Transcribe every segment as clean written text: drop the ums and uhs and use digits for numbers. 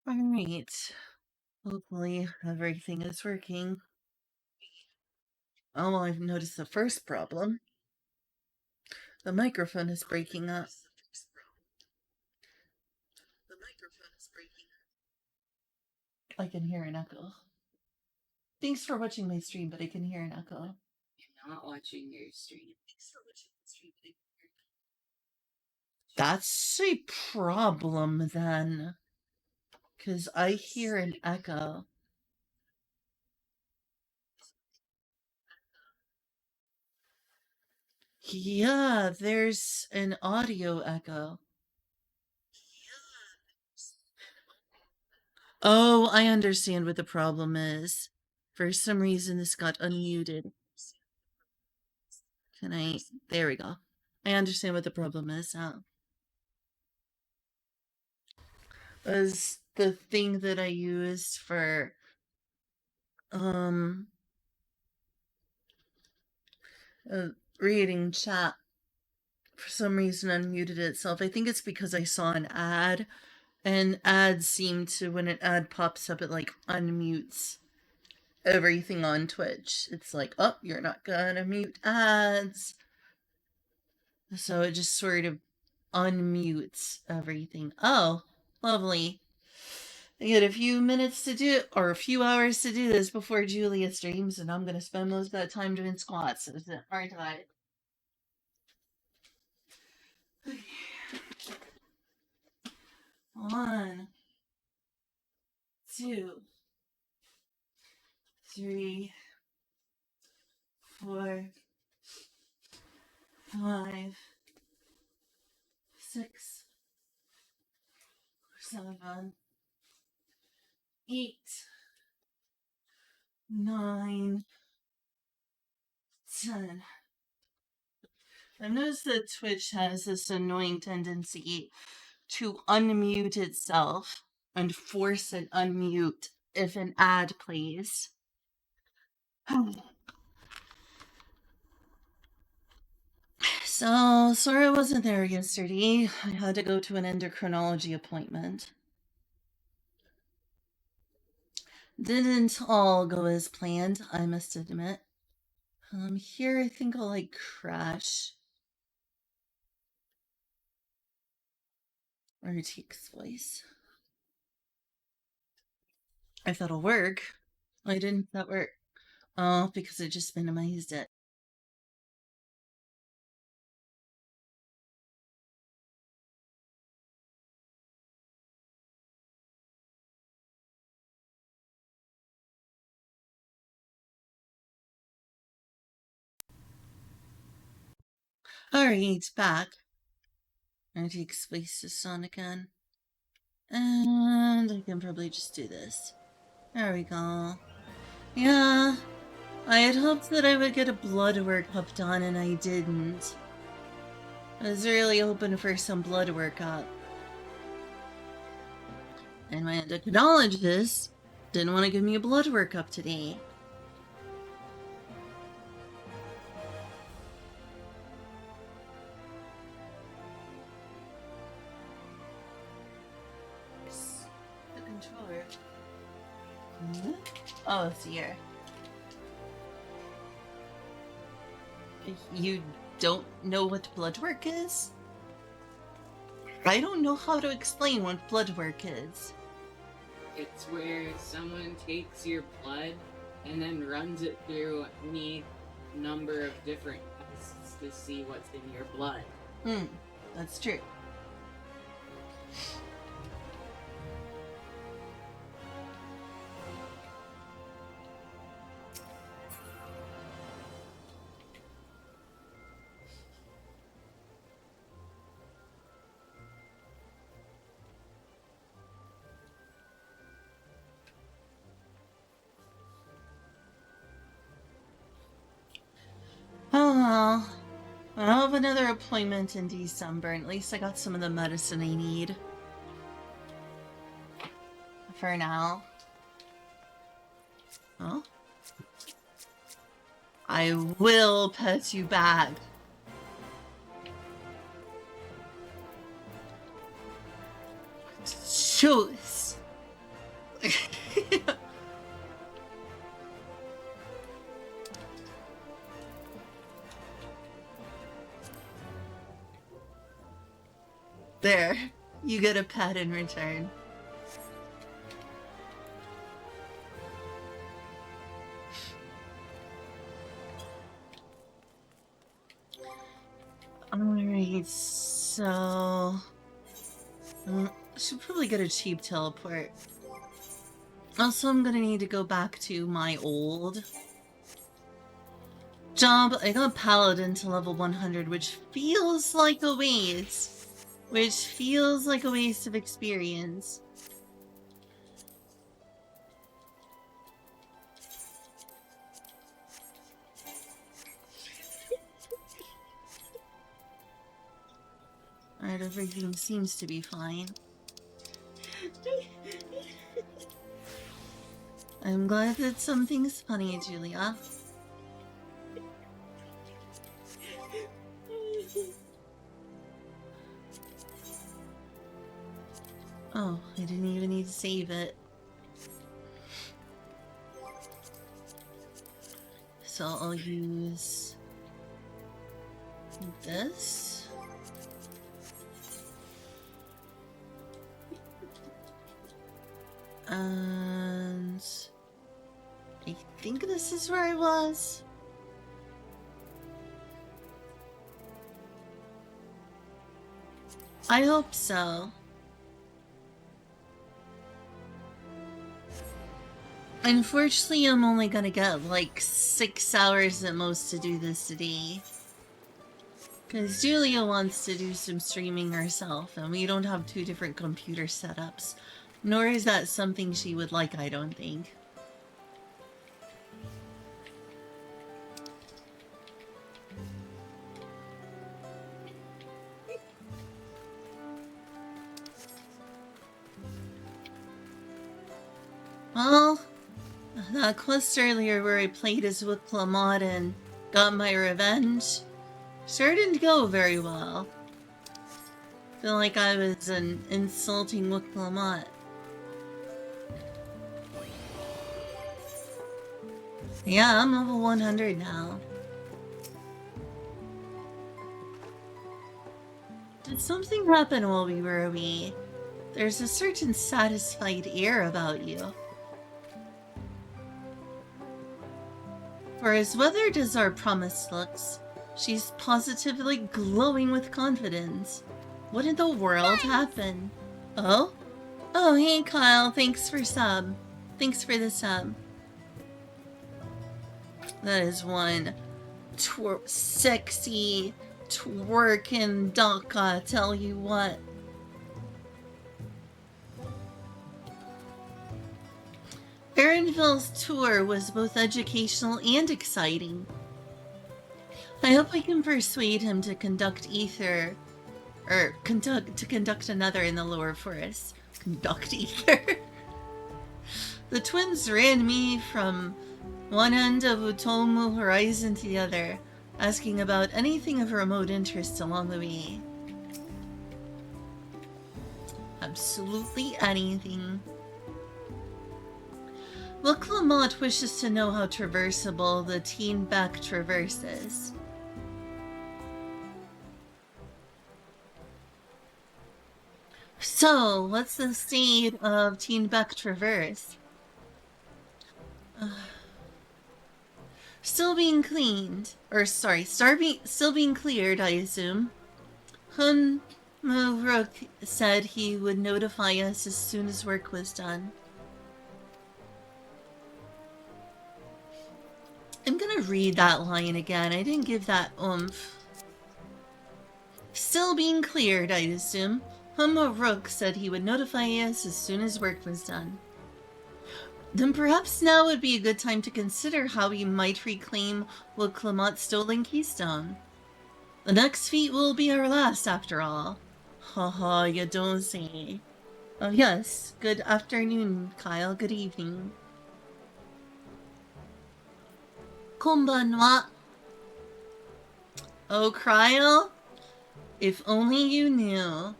Alright. Hopefully everything is working. Oh, well, I've noticed the first problem. The microphone is breaking up. I can hear an echo. Thanks for watching my stream, but I can hear an echo. I'm not watching your stream. That's a problem then. Because I hear an echo. Yeah, there's an audio echo. Oh, I understand what the problem is. For some reason, this got unmuted. Can I? There we go. I understand what the problem is now. Was the thing that I used for reading chat for some reason unmuted itself. I think it's because I saw an ad, and ads seem to, when an ad pops up, it like unmutes everything on Twitch. It's like, oh, you're not gonna mute ads. So it just sort of unmutes everything. Oh, lovely. I get a few minutes to do, or a few hours to do this before Julia streams, and I'm gonna spend most of that time doing squats, aren't I? 1, 2, 3, 4, 5, 6, 7, 8, 9, 10. I've noticed that Twitch has this annoying tendency to unmute itself and force an unmute if an ad plays. So, sorry I wasn't there yesterday. I had to go to an endocrinology appointment. Didn't all go as planned, I must admit. Here I think I'll like crash. RTX voice. If that'll work. Why didn't that work? Oh, because I just minimized it. Alright, back. RTX voice is on again. And I can probably just do this. There we go. Yeah, I had hoped that I would get a blood workup done, and I didn't. I was really hoping for some blood workup. And my endocrinologist didn't want to give me a blood workup today. The controller. Oh, it's here. You don't know what blood work is? I don't know how to explain what blood work is. It's where someone takes your blood and then runs it through any number of different tests to see what's in your blood. That's true. Oh well. I'll have another appointment in December, and at least I got some of the medicine I need. For now. Oh? I will pet you back. Choose. There. You get a pet in return. Alright, so... should probably get a cheap teleport. Also, I'm gonna need to go back to my old job. I got Paladin to level 100, which feels like a waste. Which feels like a waste of experience. Alright, everything seems to be fine. I'm glad that something's funny, Julia. Oh, I didn't even need to save it. So I'll use this. And I think this is where I was. I hope so. Unfortunately, I'm only gonna get like 6 hours at most to do this today. Because Julia wants to do some streaming herself, and we don't have 2 different computer setups. Nor is that something she would like, I don't think. Well, that quest earlier where I played as Wiclamot and got my revenge sure didn't go very well. Feel like I was an insulting Wiclamot. Yeah, I'm level 100 now. Did something happen while we were away? There's a certain satisfied air about you. For as weathered as our promise looks, she's positively glowing with confidence. What in the world happened? Oh? Oh, hey Kyle, thanks for sub. Thanks for the sub. That is one sexy twerking duck, I tell you what. Erinville's tour was both educational and exciting. I hope I can persuade him to conduct conduct another in the lower forest. Conduct ether. The twins ran me from one end of Utomu Horizon to the other, asking about anything of remote interest along the way. Absolutely anything. Well, Clamont wishes to know how traversable the Teen Beck Traverse is. So, what's the state of Teen Beck Traverse? Still being cleaned. Or, sorry, still being cleared, I assume. Hun Mu-Rook said he would notify us as soon as work was done. I'm gonna read that line again. I didn't give that oomph. Still being cleared, I assume. Hun Mu-Rook said he would notify us as soon as work was done. Then perhaps now would be a good time to consider how we might reclaim what Clamont stolen keystone. The next feat will be our last, after all. Haha, you don't say. Oh yes, good afternoon, Kyle. Good evening. Konbanwa. Oh, Kyle? If only you knew.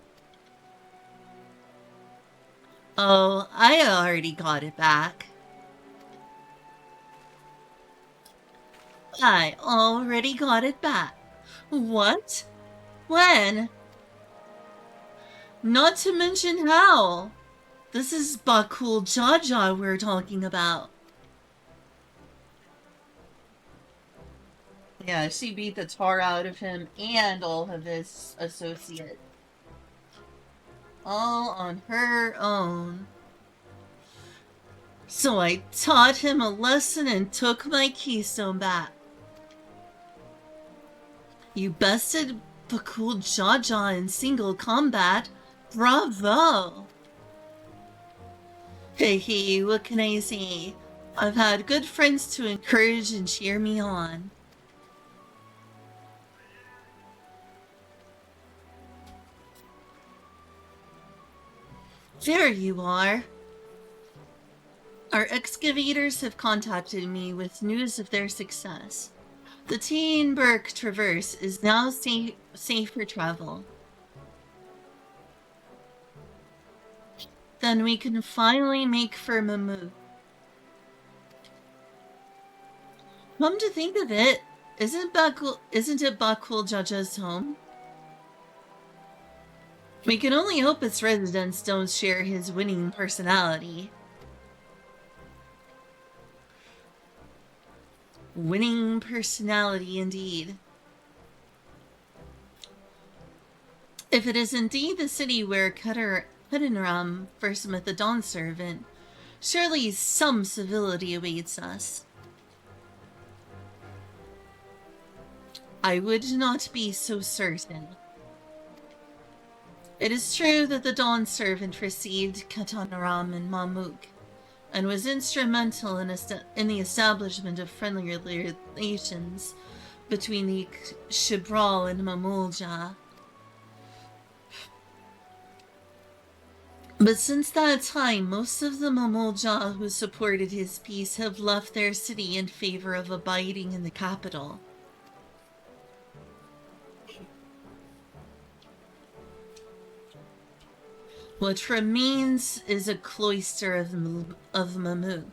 Oh, I already got it back. I already got it back. What? When? Not to mention how. This is Bakul Jaja we're talking about. Yeah, she beat the tar out of him and all of his associates. All on her own. So I taught him a lesson and took my keystone back. You bested Bakul Jaja in single combat. Bravo! Hey, what can I say? I've had good friends to encourage and cheer me on. There you are. Our excavators have contacted me with news of their success. The Teenberg Traverse is now safe for travel. Then we can finally make for Mammoth. Come to think of it, isn't it Bakul Jaja's home? We can only hope its residents don't share his winning personality. Winning personality, indeed. If it is indeed the city where Kedanram first met the Dawn Servant, surely some civility awaits us. I would not be so certain. It is true that the Dawn Servant received Kedanram and Mamuk, and was instrumental in the establishment of friendly relations between the Shibral and Mamulja. But since that time, most of the Mamulja who supported his peace have left their city in favor of abiding in the capital. What remains is a cloister of Mamuk.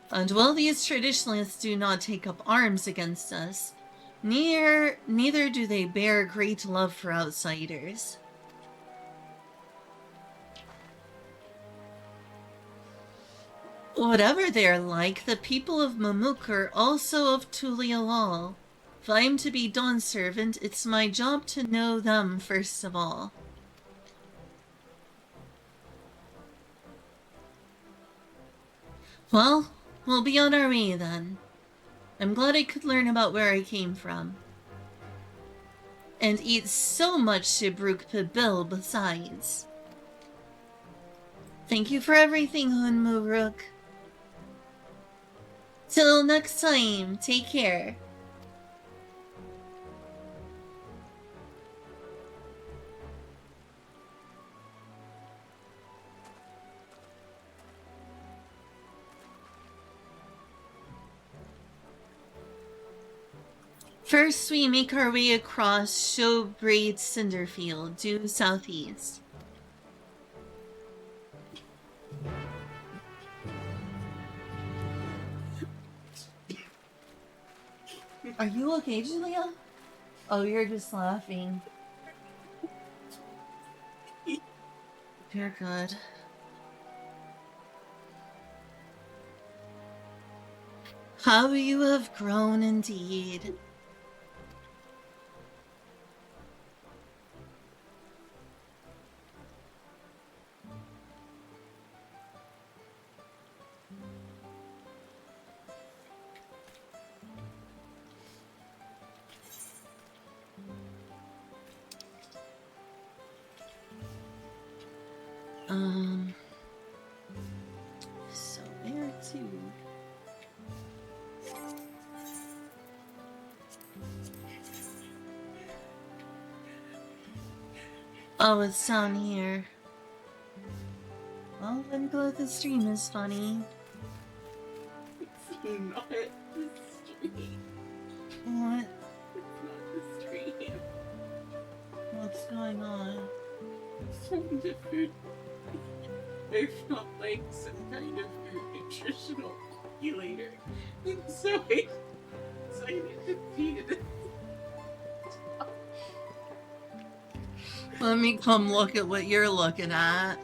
And while these traditionalists do not take up arms against us, neither do they bear great love for outsiders. Whatever they're like, the people of Mamuk are also of Tulialal. If I'm to be Dawn Servant, it's my job to know them first of all. Well, we'll be on our way then. I'm glad I could learn about where I came from. And eat so much Shibruk Pibil besides. Thank you for everything, Hunmuruk. Till next time, take care. First, we make our way across Showbraid Cinderfield, due southeast. Are you okay, Julia? Oh, you're just laughing. You're good. How you have grown indeed. So there too. Oh, it's down here. Well, I'm glad the stream is funny. It's not the stream. What? It's not the stream. What's going on? Some food. I felt like some kind of nutritional calculator. And so I decided to feed it. Let me come look at what you're looking at.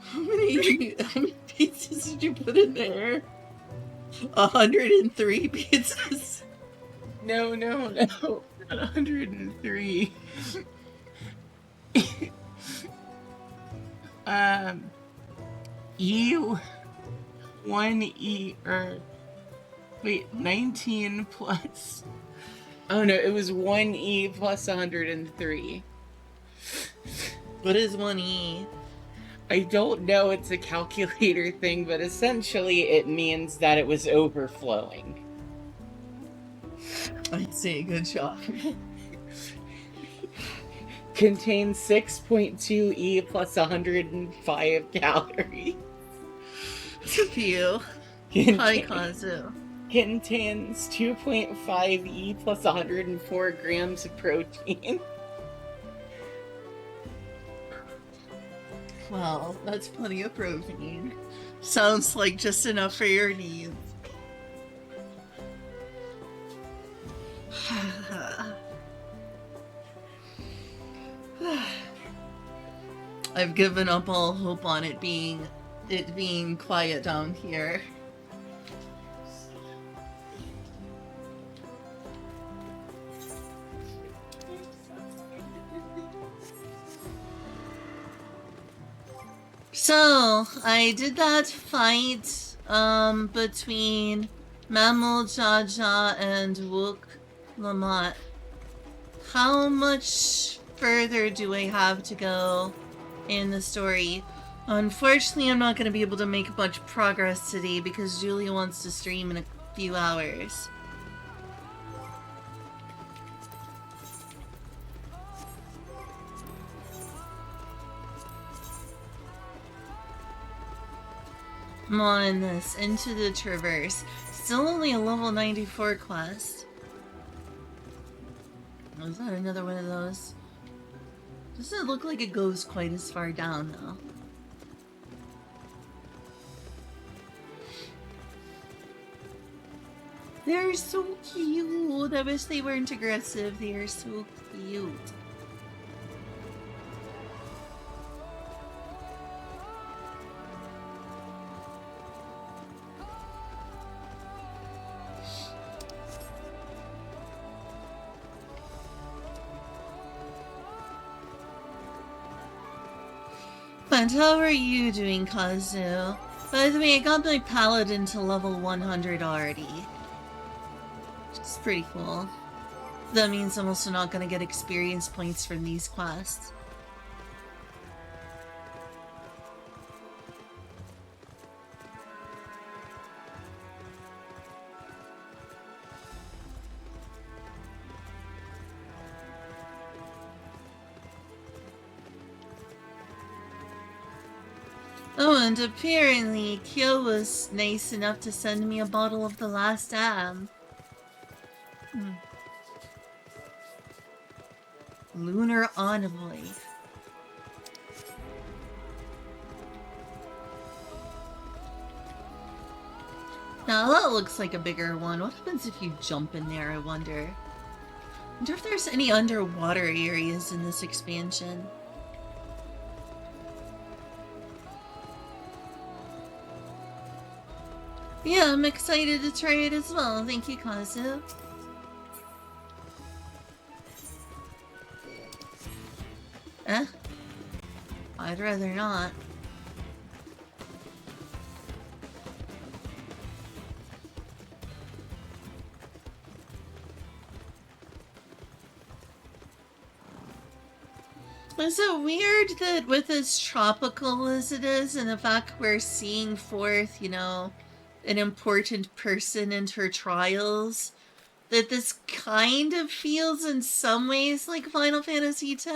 How many pizzas did you put in there? 103 pizzas? No, not 103. Wait, 19 plus. Oh no, it was 1E plus 103. What is 1E? I don't know, it's a calculator thing, but essentially it means that it was overflowing. I'd say good job. Contains 6.2E plus 105 calories. It's a few. Hi, Kazu. Contains 2.5E plus 104 grams of protein. Well, that's plenty of protein. Sounds like just enough for your needs. I've given up all hope on it being quiet down here. So, I did that fight, between Mammal Jaja and Wook Lamont. How much further do I have to go in the story? Unfortunately, I'm not going to be able to make much progress today because Julia wants to stream in a few hours. I'm on this, Into the Traverse. Still only a level 94 quest. Oh, is that another one of those? Doesn't look like it goes quite as far down, though. They're so cute! I wish they weren't aggressive. They are so cute. And how are you doing, Kazu? By the way, I got my paladin to level 100 already. Which is pretty cool. That means I'm also not gonna get experience points from these quests. Oh, and apparently Kyo was nice enough to send me a bottle of the last am. Lunar Envoy. Now that looks like a bigger one. What happens if you jump in there, I wonder? I wonder if there's any underwater areas in this expansion. Yeah, I'm excited to try it as well. Thank you, Kazu. I'd rather not. Is it weird that with as tropical as it is and the fact we're seeing forth, you know, an important person and her trials, that this kind of feels in some ways like Final Fantasy X?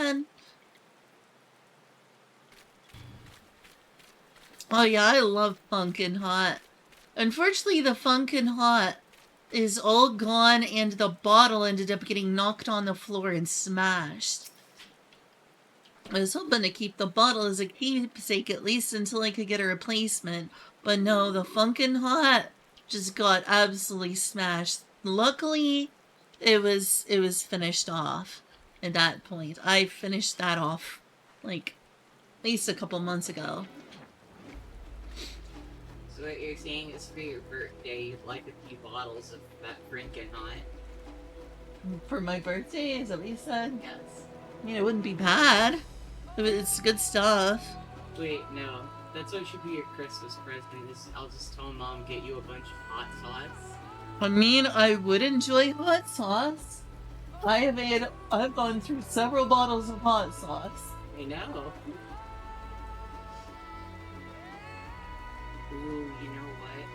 Oh yeah, I love Funkin' Hot. Unfortunately, the Funkin' Hot is all gone and the bottle ended up getting knocked on the floor and smashed. I was hoping to keep the bottle as a keepsake at least until I could get a replacement, but no, the Funkin' Hot just got absolutely smashed. Luckily, it was finished off at that point. I finished that off like at least a couple months ago. So what you're saying is for your birthday, you'd like a few bottles of that Franken Hot? For my birthday, is that what you said? Yes. I mean, it wouldn't be bad. It's good stuff. Wait, no. That's what should be your Christmas present. I'll just tell Mom get you a bunch of hot sauce. I mean, I would enjoy hot sauce. I've gone through several bottles of hot sauce. I know. Ooh, you know what?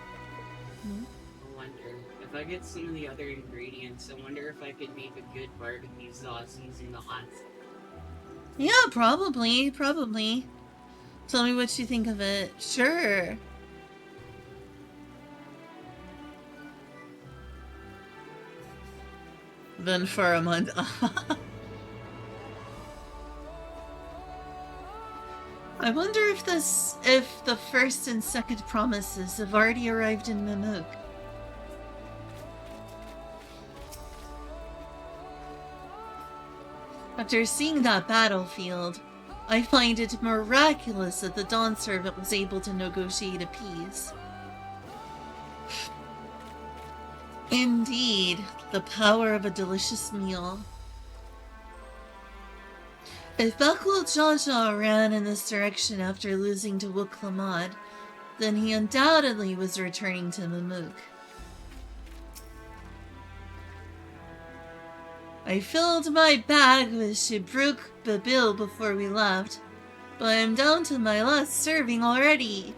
I wonder if I get some of the other ingredients. I wonder if I could make a good barbecue sauce using the hot sauce. Yeah, probably. Tell me what you think of it. Sure. Been for a month. I wonder if the first and second promises have already arrived in Mimook. After seeing that battlefield, I find it miraculous that the Dawn Servant was able to negotiate a peace. Indeed, the power of a delicious meal. If Bekwell Jaja ran in this direction after losing to Wuklamad, then he undoubtedly was returning to Mimook. I filled my bag with Shibruk Babil before we left, but I'm down to my last serving already.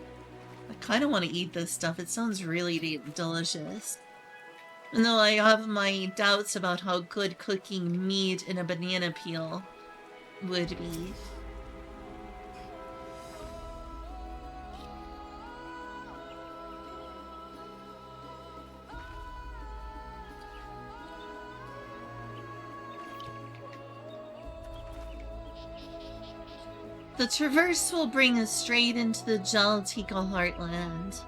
I kind of want to eat this stuff. It sounds really delicious. Though I have my doubts about how good cooking meat in a banana peel would be. The traverse will bring us straight into the Jaltika heartland.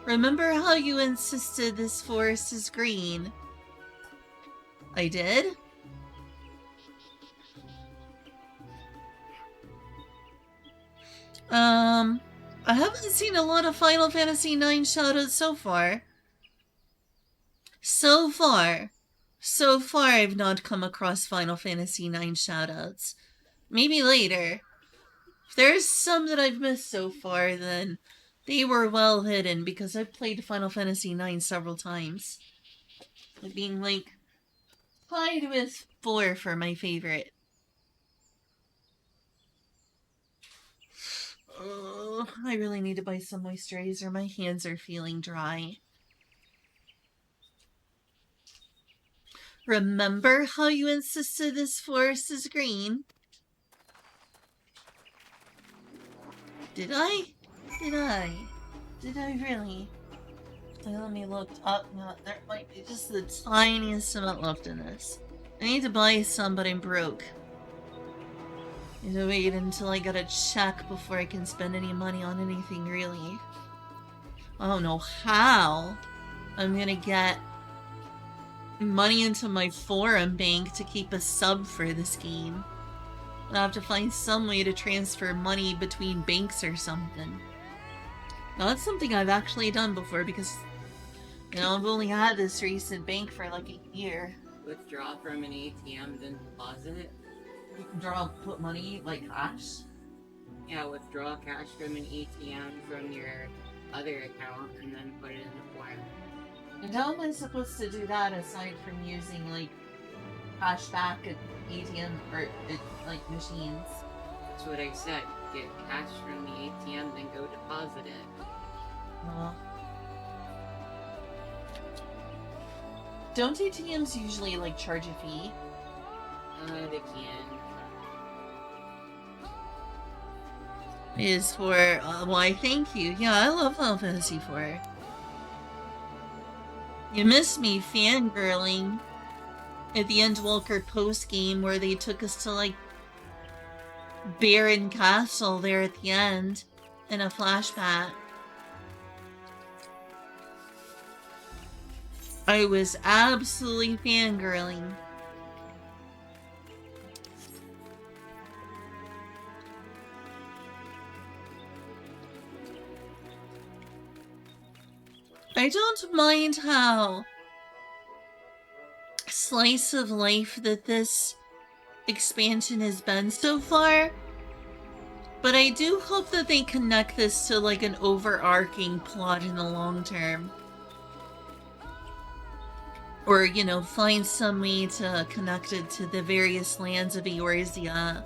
Remember how you insisted this forest is green? I did? I haven't seen a lot of Final Fantasy IX shoutouts so far. So far I've not come across Final Fantasy IX shoutouts. Maybe later. If there's some that I've missed so far, then they were well hidden because I've played Final Fantasy IX several times. It being like tied with 4 for my favorite. Oh, I really need to buy some moisturizer. My hands are feeling dry. Remember how you insisted this forest is green? Did I? Did I really? Let me look up. No, there might be just the tiniest amount left in this. I need to buy some, but I'm broke. I need to wait until I get a check before I can spend any money on anything, really. I don't know how I'm gonna get money into my forum bank to keep a sub for this game. I'll have to find some way to transfer money between banks or something. Now that's something I've actually done before because, you know, I've only had this recent bank for like a year. Withdraw from an ATM, then deposit? You can put money, like cash? Yeah, withdraw cash from an ATM from your other account and then put it in the forum. And how am I supposed to do that aside from using, like, cash back at ATM or like machines? That's what I said. Get cash from the ATM, then go deposit it. Don't ATMs usually, like, charge a fee? They can. Is for, why thank you. Yeah, I love Final Fantasy IV. You missed me fangirling at the Endwalker post-game where they took us to, like, barren castle there at the end in a flashback. I was absolutely fangirling. I don't mind how slice of life that this expansion has been so far, but I do hope that they connect this to like an overarching plot in the long term. Or, you know, find some way to connect it to the various lands of Eorzea.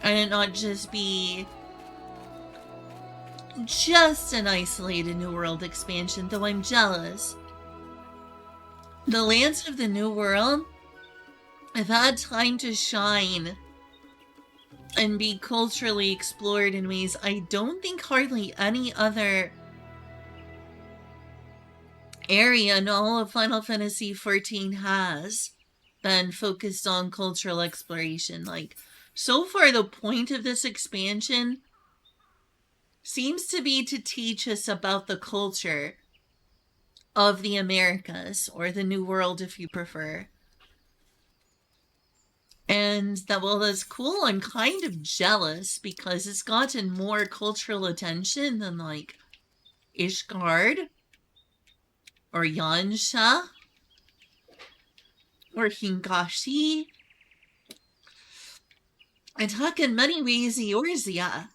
And it not just be just an isolated New World expansion, though I'm jealous. The lands of the New World have had time to shine and be culturally explored in ways I don't think hardly any other area in all of Final Fantasy XIV has been focused on cultural exploration. Like, so far the point of this expansion seems to be to teach us about the culture of the Americas, or the New World if you prefer. And that, well, that's cool. I'm kind of jealous because it's gotten more cultural attention than like Ishgard or Yansha or Hingashi. And heck, in many ways, Eorzea.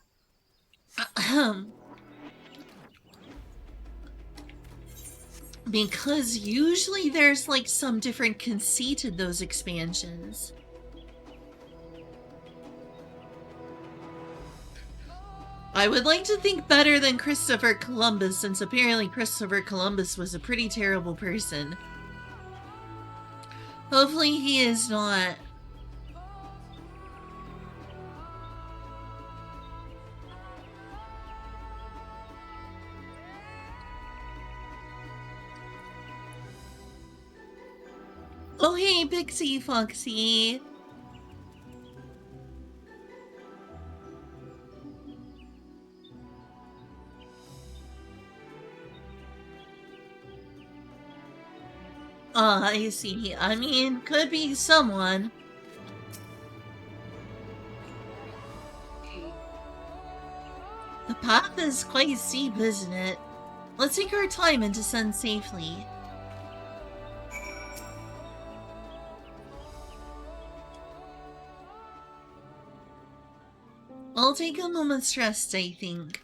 Because usually there's like some different conceit in those expansions. I would like to think better than Christopher Columbus, since apparently Christopher Columbus was a pretty terrible person. Hopefully he is not. Oh hey, Pixie Foxy! I see. I mean, could be someone. The path is quite steep, isn't it? Let's take our time and descend safely. I'll take a moment's rest, I think.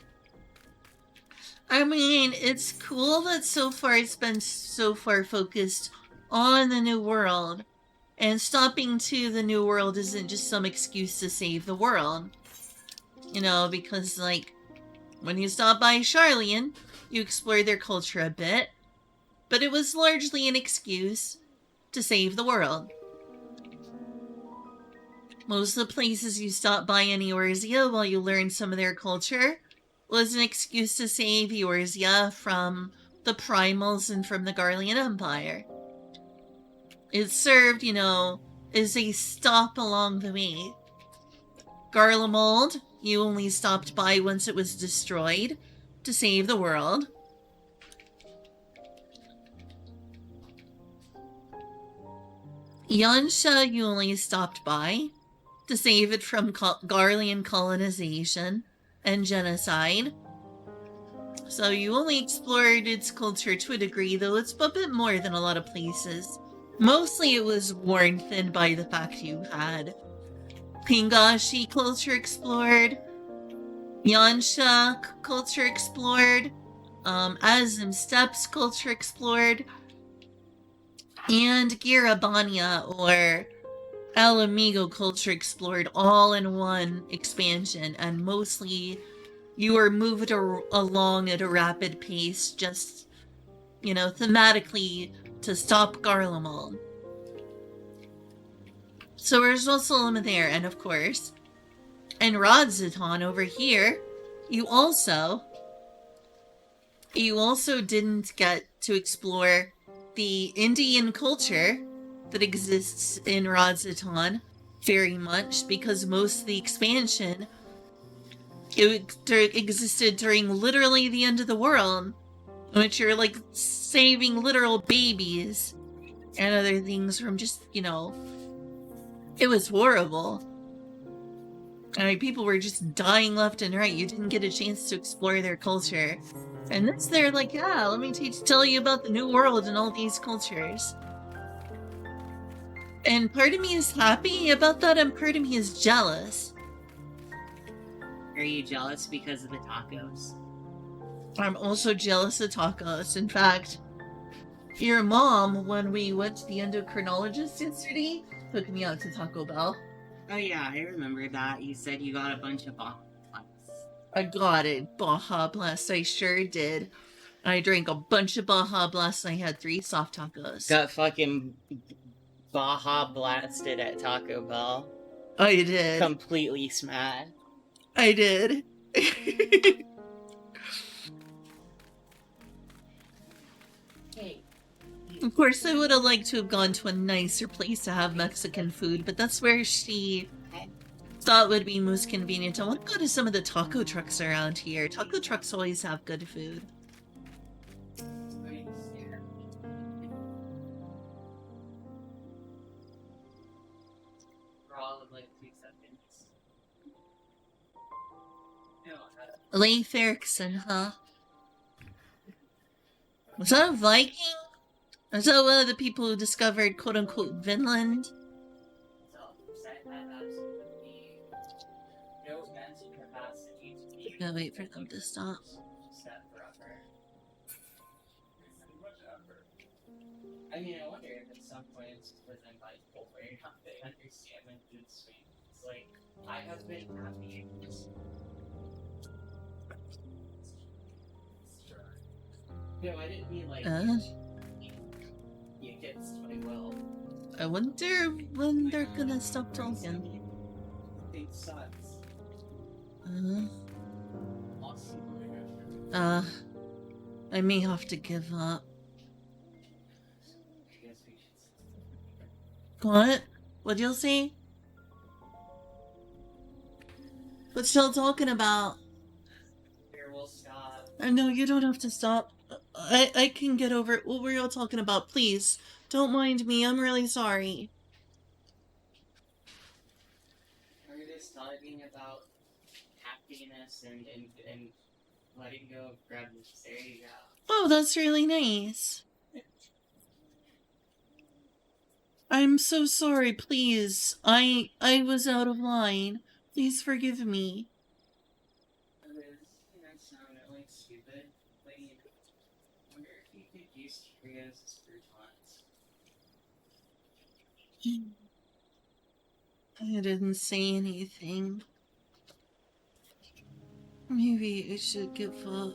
I mean, it's cool that so far it's been so far focused on the New World. And stopping to the New World isn't just some excuse to save the world. You know, because, like, when you stop by Charlian, you explore their culture a bit. But it was largely an excuse to save the world. Most of the places you stop by in Eorzea while you learn some of their culture was an excuse to save Eorzea from the Primals and from the Garlean Empire. It served, you know, as a stop along the way. Garlemald, you only stopped by once it was destroyed to save the world. Yansha, you only stopped by to save it from Garlean colonization and genocide. So you only explored its culture to a degree, though it's a bit more than a lot of places. Mostly it was worn thin by the fact you had Pingashi culture explored, Yansha culture explored, Azim Steppes culture explored, and Girabania or El Amigo culture explored all in one expansion, and mostly you were moved along at a rapid pace, just, you know, thematically to stop Garlemald. So there's also a limit there, and of course, in Rodzaton over here, you also didn't get to explore the Indian culture that exists in Rodzaton very much because most of the expansion existed during literally the end of the world, in which you're like saving literal babies and other things from just, you know, it was horrible. I mean, people were just dying left and right. You didn't get a chance to explore their culture. And this, they're like, yeah, let me tell you about the new world and all these cultures. And part of me is happy about that, and part of me is jealous. Are you jealous because of the tacos? I'm also jealous of tacos. In fact, your mom, when we went to the endocrinologist yesterday, took me out to Taco Bell. Oh yeah, I remember that. You said you got a bunch of Baja Blast. I got it, Baja Blast. I sure did. I drank a bunch of Baja Blast and I had 3 soft tacos. Got fucking Baja blasted at Taco Bell. I did. Completely smashed. I did. Hey. Of course, I would have liked to have gone to a nicer place to have Mexican food, but that's where she thought would be most convenient. I want to go to some of the taco trucks around here. Taco trucks always have good food. Leif Erikson, huh? Was that a Viking? Was that one of the people who discovered quote-unquote Vinland? Gotta wait for them to stop. I mean, I wonder if at some point it's within like where they understand when food swings. Like, I have been happy. No, I didn't mean like you kids play well. I wonder when they're gonna stop talking. It sucks. I may have to give up. What? What'd you say? What's still talking about? Here, we'll stop. No, you don't have to stop. I can get over it. What were y'all talking about? Please, don't mind me. I'm really sorry. We're just talking about happiness and letting go of grudges. There you go. Oh, that's really nice. I'm so sorry, please. I was out of line. Please forgive me. That sounded like stupid. But I wonder if you could use Cheerios as croutons. I didn't say anything. Maybe I should give up.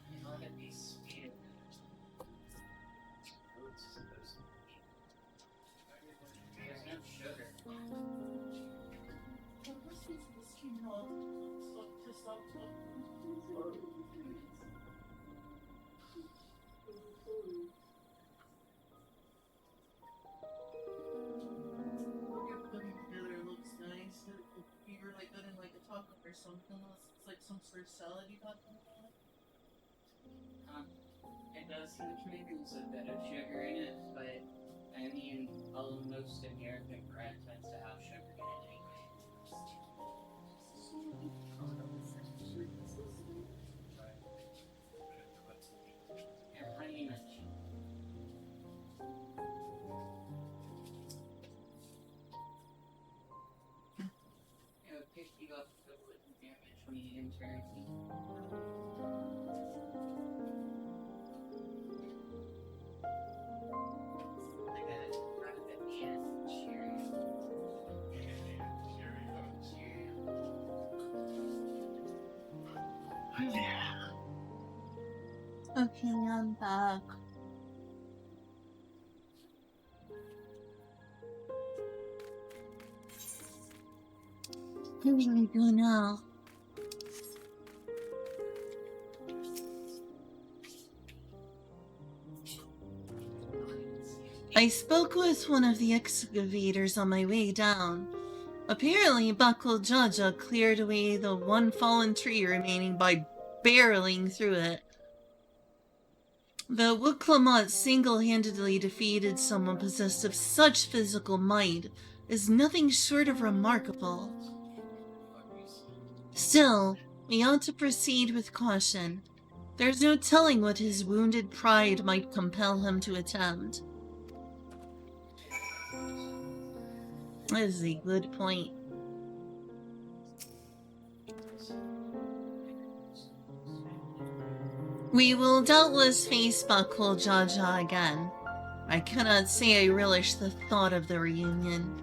You want to be sweet. There's no sugar. Looks nice. You were like good in like a taco or something. It's like some sort of salad you got. It does seem to me there's a bit of sugar in it, but I mean, most American bread tends to have sugar in it anyway. Yeah, honey nut. It would pick you up if it wouldn't damage me internally. Like a kind of a Cheerio. Okay, I'm back. What do I do now? I spoke with one of the excavators on my way down. Apparently, Buckle Jaja cleared away the one fallen tree remaining by barreling through it. The Wuklamot single-handedly defeated someone possessed of such physical might is nothing short of remarkable. Still, we ought to proceed with caution. There's no telling what his wounded pride might compel him to attempt. That is a good point. We will doubtless face Buckle Jaja again. I cannot say I relish the thought of the reunion.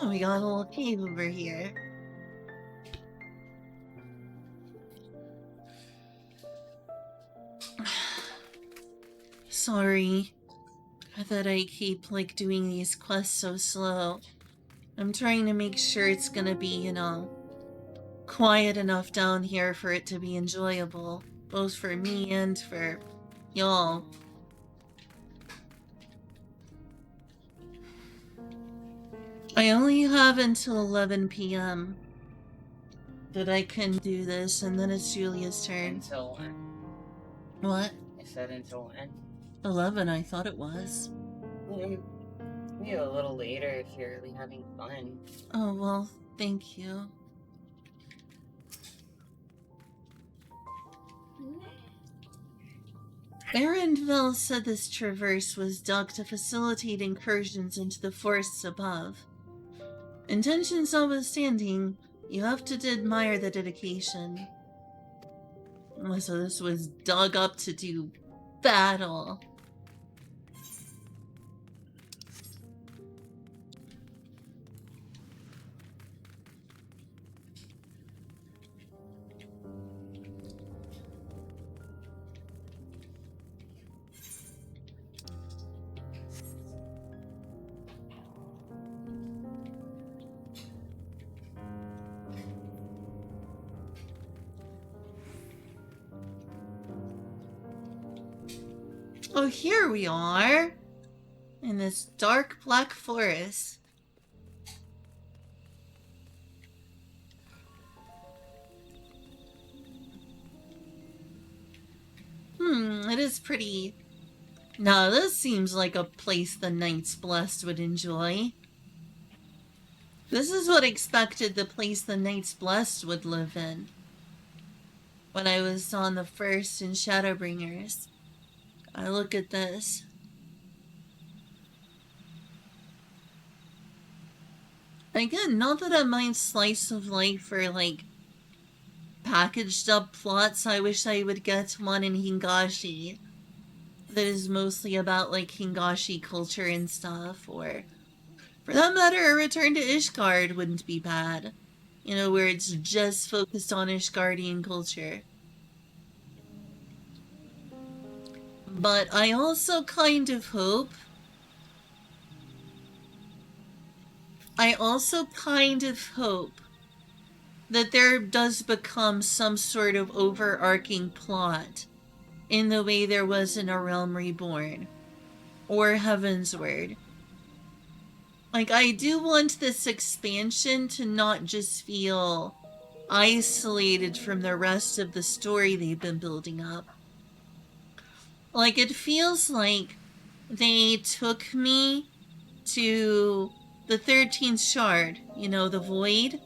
Oh, we got a little cave over here. Sorry that I keep, doing these quests so slow. I'm trying to make sure it's gonna be, quiet enough down here for it to be enjoyable. Both for me and for y'all. I only have until 11 p.m. that I can do this, and then it's Julia's turn. Until when? What? I said until when? 11, I thought it was. Maybe a little later if you're really having fun. Oh, well, thank you. Arendelle said this traverse was dug to facilitate incursions into the forests above. Intentions notwithstanding, you have to admire the dedication. So this was dug up to do battle. Oh, here we are, in this dark black forest. It is pretty. Now, this seems like a place the Knights Blessed would enjoy. This is what I expected the place the Knights Blessed would live in. When I was on the first in Shadowbringers. I look at this. Again, not that I mind slice of life or packaged up plots. I wish I would get one in Hingashi that is mostly about Hingashi culture and stuff, or for that matter, a return to Ishgard wouldn't be bad. Where it's just focused on Ishgardian culture. But I also kind of hope that there does become some sort of overarching plot in the way there was in A Realm Reborn or Heavensward. I do want this expansion to not just feel isolated from the rest of the story they've been building up. It feels like they took me to the 13th Shard, the Void.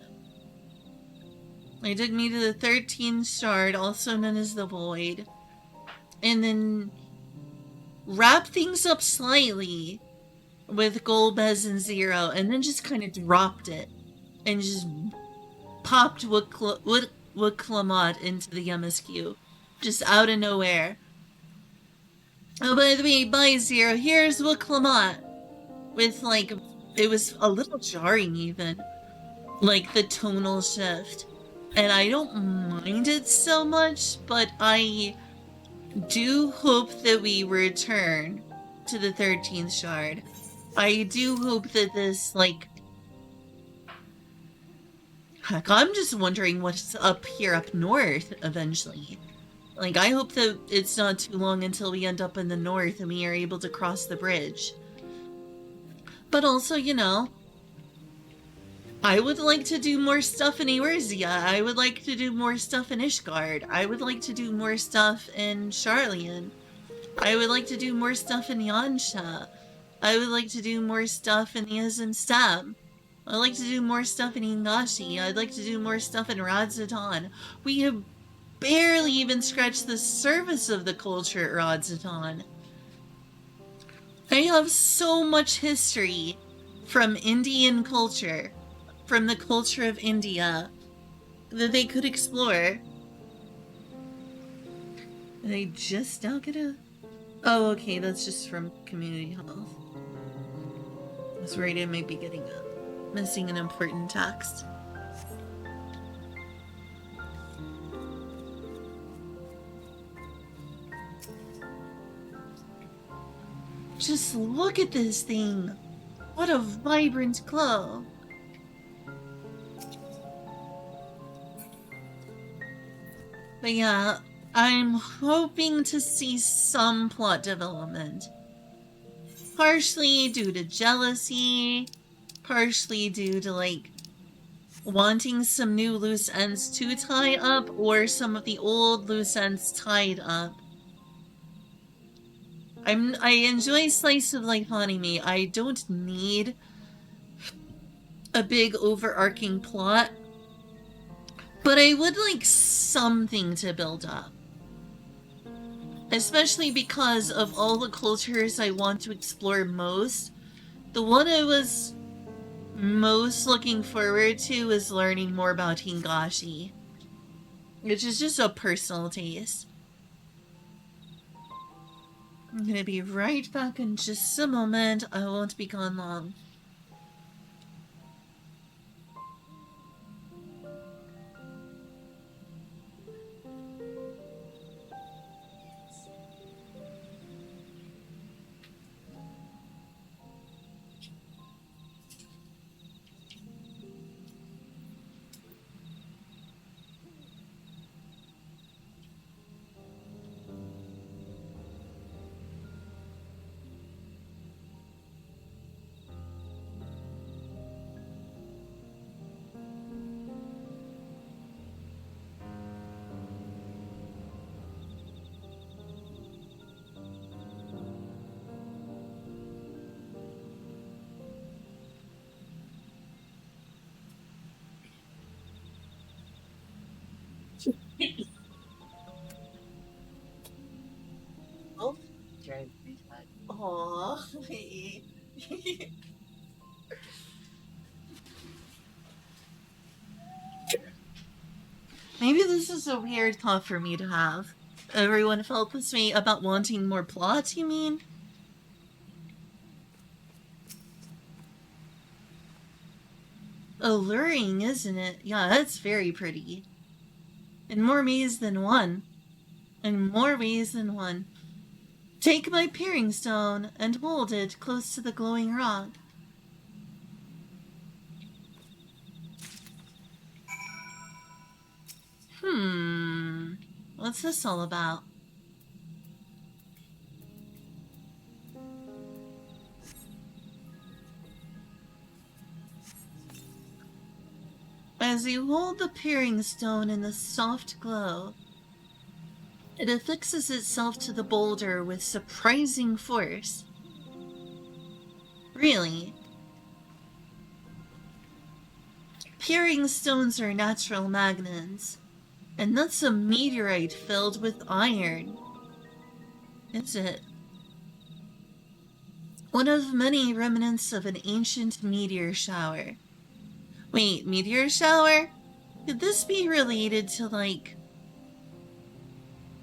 They took me to the 13th Shard, also known as the Void, and then wrapped things up slightly with Golbez and Zero, and then just kind of dropped it, and just popped Wuklamot into the MSQ, just out of nowhere. Oh, by the way, bye Zero, here's Wuklamot. With it was a little jarring even. The tonal shift. And I don't mind it so much, but I do hope that we return to the 13th Shard. I do hope that this, Heck, I'm just wondering what's up here up north eventually. Like, I hope that it's not too long until we end up in the north and we are able to cross the bridge. But also, you know, I would like to do more stuff in Eorzea. I would like to do more stuff in Ishgard. I would like to do more stuff in Sharlayan. I would like to do more stuff in Yansha. I would like to do more stuff in Yazan Stab. I'd like to do more stuff in Ingashi. I'd like to do more stuff in Radzatan. We have barely even scratched the surface of the culture at Radzatan. I have so much history from Indian culture, from the culture of India, that they could explore. And they just now get a... Oh, okay, that's just from community health. I was worried I might be missing an important text. Just look at this thing! What a vibrant glow! But yeah, I'm hoping to see some plot development. Partially due to jealousy, partially due to, like, wanting some new loose ends to tie up, or some of the old loose ends tied up. I enjoy slice of life anime. I don't need a big overarching plot, but I would like something to build up. Especially because of all the cultures I want to explore most, the one I was most looking forward to is learning more about Hingashi, which is just a personal taste. I'm gonna be right back in just a moment. I won't be gone long. Oh, aww. Maybe this is a weird thought for me to have. Everyone felt this way about wanting more plot, you mean? Alluring, isn't it? Yeah, that's very pretty. In more ways than one. In more ways than one. Take my peering stone and hold it close to the glowing rock. What's this all about? As you hold the peering stone in the soft glow, it affixes itself to the boulder with surprising force. Really? Peering stones are natural magnets, and that's a meteorite filled with iron. Is it? One of many remnants of an ancient meteor shower. Wait, meteor shower? Could this be related to, like...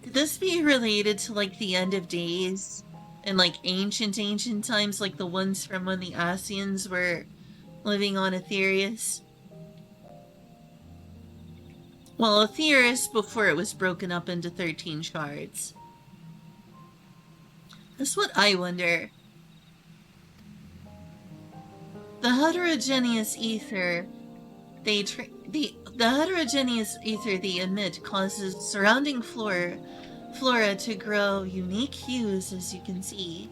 Could this be related to, like, the end of days? In, like, ancient times, like the ones from when the Asians were living on Aetherius? Well, Aetherius before it was broken up into 13 shards. That's what I wonder. The heterogeneous ether The heterogeneous ether they emit causes surrounding flora to grow unique hues, as you can see.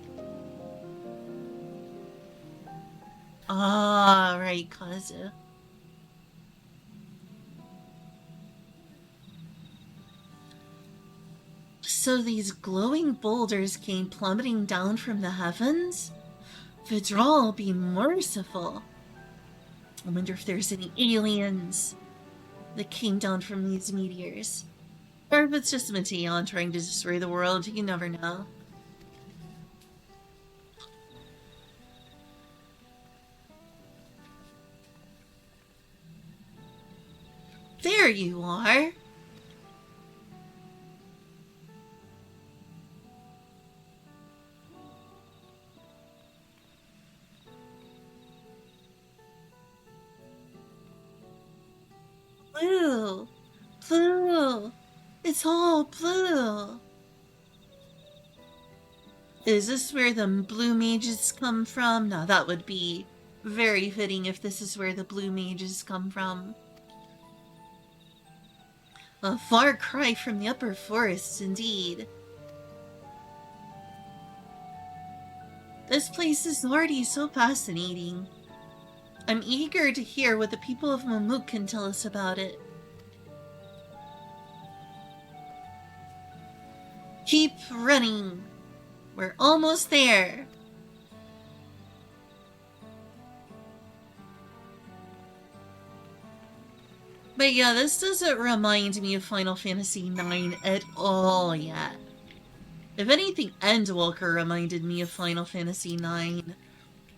Ah, right, Kazu. So these glowing boulders came plummeting down from the heavens? Vidral be merciful. I wonder if there's any aliens that came down from these meteors. Or if it's just Mateon trying to destroy the world, you never know. There you are! Blue! Blue! It's all blue! Is this where the blue mages come from? No, that would be very fitting if this is where the blue mages come from. A far cry from the upper forests, indeed. This place is already so fascinating. I'm eager to hear what the people of Mamuk can tell us about it. Keep running. We're almost there. But yeah, this doesn't remind me of Final Fantasy IX at all yet. If anything, Endwalker reminded me of Final Fantasy IX,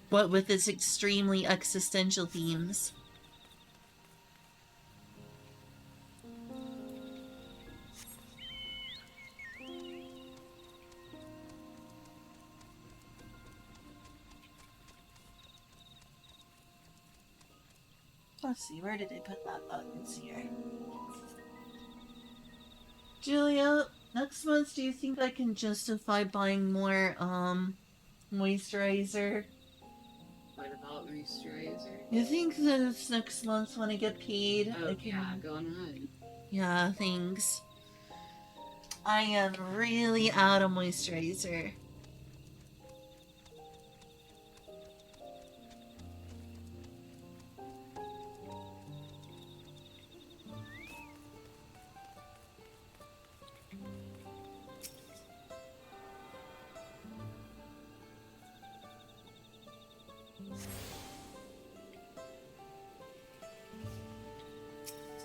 what with its extremely existential themes. Let's see, where did I put that buttons here? Julia, next month do you think I can justify buying more, moisturizer? What about moisturizer? You think that it's next month when I get paid? Oh, I can... yeah, go on. Yeah, thanks. I am really out of moisturizer.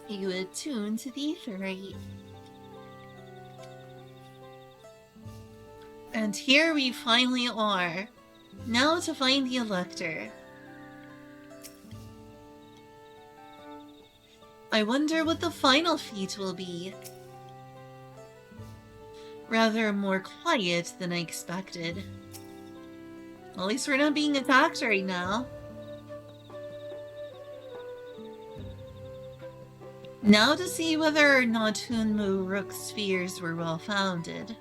You attune to the Aetheryte. And here we finally are. Now to find the Elector. I wonder what the final feat will be. Rather more quiet than I expected. At least we're not being attacked right now. Now to see whether or not Hunmu Rook's fears were well founded.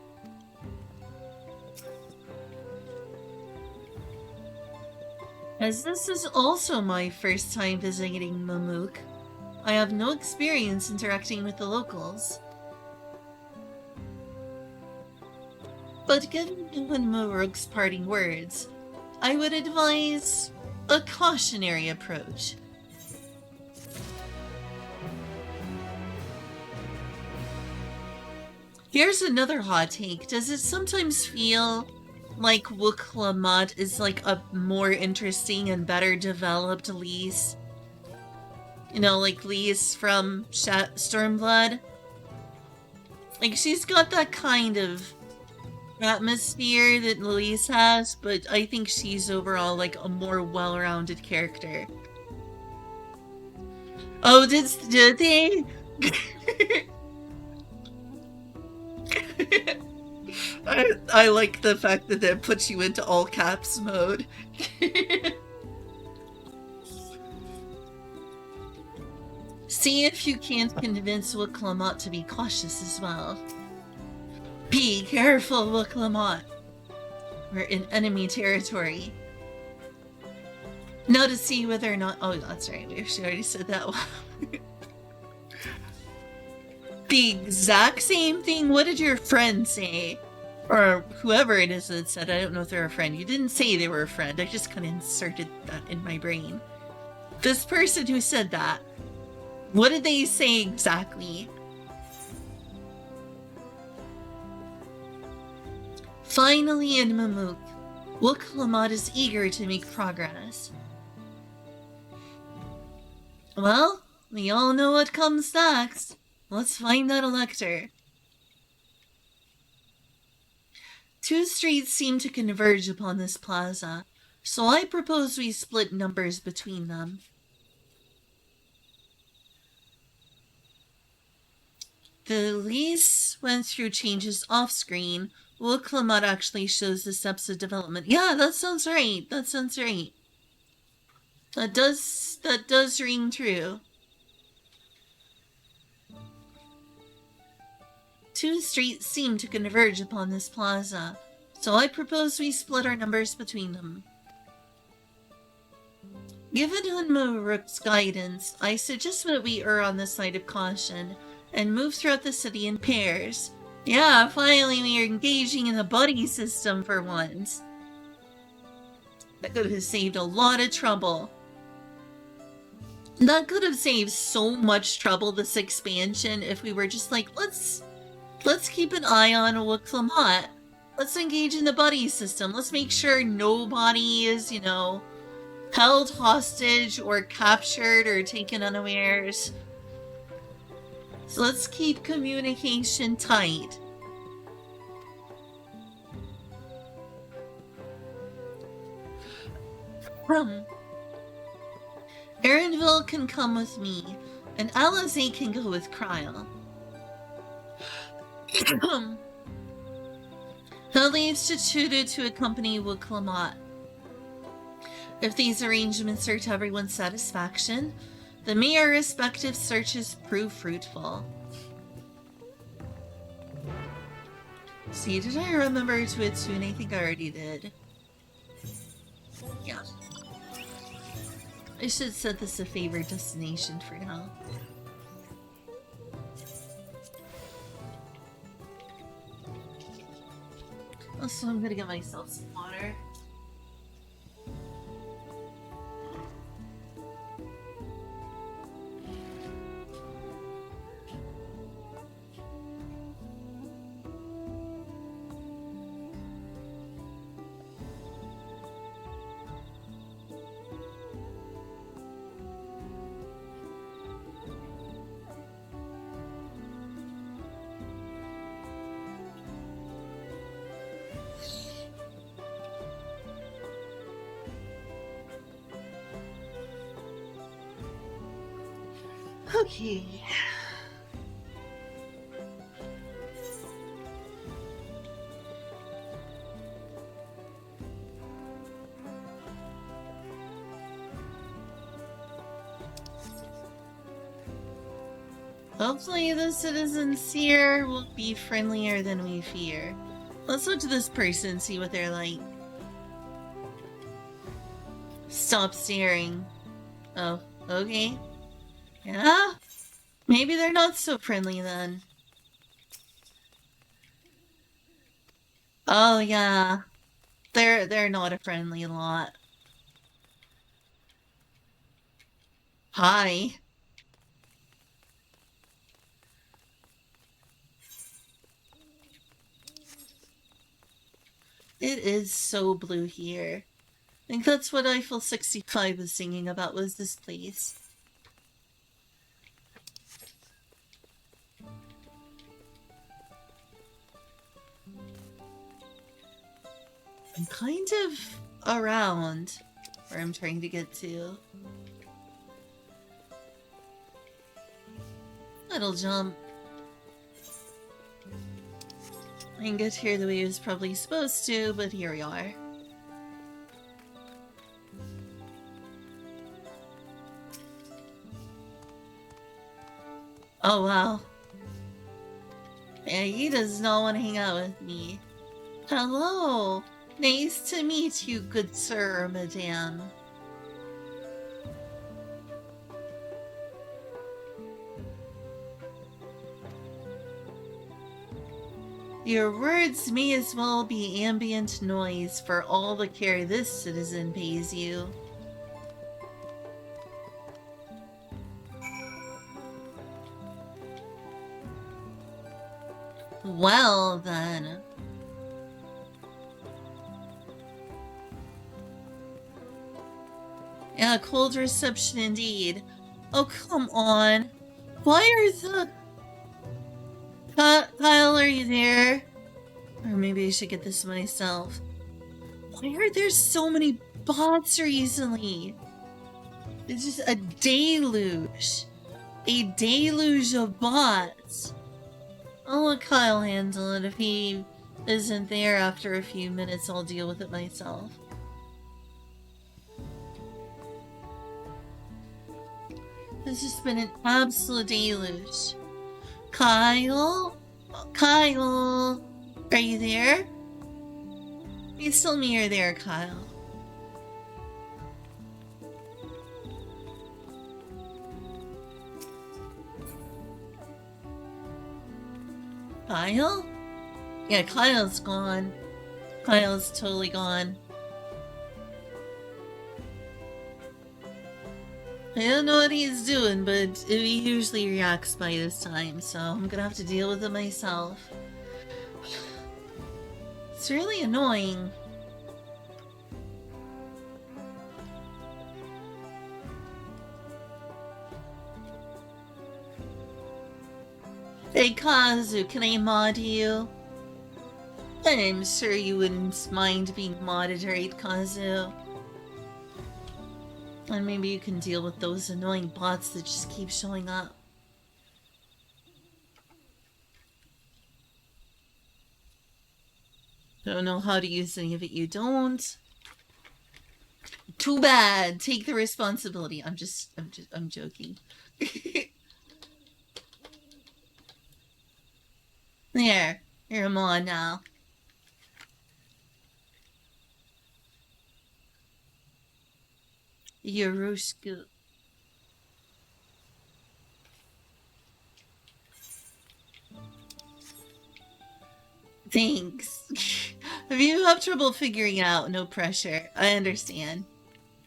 As this is also my first time visiting Mamuk, I have no experience interacting with the locals. But given Hunmu Rook's parting words, I would advise a cautionary approach. Here's another hot take. Does it sometimes feel like Wuk-Lamat is like a more interesting and better developed Lys? You know, like Lys from Stormblood? Like, she's got that kind of atmosphere that Lys has, but I think she's overall like a more well-rounded character. Oh, did they? I like the fact that that puts you into all caps mode. See if you can't convince Wuk-Lamat to be cautious as well. Be careful, Wuk-Lamat. We're in enemy territory. Now to see whether or not... Oh, that's right. We actually already said that one. The exact same thing. What did your friend say? Or whoever it is that said, I don't know if they're a friend. You didn't say they were a friend. I just kind of inserted that in my brain. This person who said that, what did they say exactly? Finally in Mamuk, Woklamat is eager to make progress. Well, we all know what comes next. Let's find that elector. Two streets seem to converge upon this plaza, so I propose we split numbers between them. The lease went through changes off-screen. Woklamat actually shows the steps of development. Yeah, that sounds right. That sounds right. That does ring true. Two streets seem to converge upon this plaza, so I propose we split our numbers between them. Given Hunmuruk's guidance, I suggest that we err on the side of caution and move throughout the city in pairs. Yeah, finally we are engaging in the buddy system for once. That could have saved a lot of trouble. That could have saved so much trouble, this expansion, if we were just like, let's keep an eye on Woklamat. Let's engage in the buddy system. Let's make sure nobody is, held hostage or captured or taken unawares. So let's keep communication tight. Erinville can come with me, and Alizé can go with Kryl. That leaves Chichudu to accompany Woklamat. If these arrangements are to everyone's satisfaction, then may our respective searches prove fruitful. See, did I remember to attune? I think I already did. Yeah. I should set this a favorite destination for now. Also, I'm gonna get myself some water. Okay. Hopefully the citizens here will be friendlier than we fear. Let's look to this person, see what they're like. Stop staring. Oh, okay. Yeah? Maybe they're not so friendly then. Oh yeah. They're not a friendly lot. Hi. It is so blue here. I think that's what Eiffel 65 was singing about, was this place. I'm kind of around where I'm trying to get to. Little jump. I didn't get here the way I was probably supposed to, but here we are. Oh wow. Yeah, he does not want to hang out with me. Hello! Nice to meet you, good sir or madame. Your words may as well be ambient noise for all the care this citizen pays you. Well, then. Yeah, cold reception indeed. Oh, come on. Why are the... Kyle, are you there? Or maybe I should get this myself. Why are there so many bots recently? It's just a deluge. A deluge of bots. I'll let Kyle handle it. If he isn't there after a few minutes, I'll deal with it myself. This has been an absolute deluge. Kyle? Kyle? Are you there? Please tell me you're there, Kyle. Kyle? Yeah, Kyle's gone. Kyle's totally gone. I don't know what he's doing, but he usually reacts by this time, so I'm gonna have to deal with it myself. It's really annoying. Hey Kazu, can I mod you? I'm sure you wouldn't mind being modded, right, Kazu? And maybe you can deal with those annoying bots that just keep showing up. Don't know how to use any of it, you don't. Too bad. Take the responsibility. I'm joking. There. You're a mod now. Yorushku. Thanks. If you have trouble figuring out, no pressure. I understand.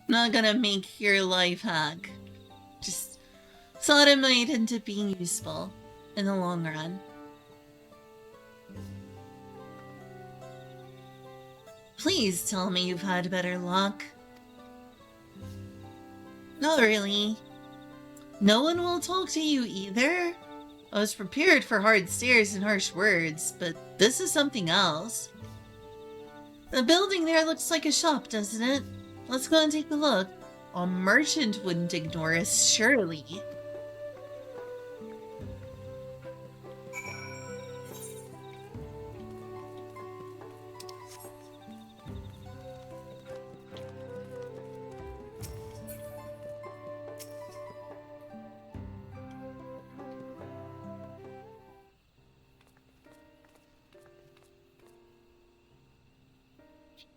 I'm not gonna make your life hack. Just thought it might end up being useful in the long run. Please tell me you've had better luck. Not really. No one will talk to you either? I was prepared for hard stares and harsh words, but this is something else. The building there looks like a shop, doesn't it? Let's go and take a look. A merchant wouldn't ignore us, surely.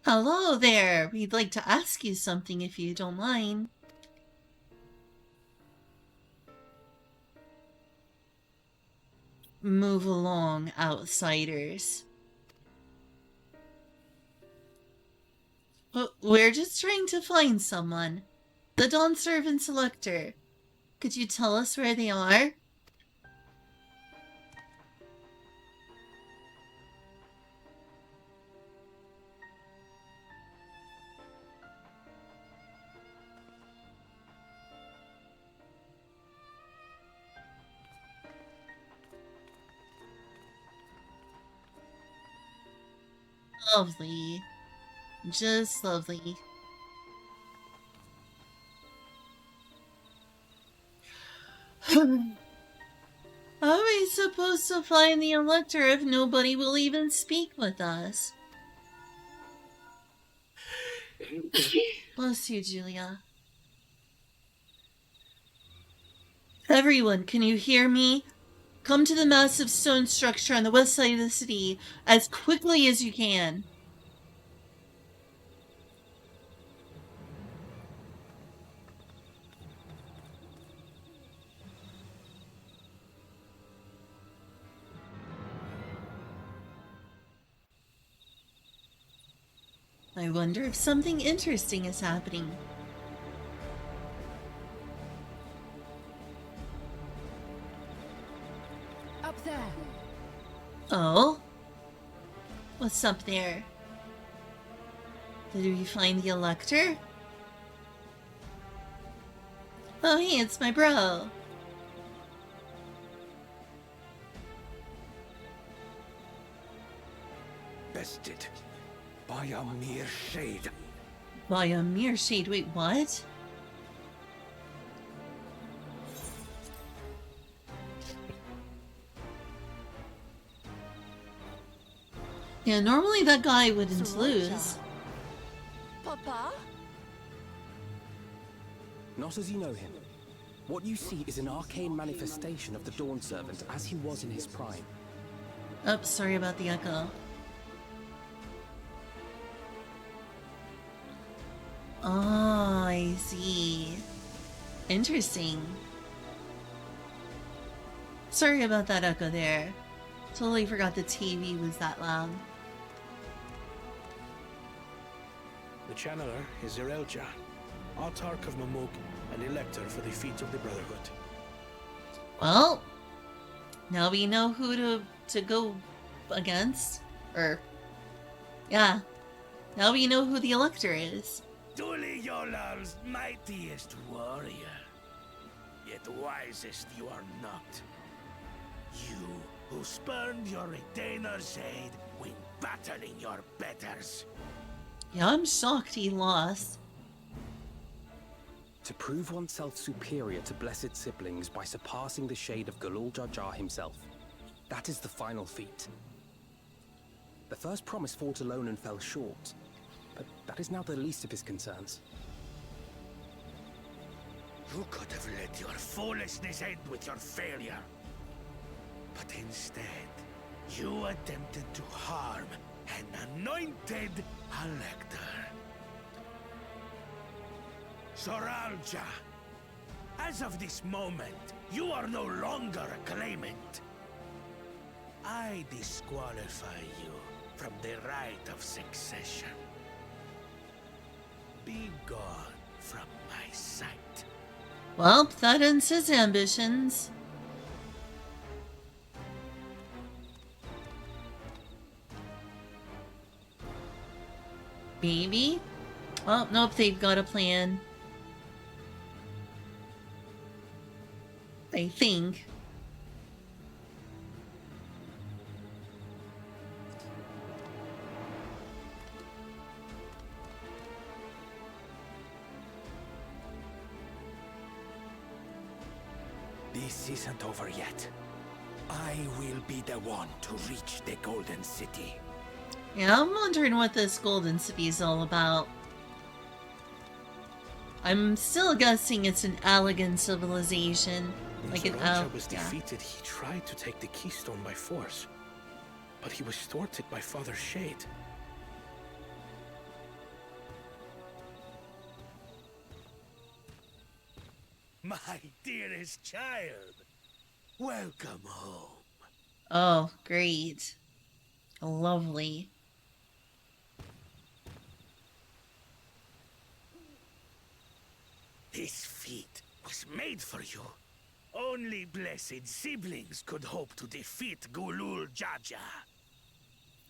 Hello there! We'd like to ask you something if you don't mind. Move along, outsiders. But we're just trying to find someone. The Dawn Servant Selector. Could you tell us where they are? Lovely. Just lovely. How am I supposed to find the Elector if nobody will even speak with us? Bless you, Julia. Everyone, can you hear me? Come to the massive stone structure on the west side of the city as quickly as you can. I wonder if something interesting is happening. Up there. Oh? What's up there? Did we find the Elector? Oh, hey, it's my bro. Bested by a mere shade. By a mere shade. Wait, what? Yeah, normally that guy wouldn't lose. Papa? Not as you know him. What you see is an arcane manifestation of the Dawn Servant as he was in his prime. Oh, sorry about the echo. Oh, I see. Interesting. Sorry about that echo there. Totally forgot the TV was that loud. The channeler is Zerelja, Autarch of Mamuk and Elector for the feet of the Brotherhood. Well, now we know who to go against. Or, yeah. Now we know who the Elector is. Duli Yolal's mightiest warrior, yet wisest you are not. You who spurned your retainer's aid when battling your betters. Yeah, I'm shocked he lost. To prove oneself superior to blessed siblings by surpassing the shade of Galul Jar Jar himself. That is the final feat. The first promise fought alone and fell short, but that is now the least of his concerns. You could have let your foolishness end with your failure. But instead, you attempted to harm an anointed Elector. Soralja, as of this moment, you are no longer a claimant. I disqualify you from the right of succession. Be gone from my sight. Well, that ends his ambitions. Maybe? Well, nope, they've got a plan. I think. This isn't over yet. I will be the one to reach the Golden City. Yeah, I'm wondering what this Golden City is all about. I'm still guessing it's an Allegan civilization. When Like an Zerelja was yeah. defeated, he tried to take the keystone by force. But he was thwarted by Father Shade. My dearest child, welcome home. Oh, great. Lovely. This feat was made for you. Only blessed siblings could hope to defeat Gulul Jaja.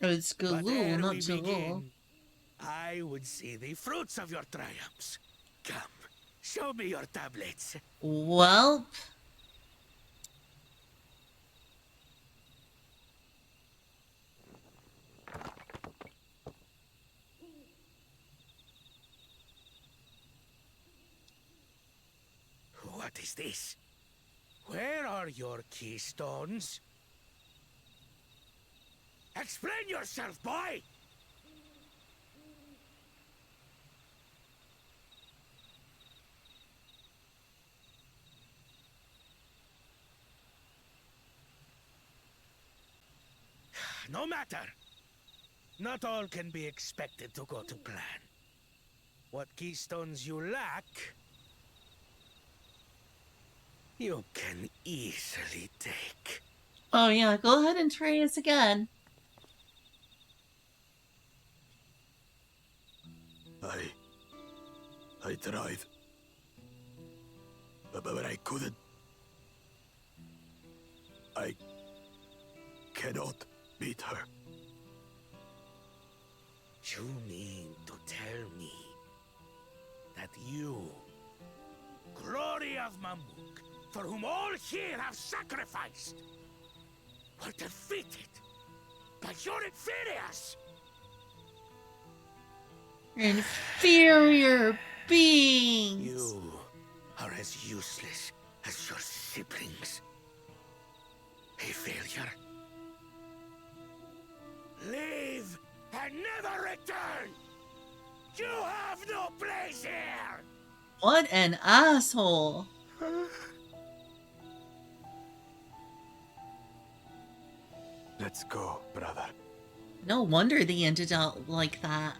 Oh, it's But Galul, ere not we Jalul. begin, I would see the fruits of your triumphs. Come, show me your tablets. Well, What is this? Where are your keystones? Explain yourself, boy! No matter. Not all can be expected to go to plan. What keystones you lack, you can easily take. oh yeah, go ahead and try us again. I tried. But I couldn't. I cannot beat her. You mean to tell me that you, glory of Mamuk, for whom all here have sacrificed, were defeated by your inferiors? Inferior beings! You are as useless as your siblings. A failure. Leave and never return! You have no place here! What an asshole! Let's go, brother. No wonder they ended up like that.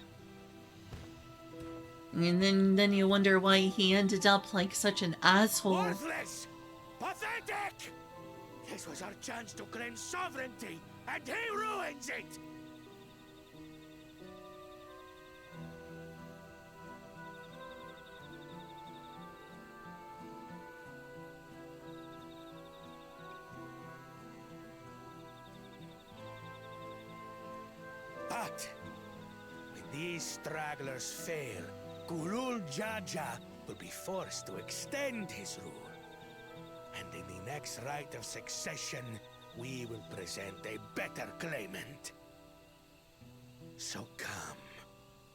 And then you wonder why he ended up like such an asshole. Worthless! Pathetic! This was our chance to claim sovereignty, and he ruins it! But when these stragglers fail, Gulul Jaja will be forced to extend his rule. And in the next rite of succession, we will present a better claimant. So come,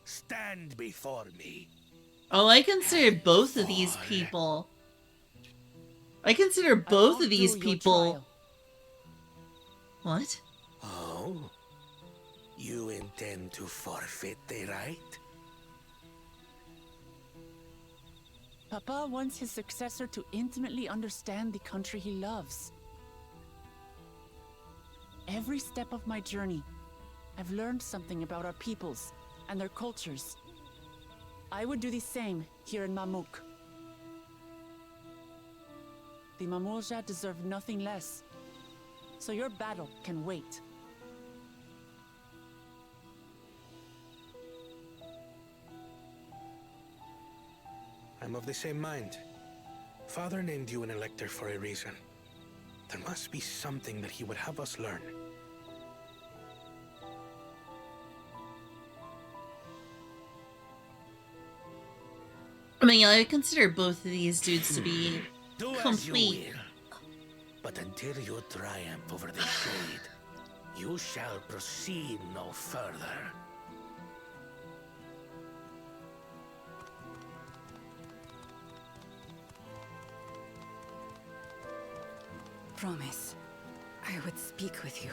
stand before me. Oh, I consider both of these people. I consider both of these people. What? Oh? You intend to forfeit the right? Papa wants his successor to intimately understand the country he loves. Every step of my journey, I've learned something about our peoples and their cultures. I would do the same here in Mamuk. The Mamulja deserve nothing less, so your battle can wait. I'm of the same mind. Father named you an elector for a reason. There must be something that he would have us learn. I mean, I consider both of these dudes to be Do as complete. you will. But until you triumph over the shade, you shall proceed no further. Promise, I would speak with you.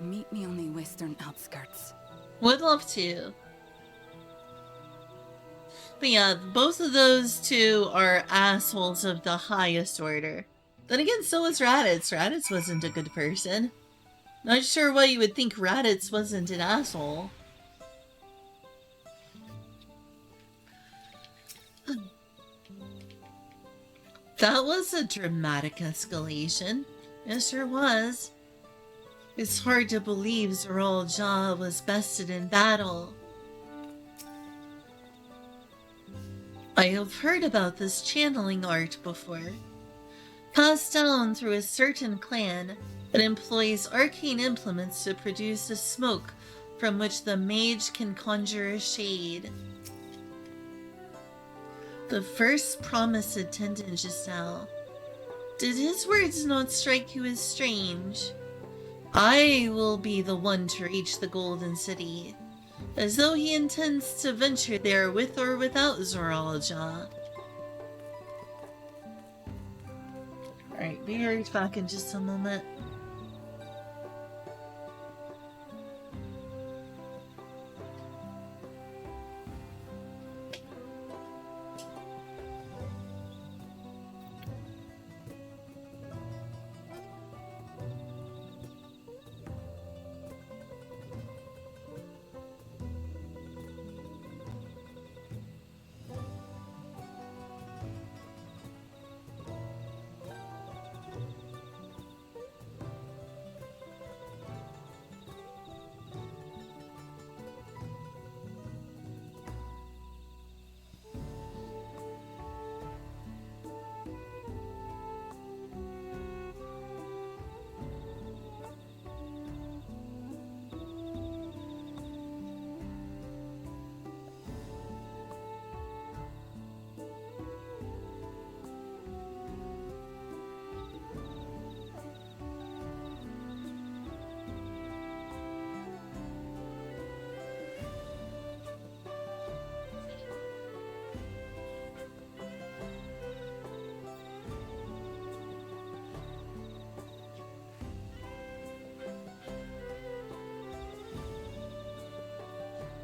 Meet me on the western outskirts. Would love to. But yeah, both of those two are assholes of the highest order. Then again, so was Raditz. Raditz wasn't a good person. Not sure why you would think Raditz wasn't an asshole. That was a dramatic escalation. It sure was. It's hard to believe Zoral Ja was bested in battle. I have heard about this channeling art before. Passed down through a certain clan that employs arcane implements to produce a smoke from which the mage can conjure a shade. The first promised attendant just now. Did his words not strike you as strange? I will be the one to reach the Golden City, as though he intends to venture there with or without Zoralja. Alright, be right back in just a moment.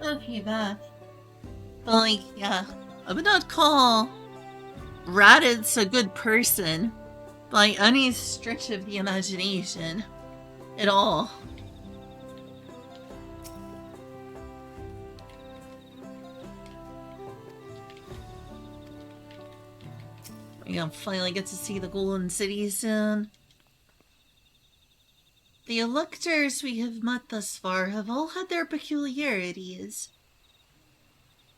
Okay, Beth. But, like, yeah. I would not call Raditz a good person by any stretch of the imagination at all. We're gonna finally get to see the Golden City soon. The electors we have met thus far have all had their peculiarities,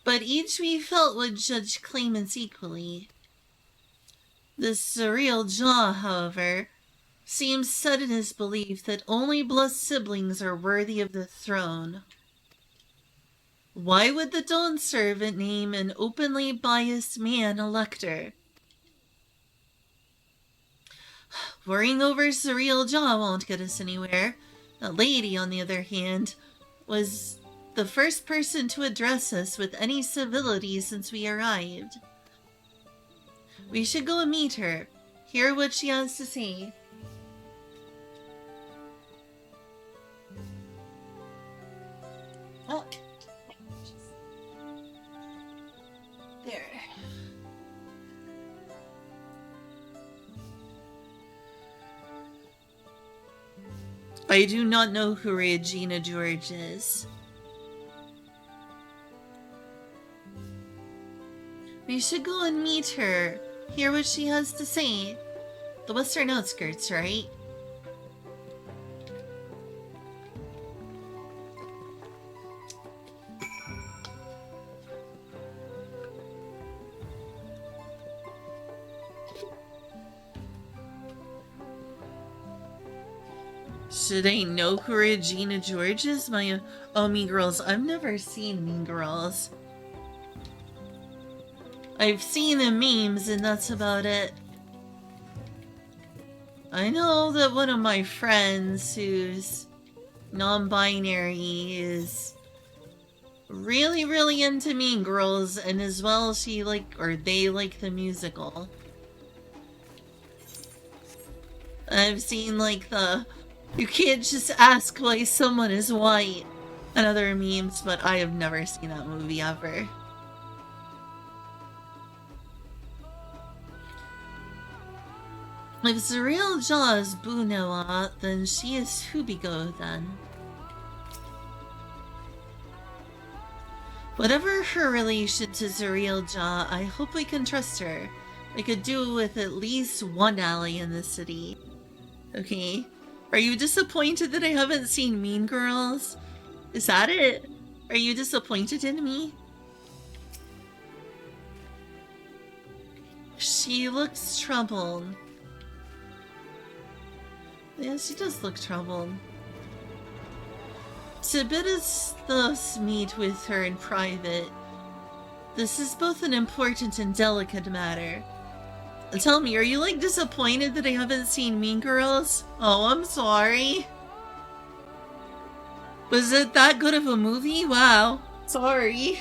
but each we felt would judge claimants equally. The surreal Jaw, however, seems set in his belief that only blood siblings are worthy of the throne. Why would the Dawn servant name an openly biased man elector? Worrying over Surreal Jaw won't get us anywhere. The lady, on the other hand, was the first person to address us with any civility since we arrived. We should go and meet her, hear what she has to say. Oh. There. I do not know who Regina George is. We should go and meet her, hear what she has to say. The western outskirts, right? Should I know who Regina George is? Oh, Mean Girls. I've never seen Mean Girls. I've seen the memes and that's about it. I know that one of my friends who's non-binary is really, really into Mean Girls, and as well she they like the musical. I've seen you can't just ask why someone is white and other memes, but I have never seen that movie ever. If Zuriel Jaw is Bunoa, then she is Hubigo then. Whatever her relation to Zuriel Jaw, I hope we can trust her. We could do with at least one ally in the city. Okay. Are you disappointed that I haven't seen Mean Girls? Is that it? Are you disappointed in me? She looks troubled. Yeah, she does look troubled. To bid us thus meet with her in private, this is both an important and delicate matter. Tell me, are you disappointed that I haven't seen Mean Girls? Oh, I'm sorry. Was it that good of a movie? Wow. Sorry.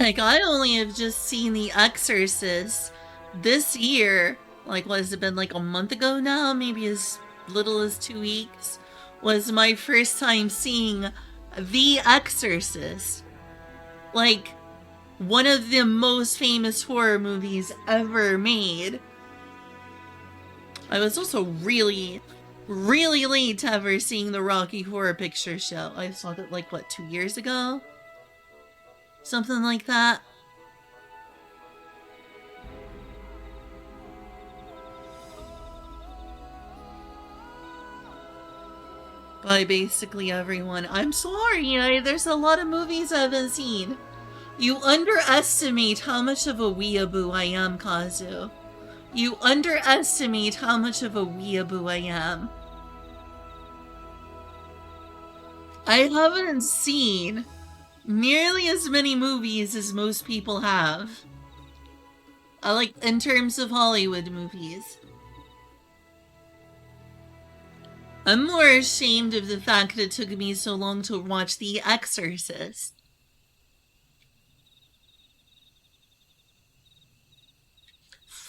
I only have just seen The Exorcist this year. What has it been, a month ago now? Maybe as little as 2 weeks. Was my first time seeing The Exorcist. One of the most famous horror movies ever made. I was also really, really late to ever seeing the Rocky Horror Picture Show. I saw that, 2 years ago? Something like that. By basically everyone. I'm sorry, there's a lot of movies I haven't seen. You underestimate how much of a weeaboo I am, Kazu. You underestimate how much of a weeaboo I am. I haven't seen nearly as many movies as most people have. In terms of Hollywood movies. I'm more ashamed of the fact that it took me so long to watch The Exorcist.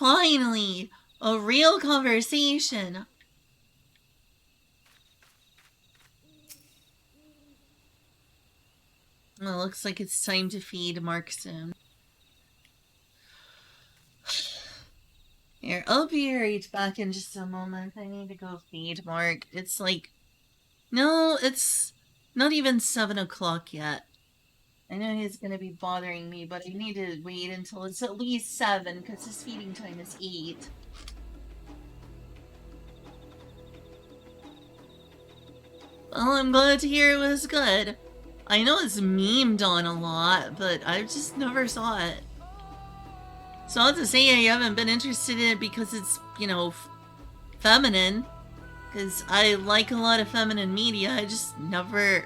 Finally! A real conversation! Well, looks like it's time to feed Mark soon. Here, I'll be right back in just a moment. I need to go feed Mark. It's like... No, it's not even 7 o'clock yet. I know he's gonna be bothering me, but I need to wait until it's at least 7, because his feeding time is 8. Well, I'm glad to hear it was good. I know it's memed on a lot, but I just never saw it. So not to say I haven't been interested in it because it's, you know, feminine. Because I like a lot of feminine media, I just never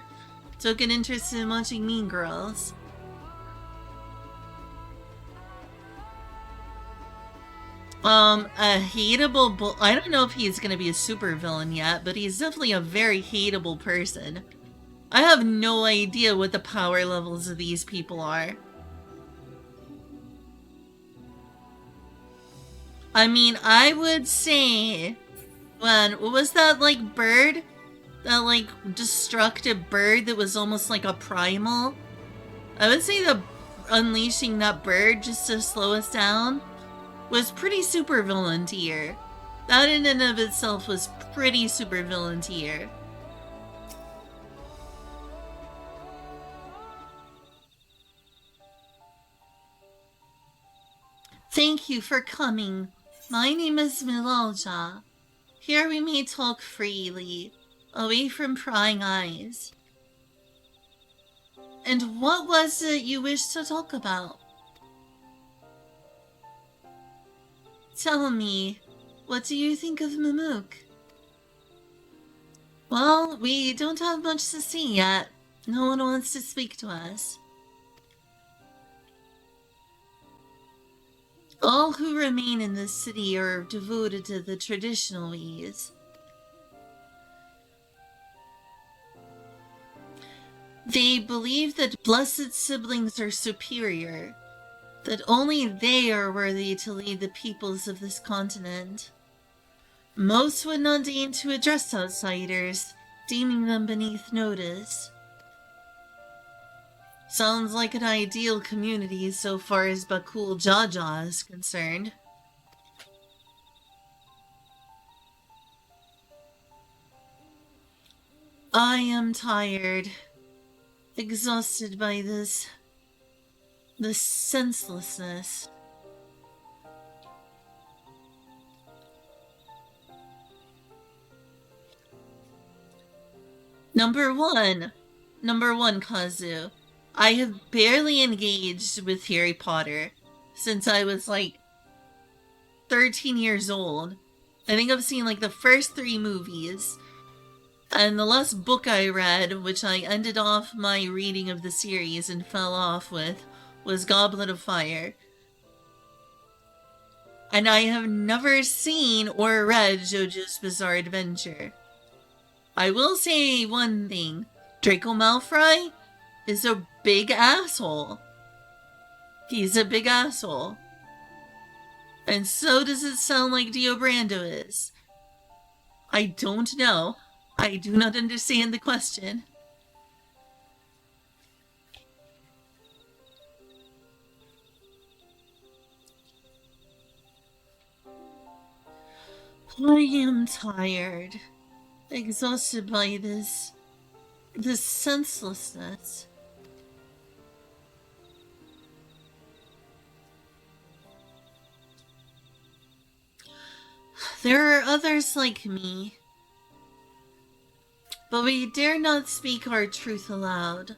took an interest in watching Mean Girls. A hateable I don't know if he's gonna be a super villain yet, but he's definitely a very hateable person. I have no idea what the power levels of these people are. I mean, I would say... what was that, like, bird? That, like, destructive bird that was almost like a primal? I would say that unleashing that bird just to slow us down was pretty super villain tier. That in and of itself was pretty super villain tier. Thank you for coming. My name is Milalja. Here we may talk freely, away from prying eyes. And what was it you wished to talk about? Tell me, what do you think of Mamook? Well, we don't have much to see yet. No one wants to speak to us. All who remain in this city are devoted to the traditional ways. They believe that blessed siblings are superior, that only they are worthy to lead the peoples of this continent. Most would not deign to address outsiders, deeming them beneath notice. Sounds like an ideal community so far as Bakul Jaja is concerned. I am tired, exhausted by this senselessness. Number one, Kazu. I have barely engaged with Harry Potter since I was like 13 years old. I think I've seen like the first 3 movies. And the last book I read, which I ended off my reading of the series and fell off with, was Goblet of Fire. And I have never seen or read JoJo's Bizarre Adventure. I will say one thing. Draco Malfoy is a big asshole. He's a big asshole. And so does it sound like Dio Brando is. I don't know. I do not understand the question. I am tired. Exhausted by this senselessness. There are others like me, but we dare not speak our truth aloud.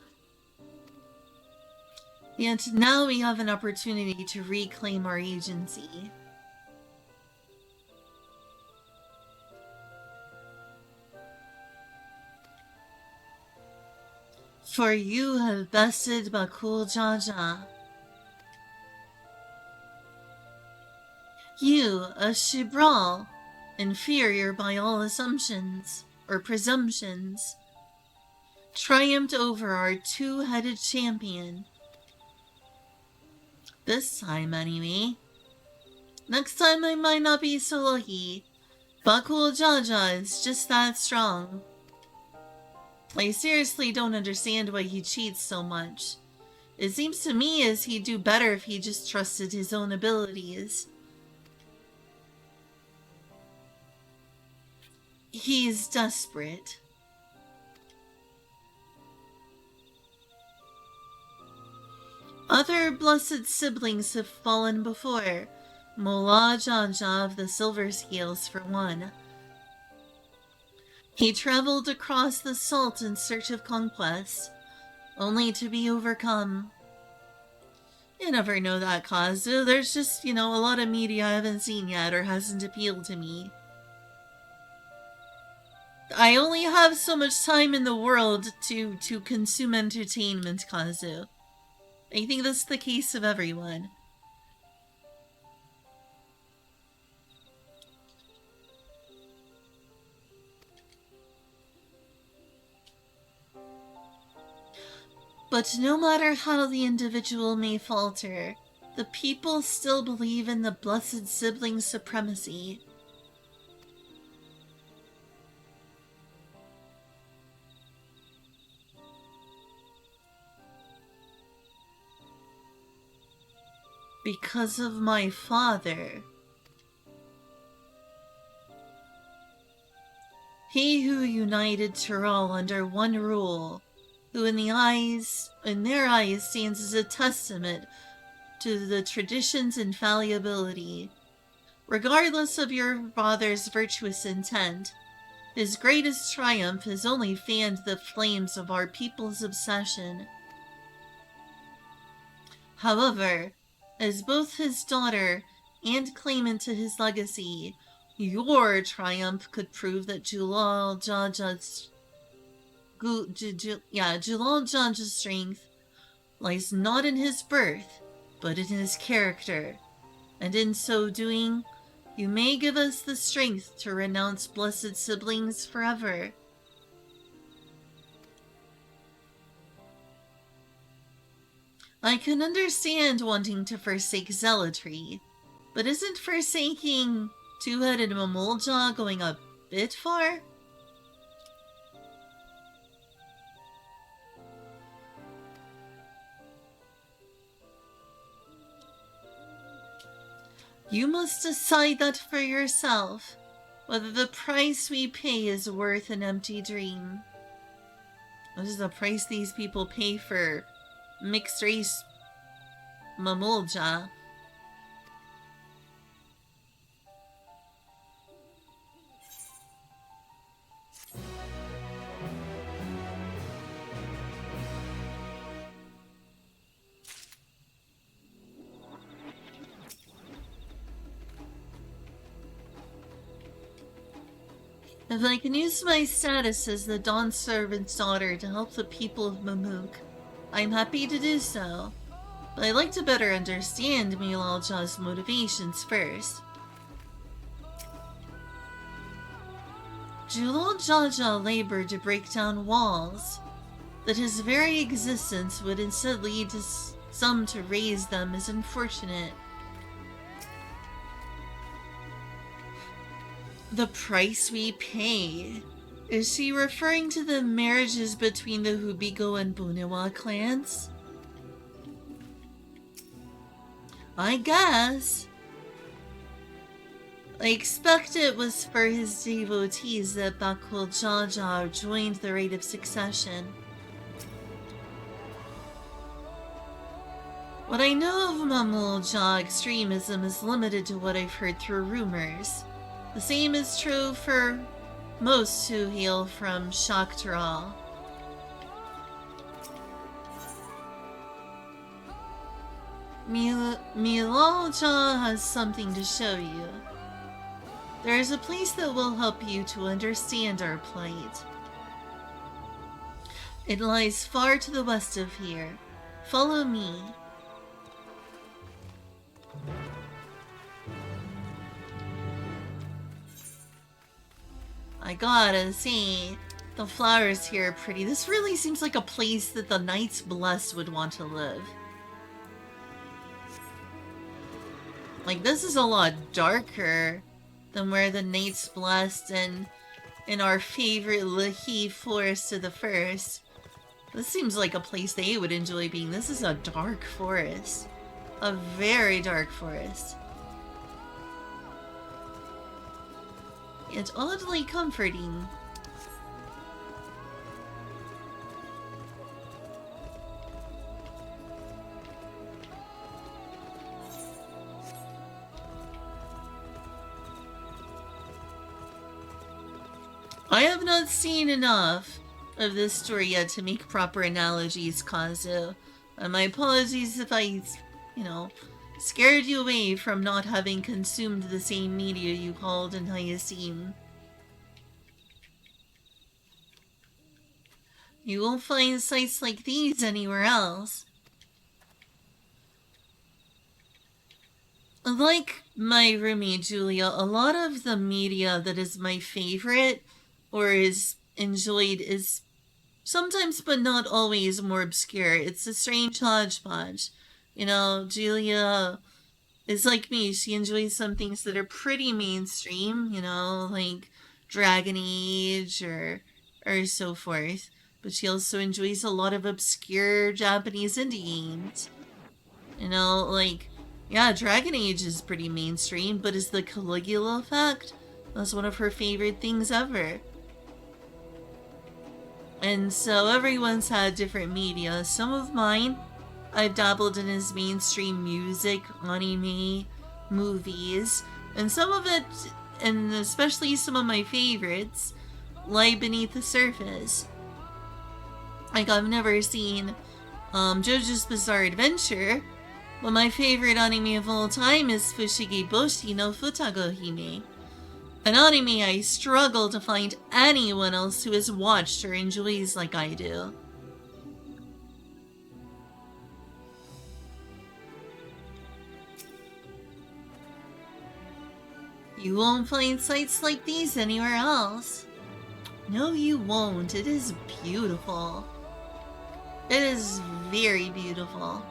Yet now we have an opportunity to reclaim our agency. For you have bested Bakul Jaja. You, a Shibral, inferior by all assumptions, or presumptions, triumphed over our 2-headed champion. This time, anyway. Next time I might not be so lucky. Bakul Jaja is just that strong. I seriously don't understand why he cheats so much. It seems to me as he'd do better if he just trusted his own abilities. He's desperate. Other blessed siblings have fallen before. Mola Janja of the Silver Scales, for one. He traveled across the salt in search of conquest, only to be overcome. You never know that, Kazu. There's just, a lot of media I haven't seen yet or hasn't appealed to me. I only have so much time in the world to consume entertainment, Kazu. I think that's the case of everyone. But no matter how the individual may falter, the people still believe in the blessed sibling supremacy. Because of my father. He who united Tyrell under one rule, who in their eyes stands as a testament to the tradition's infallibility. Regardless of your father's virtuous intent, his greatest triumph has only fanned the flames of our people's obsession. However, as both his daughter and claimant to his legacy, your triumph could prove that Julal Jaja's strength lies not in his birth, but in his character, and in so doing, you may give us the strength to renounce blessed siblings forever. I can understand wanting to forsake zealotry, but isn't forsaking two-headed Mamulja going a bit far? You must decide that for yourself, whether the price we pay is worth an empty dream. What is the price these people pay for mixed race Mamulja? If I can use my status as the Dawn Servant's daughter to help the people of Mamuk, I'm happy to do so. But I'd like to better understand Milalja's motivations first. Julal Jaja labored to break down walls, that his very existence would instead lead to some to raise them is unfortunate. The price we pay. Is she referring to the marriages between the Hubigo and Bunewa clans? I guess. I expect it was for his devotees that Bakul Jaja joined the Rite of Succession. What I know of Mamulja extremism is limited to what I've heard through rumors. The same is true for most who hail from Shaktral. Milalja has something to show you. There is a place that will help you to understand our plight. It lies far to the west of here. Follow me. I gotta say, the flowers here are pretty. This really seems like a place that the Knights Blessed would want to live. Like, this is a lot darker than where the Knight's Blessed and in our favorite Lahi Forest of the First. This seems like a place they would enjoy being. This is a dark forest. A very dark forest. It's oddly comforting. I have not seen enough of this story yet to make proper analogies, Kazu. My apologies if I, scared you away from not having consumed the same media you called in Hyacinth. You won't find sites like these anywhere else. Like my roommate Julia, a lot of the media that is my favorite or is enjoyed is sometimes but not always more obscure. It's a strange hodgepodge. Julia is like me. She enjoys some things that are pretty mainstream, like Dragon Age or so forth. But she also enjoys a lot of obscure Japanese indie games. Yeah, Dragon Age is pretty mainstream, but is the Caligula effect? That's one of her favorite things ever. And so everyone's had different media. Some of mine I've dabbled in as mainstream music, anime, movies, and some of it, and especially some of my favorites, lie beneath the surface. Like, I've never seen JoJo's Bizarre Adventure, but my favorite anime of all time is Fushigi Boshi no Futago Hime, an anime I struggle to find anyone else who has watched or enjoys like I do. You won't find sites like these anywhere else. No, you won't. It is beautiful. It is very beautiful.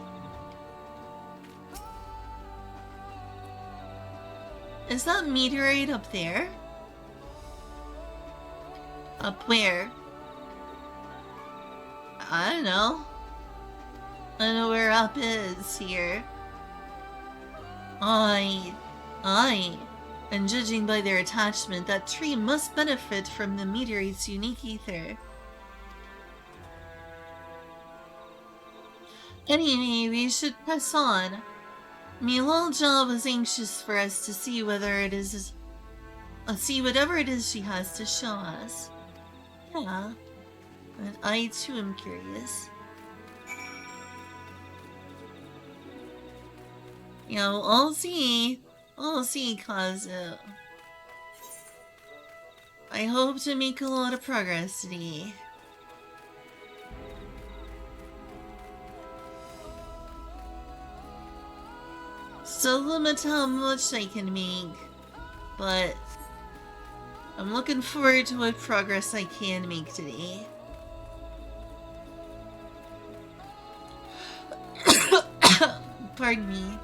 Is that meteorite up there? Up where? I don't know. I don't know where up is here. Aye. And judging by their attachment, that tree must benefit from the meteorite's unique ether. Anyway, we should press on. Milalja was anxious for us to see whatever it is she has to show us. Yeah, and I too am curious. I'll see, Kazu. I hope to make a lot of progress today. So limit how much I can make, but I'm looking forward to what progress I can make today. Pardon me.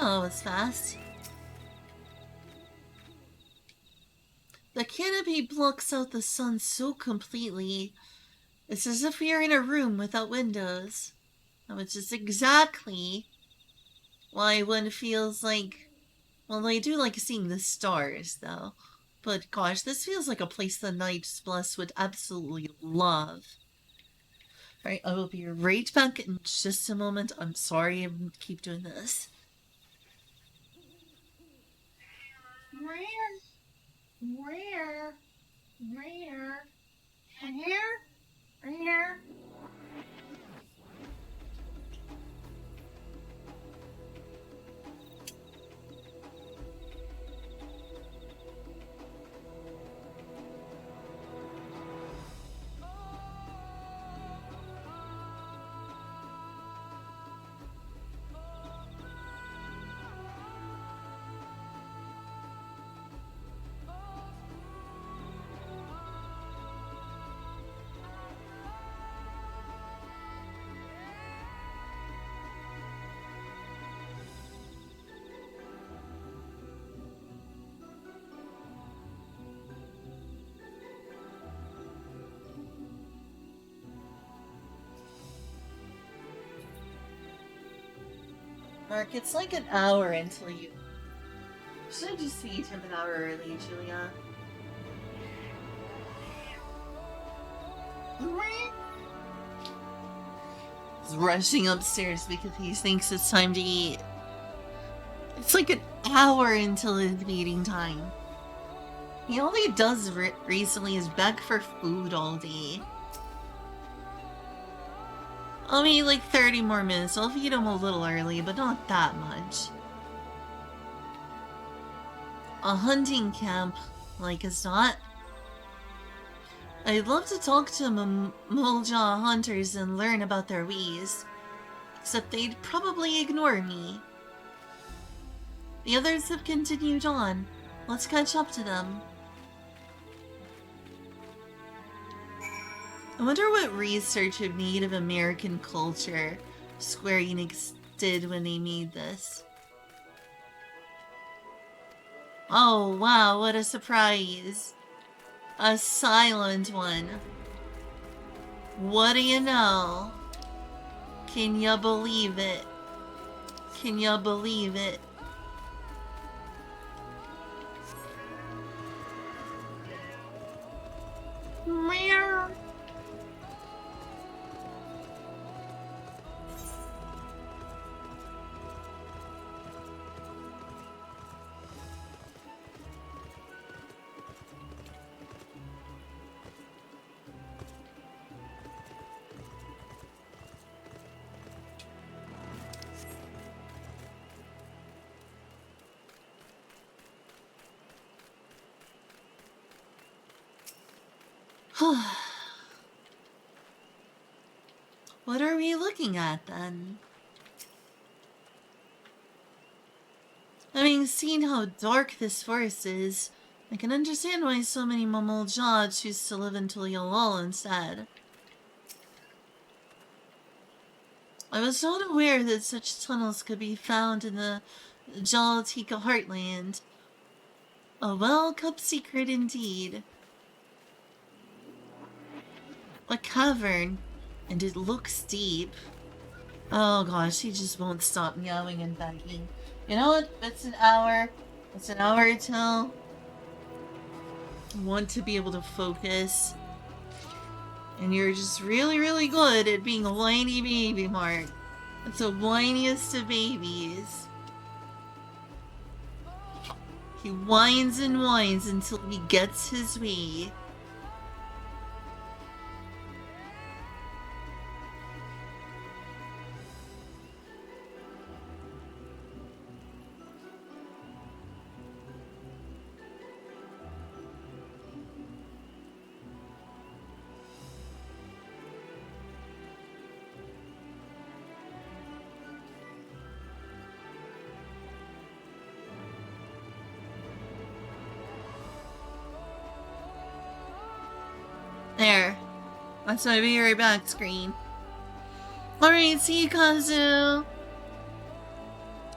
Oh, it's fast. The canopy blocks out the sun so completely. It's as if you're in a room without windows. Which is exactly why one feels like... Well, I do like seeing the stars, though. But gosh, this feels like a place the Knight's Blessed would absolutely love. Alright, I will be right back in just a moment. I'm sorry I keep doing this. Where? Here? Mark, it's like an hour until you... Should I just eat him an hour early, Julia? He's rushing upstairs because he thinks it's time to eat. It's like an hour until his meeting time. He only does recently is beg for food all day. I'll be like 30 more minutes. I'll feed him a little early, but not that much. A hunting camp, like as not. I'd love to talk to Muljaw hunters and learn about their ways. Except they'd probably ignore me. The others have continued on. Let's catch up to them. I wonder what research of Native American culture Square Enix did when they made this. Oh wow, what a surprise. A silent one. What do you know? Can you believe it? Can you believe it? Meow. What are we looking at then? Having seen how dark this forest is, I can understand why so many Momoljaw choose to live in Tuliolol instead. I was not aware that such tunnels could be found in the Jalatika heartland. A well-kept secret indeed. A cavern, and it looks deep. Oh gosh, he just won't stop meowing and begging. You know what? It's an hour. It's an hour till I want to be able to focus. And you're just really, really good at being a whiny baby, Mark. It's the whiniest of babies. He whines and whines until he gets his way. There. That's my be right back screen. Alright, see you, Kazu.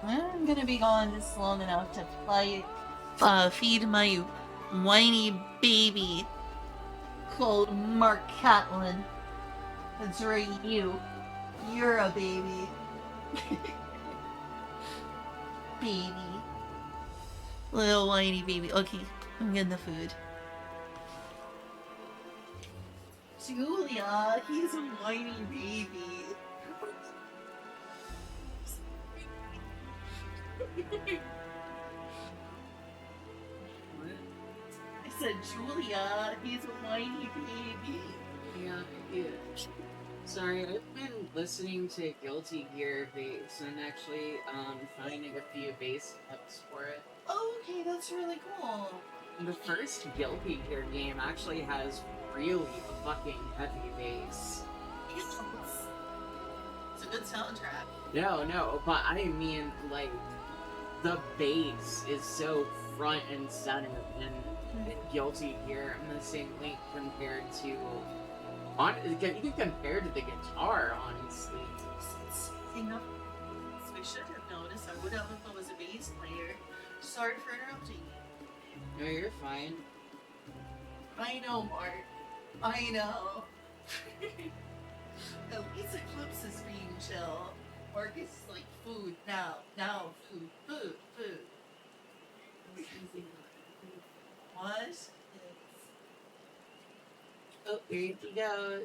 I'm gonna be gone just long enough to feed my whiny baby called Mark Catlin. That's right, you're a baby. Baby. Little whiny baby. Okay, I'm getting the food. Julia, he's a whiny baby. I said, Julia, he's a whiny baby. Yeah. Sorry, I've been listening to Guilty Gear bass and actually finding a few bass steps for it. Oh, okay, that's really cool. The first Guilty Gear game actually has really fucking heavy bass. It's a good soundtrack. No, but I mean, like, the bass is so front and center in Guilty Gear missingly compared to, even compared to the guitar, honestly. I should have noticed. I would have if I was a bass player. Sorry for interrupting you. No, you're fine. I know, Mark. I know. At least Eclipse is being chill. Mark is like food now. Now, food. What? Oh, here he goes.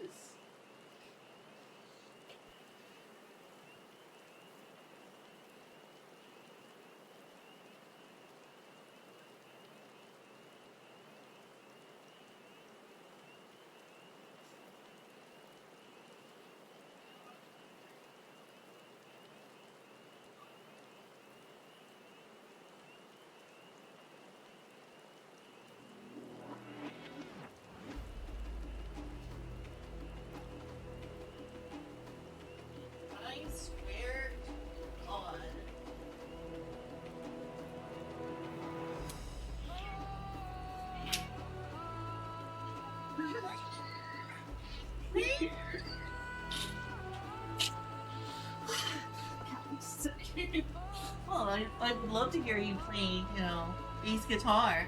I swear to God. Well, I would love to hear you play, bass guitar.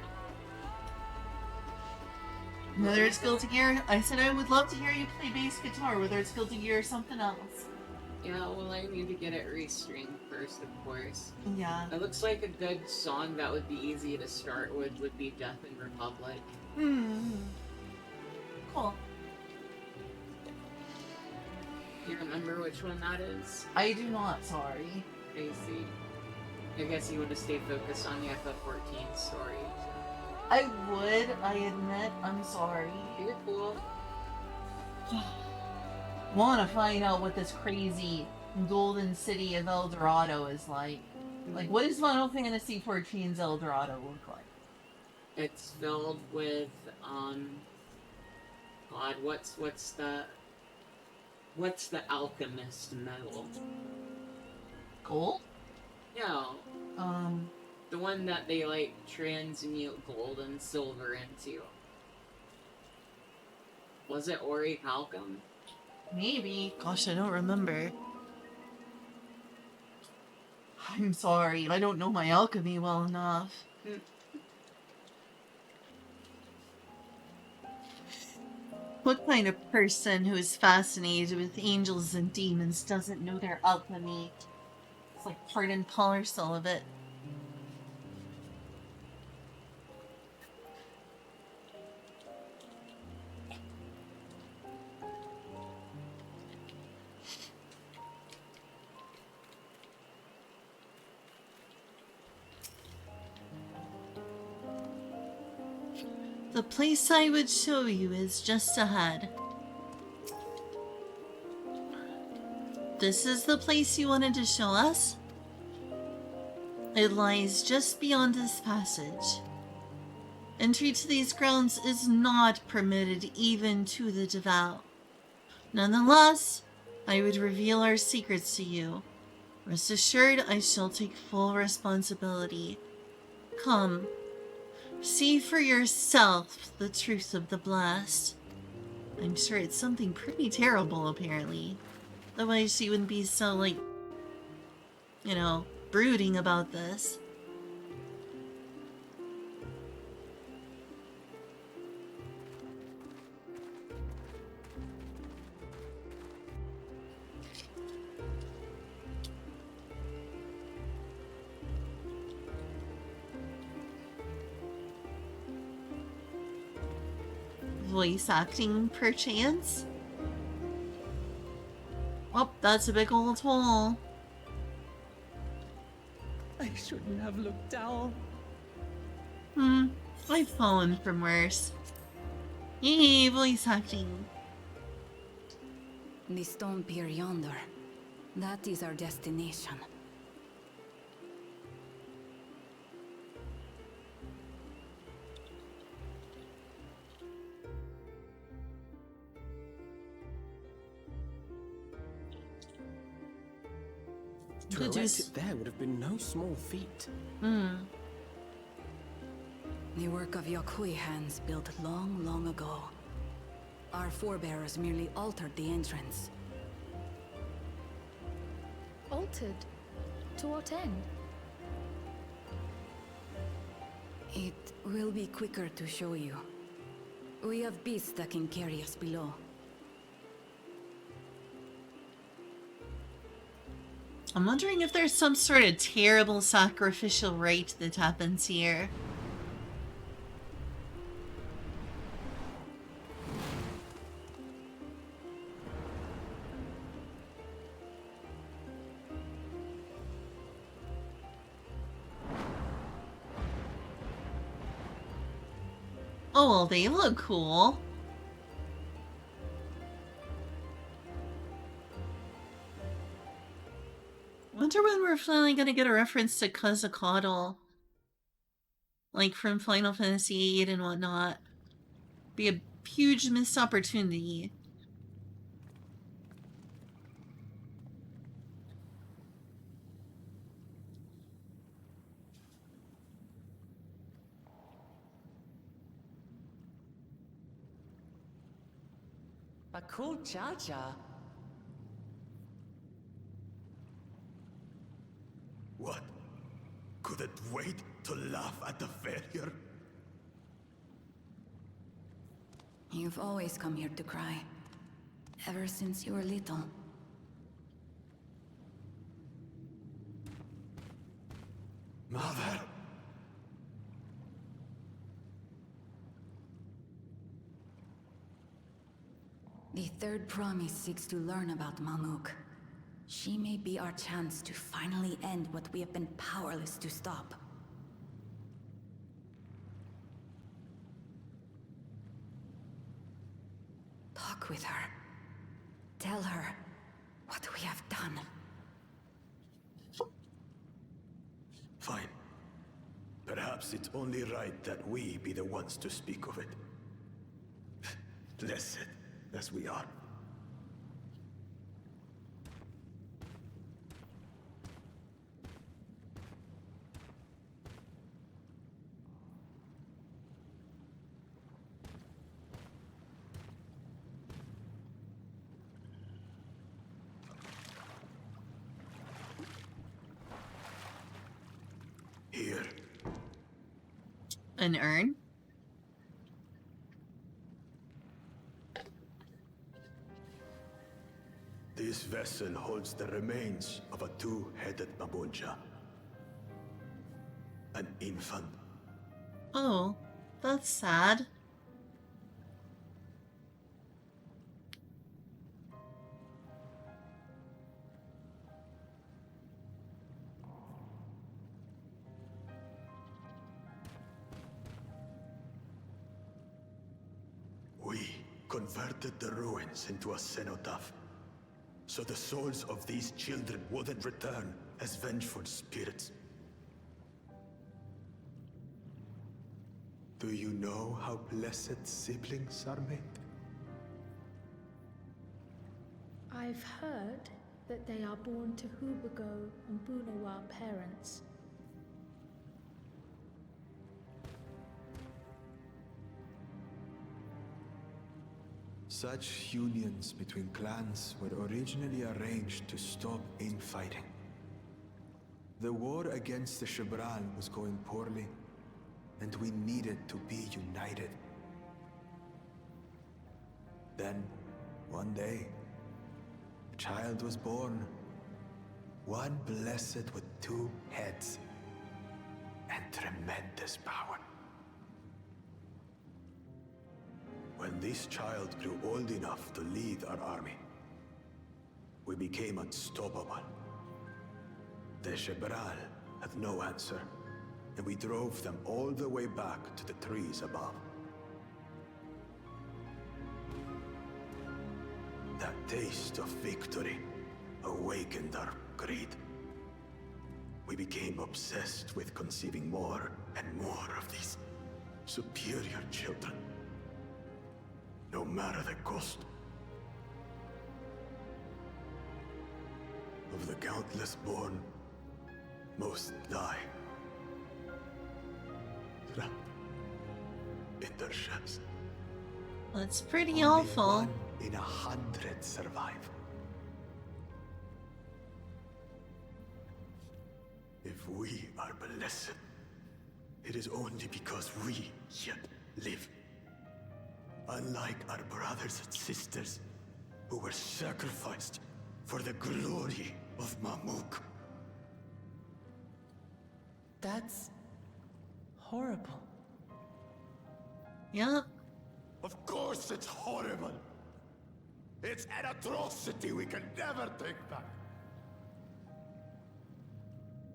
Whether it's Guilty Gear, I said I would love to hear you play bass guitar, whether it's Guilty Gear or something else. Yeah, well, I need to get it restringed first, of course. Yeah. It looks like a good song that would be easy to start with would be Death in Republic. Cool. You remember which one that is? I do not, sorry. I see. I guess you want to stay focused on the FF14 story. I would, I admit, I'm sorry. You're cool. Want to find out what this crazy golden city of El Dorado is like. Like, what does Final Fantasy XIV's El Dorado look like? It's filled with, God, what's the alchemist metal? Gold? Yeah, Um, the one that they, like, transmute gold and silver into. Was it Ori Halcom? maybe. Gosh, I don't remember. I'm sorry, I don't know my alchemy well enough. What kind of person who is fascinated with angels and demons doesn't know their alchemy? It's like part and parcel of it. The place I would show you is just ahead. This is the place you wanted to show us? It lies just beyond this passage. Entry to these grounds is not permitted even to the devout. Nonetheless, I would reveal our secrets to you. Rest assured, I shall take full responsibility. Come. See for yourself the truth of the blast. I'm sure it's something pretty terrible, apparently. Otherwise she wouldn't be so, like, brooding about this. Voice acting, perchance? Oh, that's a big old hole. I shouldn't have looked down. I've fallen from worse. Yay, voice acting. The stone pier yonder. That is our destination. To erect it there would have been no small feat. The work of Yokui hands built long, long ago. Our forebears merely altered the entrance. Altered? To what end? It will be quicker to show you. We have beasts that can carry us below. I'm wondering if there's some sort of terrible sacrificial rite that happens here. Oh, well, they look cool. Wonder when we're finally gonna get a reference to Quetzalcoatl. Like from Final Fantasy VIII and whatnot. Be a huge missed opportunity. A cool cha-cha. What? Couldn't wait to laugh at the failure? You've always come here to cry. Ever since you were little. Mother! The third promise seeks to learn about Malmuk. She may be our chance to finally end what we have been powerless to stop. Talk with her. Tell her what we have done. Fine. Perhaps it's only right that we be the ones to speak of it. Blessed as we are. Here. An urn? This vessel holds the remains of a two-headed Mabonja. An infant. Oh, that's sad. We converted the ruins into a cenotaph, so the souls of these children wouldn't return as vengeful spirits. Do you know how blessed siblings are made? I've heard that they are born to Hubago and Bunawa parents. Such unions between clans were originally arranged to stop infighting. The war against the Shibran was going poorly, and we needed to be united. Then, one day, a child was born. One blessed with two heads and tremendous power. When this child grew old enough to lead our army, we became unstoppable. The Shebral had no answer, and we drove them all the way back to the trees above. That taste of victory awakened our greed. We became obsessed with conceiving more and more of these superior children. No matter the cost. Of the countless born, most die. Trapped in their shells. That's pretty Only awful. 1 in 100 survive. If we are blessed, it is only because we yet live. Unlike our brothers and sisters, who were sacrificed for the glory of Mamuk. That's horrible. Yep. Of course it's horrible. It's an atrocity we can never take back.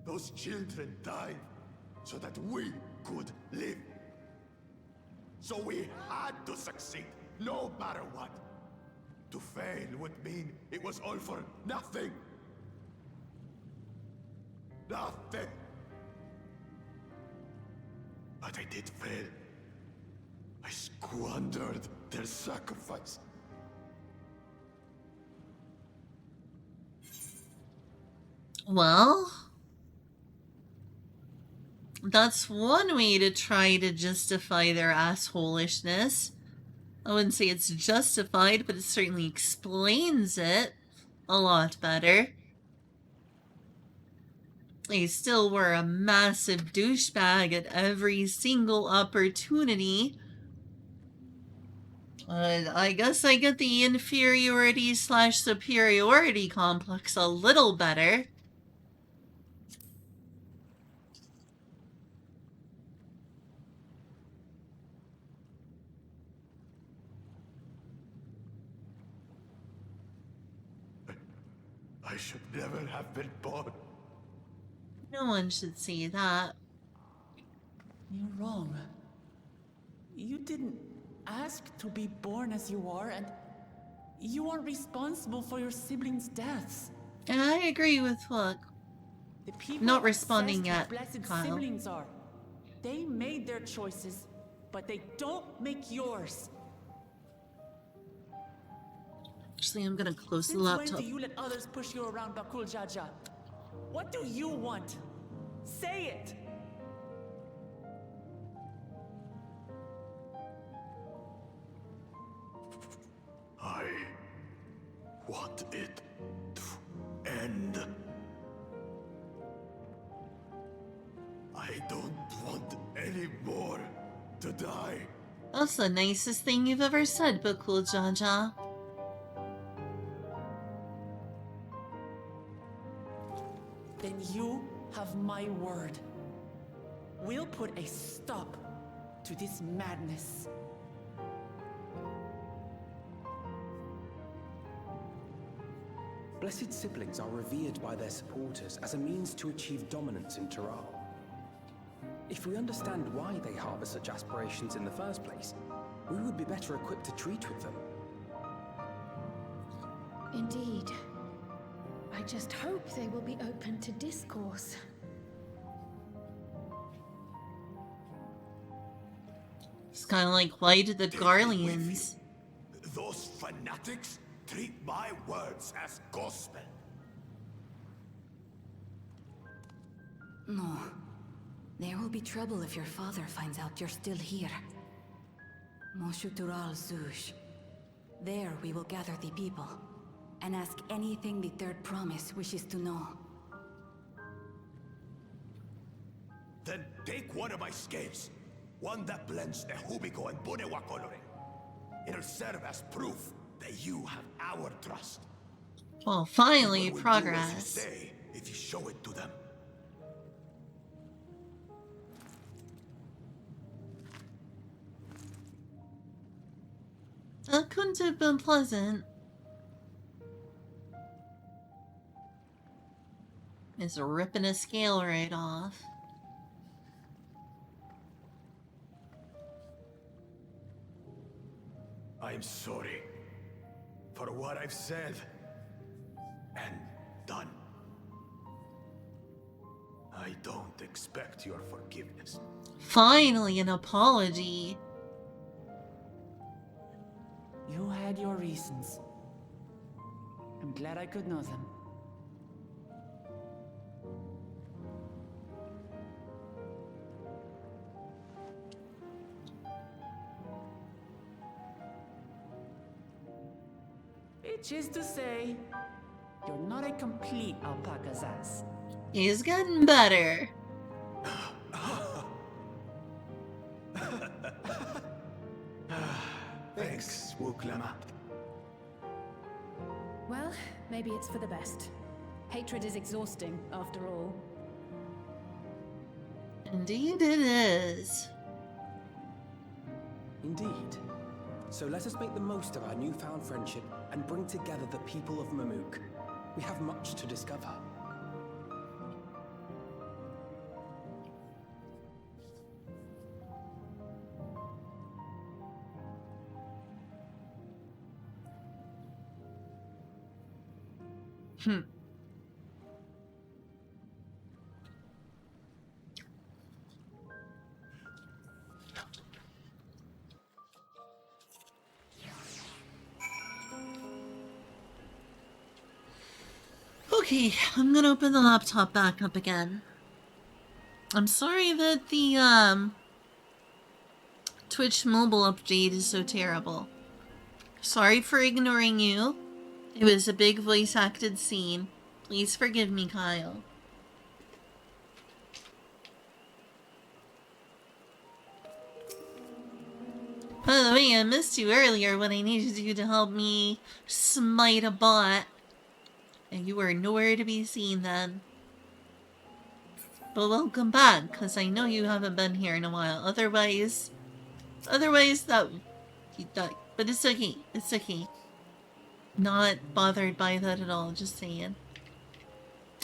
Those children died so that we could live. So we had to succeed, no matter what. To fail would mean it was all for nothing. Nothing. But I did fail. I squandered their sacrifice. Well, that's one way to try to justify their assholishness. I wouldn't say it's justified, but it certainly explains it a lot better. They still were a massive douchebag at every single opportunity. I guess I get the inferiority/superiority complex a little better. I should never have been born. No one should say that. You're wrong. You didn't ask to be born as you are, and you aren't responsible for your siblings' deaths. And I agree with what. The people Not responding obsessed yet, with blessed Kyle. siblings are. They made their choices, but they don't make yours. Actually, I'm gonna close the Since when laptop. do you let others push you around Bakul Jaja? What do you want? Say it! I want it to end. I don't want any more to die. That's the nicest thing you've ever said, Bakul Jaja. Then you have my word. We'll put a stop to this madness. Blessed siblings are revered by their supporters as a means to achieve dominance in Taral. If we understand why they harbor such aspirations in the first place, we would be better equipped to treat with them. Indeed. I just hope they will be open to discourse. It's kind of like, why did the Garleans? Those fanatics treat my words as gospel. No. There will be trouble if your father finds out you're still here. Moshutural Zush. There we will gather the people, and ask anything the Third Promise wishes to know. Then take one of my scales. One that blends the Hubiko and Bunewa coloring. It'll serve as proof that you have our trust. Well, finally, People will do progress. as you say if you show it to them. That couldn't have been pleasant. It's ripping a scale right off. I'm sorry for what I've said and done. I don't expect your forgiveness. Finally, an apology. You had your reasons. I'm glad I could know them. Which is to say, you're not a complete alpaca's ass. He's getting better. Thanks, Wuklama. Well, maybe it's for the best. Hatred is exhausting, after all. Indeed it is. Indeed. So let us make the most of our newfound friendship and bring together the people of Mamuk. We have much to discover. Okay, I'm gonna open the laptop back up again. I'm sorry that the Twitch mobile update is so terrible. Sorry for ignoring you. It was a big voice acted scene. Please forgive me, Kyle. By the way, I missed you earlier when I needed you to help me smite a bot. And you were nowhere to be seen then. But welcome back, because I know you haven't been here in a while. Otherwise, that... But it's okay. It's okay. Not bothered by that at all, just saying.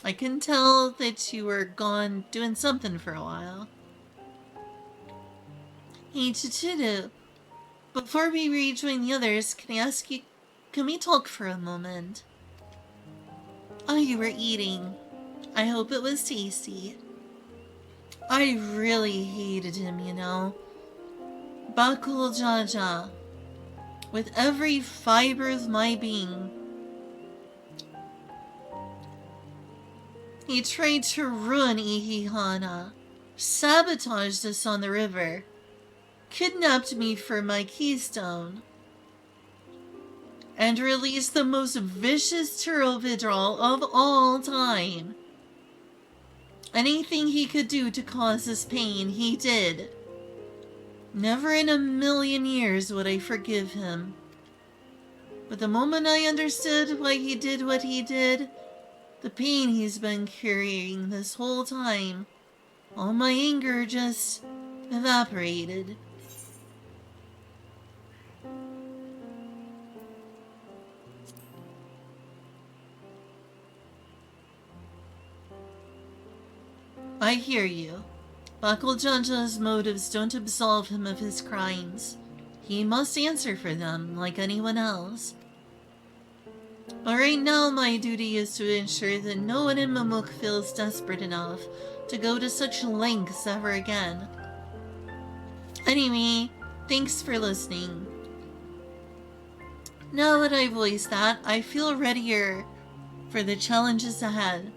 I can tell that you were gone doing something for a while. Hey, Chichiru. Before we rejoin the others, can I ask you... Can we talk for a moment? Oh, you were eating. I hope it was tasty. I really hated him, you know. Bakul Jaja. With every fiber of my being. He tried to ruin Ihihana. Sabotaged us on the river. Kidnapped me for my keystone. And released the most vicious Turbovidral of all time. Anything he could do to cause us pain, he did. Never in a million years would I forgive him. But the moment I understood why he did what he did, the pain he's been carrying this whole time, all my anger just evaporated. I hear you. Bakul Janja's motives don't absolve him of his crimes. He must answer for them, like anyone else. But right now, my duty is to ensure that no one in Mamuk feels desperate enough to go to such lengths ever again. Anyway, thanks for listening. Now that I voiced that, I feel readier for the challenges ahead.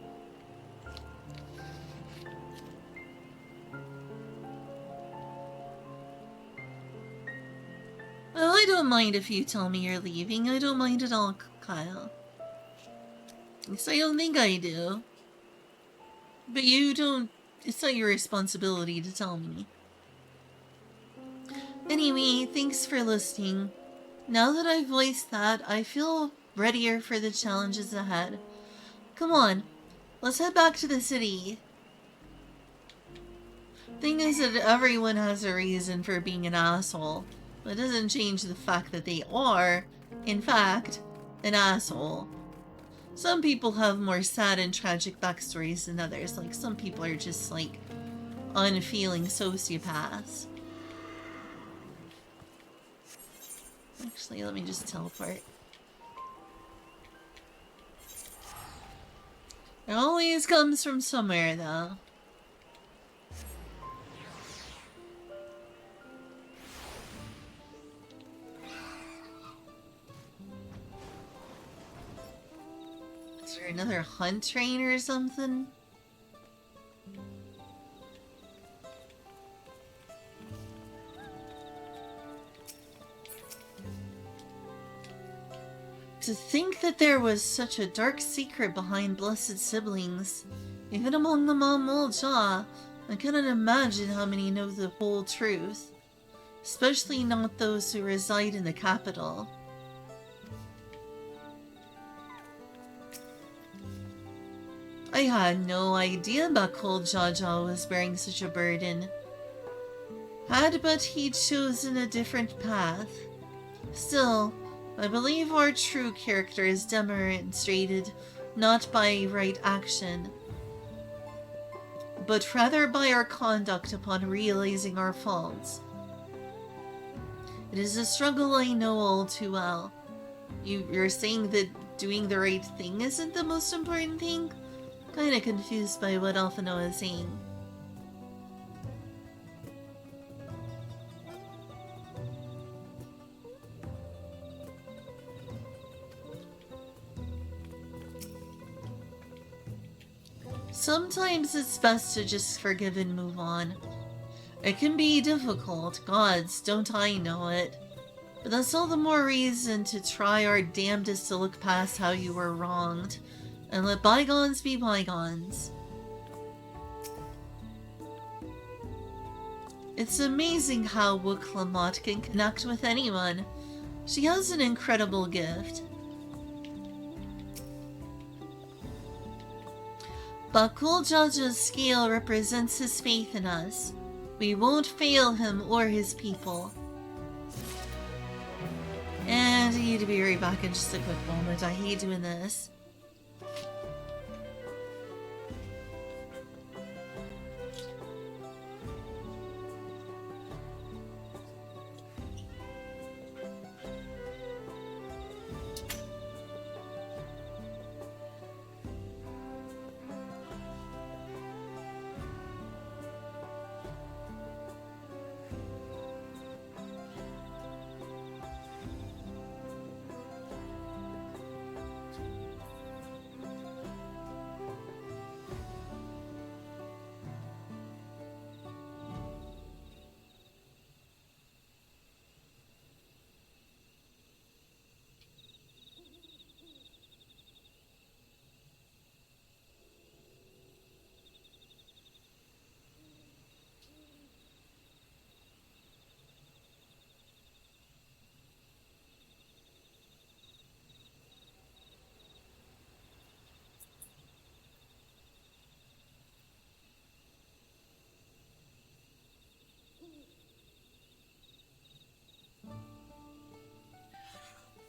Well, I don't mind if you tell me you're leaving. I don't mind at all, Kyle. At least I don't think I do. But you don't... It's not your responsibility to tell me. Anyway, thanks for listening. Now that I've voiced that, I feel readier for the challenges ahead. Come on, let's head back to the city. Thing is that everyone has a reason for being an asshole. It doesn't change the fact that they are, in fact, an asshole. Some people have more sad and tragic backstories than others. Like, some people are just, like, unfeeling sociopaths. Actually, let me just teleport. It always comes from somewhere, though. Is there another hunt train or something? To think that there was such a dark secret behind blessed siblings, even among the Mamul Jaw, I cannot imagine how many know the whole truth, especially not those who reside in the capital. I had no idea Bakul Jaja was bearing such a burden. Had but he chosen a different path. Still, I believe our true character is demonstrated not by right action, but rather by our conduct upon realizing our faults. It is a struggle I know all too well. You're saying that doing the right thing isn't the most important thing? Kinda confused by what Alphino is saying. Sometimes it's best to just forgive and move on. It can be difficult, gods, don't I know it? But that's all the more reason to try our damnedest to look past how you were wronged, and let bygones be bygones. It's amazing how Wuklamot can connect with anyone. She has an incredible gift. Bakul Jaja's scale represents his faith in us. We won't fail him or his people. And I need to be right back in just a quick moment. I hate doing this.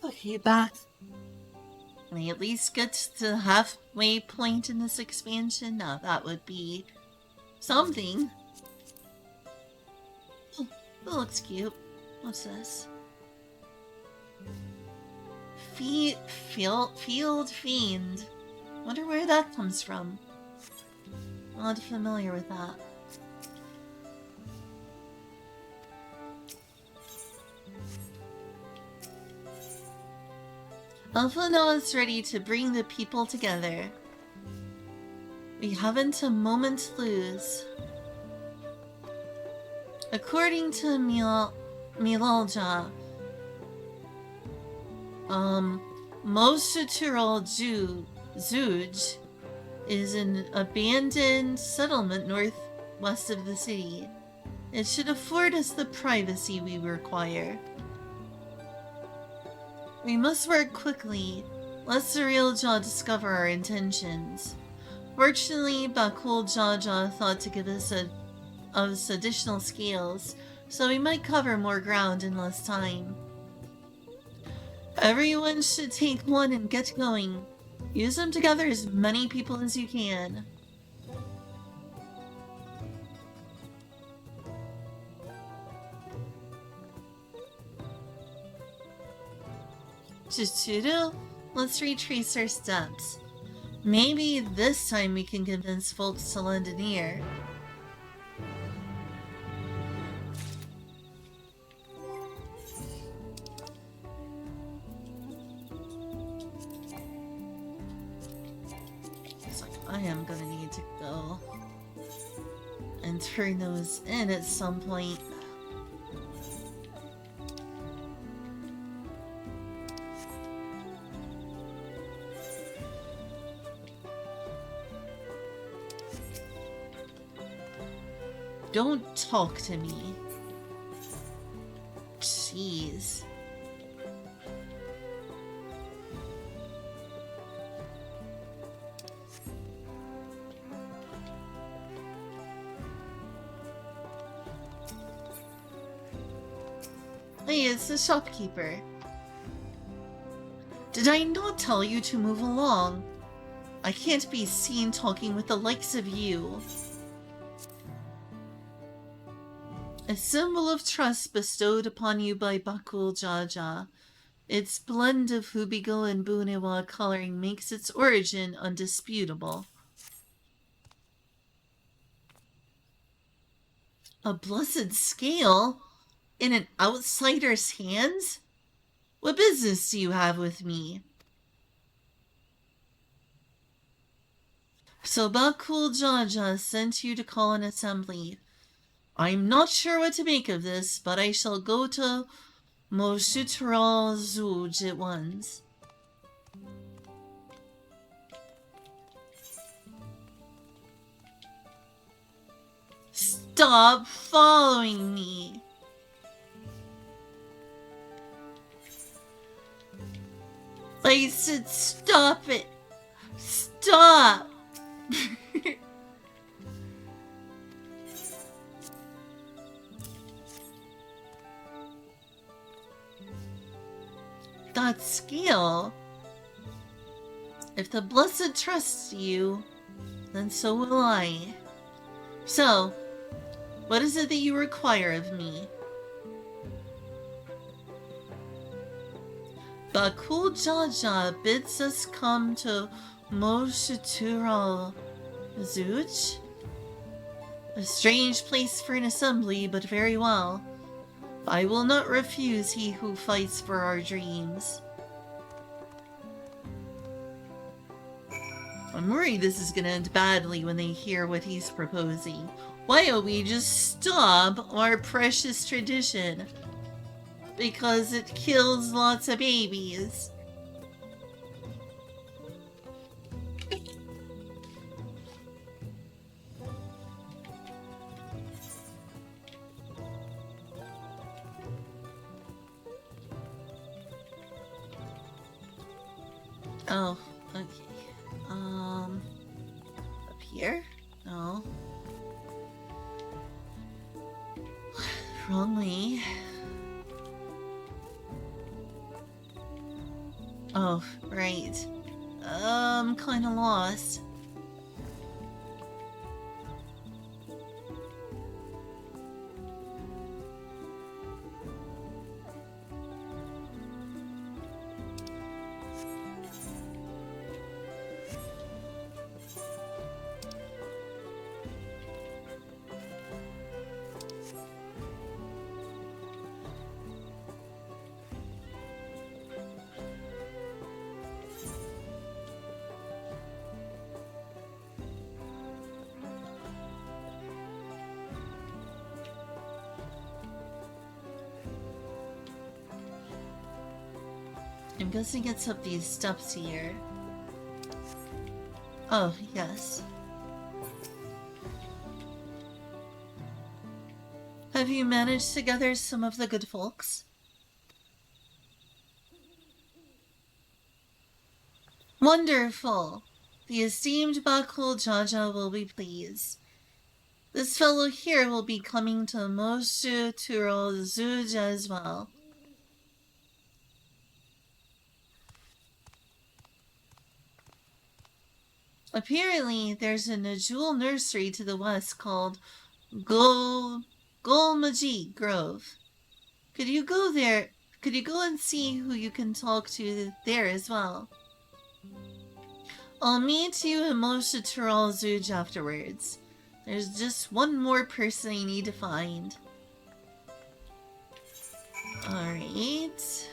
Okay, back. Can I at least get to the halfway point in this expansion? Now that would be something. Oh, that looks cute. What's this? Field Fiend. Wonder where that comes from. Not familiar with that. Alphino is ready to bring the people together. We haven't a moment to lose. According to Milalja, Mosuturul Zuj is an abandoned settlement northwest of the city. It should afford us the privacy we require. We must work quickly, lest the real Jaw discover our intentions. Fortunately, Bakul Jaja thought to give us additional scales, so we might cover more ground in less time. Everyone should take one and get going. Use them to gather as many people as you can. Chituru, let's retrace our steps. Maybe this time we can convince folks to lend an ear. It's like I am gonna need to go and turn those in at some point. Don't talk to me. Jeez. Hey, it's the shopkeeper. Did I not tell you to move along? I can't be seen talking with the likes of you. A symbol of trust bestowed upon you by Bakul Jaja. Its blend of Hubigo and Bunewa coloring makes its origin undisputable. A blessed scale? In an outsider's hands? What business do you have with me? So Bakul Jaja sent you to call an assembly. I'm not sure what to make of this, but I shall go to Moshutural Zuj at once. Stop following me! I said stop it! Stop! That scale. If the Blessed trusts you, then so will I. So, what is it that you require of me? Bakul Jaja bids us come to Moshutural Zuj? A strange place for an assembly, but very well. I will not refuse he who fights for our dreams. I'm worried this is gonna end badly when they hear what he's proposing. Why don't we just stop our precious tradition? Because it kills lots of babies. Oh, okay. Up here? No. Wrong way. Oh, right. Kinda lost. I'm guessing it's up these steps here. Oh, yes. Have you managed to gather some of the good folks? Wonderful! The esteemed Bakul Jaja will be pleased. This fellow here will be coming to Moshu Turo Zuj as well. Apparently, there's a Najul nursery to the west called Golmaji Grove. Could you go there? Could you go and see who you can talk to there as well? I'll meet you in Moshe Tural Zuj afterwards. There's just one more person I need to find. Alright.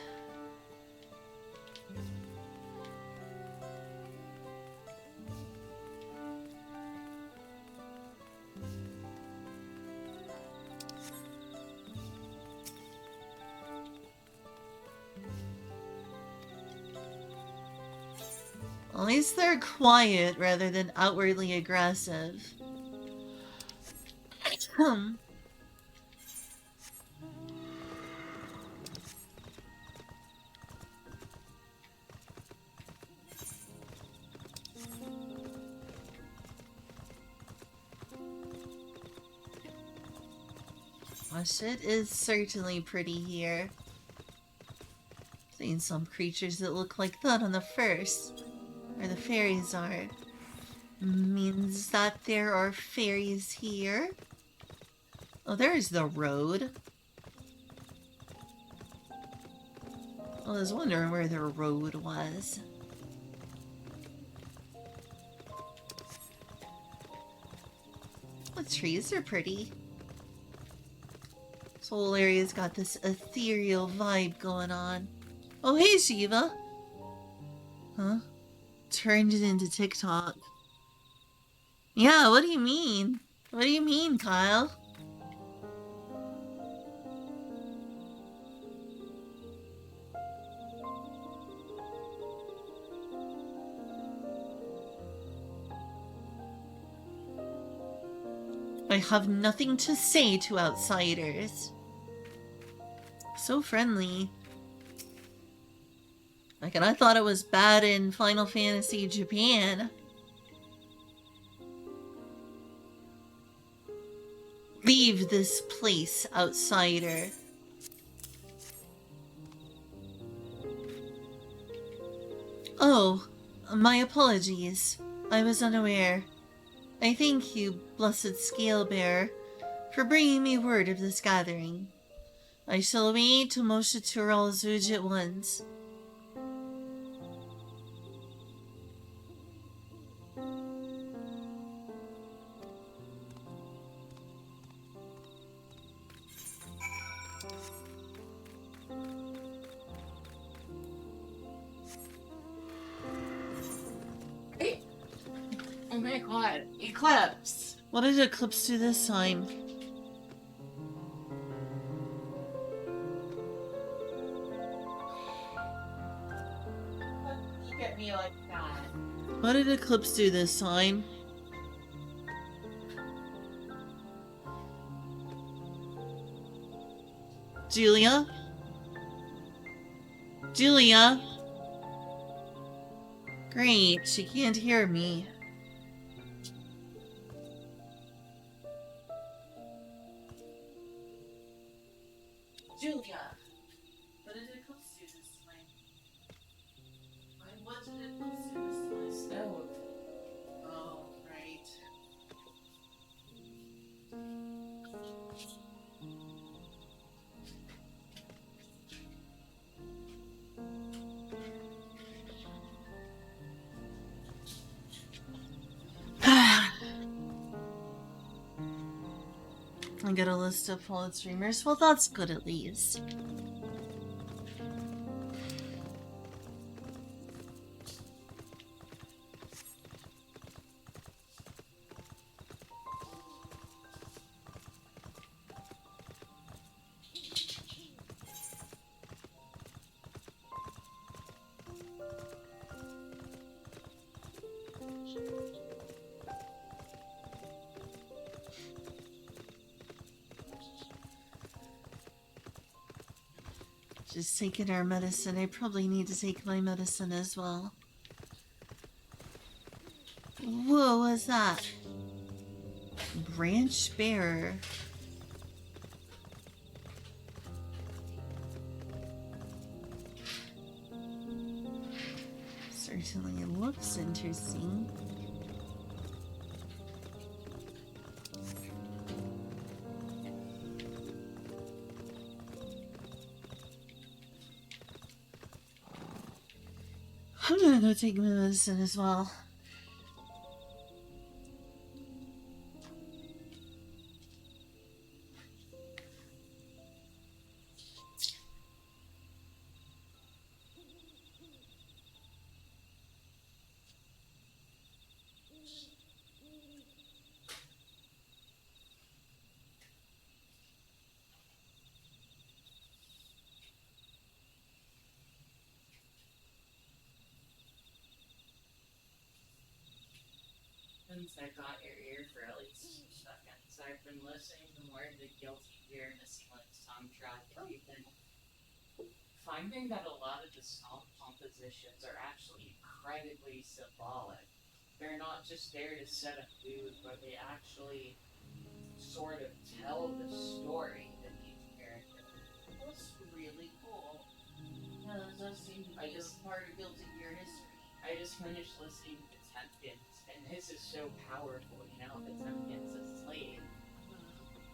At least they're quiet rather than outwardly aggressive. Well, shit is certainly pretty here. Seen some creatures that look like that on the first, where the fairies are. Means that there are fairies here? Oh, there's the road. I was wondering where the road was. The trees are pretty. This whole area's got this ethereal vibe going on. Oh, hey, Shiva. Huh? Turned it into TikTok. Yeah, what do you mean? What do you mean, Kyle? I have nothing to say to outsiders. So friendly. Like, and I thought it was bad in Final Fantasy Japan. Leave this place, outsider. Oh, my apologies. I was unaware. I thank you, blessed Scalebearer, for bringing me word of this gathering. I shall await Tomosha Tural's urge at once. Oh my god, Eclipse! What did Eclipse do this time? You get me like that. What did Eclipse do this time? Julia? Julia? Great, she can't hear me. Julia, what did Eclipse do this time? What did Eclipse do this time? Stove. Oh, right. I got a list of followed streamers. Well, that's good at least. Just taking our medicine. I probably need to take my medicine as well. Whoa, what's that? Branch bearer. Certainly looks interesting. I'm gonna go take my medicine as well. Since I got your ear for at least 2 seconds, I've been listening to more of the Guilty Gear and the Sealant soundtrack, and we've been finding that a lot of the song compositions are actually incredibly symbolic. They're not just there to set a mood, but they actually sort of tell the story of each character. That's really cool. Yeah, that does seem. I just part of Guilty Gear history. I just finished listening to Potemkins, and his is so powerful. You know, Potemkin's a slave,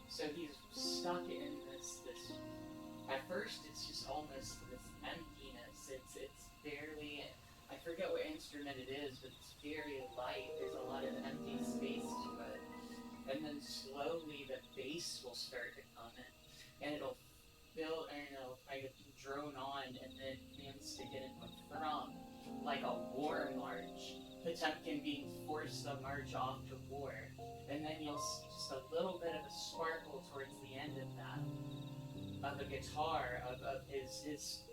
so he's stuck in this. At first, it's just almost this emptiness. It's barely. I forget what instrument it is, but it's very light. There's a lot of empty space to it, and then slowly the bass will start to come in, and it'll fill, and it'll kind of drone on, and then begins to get into a thrum, like a war march. Potemkin being forced to march off to war, and then you'll see just a little bit of a sparkle towards the end of that, of the guitar, of his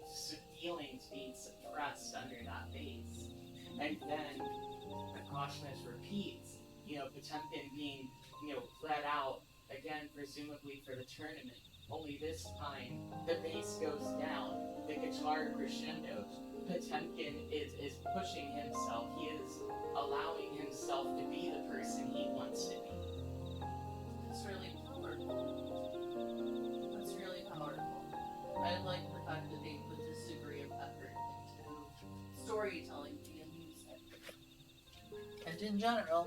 feelings being suppressed under that bass. And then the Cosmos repeats, Potemkin being, let out again, presumably for the tournament. Only this time, the bass goes down, the guitar crescendos. Potemkin is pushing himself. He is allowing himself to be the person he wants to be. It's really powerful. That's really powerful. I like the fact that they put this degree of effort into storytelling via music. And in general.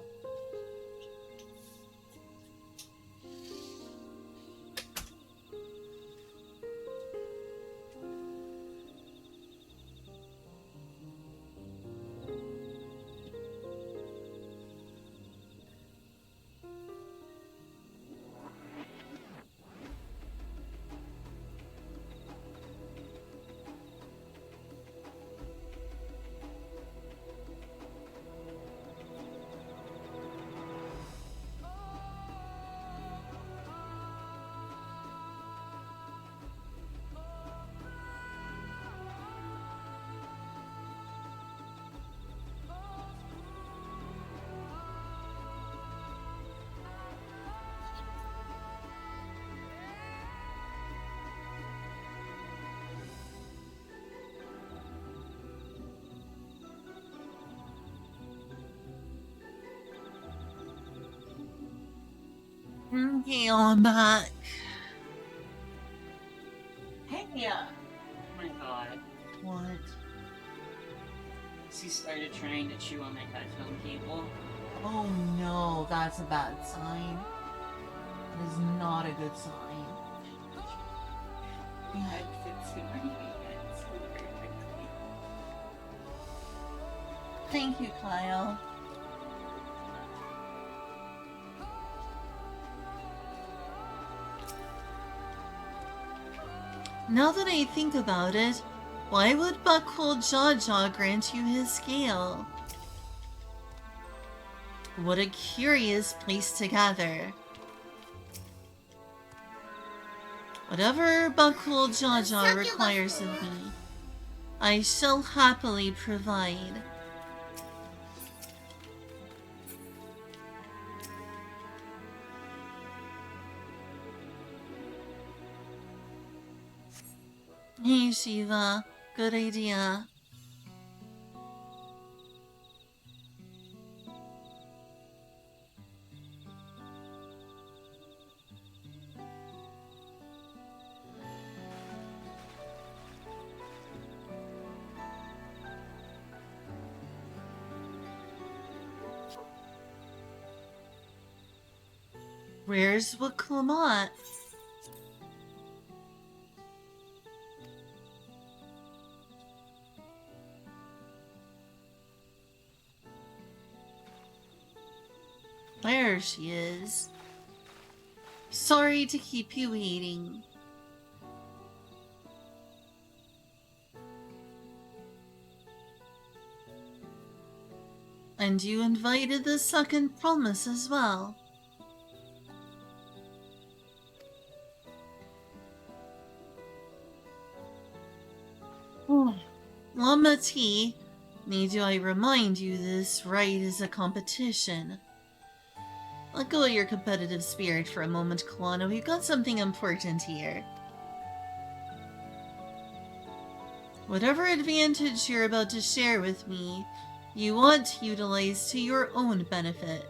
Okay, I'm back. Hey, yeah. Oh my god. What? She started trying to chew on my headphone cable. Oh no, that's a bad sign. That is not a good sign. Yeah, I fixed it my hands very quickly. Thank you, Kyle. Now that I think about it, why would Buckhold Jaw grant you his scale? What a curious place to gather. Whatever Buckhold Jaw requires of me, I shall happily provide. Hey Shiva, good idea. Where's Waklamat? There she is. Sorry to keep you waiting. And you invited the second promise as well. Lama T, need I remind you this right is a competition. Let go of your competitive spirit for a moment, Kalana. We've got something important here. Whatever advantage you're about to share with me, you want to utilize to your own benefit.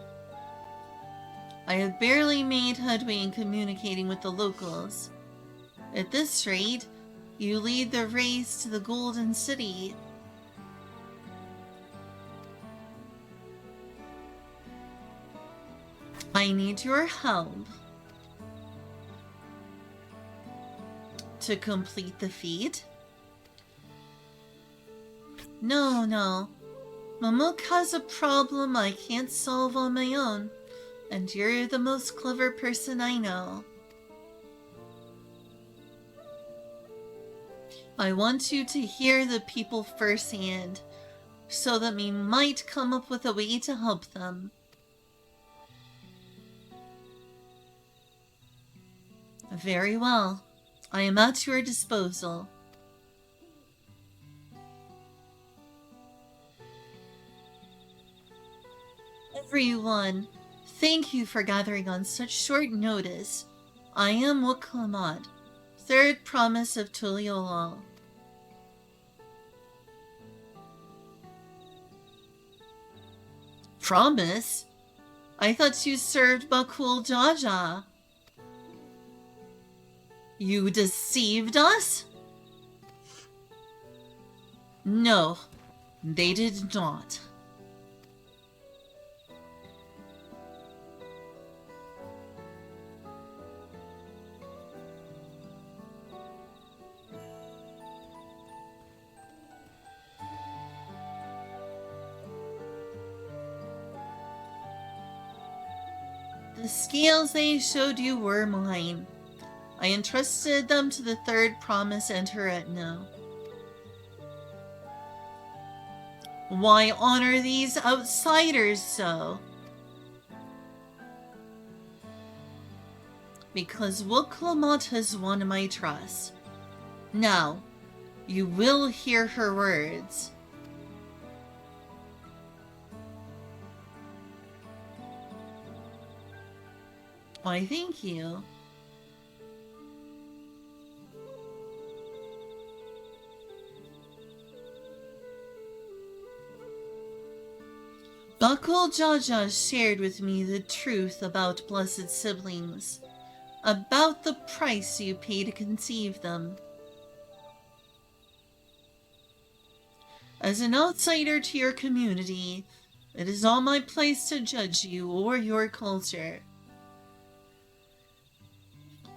I have barely made headway in communicating with the locals. At this rate, You lead the race to the Golden City. I need your help to complete the feat. No. Mamook has a problem I can't solve on my own, and you're the most clever person I know. I want you to hear the people firsthand, so that we might come up with a way to help them. Very well. I am at your disposal. Everyone, thank you for gathering on such short notice. I am Wuklamad, third promise of Tuliolal. Promise? I thought you served Bakul Jaja. You deceived us? No, they did not. The scales they showed you were mine. I entrusted them to the third promise and her Etno. Why honor these outsiders so? Because Wuklamot has won my trust. Now, you will hear her words. Why, thank you. Bakul Jaja shared with me the truth about blessed siblings, about the price you pay to conceive them. As an outsider to your community, it is not my place to judge you or your culture.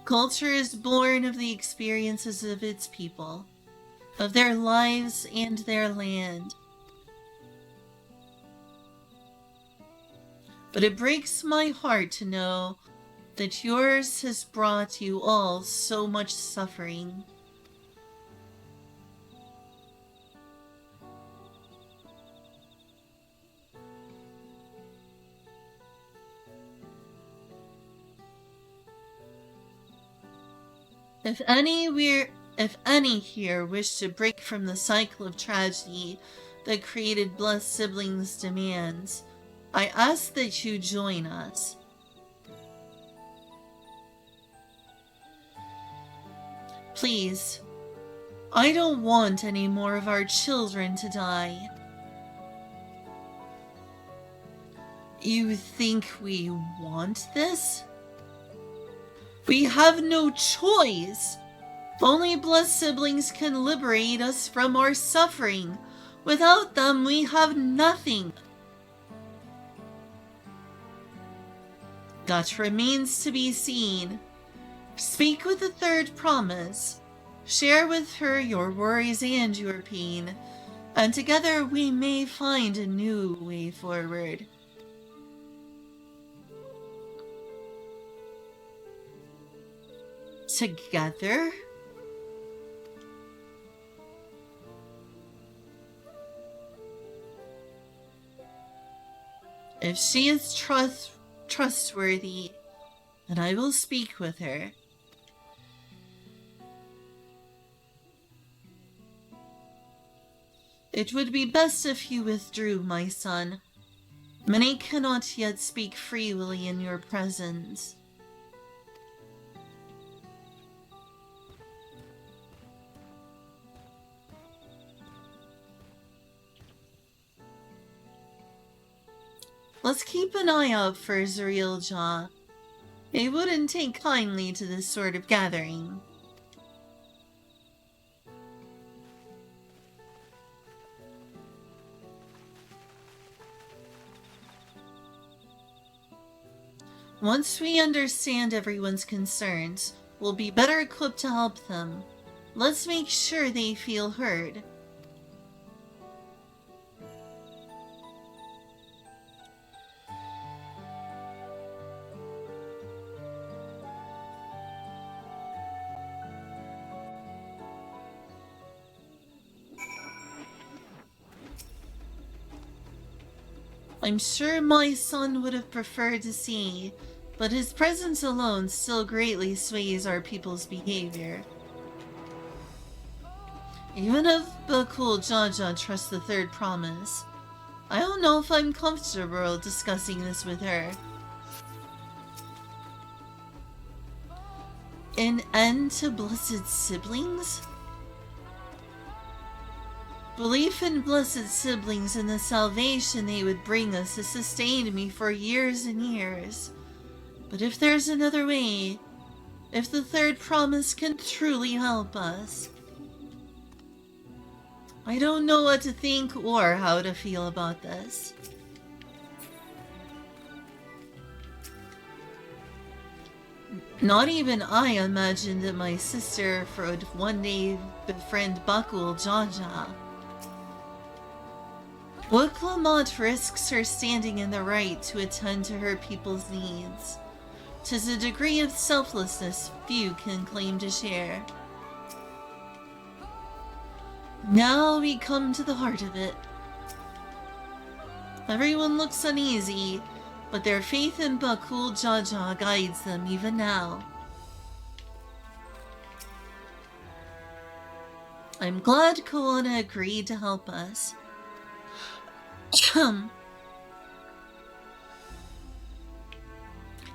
Culture is born of the experiences of its people, of their lives and their land. But it breaks my heart to know that yours has brought you all so much suffering. If any here wish to break from the cycle of tragedy that created blessed siblings' demands, I ask that you join us. Please, I don't want any more of our children to die. You think we want this? We have no choice. Only blessed siblings can liberate us from our suffering. Without them, we have nothing. That remains to be seen. Speak with the third promise. Share with her your worries and your pain, and together we may find a new way forward. Together? If she is trustworthy, then I will speak with her. It would be best if you withdrew, my son. Many cannot yet speak freely in your presence. Let's keep an eye out for Zuriel Jaw. They wouldn't take kindly to this sort of gathering. Once we understand everyone's concerns, we'll be better equipped to help them. Let's make sure they feel heard. I'm sure my son would have preferred to see, but his presence alone still greatly sways our people's behavior. Even if Bakul Jaja trusts the third promise, I don't know if I'm comfortable discussing this with her. An end to blessed siblings? Belief in blessed siblings and the salvation they would bring us has sustained me for years and years. But if there's another way, if the third promise can truly help us, I don't know what to think or how to feel about this. Not even I imagined that my sister would one day befriend Bakul Jaja. What Lamont risks her standing in the right to attend to her people's needs. 'Tis a degree of selflessness few can claim to share. Now we come to the heart of it. Everyone looks uneasy, but their faith in Bakul Jaja guides them even now. I'm glad Koana agreed to help us.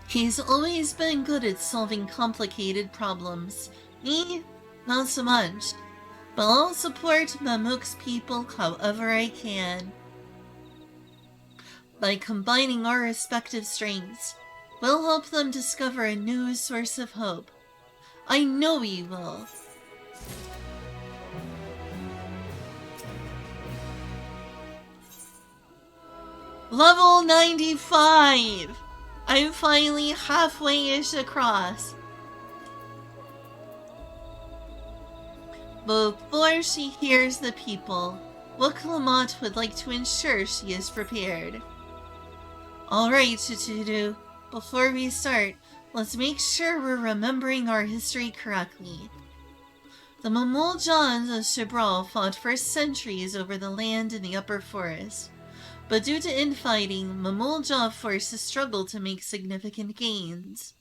He's always been good at solving complicated problems. Me, not so much. But I'll support Mamuk's people however I can. By combining our respective strengths, we'll help them discover a new source of hope. I know we will. Level 95! I'm finally halfway-ish across. Before she hears the people, Wuklamont would like to ensure she is prepared. Alright, Chuchudu, before we start, let's make sure we're remembering our history correctly. The Mamuljans of Shibral fought for centuries over the land in the upper forest. But due to infighting, Mamulja forces struggled to make significant gains.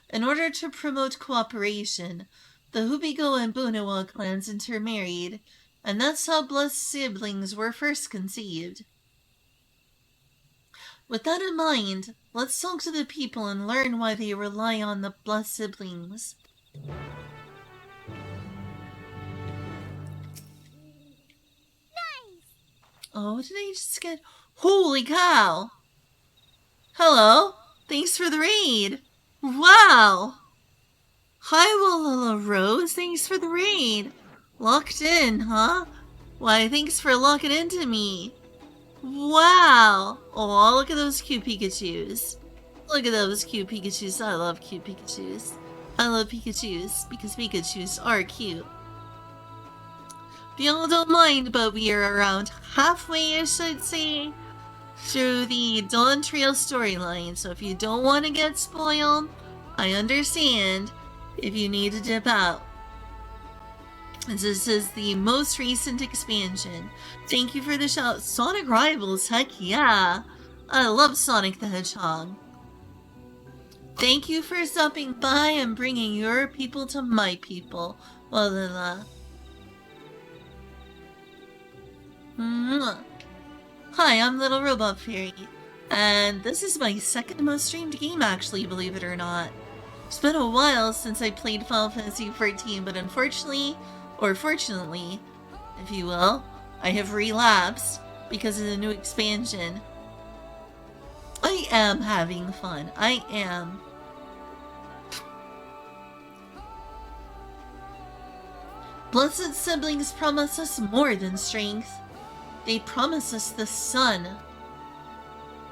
In order to promote cooperation, the Hubigo and Bunawa clans intermarried, and that's how blessed siblings were first conceived. With that in mind, let's talk to the people and learn why they rely on the blessed siblings. Oh, what did I just get? Holy cow! Hello! Thanks for the raid! Wow! Hi, Walala Rose! Thanks for the raid! Locked in, huh? Why, thanks for locking into me! Wow! Oh, look at those cute Pikachus. Look at those cute Pikachus. I love cute Pikachus. I love Pikachus because Pikachus are cute. Y'all don't mind, but we are around halfway-ish, I'd say, through the Dawntrail storyline, so if you don't want to get spoiled, I understand if you need to dip out. This is the most recent expansion. Thank you for the shout. Sonic Rivals, heck yeah! I love Sonic the Hedgehog. Thank you for stopping by and bringing your people to my people. Walala. Hi, I'm Little Robot Fairy, and this is my second most streamed game actually, believe it or not. It's been a while since I played Final Fantasy XIV, but unfortunately, or fortunately, if you will, I have relapsed because of the new expansion. I am having fun. I am. Blessed siblings promise us more than strength. They promise us the sun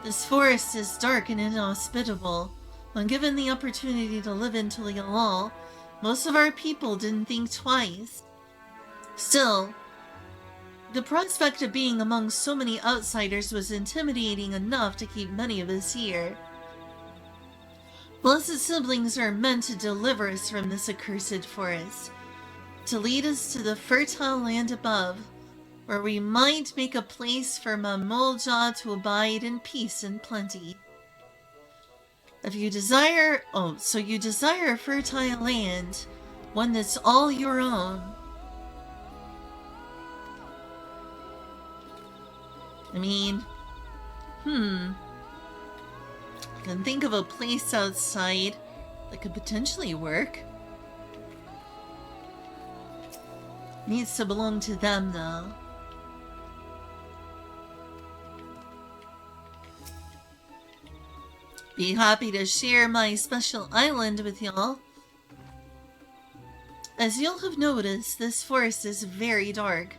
This forest is dark and inhospitable. When given the opportunity to live in Tulialal, most of our people didn't think twice. Still, the prospect of being among so many outsiders was intimidating enough to keep many of us here. Blessed siblings are meant to deliver us from this accursed forest, to lead us to the fertile land above, where we might make a place for Mamolja to abide in peace and plenty. If you desire, so you desire a fertile land, one that's all your own. I mean, I can think of a place outside that could potentially work. Needs to belong to them, though. Be happy to share my special island with y'all. As you'll have noticed, this forest is very dark.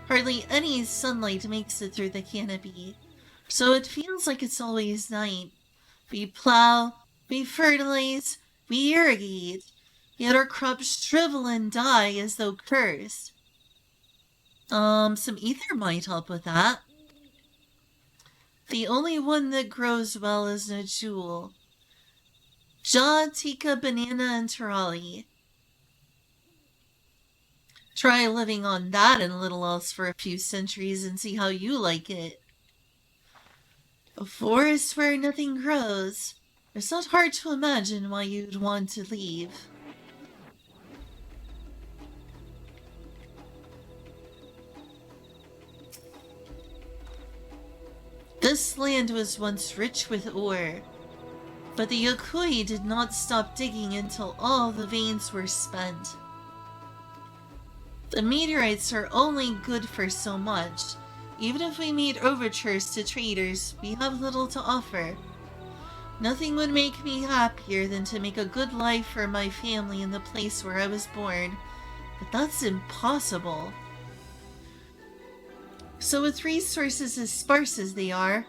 Hardly any sunlight makes it through the canopy, so it feels like it's always night. We plow, we fertilize, we irrigate, yet our crops shrivel and die as though cursed. Some ether might help with that. The only one that grows well is Najul. Ja, Tika, Banana, and Tarali. Try living on that and little else for a few centuries and see how you like it. A forest where nothing grows. It's not hard to imagine why you'd want to leave. This land was once rich with ore, but the Yokoi did not stop digging until all the veins were spent. The meteorites are only good for so much. Even if we made overtures to traders, we have little to offer. Nothing would make me happier than to make a good life for my family in the place where I was born, but that's impossible. So with resources as sparse as they are,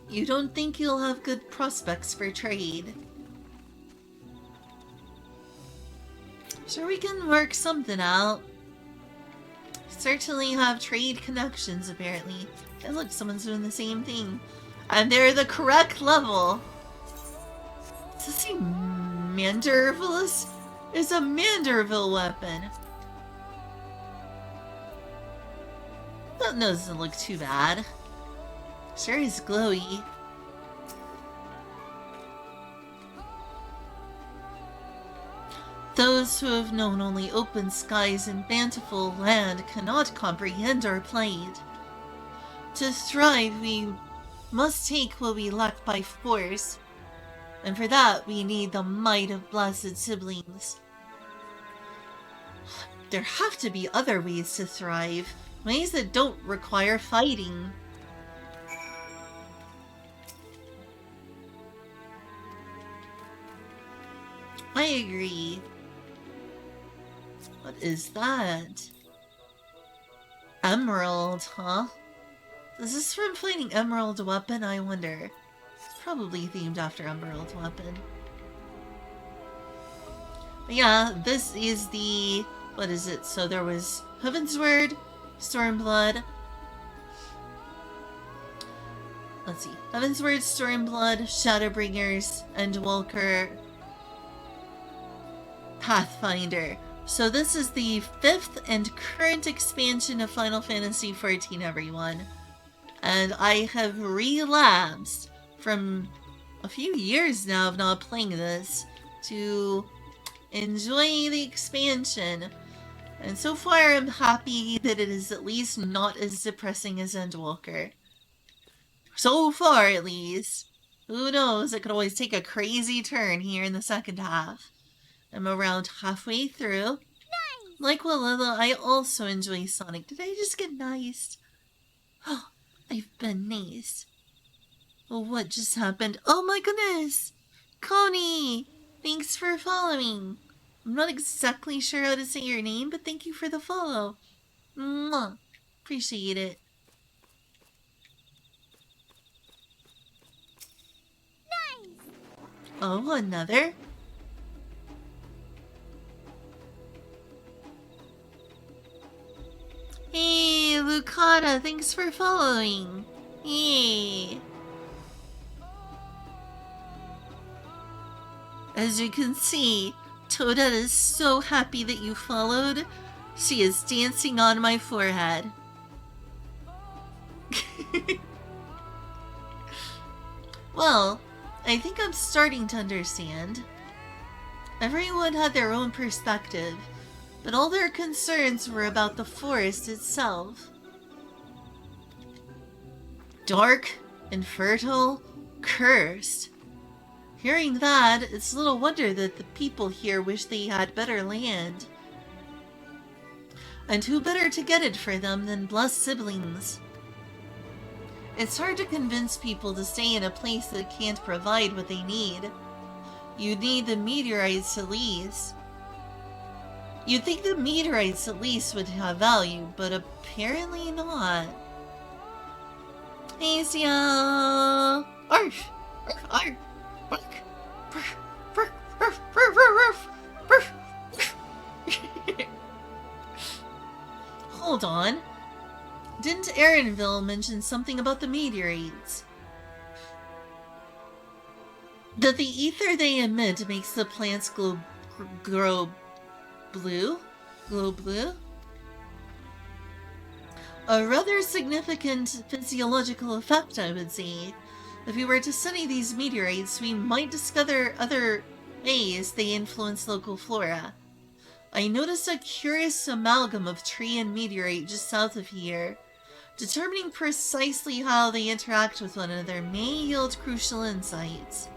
you don't think you'll have good prospects for trade. Sure, we can work something out. Certainly have trade connections, apparently. And look, someone's doing the same thing. And they're the correct level. Does this say Mandervillus? It's a Manderville weapon. That doesn't look too bad. Sure is glowy. Those who have known only open skies and bountiful land cannot comprehend our plight. To thrive, we must take what we lack by force, and for that we need the might of blessed siblings. There have to be other ways to thrive, ways that don't require fighting. I agree. What is that? Emerald, huh? Is this from fighting Emerald Weapon, I wonder? It's probably themed after Emerald Weapon. But yeah, this is the... what is it? So there was Heavensward, Stormblood. Let's see. Heavensward, Stormblood, Shadowbringers, Endwalker, Pathfinder. So this is the 5th and current expansion of Final Fantasy XIV, everyone. And I have relapsed from a few years now of not playing this to enjoy the expansion. And so far I'm happy that it is at least not as depressing as Endwalker. So far, at least. Who knows, it could always take a crazy turn here in the second half. I'm around halfway through. Nice. Like Walilla, I also enjoy Sonic. Did I just get nice? Oh, I've been nice. Well, what just happened? Oh my goodness! Coney! Thanks for following. I'm not exactly sure how to say your name, but thank you for the follow. Mwah. Appreciate it. Oh, another? Hey, Lucata, thanks for following. Hey. As you can see, Toadette is so happy that you followed. She is dancing on my forehead. Well, I think I'm starting to understand. Everyone had their own perspective, but all their concerns were about the forest itself. Dark, infertile, cursed. Hearing that, it's little wonder that the people here wish they had better land. And who better to get it for them than blessed siblings? It's hard to convince people to stay in a place that can't provide what they need. You need the meteorites at least. You'd think the meteorites at least would have value, but apparently not. Hey, Sia! Arf! Arf! Hold on. Didn't Aaronville mention something about the meteorites? That the ether they emit makes the plants grow blue? Glow blue? A rather significant physiological effect, I would say. If we were to study these meteorites, we might discover other ways they influence local flora. I noticed a curious amalgam of tree and meteorite just south of here. Determining precisely how they interact with one another may yield crucial insights.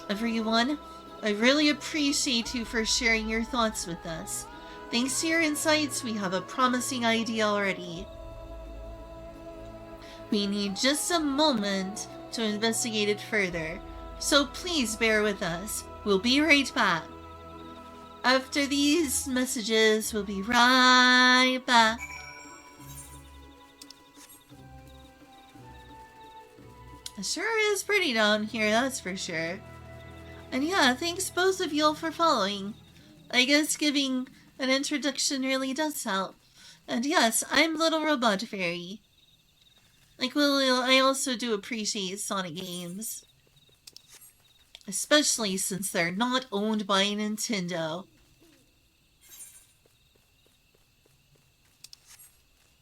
Everyone, I really appreciate you for sharing your thoughts with us. Thanks to your insights, we have a promising idea already. We need just a moment to investigate it further, so please bear with us. We'll be right back. After these messages, we'll be right back. It sure is pretty down here, that's for sure. And yeah, thanks both of y'all for following. I guess giving an introduction really does help. And yes, I'm Little Robot Fairy. Like, well, I also do appreciate Sonic games. Especially since they're not owned by Nintendo.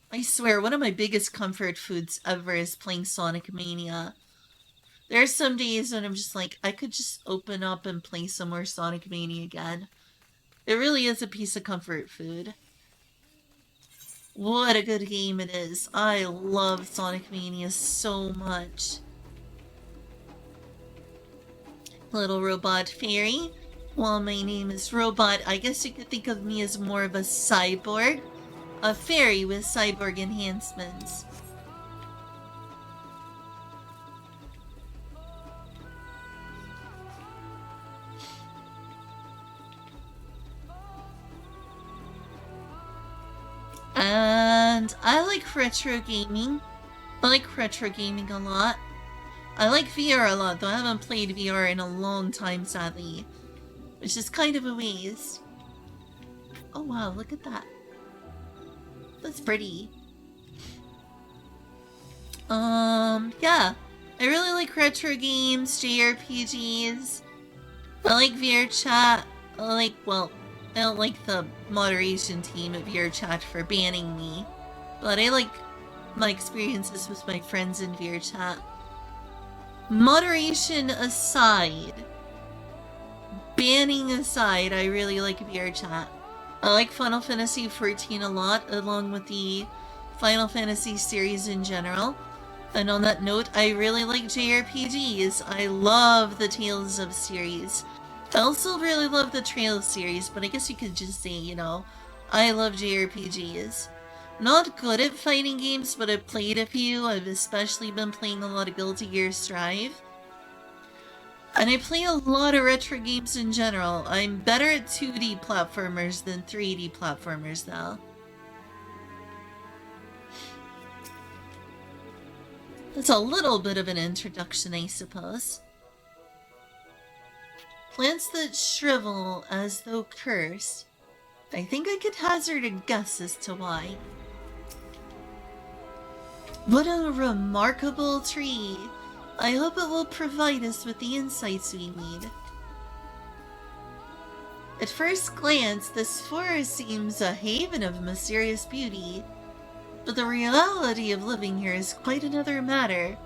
I swear, one of my biggest comfort foods ever is playing Sonic Mania. There are some days when I'm just like, I could just open up and play some more Sonic Mania again. It really is a piece of comfort food. What a good game it is. I love Sonic Mania so much. Little Robot Fairy. While my name is Robot, I guess you could think of me as more of a cyborg. A fairy with cyborg enhancements. And I like retro gaming. I like retro gaming a lot. I like VR a lot, though I haven't played VR in a long time, sadly. Which is kind of a waste. Oh wow, look at that. That's pretty. Yeah. I really like retro games, JRPGs. I like VR chat. I don't like the moderation team at VR chat for banning me. But I like my experiences with my friends in VR chat. Moderation aside, banning aside, I really like VR chat. I like Final Fantasy XIV a lot, along with the Final Fantasy series in general. And on that note, I really like JRPGs. I love the Tales of series. I also really love the Trail series, but I guess you could just say, you know, I love JRPGs. Not good at fighting games, but I've played a few. I've especially been playing a lot of Guilty Gear Strive. And I play a lot of retro games in general. I'm better at 2D platformers than 3D platformers, though. That's a little bit of an introduction, I suppose. Plants that shrivel as though cursed. I think I could hazard a guess as to why. What a remarkable tree! I hope it will provide us with the insights we need. At first glance, this forest seems a haven of mysterious beauty, but the reality of living here is quite another matter.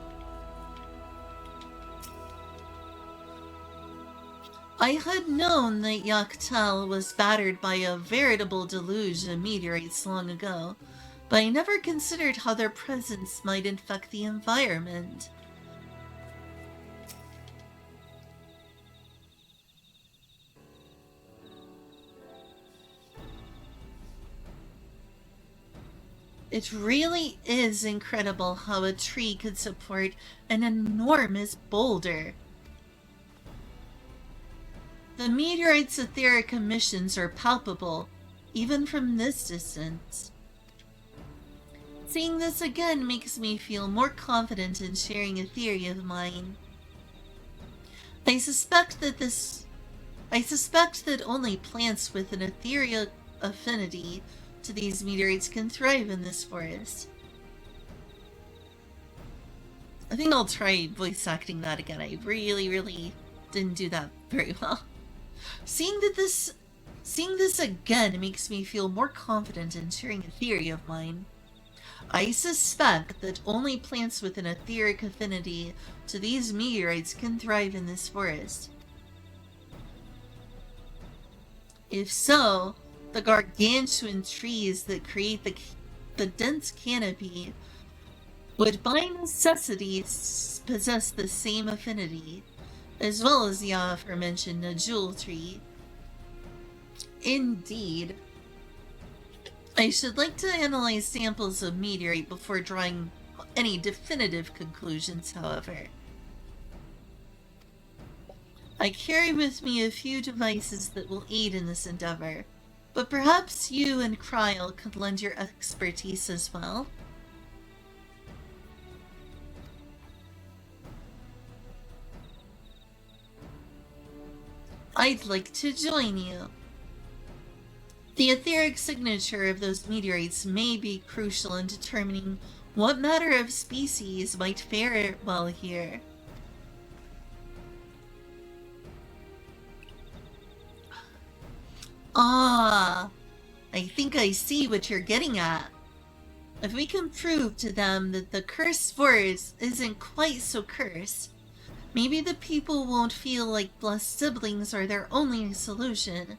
I had known that Yaktal was battered by a veritable deluge of meteorites long ago, but I never considered how their presence might infect the environment. It really is incredible how a tree could support an enormous boulder. The meteorite's etheric emissions are palpable, even from this distance. Seeing this again makes me feel more confident in sharing a theory of mine. I suspect that only plants with an ethereal affinity to these meteorites can thrive in this forest. I think I'll try voice acting that again. I really didn't do that very well. Seeing this again makes me feel more confident in sharing a theory of mine. I suspect that only plants with an etheric affinity to these meteorites can thrive in this forest. If so, the gargantuan trees that create the dense canopy would by necessity possess the same affinity, as well as the aforementioned Najul tree. Indeed. I should like to analyze samples of meteorite before drawing any definitive conclusions, however. I carry with me a few devices that will aid in this endeavor, but perhaps you and Kryl could lend your expertise as well. I'd like to join you. The etheric signature of those meteorites may be crucial in determining what matter of species might fare well here. Ah, I think I see what you're getting at. If we can prove to them that the cursed forest isn't quite so cursed, maybe the people won't feel like blessed siblings are their only solution.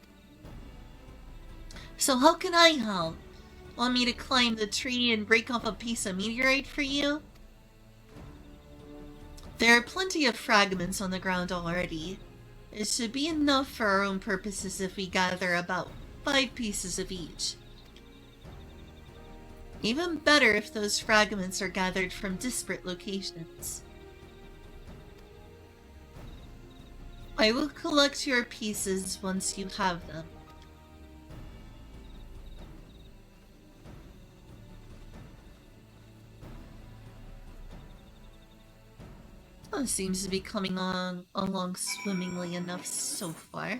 So how can I help? Want me to climb the tree and break off a piece of meteorite for you? There are plenty of fragments on the ground already. It should be enough for our own purposes if we gather about 5 pieces of each. Even better if those fragments are gathered from disparate locations. I will collect your pieces once you have them. Oh, seems to be coming along swimmingly enough so far.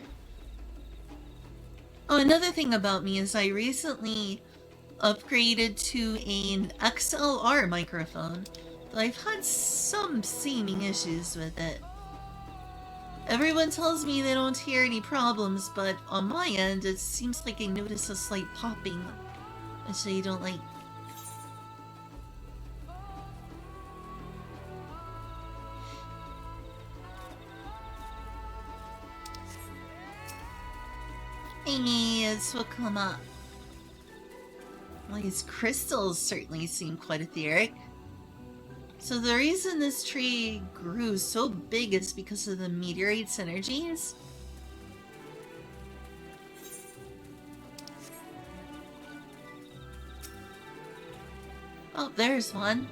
Oh, another thing about me is I recently upgraded to an XLR microphone, but I've had some seeming issues with it. Everyone tells me they don't hear any problems, but on my end it seems like I notice a slight popping, which I don't like. Yes, will come up. Well, these crystals certainly seem quite etheric. So the reason this tree grew so big is because of the meteorite's energies? Oh, there's one.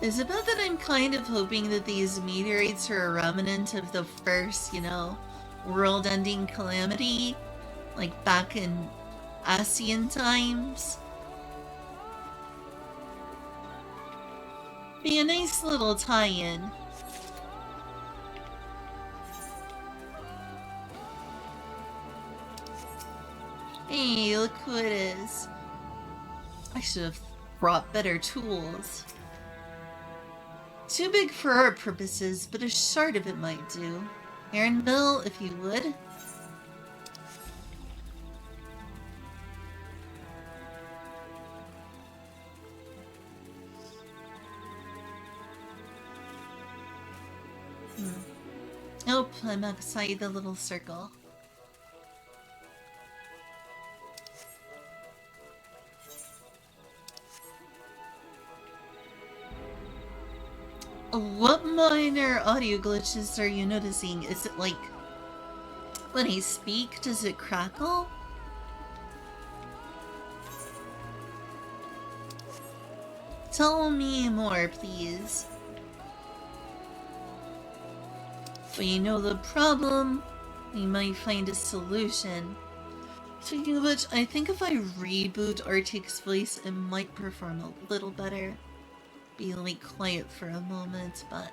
Is it bad that I'm kind of hoping that these meteorites are a remnant of the first, world-ending calamity? Like back in Asian times? Be a nice little tie-in. Hey, look who it is. I should have brought better tools. Too big for our purposes, but a shard of it might do. Iron mill, if you would. Nope, I'm outside the little circle. What minor audio glitches are you noticing? Is it like when I speak, does it crackle? Tell me more, please. If we know the problem, we might find a solution. Speaking of which, I think if I reboot Arctic's voice, it might perform a little better. Be like quiet for a moment, but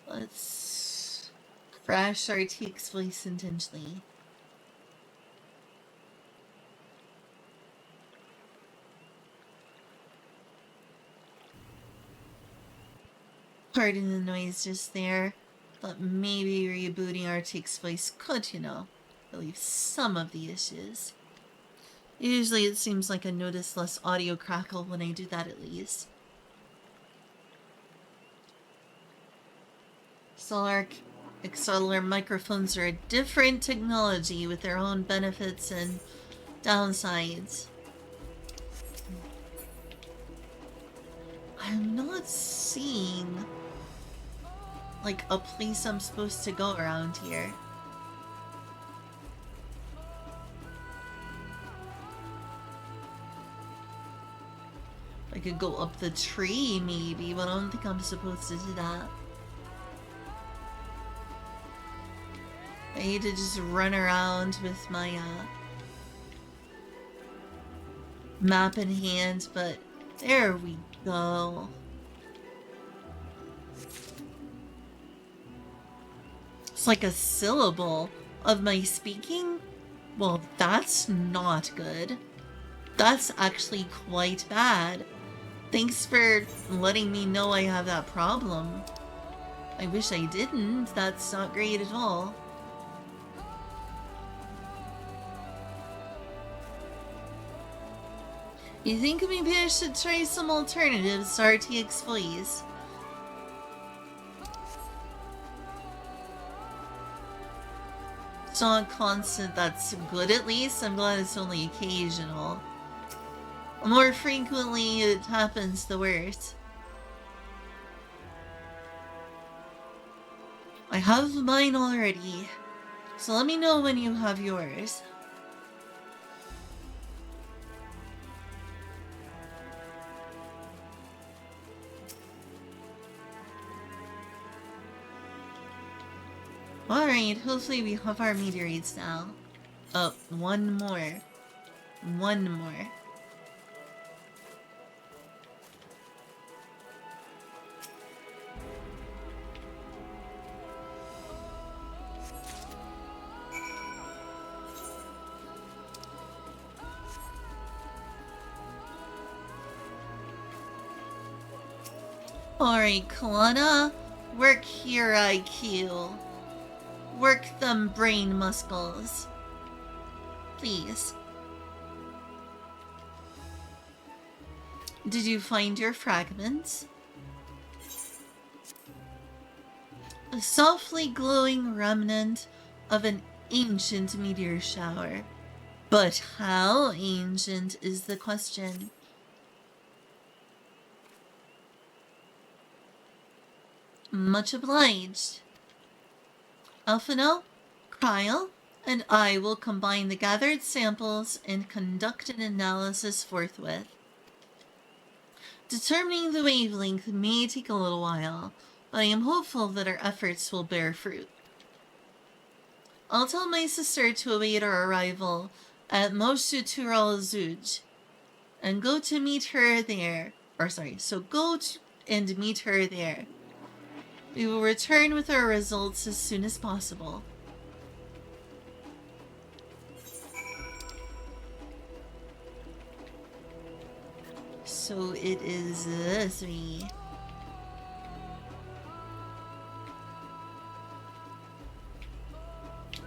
let's crash Arctic's voice intentionally. Pardon the noise just there. But maybe rebooting Arctic's voice could, you know, relieve some of the issues. Usually it seems like I notice less audio crackle when I do that at least. XLR microphones are a different technology with their own benefits and downsides. I'm not seeing like a place I'm supposed to go around here. I could go up the tree maybe, but I don't think I'm supposed to do that. I need to just run around with my map in hand, but there we go. It's like a syllable of my speaking? Well, that's not good. That's actually quite bad. Thanks for letting me know I have that problem. I wish I didn't. That's not great at all. You think maybe I should try some alternatives to RTX voice? It's not constant, that's good at least. I'm glad it's only occasional. The more frequently it happens, the worse. I have mine already, so let me know when you have yours. Alright, hopefully we have our meteorites now. Oh, one more. One more. Alright, Kalana, work your IQ. Work them brain muscles. Please. Did you find your fragments? A softly glowing remnant of an ancient meteor shower. But how ancient is the question? Much obliged. Alphino, Kryl, and I will combine the gathered samples and conduct an analysis forthwith. Determining the wavelength may take a little while, but I am hopeful that our efforts will bear fruit. I'll tell my sister to await our arrival at Moshutural Zuj and go to meet her there. And meet her there. We will return with our results as soon as possible. So it is 3.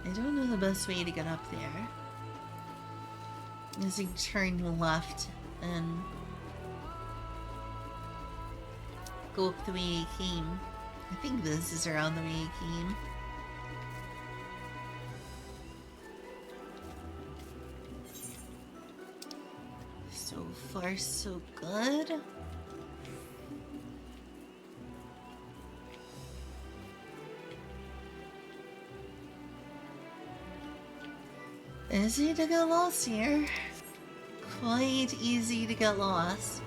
I don't know the best way to get up there. As I turn left and go up the way I came. I think this is around the way I came. So far, so good. Easy to get lost here. Quite easy to get lost.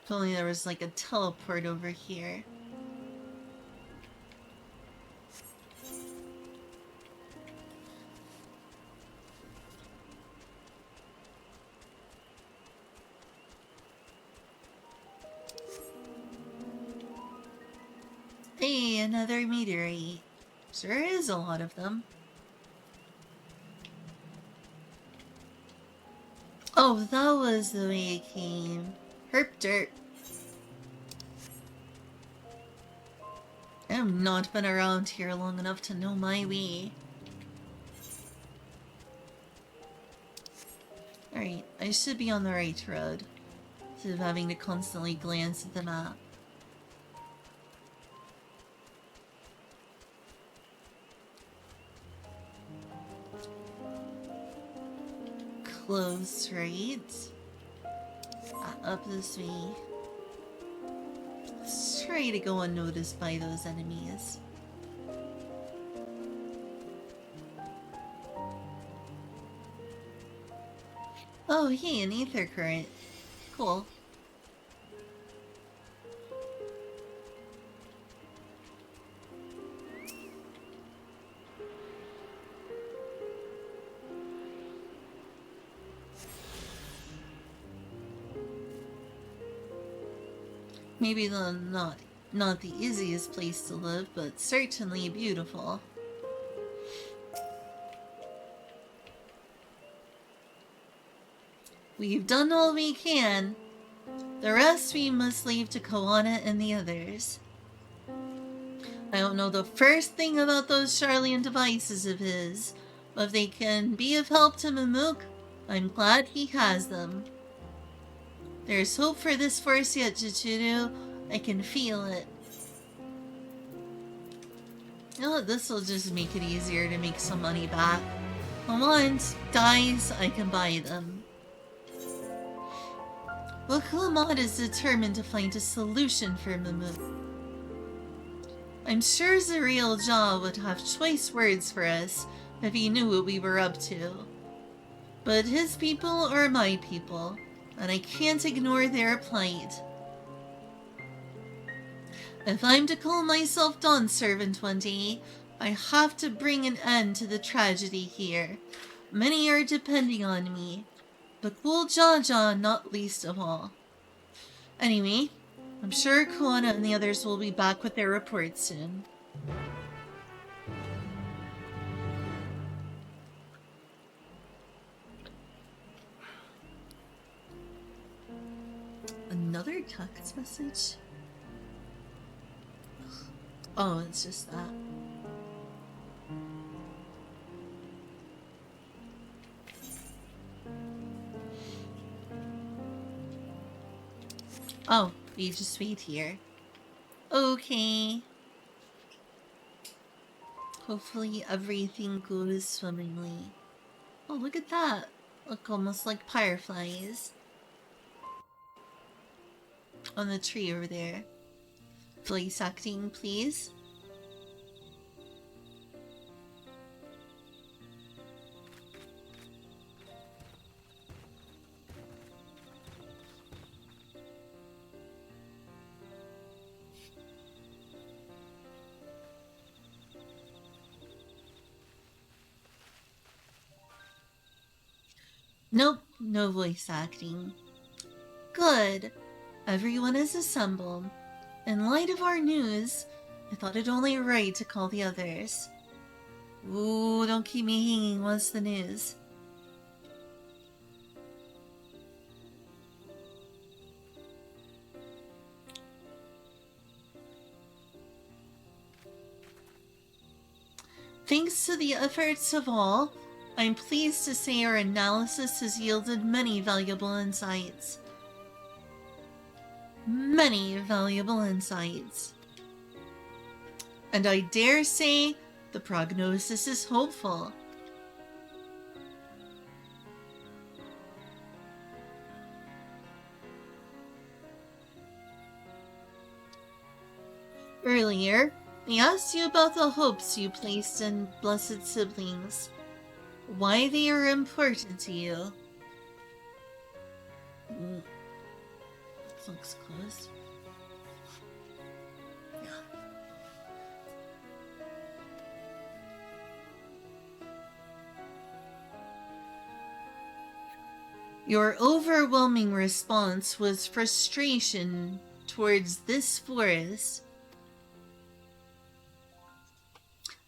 If only there was like a teleport over here. Hey, another meteorite. There is a lot of them. Oh, that was the way it came. Herp derp. I have not been around here long enough to know my way. Alright, I should be on the right road, instead of having to constantly glance at the map. Close, right? Up this way. Let's try to go unnoticed by those enemies. Oh, hey, an ether current. Cool. Maybe not the easiest place to live, but certainly beautiful. We've done all we can. The rest we must leave to Koana and the others. I don't know the first thing about those Charlian devices of his, but if they can be of help to Mamook, I'm glad he has them. There's hope for this force yet, Chichuru. I can feel it. You know what, this'll just make it easier to make some money back. Once dies, I can buy them. Well, Kulamad is determined to find a solution for Mamook. I'm sure Zariel Jah would have choice words for us if he knew what we were up to. But his people are my people, and I can't ignore their plight. If I'm to call myself Dawn Servant one day, I have to bring an end to the tragedy here. Many are depending on me, but Gul Jaja not least of all. Anyway, I'm sure Koana and the others will be back with their reports soon. Another text message? Oh, it's just that. Oh, we just wait here. Okay. Hopefully everything goes swimmingly. Oh, look at that. Look almost like fireflies. On the tree over there. Voice acting, please. Nope, no voice acting. Good. Everyone is assembled. In light of our news, I thought it only right to call the others. Ooh, don't keep me hanging. What's the news? Thanks to the efforts of all, I'm pleased to say our analysis has yielded many valuable insights. Many valuable insights. And I dare say the prognosis is hopeful. Earlier, I asked you about the hopes you placed in blessed siblings. Why they are important to you. This looks close. Yeah. Your overwhelming response was frustration towards this forest.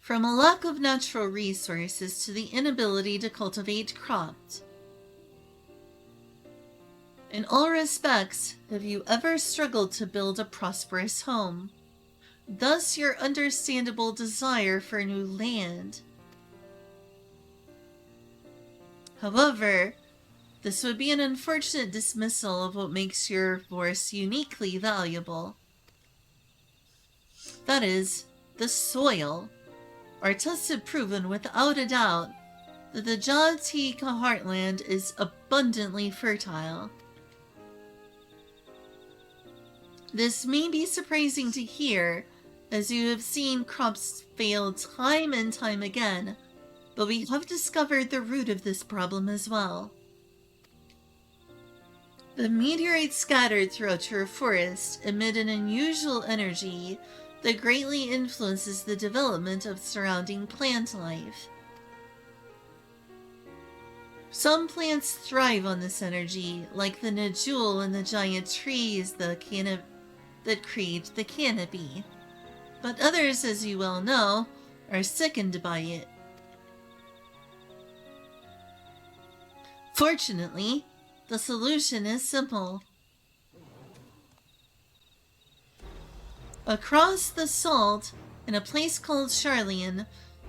From a lack of natural resources to the inability to cultivate crops. In all respects, have you ever struggled to build a prosperous home? Thus your understandable desire for new land. However, this would be an unfortunate dismissal of what makes your forest uniquely valuable. That is, the soil. Our tests have proven without a doubt that the Jatika heartland is abundantly fertile. This may be surprising to hear, as you have seen crops fail time and time again, but we have discovered the root of this problem as well. The meteorites scattered throughout your forest emit an unusual energy that greatly influences the development of surrounding plant life. Some plants thrive on this energy, like the Najul and the giant trees that create the canopy. But others, as you well know, are sickened by it. Fortunately, the solution is simple. Across the salt, in a place called Charlian,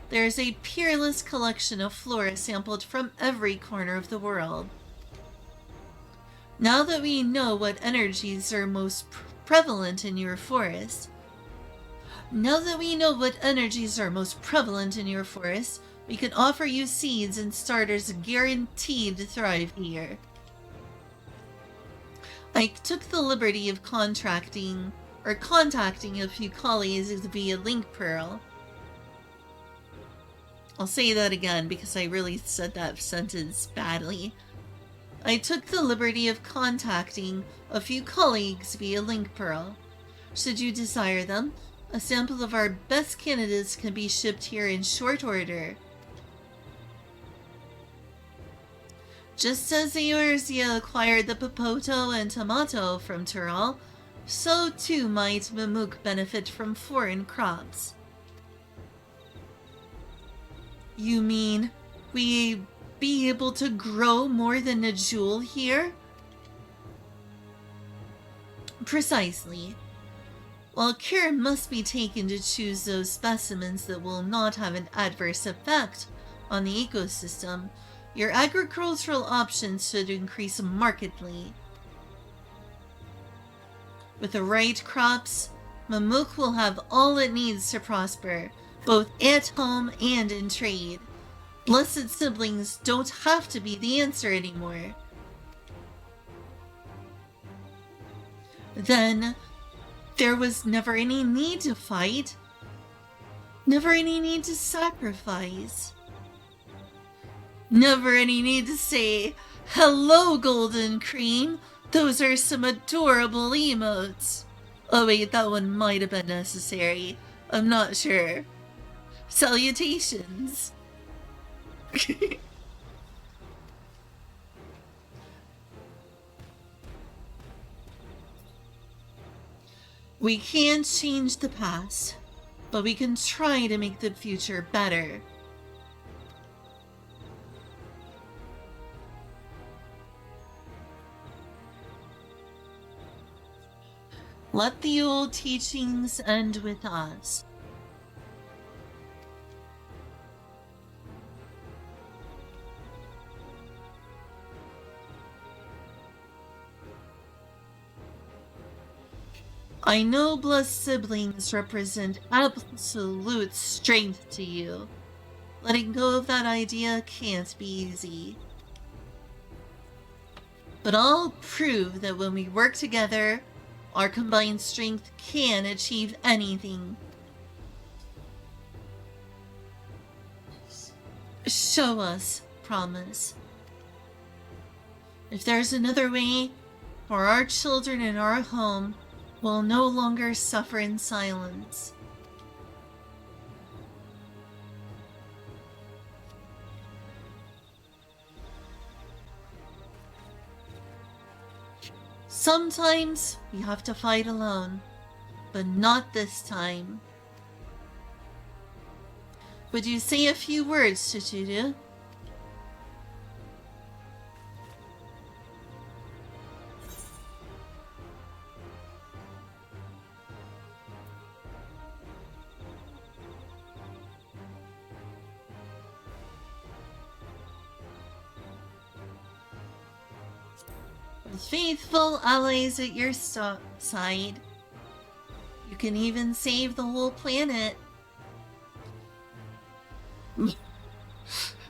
there is a peerless collection of flora sampled from every corner of the world. Now that we know what energies are most prevalent in your forest, we can offer you seeds and starters guaranteed to thrive here. I took the liberty of contacting a few colleagues via Link Pearl. I'll say that again because I really said that sentence badly. I took the liberty of contacting a few colleagues via Link Pearl. Should you desire them, a sample of our best candidates can be shipped here in short order. Just as Eorzea acquired the Popoto and Tomato from Tural, so too might Mamuk benefit from foreign crops. You mean we be able to grow more than a jewel here? Precisely. While care must be taken to choose those specimens that will not have an adverse effect on the ecosystem, your agricultural options should increase markedly. With the right crops, Mamuk will have all it needs to prosper, both at home and in trade. Blessed siblings don't have to be the answer anymore. Then, there was never any need to fight. Never any need to sacrifice. Never any need to say, "Hello, Golden Cream. Those are some adorable emotes." Oh wait, that one might have been necessary. I'm not sure. Salutations. We can't change the past, but we can try to make the future better. Let the old teachings end with us. I know blessed siblings represent absolute strength to you. Letting go of that idea can't be easy. But I'll prove that when we work together, our combined strength can achieve anything. Show us, promise. If there's another way, for our children in our home will no longer suffer in silence. Sometimes we have to fight alone, but not this time. Would you say a few words to Judu? With faithful allies at your side, you can even save the whole planet.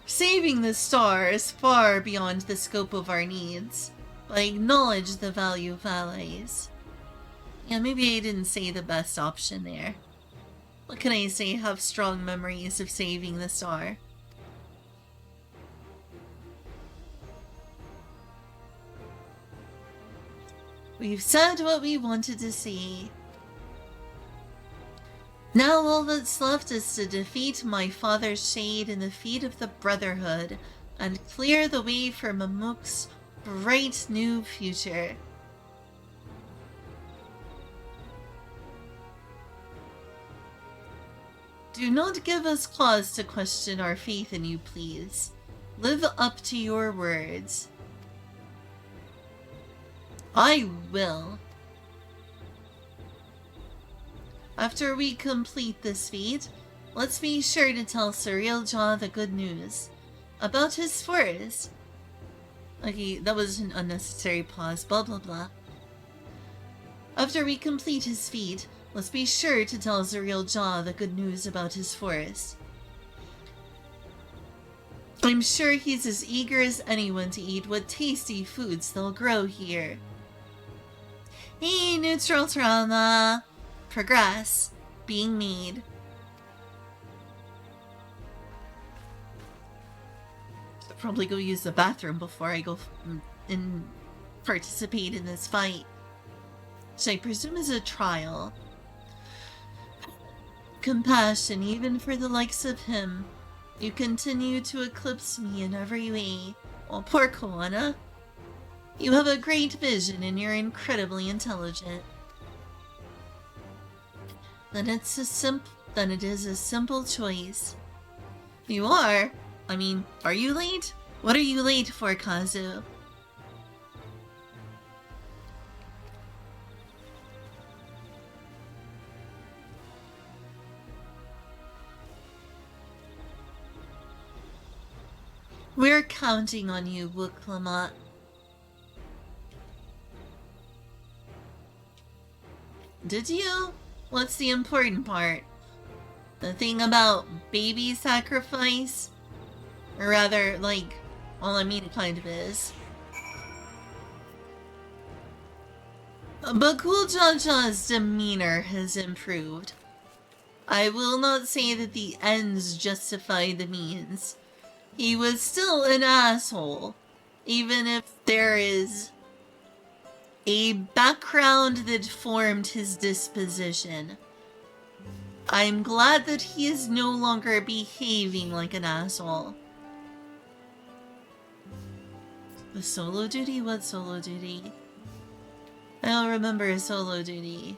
Saving the star is far beyond the scope of our needs, but I acknowledge the value of allies. Yeah, maybe I didn't say the best option there. What can I say? Have strong memories of saving the star. We've said what we wanted to say. Now all that's left is to defeat my father's shade in the feet of the Brotherhood and clear the way for Mamuk's bright new future. Do not give us cause to question our faith in you, please. Live up to your words. I will. After we complete this feat, let's be sure to tell Surreal Jaw the good news about his forest. Okay, that was an unnecessary pause, blah blah blah. After we complete his feat, let's be sure to tell Surreal Jaw the good news about his forest. I'm sure he's as eager as anyone to eat what tasty foods they'll grow here. Hey, neutral trauma! Progress. Being made. I'll probably go use the bathroom before I go and participate in this fight. Which I presume is a trial. Compassion, even for the likes of him. You continue to eclipse me in every way. Oh, poor Koana. You have a great vision and you're incredibly intelligent. Then it is a simple choice. You are? I mean, are you late? What are you late for, Kazu? We're counting on you, Wuklamot. Did you? What's the important part? The thing about baby sacrifice, or rather, like, well, I mean, it kind of is. But Cool Jaja's demeanor has improved. I will not say that the ends justify the means. He was still an asshole, even if there is a background that formed his disposition. I'm glad that he is no longer behaving like an asshole. The solo duty? What solo duty? I don't remember a solo duty.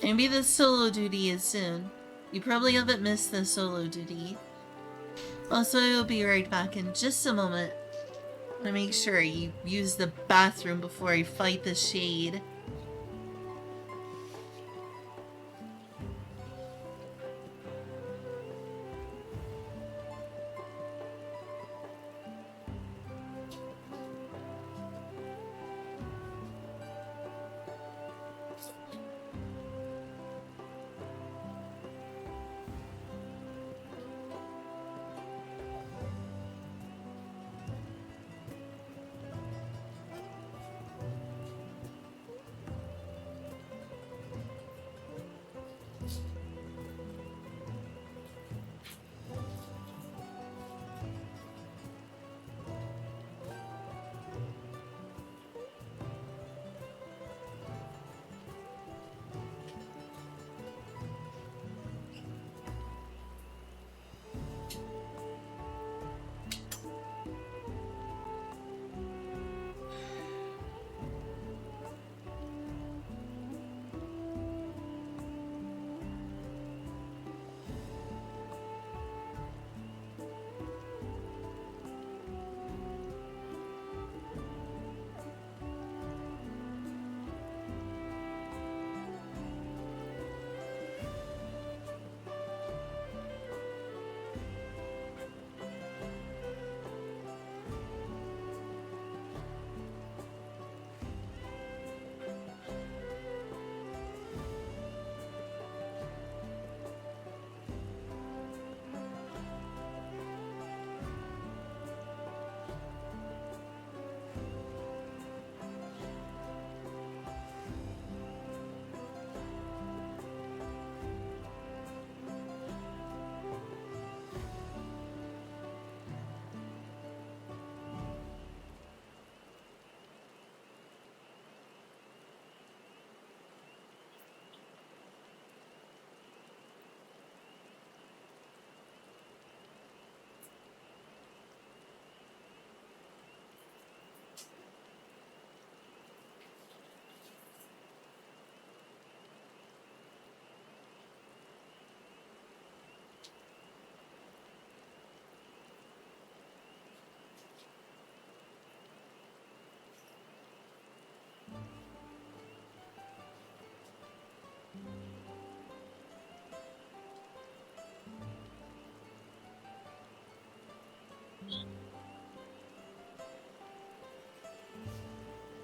Maybe the solo duty is soon. You probably haven't missed the solo duty. Also, I will be right back in just a moment. I want to make sure you use the bathroom before I fight the shade.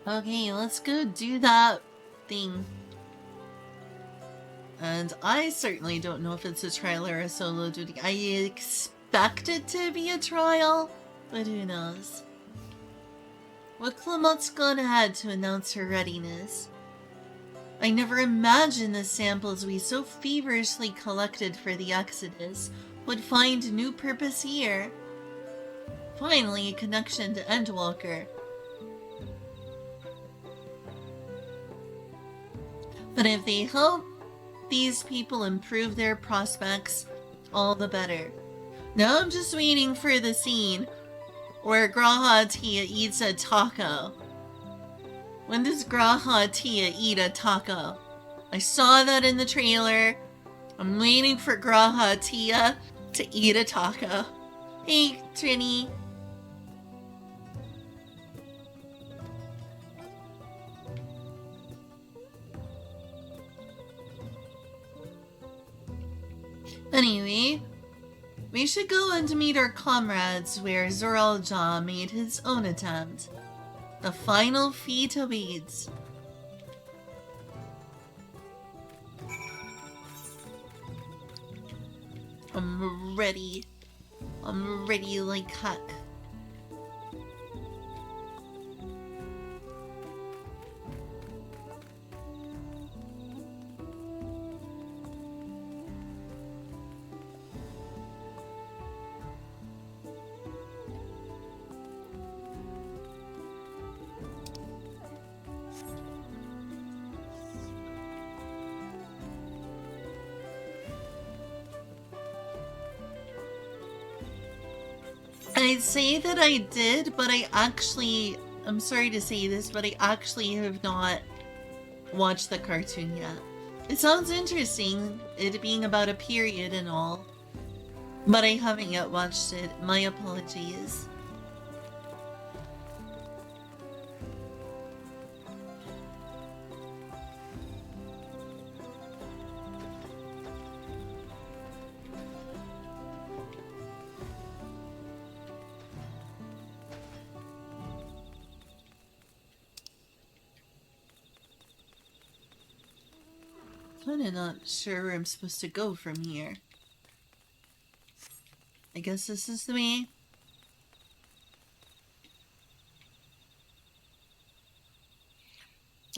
Okay, let's go do that thing. And I certainly don't know if it's a trial or a solo duty. I expect it to be a trial, but who knows. What Clemot's gone ahead to announce her readiness. I never imagined the samples we so feverishly collected for the Exodus would find new purpose here. Finally, a connection to Endwalker. But if they help these people improve their prospects, all the better. Now I'm just waiting for the scene where Graha Tia eats a taco. When does Graha Tia eat a taco? I saw that in the trailer. I'm waiting for Graha Tia to eat a taco. Hey, Trini. Anyway, we should go and meet our comrades where Zoralja made his own attempt. The final feat awaits. I'm ready. I'm ready like heck. I'd say that I did, but I'm sorry to say this, but I actually have not watched the cartoon yet. It sounds interesting, it being about a period and all, but I haven't yet watched it. My apologies. Kinda not sure where I'm supposed to go from here. I guess this is the way.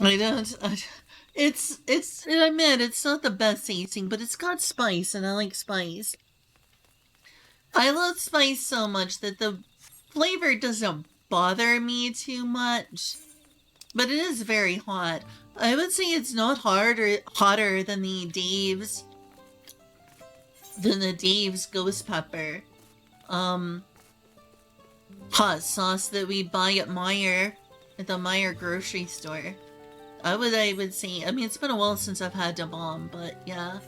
I admit, it's not the best tasting, but it's got spice, and I like spice. I love spice so much that the flavor doesn't bother me too much. But it is very hot. I would say it's not hotter than the Dave's ghost pepper hot sauce that we buy at the Meyer grocery store. I would say, I mean, it's been a while since I've had a bomb, but yeah.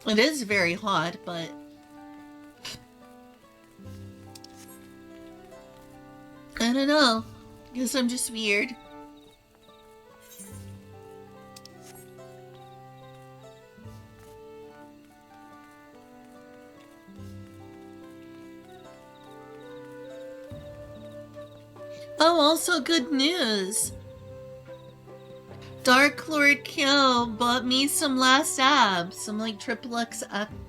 It is very hot, but I don't know. Guess I'm just weird. Oh, also good news! Dark Lord Kyo bought me some last ab, some like triple X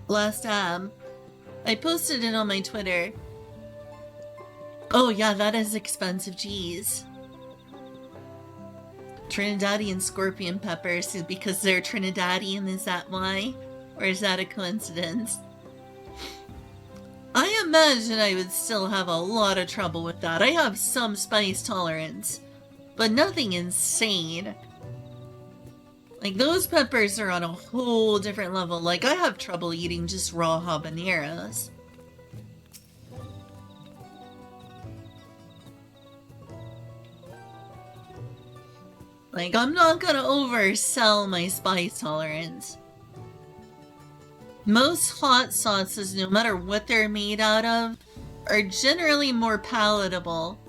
last ab. I posted it on my Twitter. Oh yeah, that is expensive, jeez. Trinidadian scorpion peppers, because they're Trinidadian, is that why? Or is that a coincidence? I imagine I would still have a lot of trouble with that. I have some spice tolerance, but nothing insane. Like, those peppers are on a whole different level. Like, I have trouble eating just raw habaneros. Like, I'm not gonna oversell my spice tolerance. Most hot sauces, no matter what they're made out of, are generally more palatable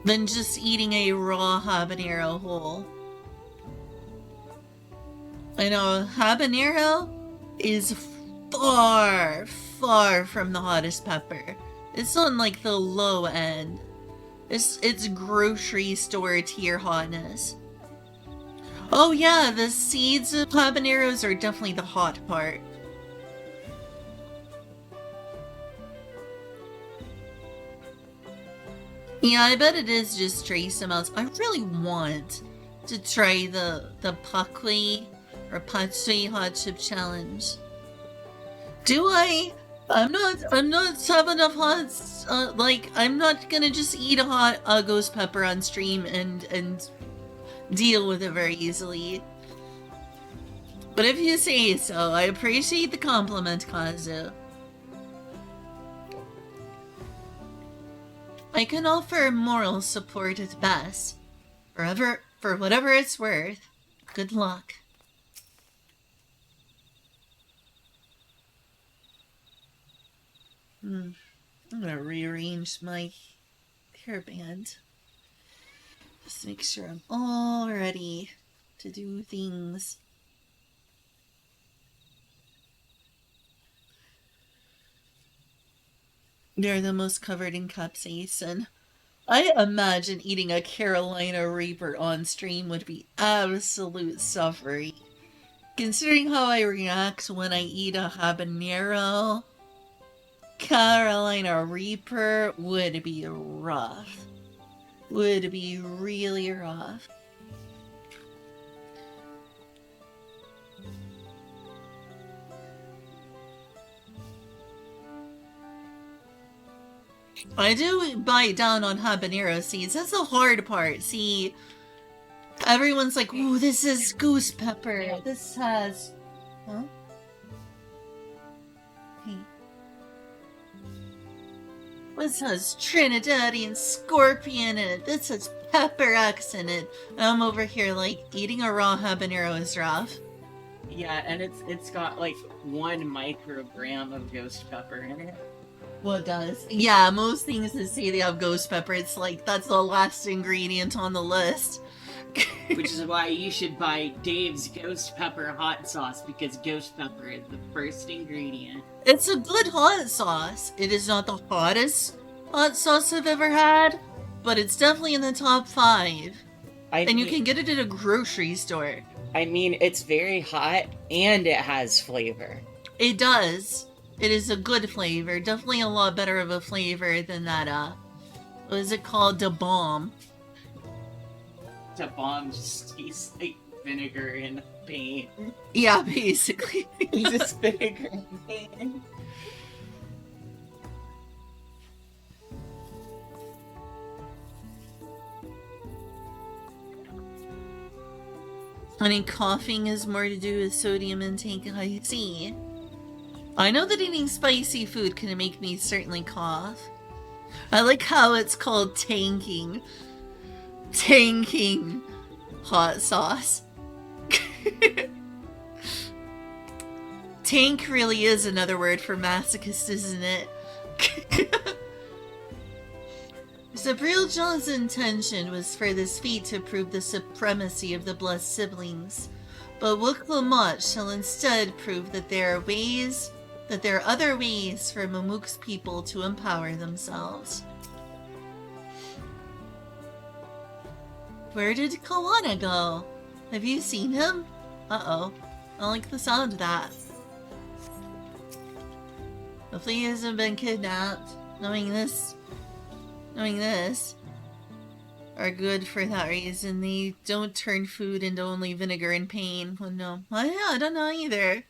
than just eating a raw habanero whole. I know, habanero is far, far from the hottest pepper. It's on like the low end. It's grocery store tier hotness. Oh yeah, the seeds of habaneros are definitely the hot part. Yeah, I bet it is just trace amounts. I really want to try the Pakui or Patsui hot chip challenge. Do I? I'm not have enough hot, like, I'm not gonna just eat a hot ghost pepper on stream and deal with it very easily. But if you say so, I appreciate the compliment, Kazu. I can offer moral support at best. For whatever it's worth. Good luck. I'm gonna rearrange my hairband. Just make sure I'm all ready to do things. They're the most covered in capsaicin. I imagine eating a Carolina Reaper on stream would be absolute suffering. Considering how I react when I eat a habanero, Carolina Reaper would be rough. Would be really rough. I do bite down on habanero seeds. That's the hard part. See, everyone's like, ooh, this is goose pepper. This has... Huh? Hey. This has Trinidadian scorpion in it. This has pepper X in it. And I'm over here like, eating a raw habanero is rough. Yeah, and it's got like 1 microgram of ghost pepper in it. What does? Yeah, most things that say they have ghost pepper, it's like, that's the last ingredient on the list. Which is why you should buy Dave's ghost pepper hot sauce, because ghost pepper is the first ingredient. It's a good hot sauce. It is not the hottest hot sauce I've ever had, but it's definitely in the top 5. And you can get it at a grocery store. I mean, it's very hot, and it has flavor. It does. It is a good flavor. Definitely a lot better of a flavor than that, what is it called? Da Bomb. Da Bomb just tastes like vinegar and paint. Yeah, basically. Just vinegar and paint. I mean, coughing is more to do with sodium intake, I see. I know that eating spicy food can make me certainly cough. I like how it's called tanking. Tanking hot sauce. Tank really is another word for masochist, isn't it? Sabriel John's intention was for this feat to prove the supremacy of the blessed siblings, but Wuk-Lamot shall instead prove that there are other ways for Mamuk's people to empower themselves. Where did Kawana go? Have you seen him? Uh-oh. I like the sound of that. Hopefully he hasn't been kidnapped. Knowing this are good for that reason. They don't turn food into only vinegar and pain. Well, no. Well, yeah, I don't know either.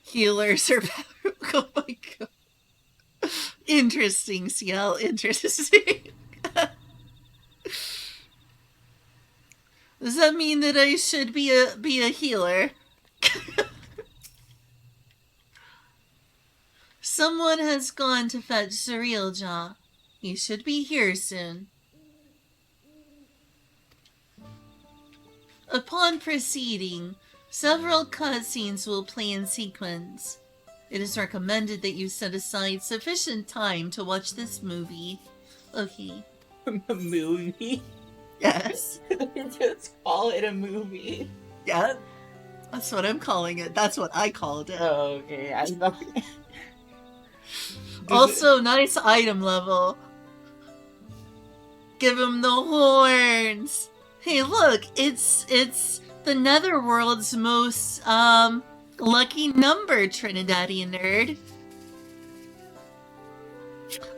Healers are better. Oh my god. Interesting, CL. Interesting. Does that mean that I should be a healer? Someone has gone to fetch Cerealjaw. He should be here soon. Upon proceeding, several cutscenes will play in sequence. It is recommended that you set aside sufficient time to watch this movie. Okay. A movie? Yes. Just call it a movie. Yeah. That's what I'm calling it. That's what I called it. Oh, okay. I know. Also, nice item level. Give him the horns. Hey, look, it's the Netherworld's most lucky number, Trinidadian nerd.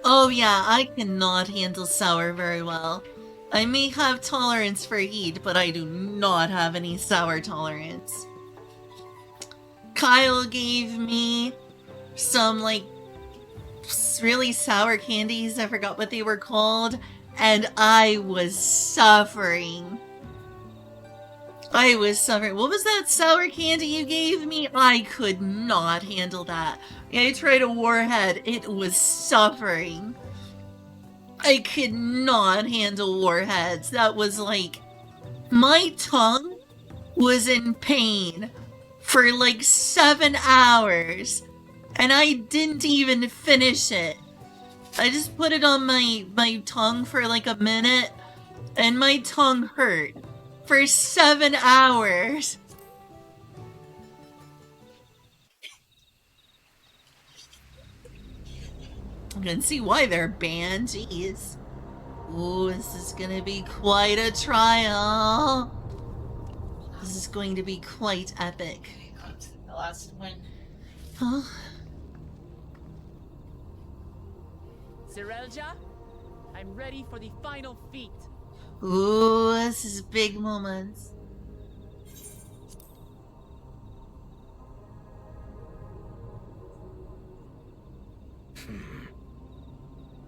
Oh yeah, I cannot handle sour very well. I may have tolerance for heat, but I do not have any sour tolerance. Kyle gave me some, like, really sour candies. I forgot what they were called. And I was suffering. What was that sour candy you gave me? I could not handle that. I tried a warhead. It was suffering. I could not handle warheads. That was like... My tongue was in pain for like 7 hours. And I didn't even finish it. I just put it on my tongue for like a minute. And my tongue hurt. For 7 hours. I can see why they're banned. Jeez. Ooh, this is gonna be quite a trial. This is going to be quite epic. The last one. Huh? Zerelja, I'm ready for the final feat. Ooh, this is big moments.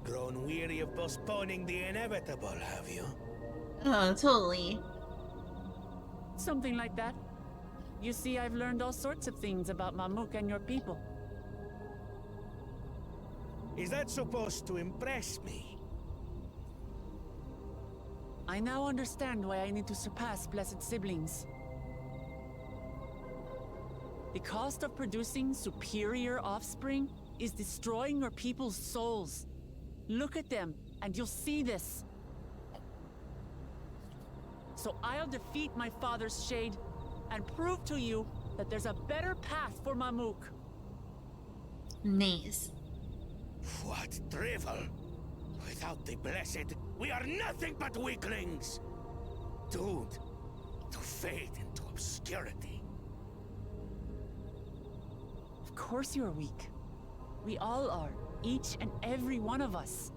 Grown weary of postponing the inevitable, have you? Oh, totally. Something like that. You see, I've learned all sorts of things about Mamuk and your people. Is that supposed to impress me? I now understand why I need to surpass blessed siblings. The cost of producing superior offspring is destroying your people's souls. Look at them, and you'll see this. So I'll defeat my father's shade, and prove to you that there's a better path for Mamuk. Nice. What drivel! Without the blessed, we are nothing but weaklings! Doomed to fade into obscurity. Of course you're weak. We all are, each and every one of us.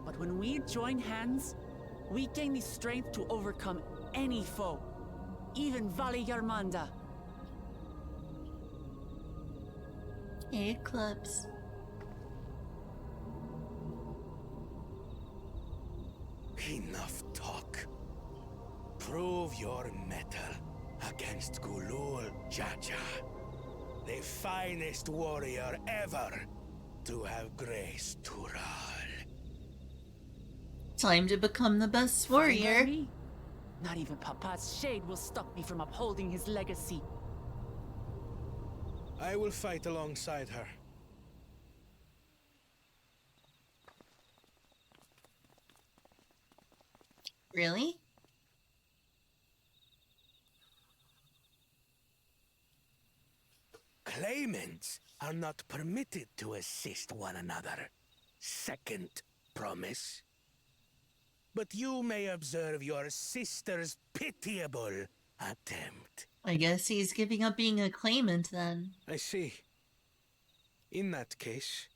But when we join hands, we gain the strength to overcome any foe, even Vali Yarmanda. Eclipse. Enough talk. Prove your mettle against Gulul Jaja, the finest warrior ever to have graced Tural. Time to become the best warrior. Me? Not even Papa's shade will stop me from upholding his legacy. I will fight alongside her. Really? Claimants are not permitted to assist one another. Second promise. But you may observe your sister's pitiable attempt. I guess he's giving up being a claimant then. I see. In that case...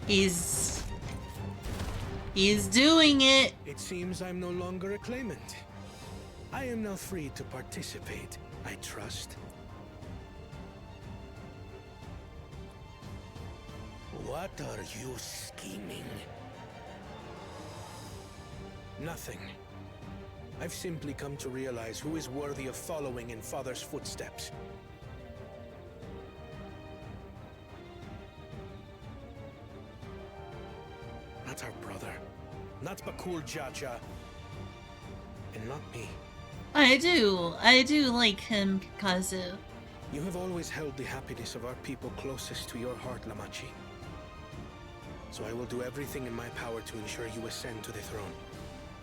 He's doing it. It seems I'm no longer a claimant. I am now free to participate, I trust. What are you scheming? Nothing. I've simply come to realize who is worthy of following in Father's footsteps. Not our brother. Not Bakul Jaja. And not me. I do like him, Kazu. You have always held the happiness of our people closest to your heart, Lamachi. So I will do everything in my power to ensure you ascend to the throne.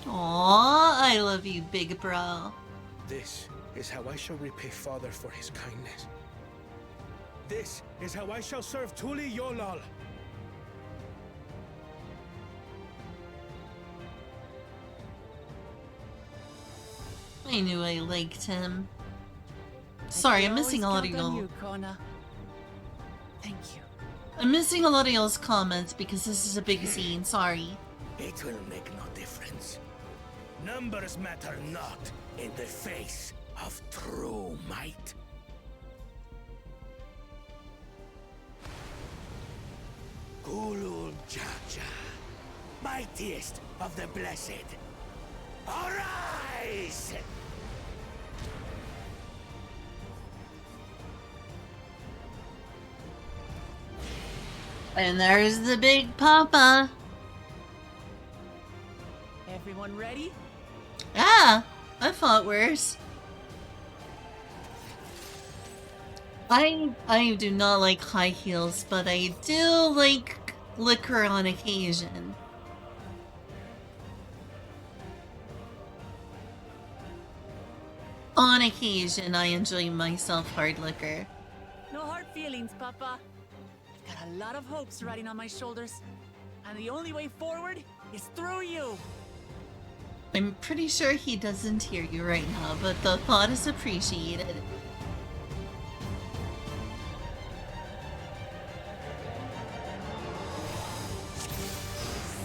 Aww, I love you, big bro. This is how I shall repay Father for his kindness. This is how I shall serve Tuli Yolal. I knew I liked him. Sorry, I'm missing a lot of y'all. Thank you. I'm missing a lot of y'all's comments because this is a big scene. Sorry. It will make no difference. Numbers matter not in the face of true might. Gulul Jaja, mightiest of the blessed, arise! And there's the big papa. Everyone ready? Yeah, I fought worse. I do not like high heels, but I do like liquor on occasion. On occasion, I enjoy myself hard liquor. No hard feelings, Papa. I've got a lot of hopes riding on my shoulders, and the only way forward is through you. I'm pretty sure he doesn't hear you right now, but the thought is appreciated.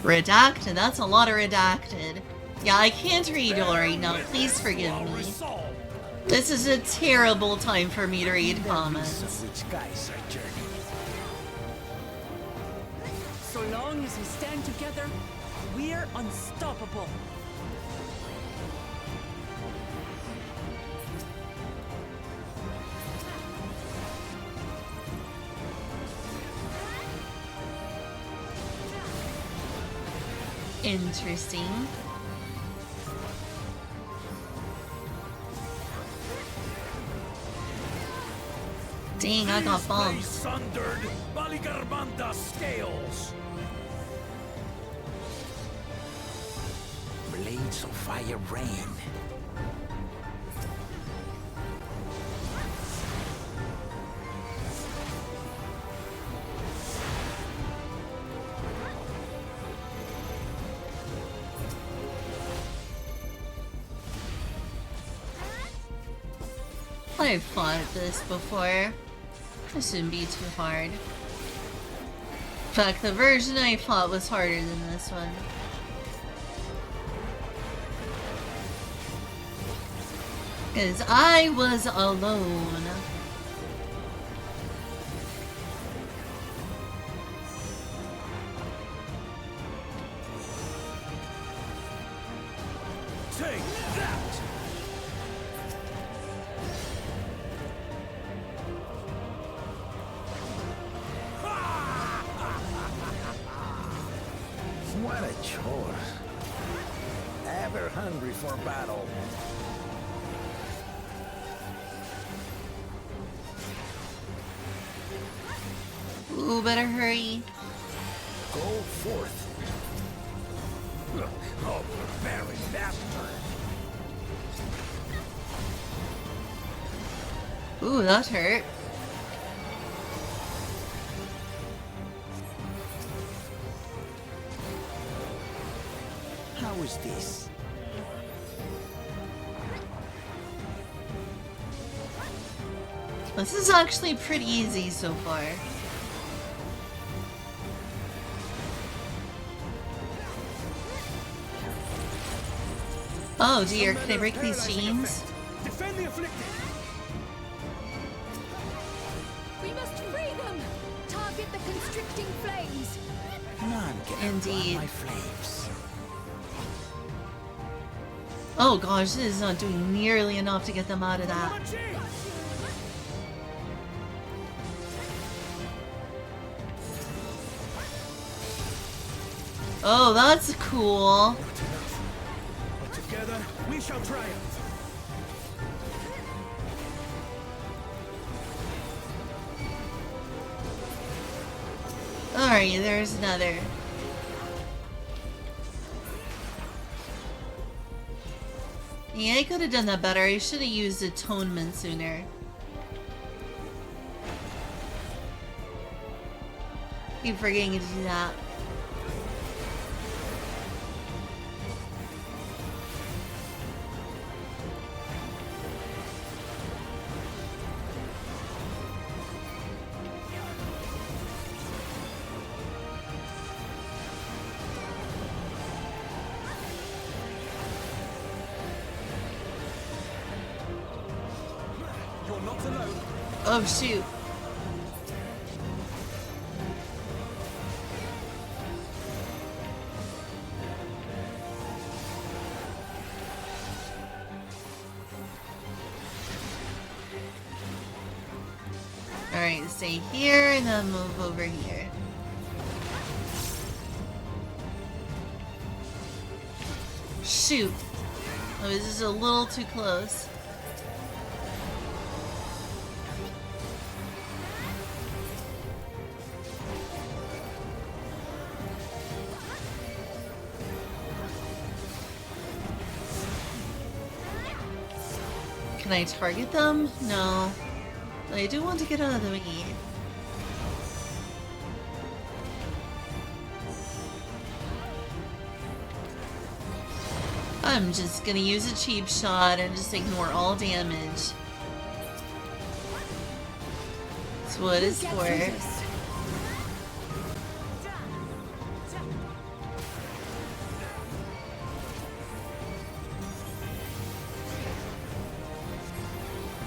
Redacted? That's a lot of redacted. Yeah, I can't read all right now, please forgive me. This is a terrible time for me to read comments. So long as we stand together, we're unstoppable. Interesting. Dang, I got bombed. Sundered Baligarbanda scales. Blades of fire rain. I've fought this before. This shouldn't be too hard. In fact, the version I fought was harder than this one. Because I was alone. Take that! What a chore. Ever hungry for battle. Ooh, better hurry. Go forth. Oh, very bastard. Ooh, that hurt. How is this? This is actually pretty easy so far. Oh dear, can I break these chains? Defend the afflicted. We must free them! Target the constricting flames! None can Indeed. outrun my flames. Oh gosh, this is not doing nearly enough to get them out of that. Oh, that's cool. But together, we shall triumph. Alright, there's another. Yeah, I could have done that better. I should have used atonement sooner. Keep forgetting to do that. You're not alone. Oh shoot. Alright, stay here and then move over here. Shoot. Oh, this is a little too close. Can I target them? No. But I do want to get out of the way. I'm just gonna use a cheap shot and just ignore all damage. That's what it's for.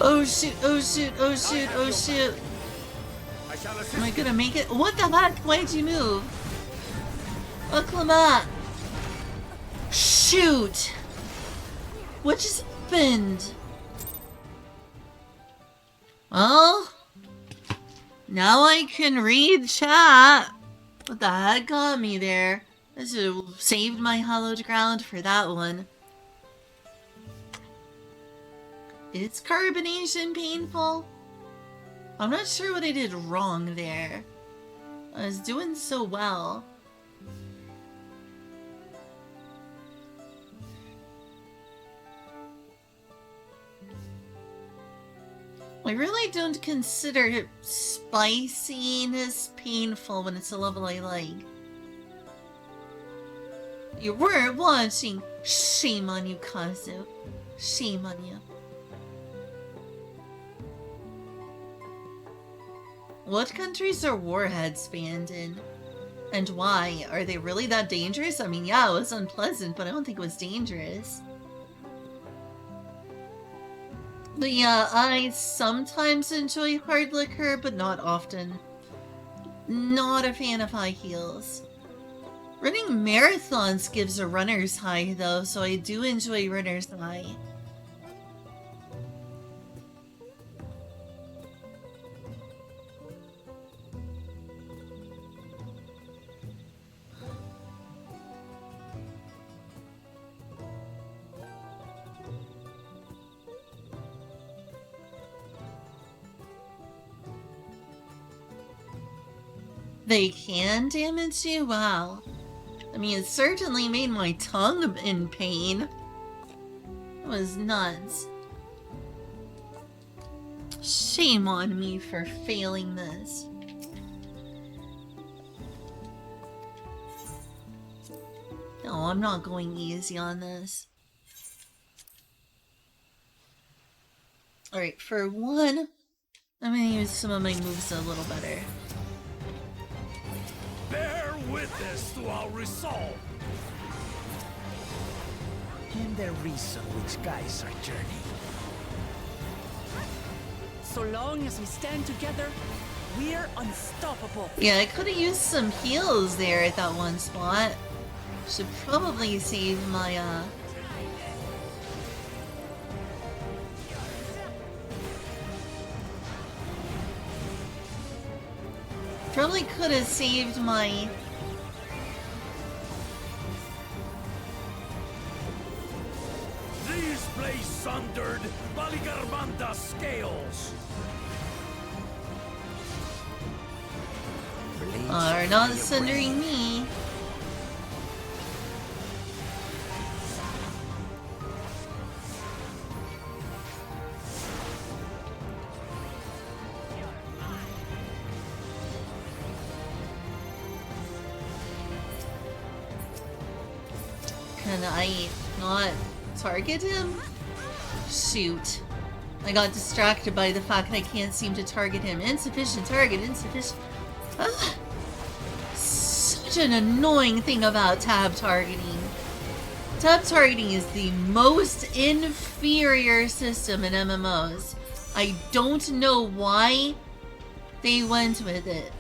Oh shoot, oh shoot, oh shoot, oh shoot. Am I gonna make it? What the heck? Why'd you move? Oh, Clement! Shoot! What just happened? Well, now I can read chat. What the heck got me there? I should have saved my hallowed ground for that one. Is carbonation painful? I'm not sure what I did wrong there. I was doing so well. I really don't consider spiciness painful when it's a level I like. You weren't watching. Shame on you, Kazu. Shame on you. What countries are warheads banned in? And why? Are they really that dangerous? I mean, yeah, it was unpleasant, but I don't think it was dangerous. But yeah, I sometimes enjoy hard liquor, but not often. Not a fan of high heels. Running marathons gives a runner's high, though, so I do enjoy runner's high. They can damage you? Wow. I mean, it certainly made my tongue in pain. It was nuts. Shame on me for failing this. No, I'm not going easy on this. Alright, for one, I'm gonna use some of my moves a little better. Bear witness to our resolve. And the reason which guides our journey. So long as we stand together, we're unstoppable. Yeah, I could have used some heals there at that one spot. Should probably save my, Probably could have saved my... These blades sundered Baligarbanda scales. Are not sundering me. Can I not target him? Shoot. I got distracted by the fact that I can't seem to target him. Insufficient target, insufficient... Ah, such an annoying thing about tab targeting. Tab targeting is the most inferior system in MMOs. I don't know why they went with it.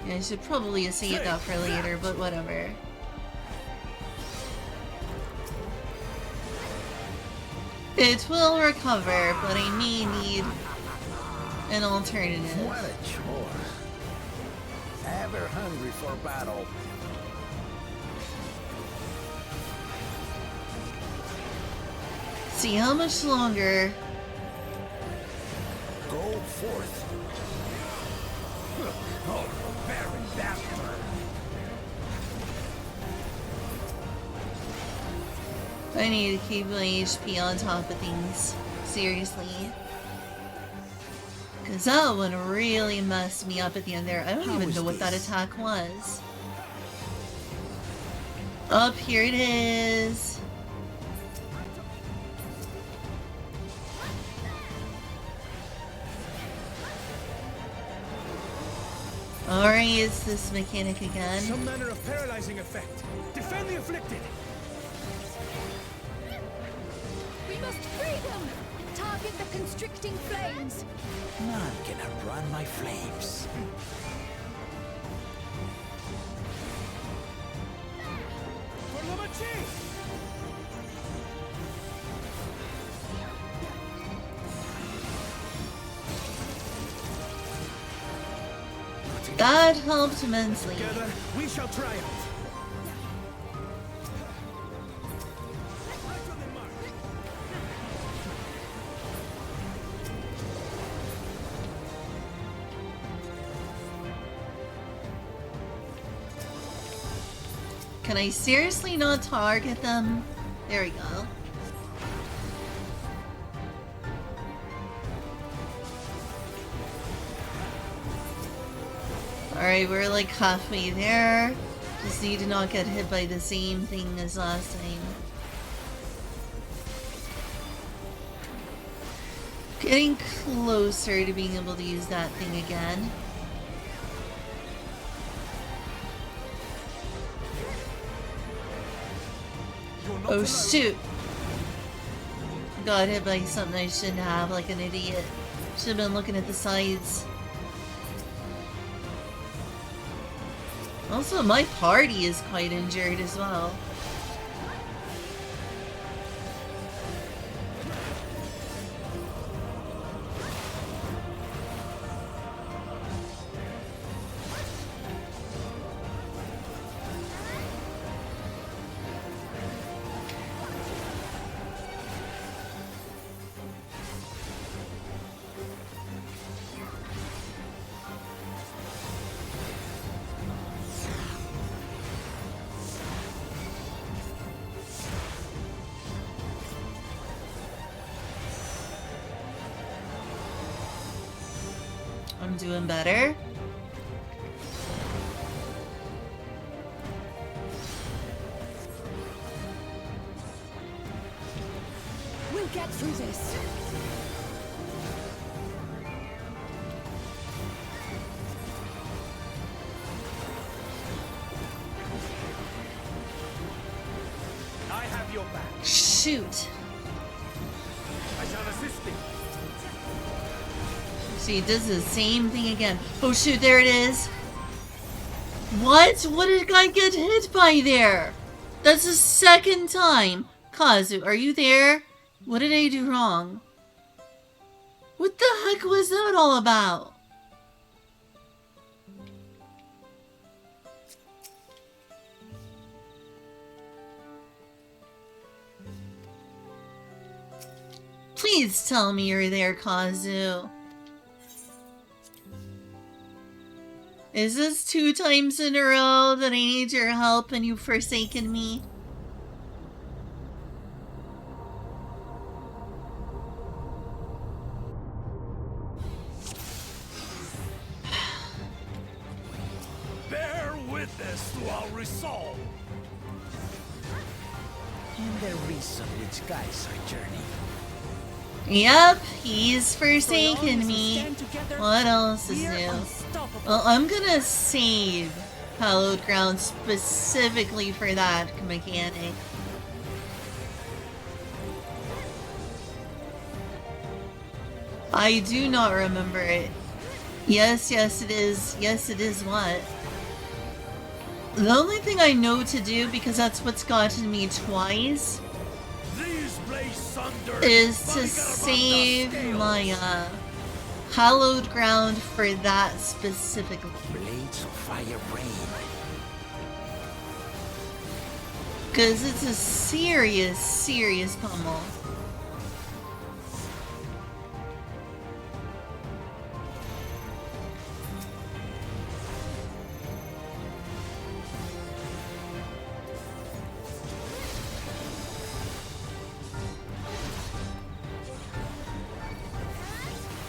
Yeah, I should probably have saved that for later, but whatever. It will recover, but I may need an alternative. What a chore. Ever hungry for battle. See how much longer. Go forth. Oh, Baron Bastard. I need to keep my HP on top of things. Seriously. Because that one really messed me up at the end there. I don't even know what that attack was. Up here it is. Alright, it's this mechanic again. Some manner of paralyzing effect. Defend the afflicted. We must free them! Target the constricting flames! None can outrun my flames. For the machine! That helped immensely. Together, we shall triumph. Can I seriously not target them? There we go. Alright, we're like halfway there. Just need to not get hit by the same thing as last time. Getting closer to being able to use that thing again. Oh shoot! Got hit by something I shouldn't have, like an idiot. Should have been looking at the sides. Also, my party is quite injured as well. I'm doing better. We'll get through this. I have your back. Shoot. I shall assist thee. See, it does the same thing again. Oh shoot, there it is. What? What did I get hit by there? That's the second time. Kazu, are you there? What did I do wrong? What the heck was that all about? Please tell me you're there, Kazu. Is this 2 times in a row that I need your help and you've forsaken me? Bear witness to our resolve. And the reason which guides our journey. Yep, he's forsaken me. What else is new? Well, I'm gonna save Hallowed Ground specifically for that mechanic. I do not remember it. Yes, yes it is. Yes, it is what? The only thing I know to do, because that's what's gotten me twice, is to save my hallowed ground for that specifically. Blades of fire rain. Because it's a serious, serious pummel.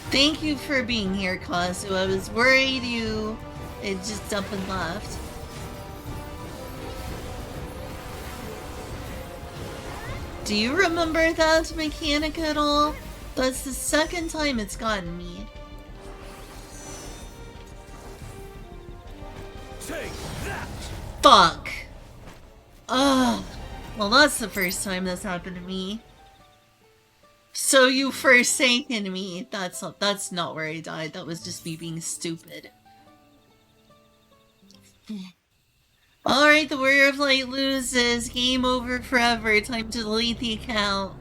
Thank you for being here, Kazu. I was worried it just up and left. Do you remember that mechanic at all? That's the second time it's gotten me. Take that! Fuck. Ugh. Well, that's the first time that's happened to me. So you forsaken me. That's not where I died. That was just me being stupid. Alright, the Warrior of Light loses. Game over forever. Time to delete the account.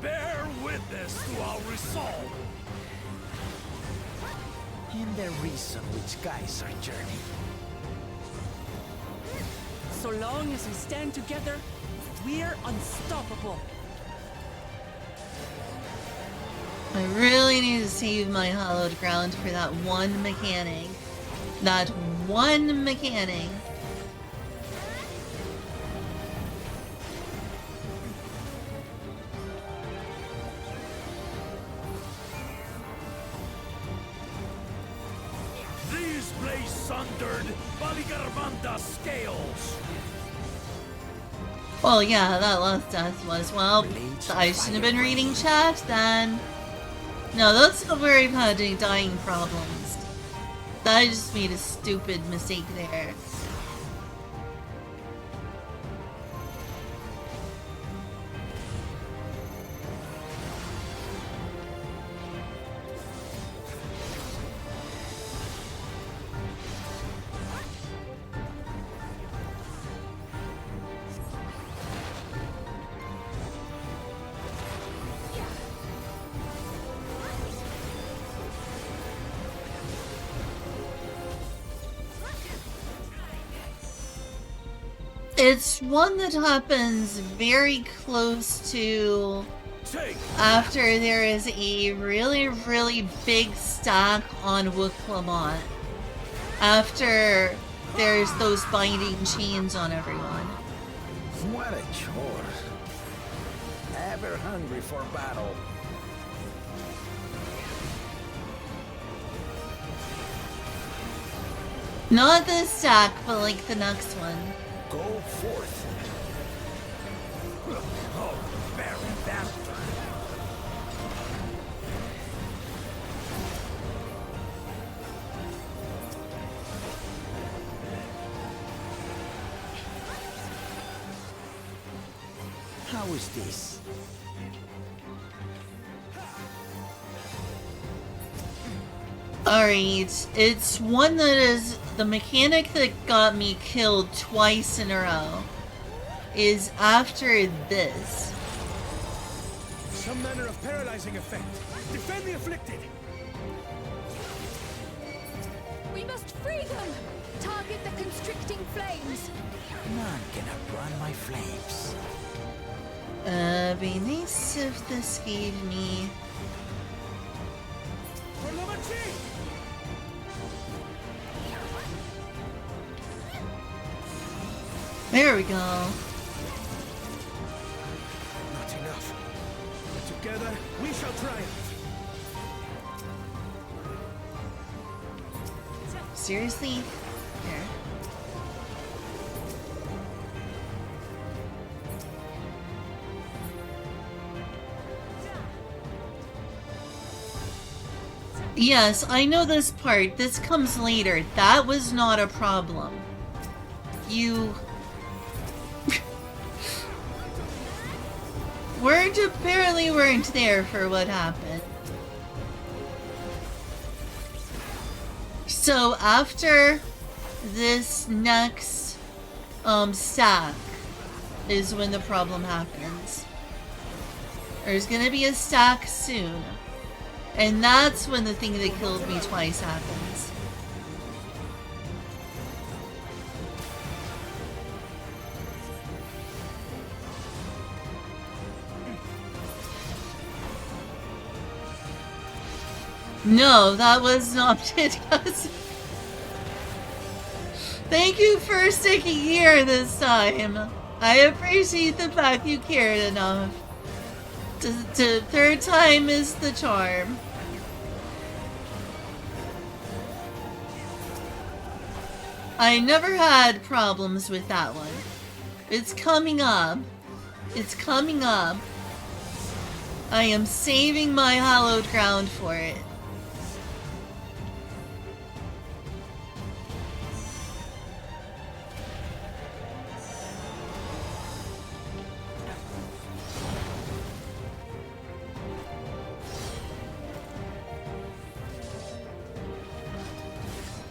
Bear witness to our resolve. And the reason which guides our journey. So long as we stand together, we're unstoppable. I really need to save my hallowed ground for that one mechanic. That one mechanic. These blaze sundered Baligarvanda scales. Well, yeah, that last death was, well, I shouldn't have been reading chat then. No, that's not where I've had any dying problems. I just made a stupid mistake there. It's one that happens very close to after there is a really, really big stack on Wuklamont. After there's those binding chains on everyone. What a chore. Ever hungry for battle. Not this stack, but like the next one. Go forth. Oh, very bastard. How is this? Alright, it's one that is the mechanic that got me killed twice in a row. Is after this. Some manner of paralyzing effect. Defend the afflicted. We must free them! Target the constricting flames! None can outrun my flames. Be nice if this gave me... For the machine! There we go. Not enough. Together, we shall triumph. Seriously? Here. Yes, I know this part. This comes later. That was not a problem. You... apparently weren't there for what happened. So after this next stack is when the problem happens. There's gonna be a stack soon. And that's when the thing that killed me twice happens. No, that was not it. Thank you for sticking here this time. I appreciate the fact you cared enough. Third time is the charm. I never had problems with that one. It's coming up. It's coming up. I am saving my hallowed ground for it.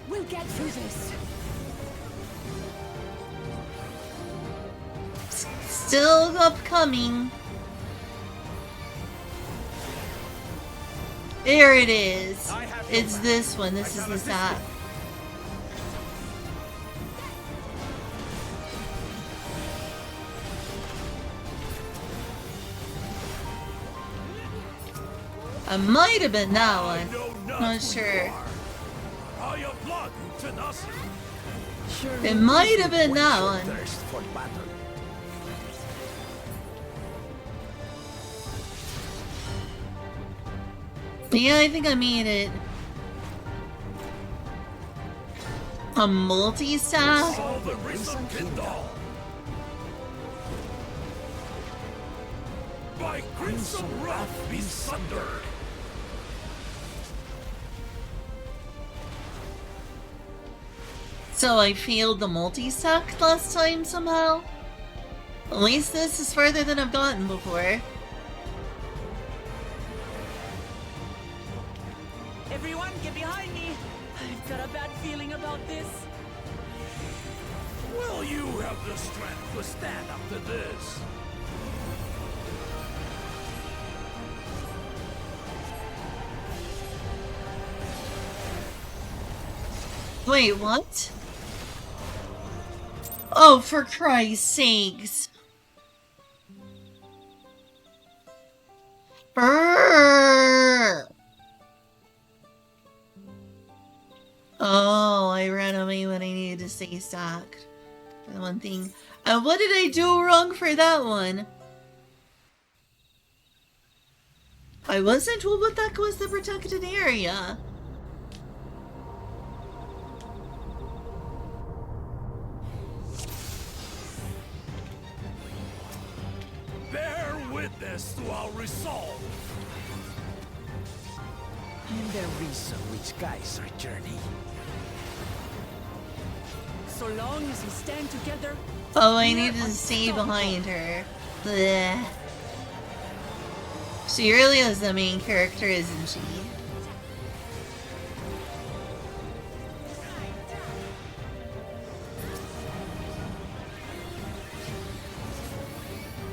We'll get through this. Still upcoming. There it is. It's this one. This is the sack. I might have been that one. Not sure. It might have been that one. Yeah, I think I made it. A multi-staff? By crimson wrath be sundered. So I failed the multi-stack last time somehow? At least this is further than I've gotten before. Everyone, get behind me! I've got a bad feeling about this. Will you have the strength to stand up to this? Wait, what? Oh, for Christ's sakes. Brrr. Oh, I ran away when I needed to stay stacked. For the one thing. And what did I do wrong for that one? I wasn't told what that was the protected area. Bear witness to our resolve. And the reason which guides our journey. So long as we stand together. Oh, I needed to stay behind her. Blech. She really is the main character, isn't she?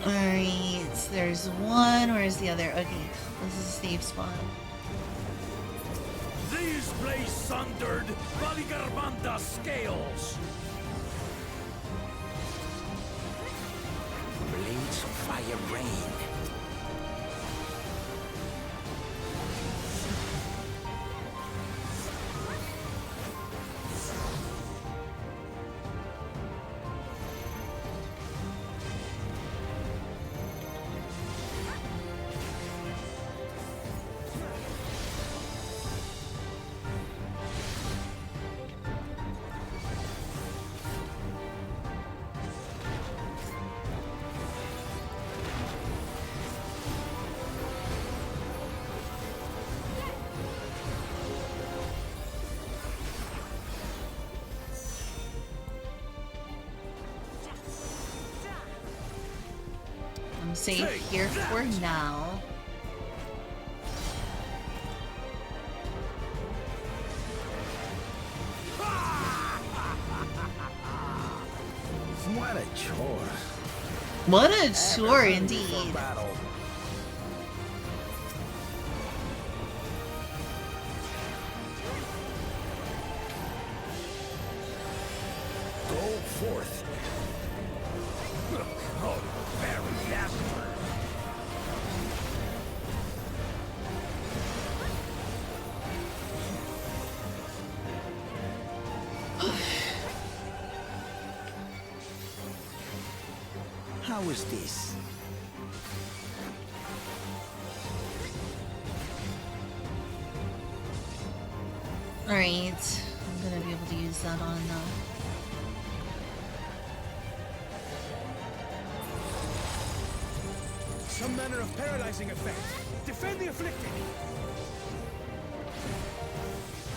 Alright, there's one. Where's the other? Okay, this is a safe spot. These blaze sundered Valigarbanda scales. Blades of fire rain. I'm safe here for now. What a chore. What a chore indeed. Go forth. Oh, very astral. How is this? Alright, I'm gonna be able to use that on Some men manner of paralyzing effect. Defend the afflicted.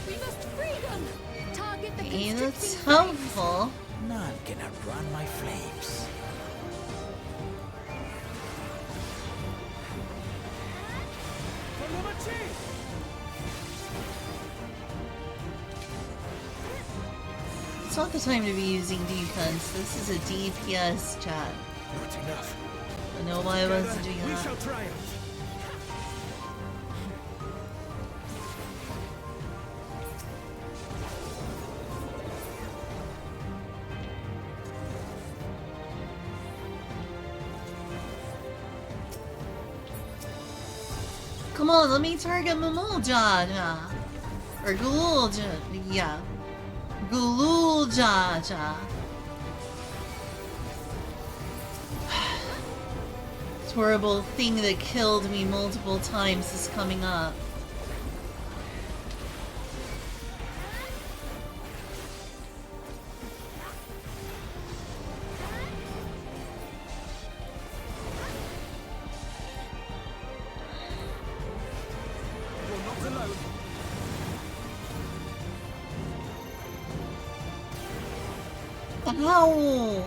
We must free them! Target the Hey, constricting that's flames. helpful. None can outrun my flames. For Lumachi! It's not the time to be using defense. This is a DPS chat. Not enough. I know why I wasn't doing We that. shall triumph. Come on, let me target Mamulja. Or Gululja. Yeah. Gululja. This horrible thing that killed me multiple times is coming up. You're not alone. Ow!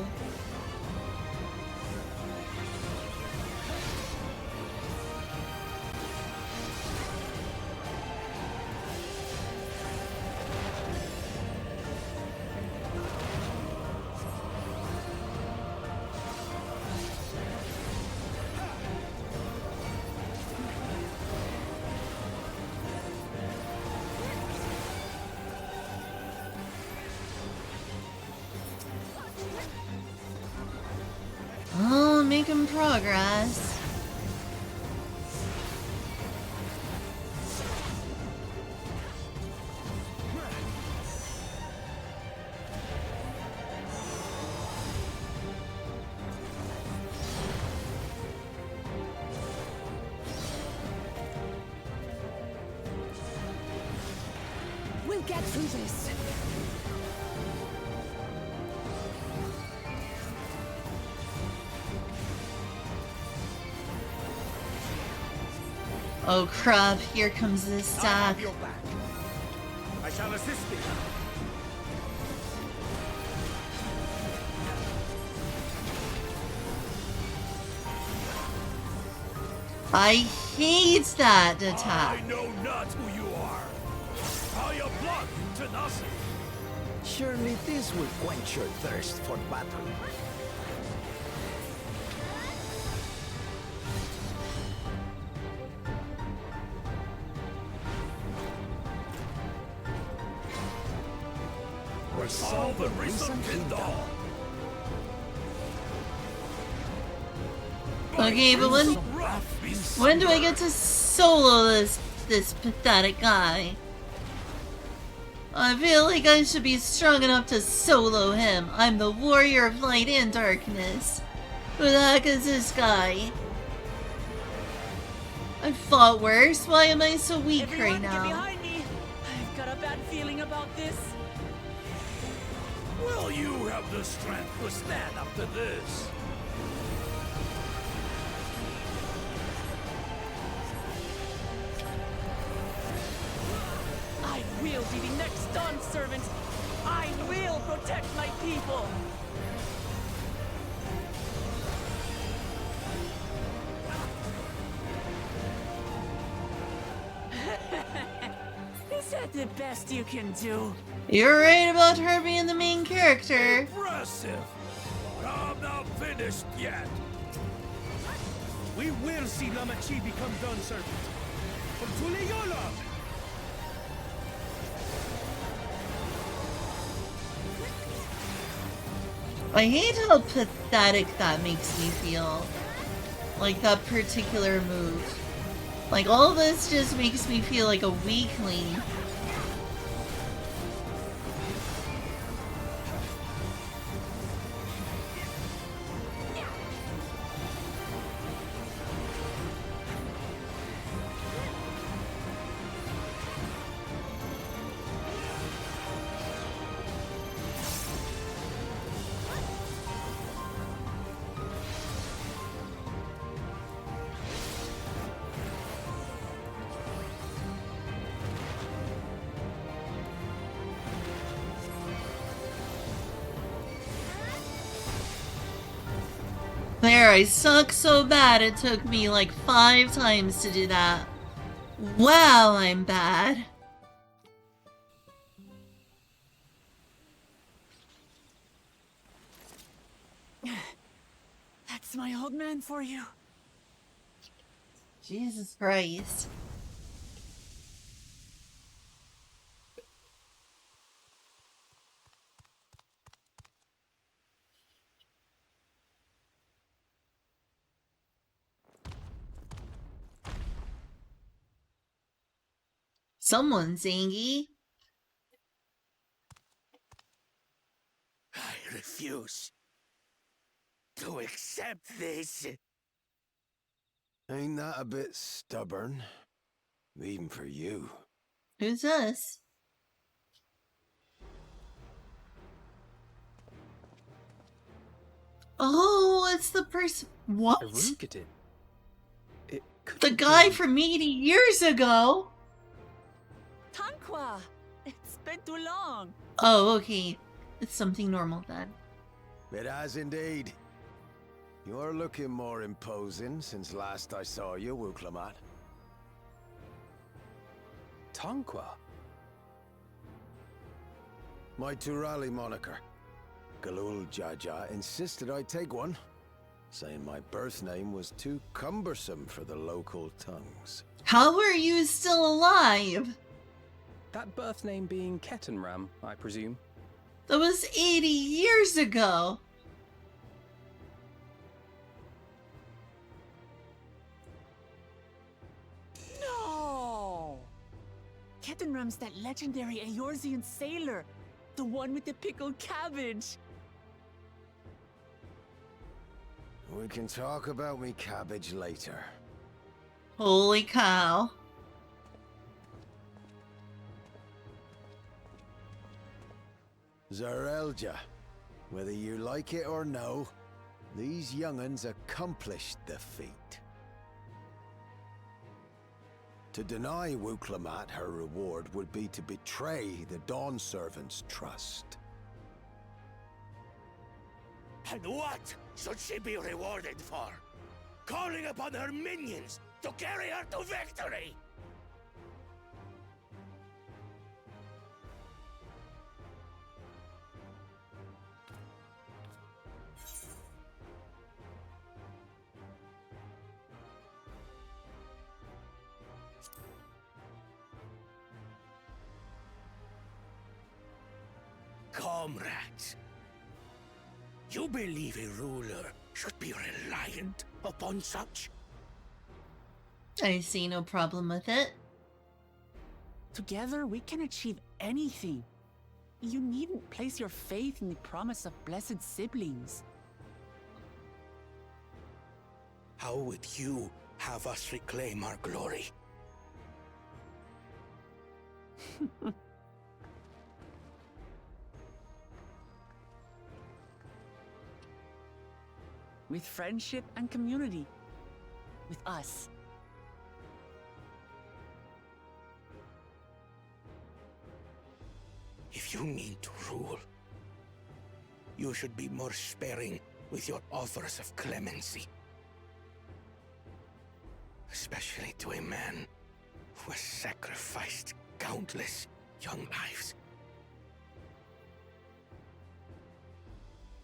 Oh, making progress. We'll get through this. Oh crap, here comes this stack. Your back. I shall assist thee. I hate that attack. I know not who you are. How your blood to nothing. Surely this will quench your thirst for battle. Resolve the recent kingdom. Okay, but when do I get to solo this pathetic guy? I feel like I should be strong enough to solo him. I'm the warrior of light and darkness. Who the heck is this guy? I fought worse. Why am I so weak right now? Get behind me! I've got a bad feeling about this. Will you have the strength to stand up to this? I will be the next Dawn servant. I will protect my people. Is that the best you can do? You're right about her being the main character. Impressive. But I'm not finished yet. We will see Lumachi become Dawn servant. From Tuleyola! I hate how pathetic that makes me feel. Like that particular move. Like all this just makes me feel like a weakling. There, I suck so bad it took me like 5 times to do that. Wow, I'm bad. That's my old man for you. Jesus Christ. Someone's zangy. I refuse to accept this. Ain't that a bit stubborn? Even for you. Who's this? Oh, it's the person. What? Erugated. It could The guy from 80 years ago. Tanqua! It's been too long. Oh, okay. It's something normal then. It has indeed. You're looking more imposing since last I saw you, Wuklamat. Tanqua? My Turali moniker. Galul Jaja insisted I take one, saying my birth name was too cumbersome for the local tongues. How are you still alive? That birth name being Ketenram, I presume. That was 80 years ago. No! Ketenram's that legendary Eorzean sailor. The one with the pickled cabbage. We can talk about me cabbage later. Holy cow. Zarelja, whether you like it or no, these young'uns accomplished the feat. To deny Wuklamat her reward would be to betray the Dawn Servant's trust. And what should she be rewarded for? Calling upon her minions to carry her to victory! Comrades, you believe a ruler should be reliant upon such? I see no problem with it. Together we can achieve anything. You needn't place your faith in the promise of blessed siblings. How would you have us reclaim our glory? With friendship and community. With us. If you mean to rule, you should be more sparing with your offers of clemency. Especially to a man who has sacrificed countless young lives.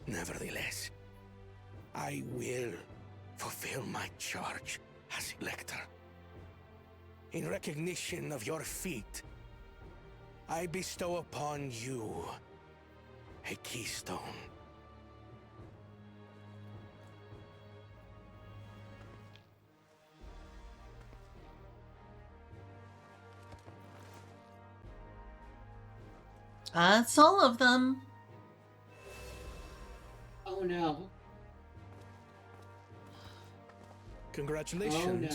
Nevertheless, I will fulfill my charge as Elector. In recognition of your feat, I bestow upon you a keystone. That's all of them. Oh no. Congratulations.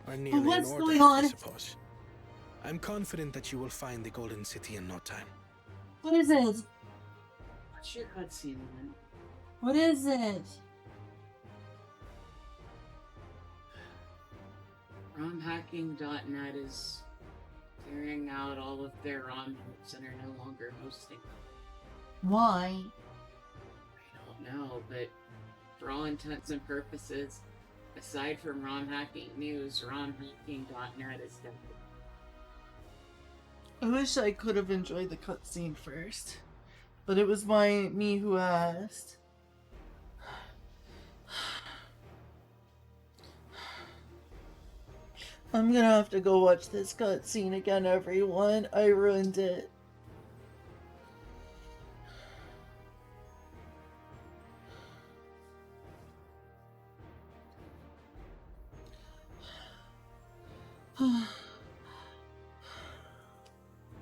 Oh, no. Are nearly What's in order, going on? I suppose. I'm confident that you will find the Golden City in no time. What is it? What's your cutscene then? What is it? ROMhacking.net is clearing out all of their ROM notes and are no longer hosting them. Why? I don't know, but For all intents and purposes, aside from ROM hacking news, romhacking.net is dead. I wish I could have enjoyed the cutscene first, but it was me who asked. I'm gonna have to go watch this cutscene again, everyone. I ruined it.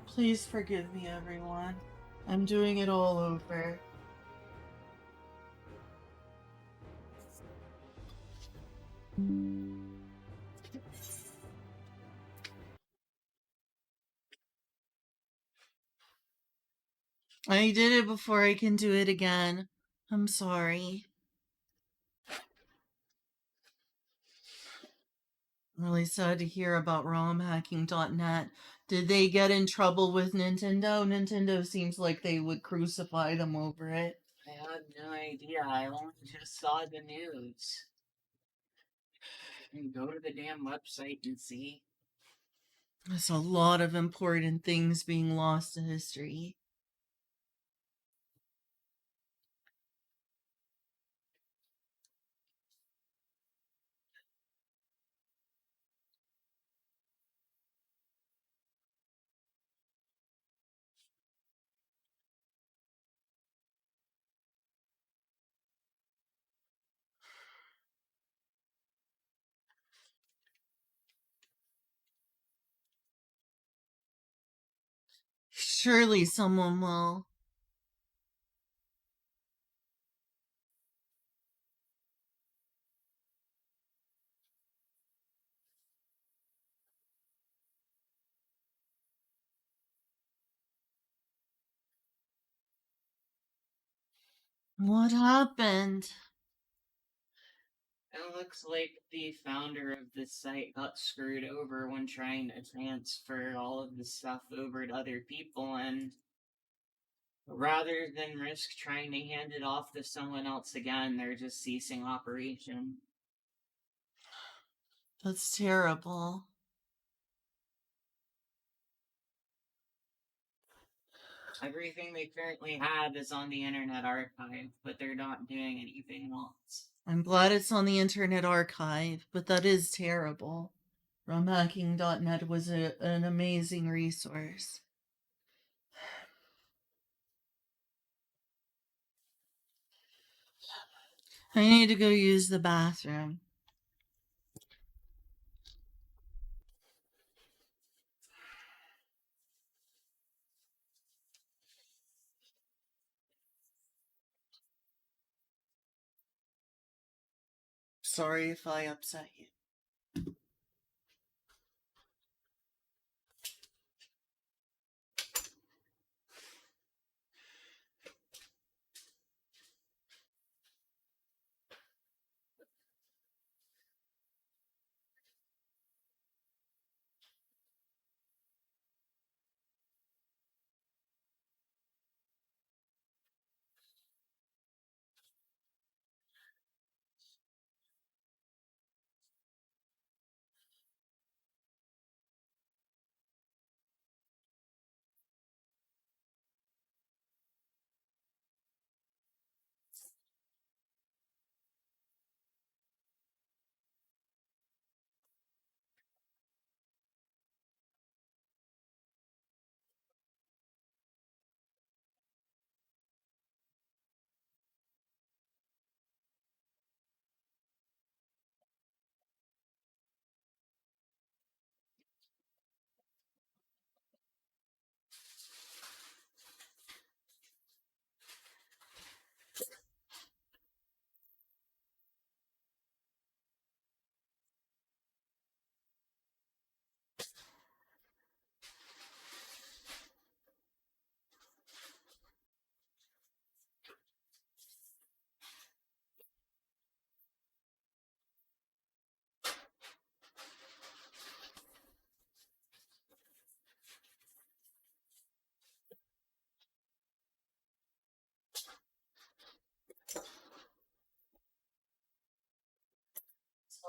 Please forgive me, everyone. I'm doing it all over. I did it before. I can do it again. I'm sorry. Really sad to hear about romhacking.net. Did they get in trouble with Nintendo? Nintendo seems like they would crucify them over it. I had no idea. I only just saw the news. And go to the damn website and see. There's a lot of important things being lost to history. Surely someone will. What happened? It looks like the founder of this site got screwed over when trying to transfer all of the stuff over to other people, and rather than risk trying to hand it off to someone else again, they're just ceasing operation. That's terrible. Everything they currently have is on the Internet Archive, but they're not doing anything else. I'm glad it's on the Internet Archive, but that is terrible. Romhacking.net was an amazing resource. I need to go use the bathroom. Sorry if I upset you.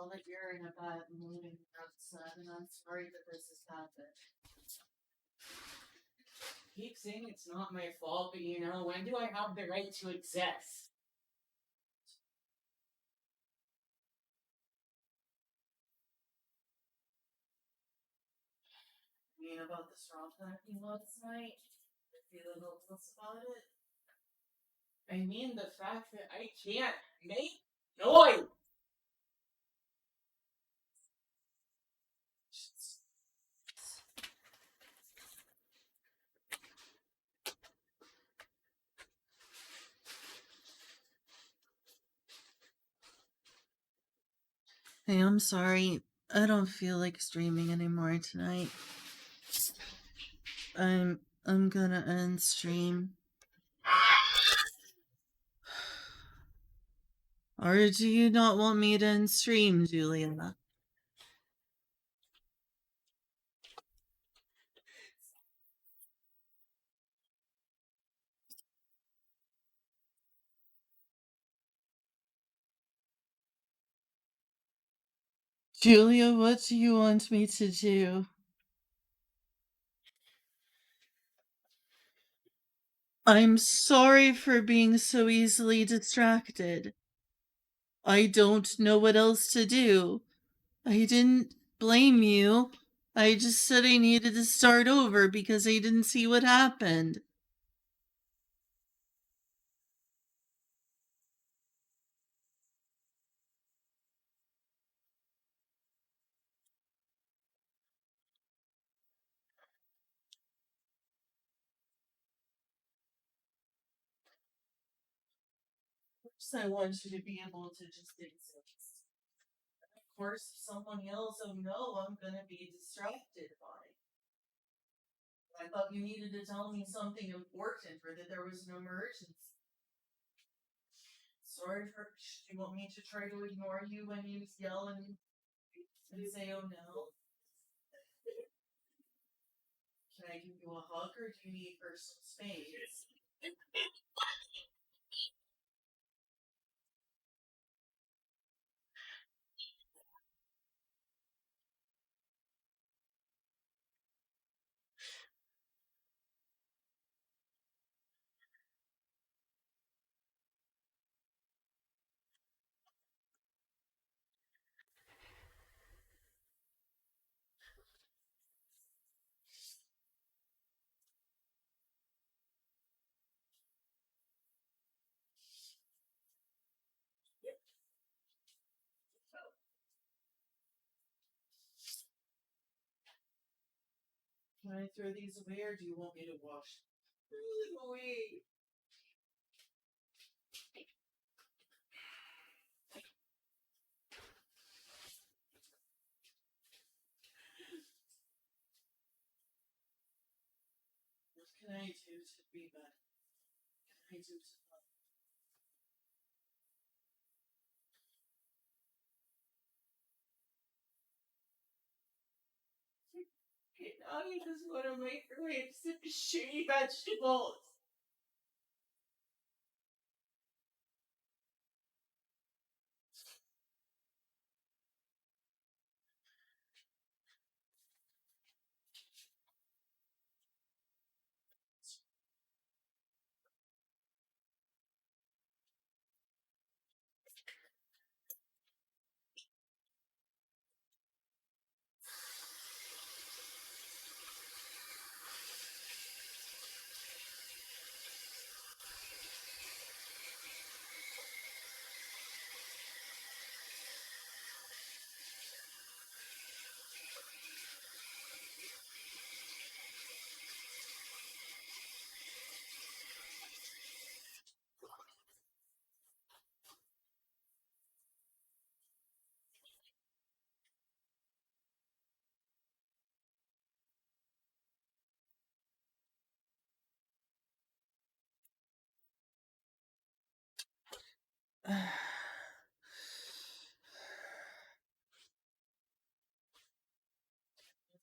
tell that you're in a bad mood and you're upset, and I'm sorry that this has happened. Keep saying it's not my fault, but you know, when do I have the right to exist? You mean about the straw packing last night? I feel a little close about it. I mean the fact that I can't make noise. Hey, I'm sorry. I don't feel like streaming anymore tonight. I'm gonna end stream. Or do you not want me to end stream, Julia? Julia, what do you want me to do? I'm sorry for being so easily distracted. I don't know what else to do. I didn't blame you. I just said I needed to start over because I didn't see what happened. Of course, I want you to be able to just exist. Of course, if someone yells, "Oh no," I'm gonna be distracted by it. I thought you needed to tell me something important or that there was an emergency. Sorry for. Do you want me to try to ignore you when you yell and say, "Oh no"? Can I give you a hug or do you need personal space? Can I throw these away or do you want me to wash them away? What can I do to be better? What can I do to help? Now you just want to microwave some shitty vegetables.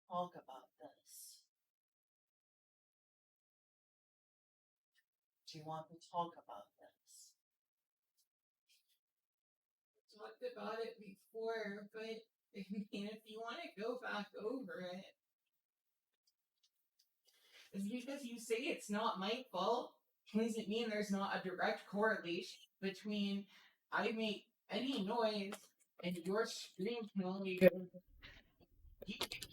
Talk about this. Do you want to talk about this? talked about it before, but I mean, if you want to go back over it, it's because you say it's not my fault. Doesn't mean there's not a direct correlation between I make any noise and your stream can only go. You can't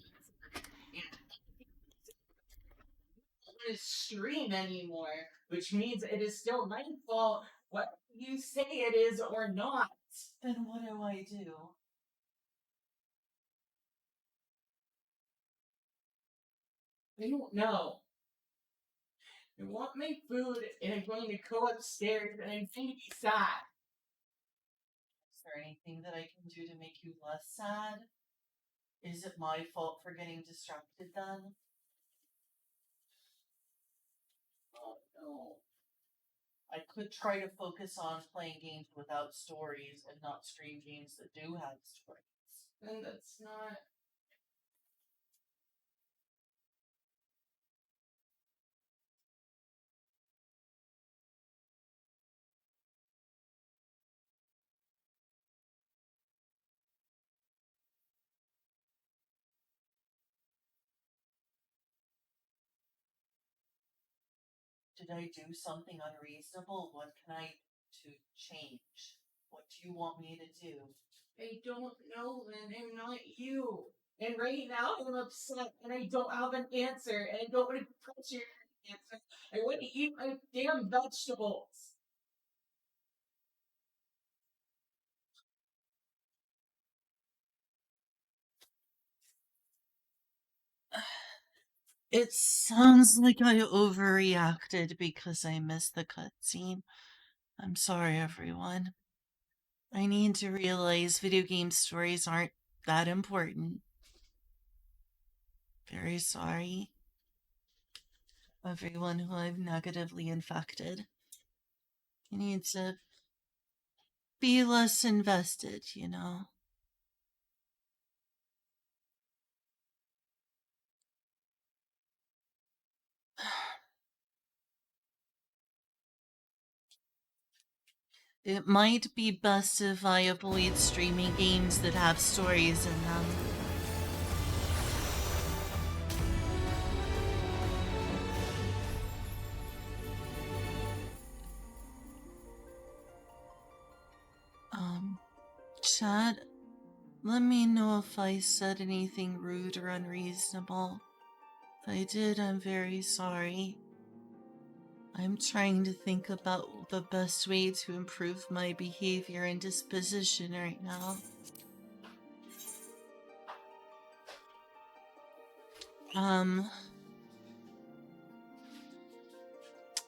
stream anymore, which means it is still my fault whether you say it is or not. Then what do I do? I don't know. I want my food and I'm going to go upstairs and I'm going to be sad. Is there anything that I can do to make you less sad? Is it my fault for getting distracted then? Oh no. I could try to focus on playing games without stories and not stream games that do have stories. And that's not. Did I do something unreasonable? What can I do to change? What do you want me to do? I don't know, Lynn. I'm not you. And right now I'm upset and I don't have an answer and I don't want to press your answer. I want to eat my damn vegetables. It sounds like I overreacted because I missed the cutscene. I'm sorry, everyone. I need to realize video game stories aren't that important. Very sorry. Everyone who I've negatively infected. I need to be less invested, you know? It might be best if I avoid streaming games that have stories in them. Chat, let me know if I said anything rude or unreasonable. If I did, I'm very sorry. I'm trying to think about the best way to improve my behavior and disposition right now.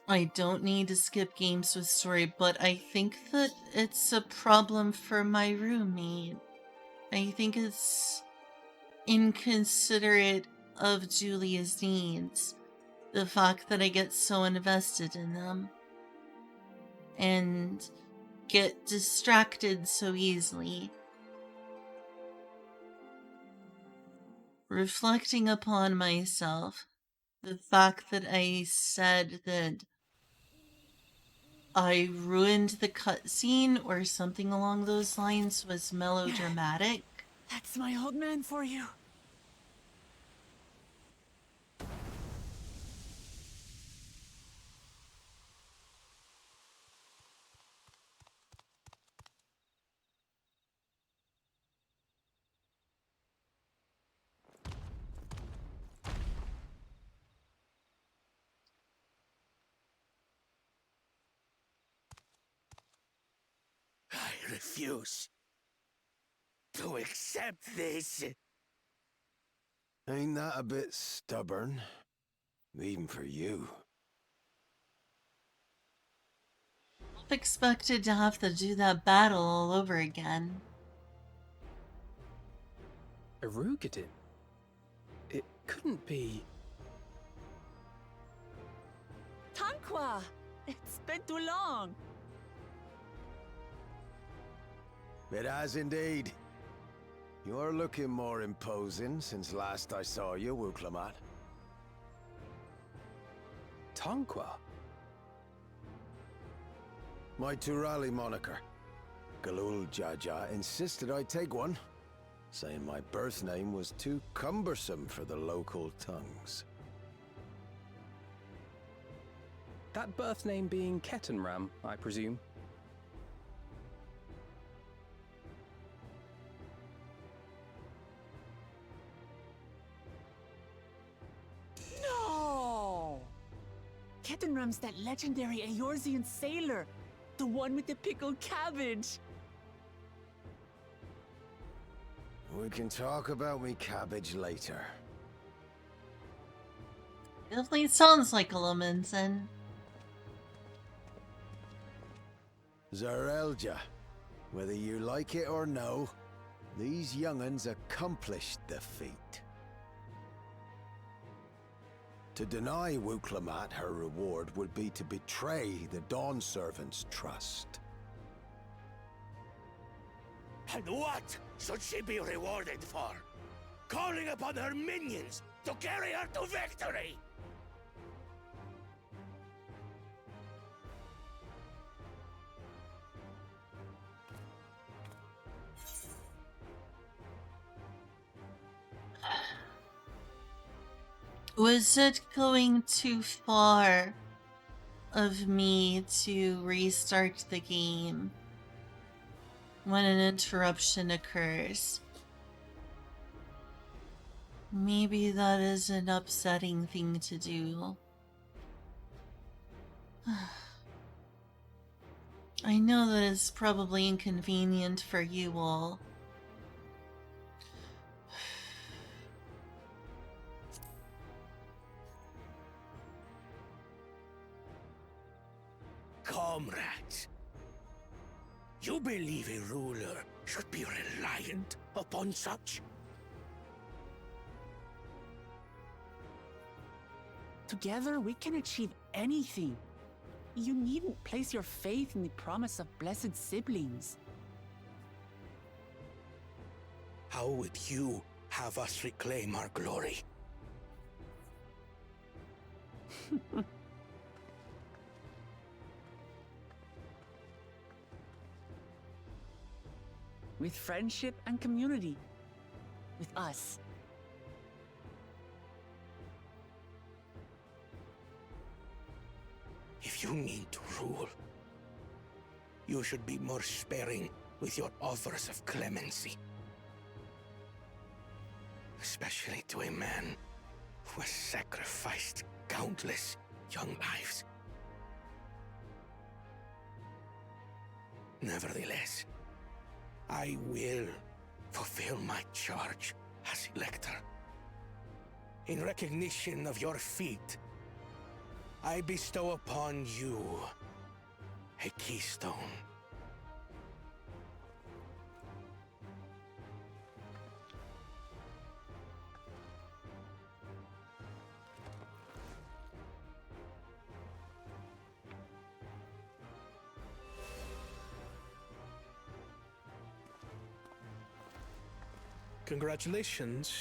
I don't need to skip games with story, but I think that it's a problem for my roommate. I think it's inconsiderate of Julia's needs. The fact that I get so invested in them. And get distracted so easily. Reflecting upon myself, the fact that I said that I ruined the cutscene or something along those lines was melodramatic. That's my old man for you. I refuse to accept this. Ain't that a bit stubborn? Even for you. Expected to have to do that battle all over again. Erugadin? It couldn't be... Tanqua! It's been too long. It has indeed. You're looking more imposing since last I saw you, Wuklamat. Tanqua? My Turali moniker. Galul Jaja insisted I take one, saying my birth name was too cumbersome for the local tongues. That birth name being Ketenram, I presume? No! Ketenram's that legendary Eorzean sailor, the one with the pickled cabbage. We can talk about me cabbage later. Definitely sounds like a Lomenzen. Zarelja, whether you like it or no, these young'uns accomplished the feat. To deny Wuklamat her reward would be to betray the Dawn Servant's trust. And what should she be rewarded for? Calling upon her minions to carry her to victory! Was it going too far of me to restart the game when an interruption occurs? Maybe that is an upsetting thing to do. I know that it's probably inconvenient for you all. Comrades, you believe a ruler should be reliant upon such? Together, we can achieve anything. You needn't place your faith in the promise of blessed siblings. How would you have us reclaim our glory? With friendship and community. With us. If you need to rule, you should be more sparing with your offers of clemency. Especially to a man who has sacrificed countless young lives. Nevertheless, I will fulfill my charge as Elector. In recognition of your feat, I bestow upon you a keystone. Congratulations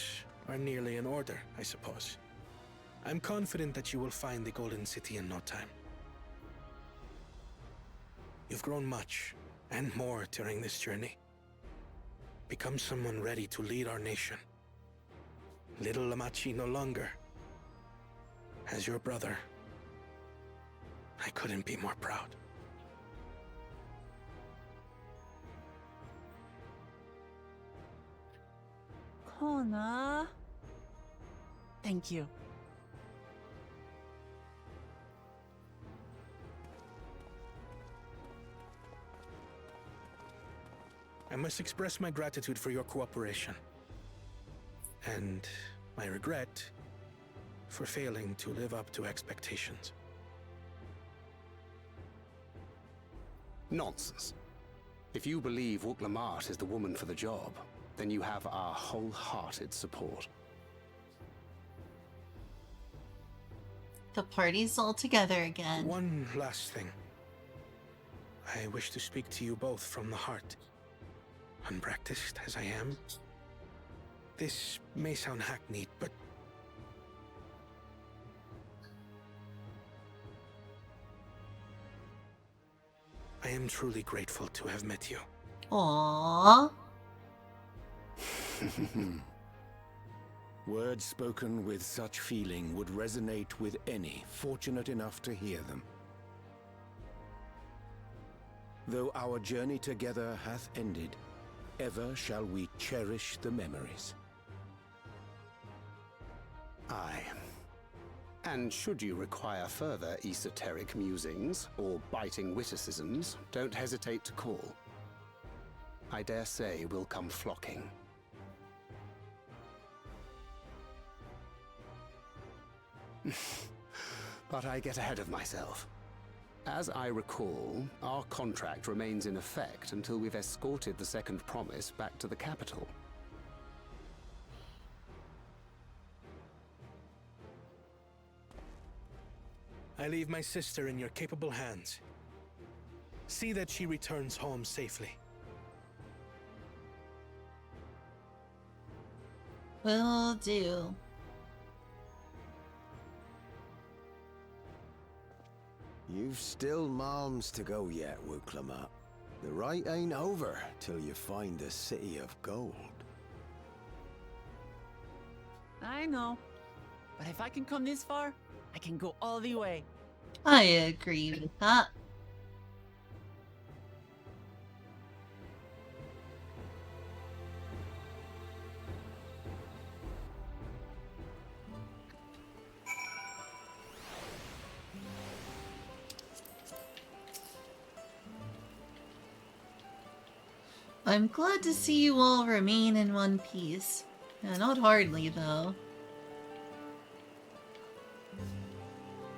are nearly in order, I suppose. I'm confident that you will find the Golden City in no time. You've grown much, and more during this journey. Become someone ready to lead our nation. Little Lamachi no longer. As your brother, I couldn't be more proud. Kona. Thank you. I must express my gratitude for your cooperation. And my regret for failing to live up to expectations. Nonsense. If you believe Wuklamat is the woman for the job, then you have our wholehearted support. The party's all together again. One last thing. I wish to speak to you both from the heart. Unpracticed as I am, this may sound hackneyed, but I am truly grateful to have met you. Aww. Words spoken with such feeling would resonate with any fortunate enough to hear them. Though our journey together hath ended, ever shall we cherish the memories. Aye. And should you require further esoteric musings or biting witticisms, don't hesitate to call. I dare say we'll come flocking. But I get ahead of myself. As I recall, our contract remains in effect until we've escorted the second promise back to the capital. I leave my sister in your capable hands. See that she returns home safely. Will do. You've still malms to go yet, Wuklamat. The rite ain't over till you find the city of gold. I know. But if I can come this far, I can go all the way. I agree with that. I'm glad to see you all remain in one piece. Yeah, not hardly, though.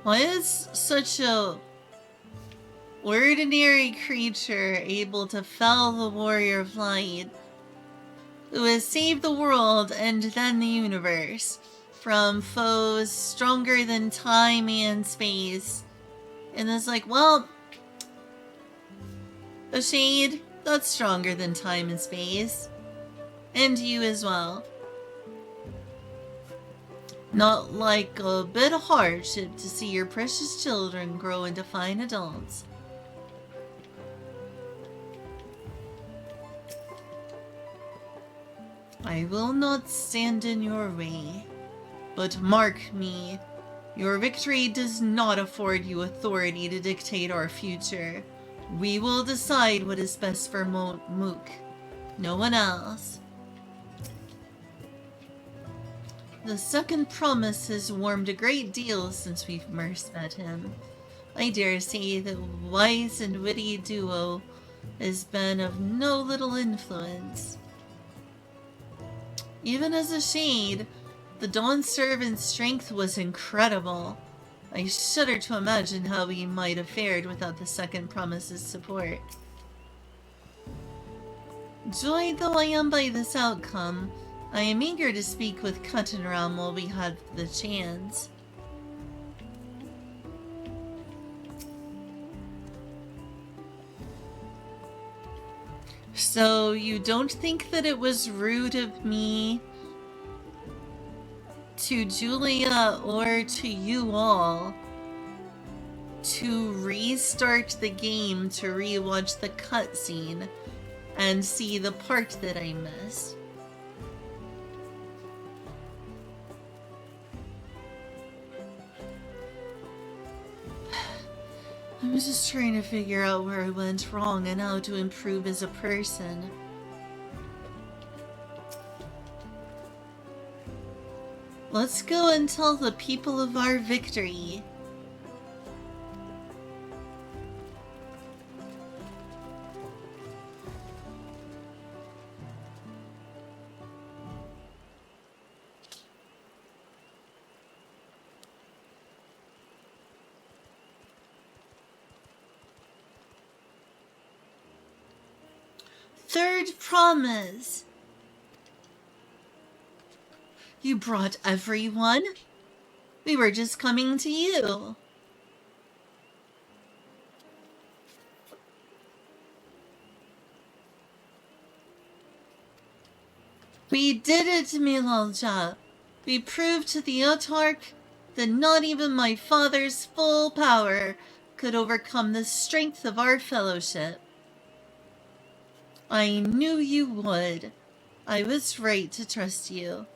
Why is such a ordinary creature able to fell the warrior of light, who has saved the world and then the universe from foes stronger than time and space? And it's like, well, a shade, that's stronger than time and space. And you as well. Not like a bit of hardship to see your precious children grow into fine adults. I will not stand in your way, but mark me, your victory does not afford you authority to dictate our future. We will decide what is best for Mook, no one else. The second promise has warmed a great deal since we've first met him. I dare say the wise and witty duo has been of no little influence. Even as a shade, the Dawn Servant's strength was incredible. I shudder to imagine how we might have fared without the second promise's support. Joyed though I am by this outcome, I am eager to speak with Cuttenram while we have the chance. So, you don't think that it was rude of me to Julia or to you all to restart the game to rewatch the cutscene and see the part that I missed? I was just trying to figure out where I went wrong and how to improve as a person. Let's go and tell the people of our victory. Third promise. You brought everyone? We were just coming to you. We did it, Milalja. We proved to the Autarch that not even my father's full power could overcome the strength of our fellowship. I knew you would. I was right to trust you.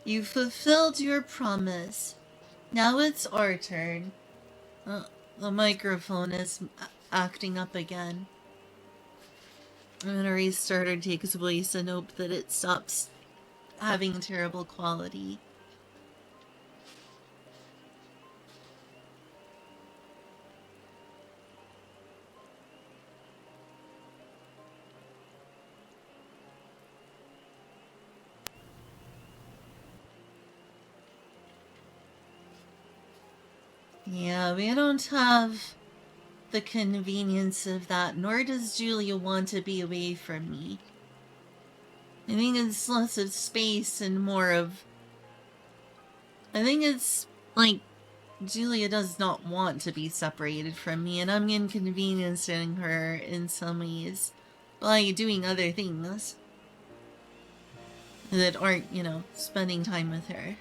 You fulfilled your promise. Now it's our turn. The microphone is acting up again. I'm gonna restart our Take's voice and hope that it stops having terrible quality. Yeah, we don't have the convenience of that, nor does Julia want to be away from me. I think it's less of space and more of... I think it's like Julia does not want to be separated from me, and I'm inconveniencing her in some ways by doing other things that aren't, you know, spending time with her.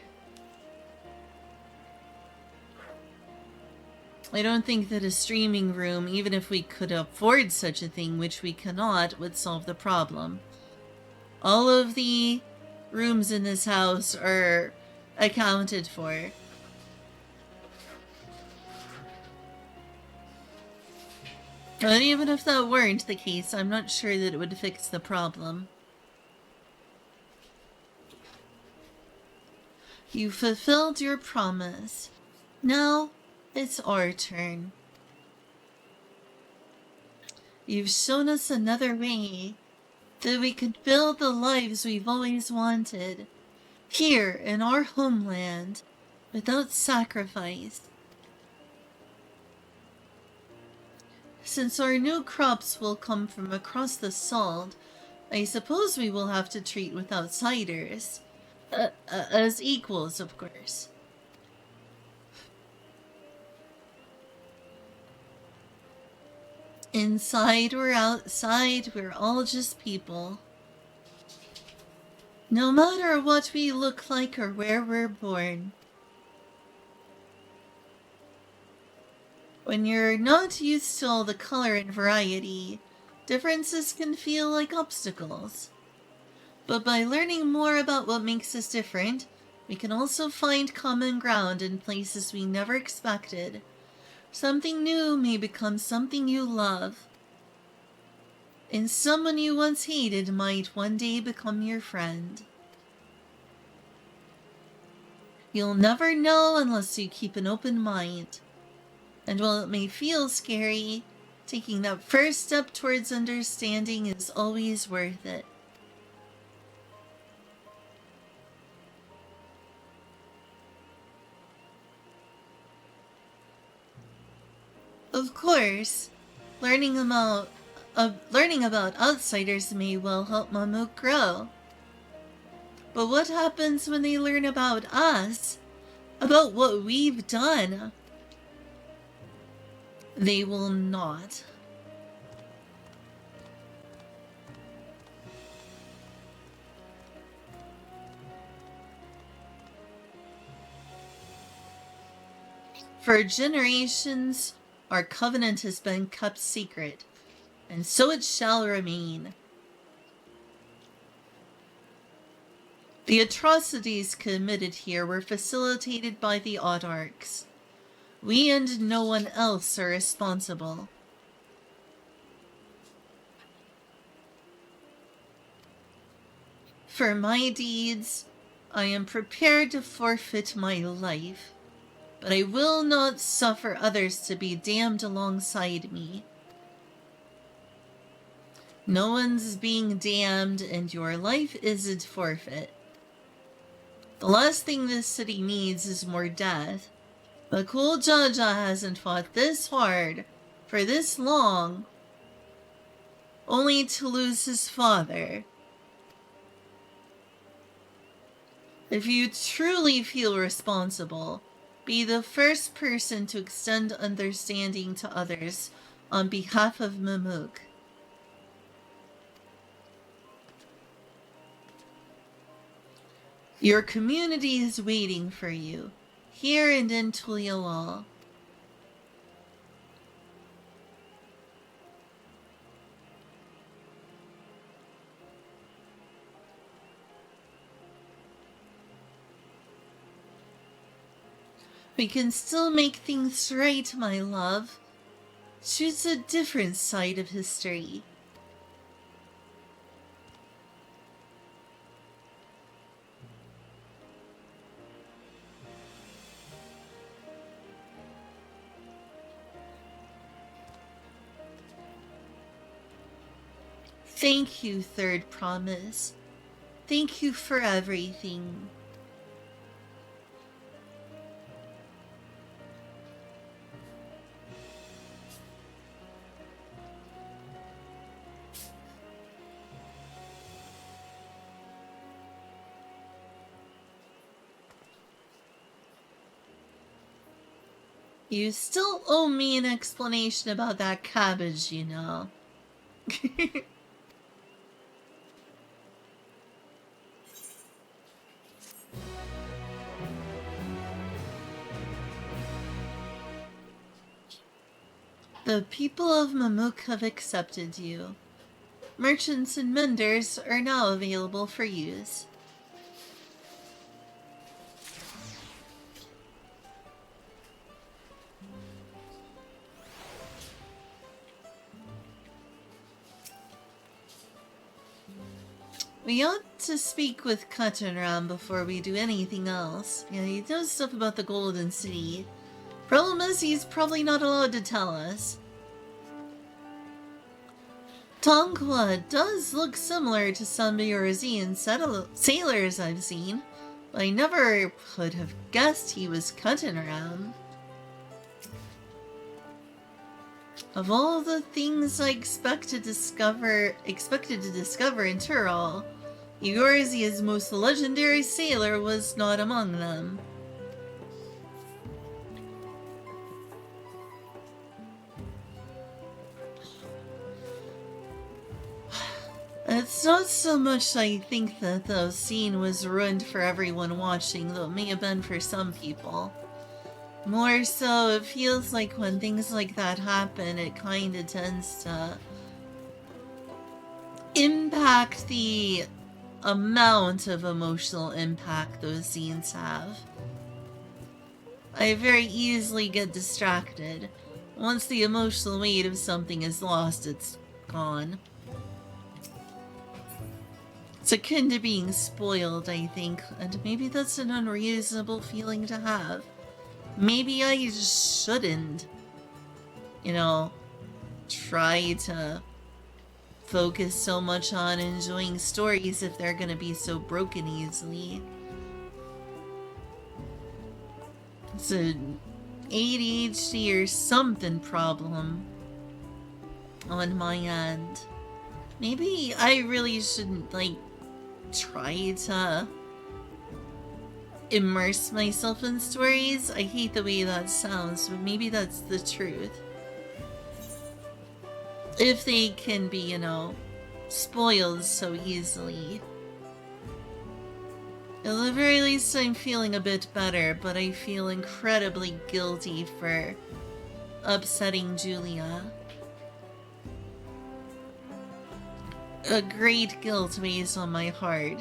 I don't think that a streaming room, even if we could afford such a thing, which we cannot, would solve the problem. All of the rooms in this house are accounted for. But even if that weren't the case, I'm not sure that it would fix the problem. You fulfilled your promise. Now, it's our turn. You've shown us another way that we could build the lives we've always wanted, here in our homeland, without sacrifice. Since our new crops will come from across the salt, I suppose we will have to treat with outsiders. As equals, of course. Inside or outside, we're all just people. No matter what we look like or where we're born. When you're not used to all the color and variety, differences can feel like obstacles. But by learning more about what makes us different, we can also find common ground in places we never expected. Something new may become something you love. And someone you once hated might one day become your friend. You'll never know unless you keep an open mind. And while it may feel scary, taking that first step towards understanding is always worth it. Of course, learning about outsiders may well help Mamuk grow. But what happens when they learn about us? About what we've done? They will not. For generations, our covenant has been kept secret, and so it shall remain. The atrocities committed here were facilitated by the Autarchs. We and no one else are responsible. For my deeds, I am prepared to forfeit my life, but I will not suffer others to be damned alongside me. No one's being damned, and your life isn't forfeit. The last thing this city needs is more death. But Cool Jaja hasn't fought this hard, for this long, only to lose his father. If you truly feel responsible, be the first person to extend understanding to others on behalf of Mamuk. Your community is waiting for you, here and in Tulialal. We can still make things right, my love. Choose a different side of history. Thank you, Third Promise. Thank you for everything. You still owe me an explanation about that cabbage, you know. The people of Mamuk have accepted you. Merchants and menders are now available for use. We ought to speak with Katanram before we do anything else. Yeah, he knows stuff about the Golden City. Problem is, he's probably not allowed to tell us. Tonghua does look similar to some European sailors I've seen, but I never would have guessed he was Katanram. Of all the things I expected to discover in Tyrol, Eorzea's most legendary sailor was not among them. It's not so much I think that the scene was ruined for everyone watching, though it may have been for some people. More so, it feels like when things like that happen, it kinda tends to impact the amount of emotional impact those scenes have. I very easily get distracted. Once the emotional weight of something is lost, it's gone. It's akin to being spoiled, I think, and maybe that's an unreasonable feeling to have. Maybe I just shouldn't, you know, try to focus so much on enjoying stories if they're gonna be so broken easily. It's an ADHD or something problem on my end. Maybe I really shouldn't, like, try to immerse myself in stories. I hate the way that sounds, but maybe that's the truth. If they can be, you know, spoiled so easily. At the very least, I'm feeling a bit better, but I feel incredibly guilty for upsetting Julia. A great guilt weighs on my heart.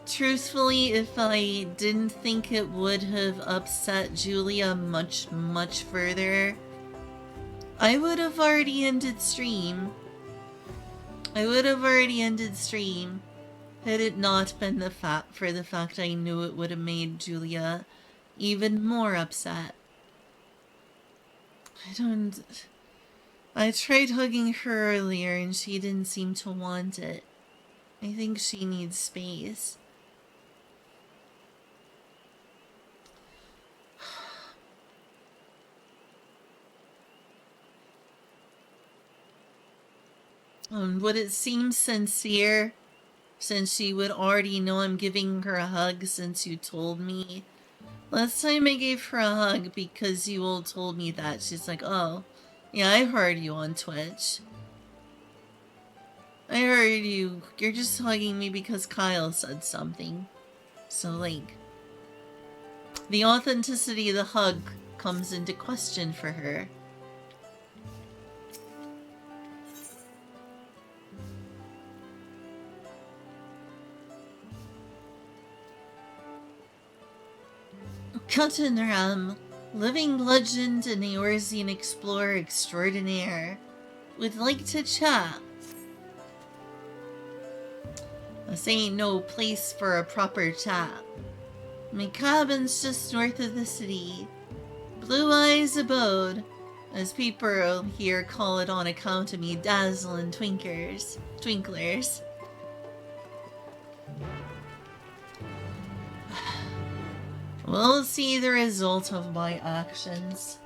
Truthfully, if I didn't think it would have upset Julia much, much further, I would have already ended stream. I would have already ended stream had it not been for the fact I knew it would have made Julia even more upset. I tried hugging her earlier and she didn't seem to want it. I think she needs space. Would it seem sincere, since she would already know I'm giving her a hug since you told me? Last time I gave her a hug because you all told me that. She's like, oh, yeah, I heard you on Twitch. I heard you. You're just hugging me because Kyle said something. So, like, the authenticity of the hug comes into question for her. Cottonram, living legend and Eorzean explorer extraordinaire, would like to chat. This ain't no place for a proper chat. My cabin's just north of the city. Blue Eyes Abode, as people here call it on account of me dazzling twinklers. We'll see the result of my actions.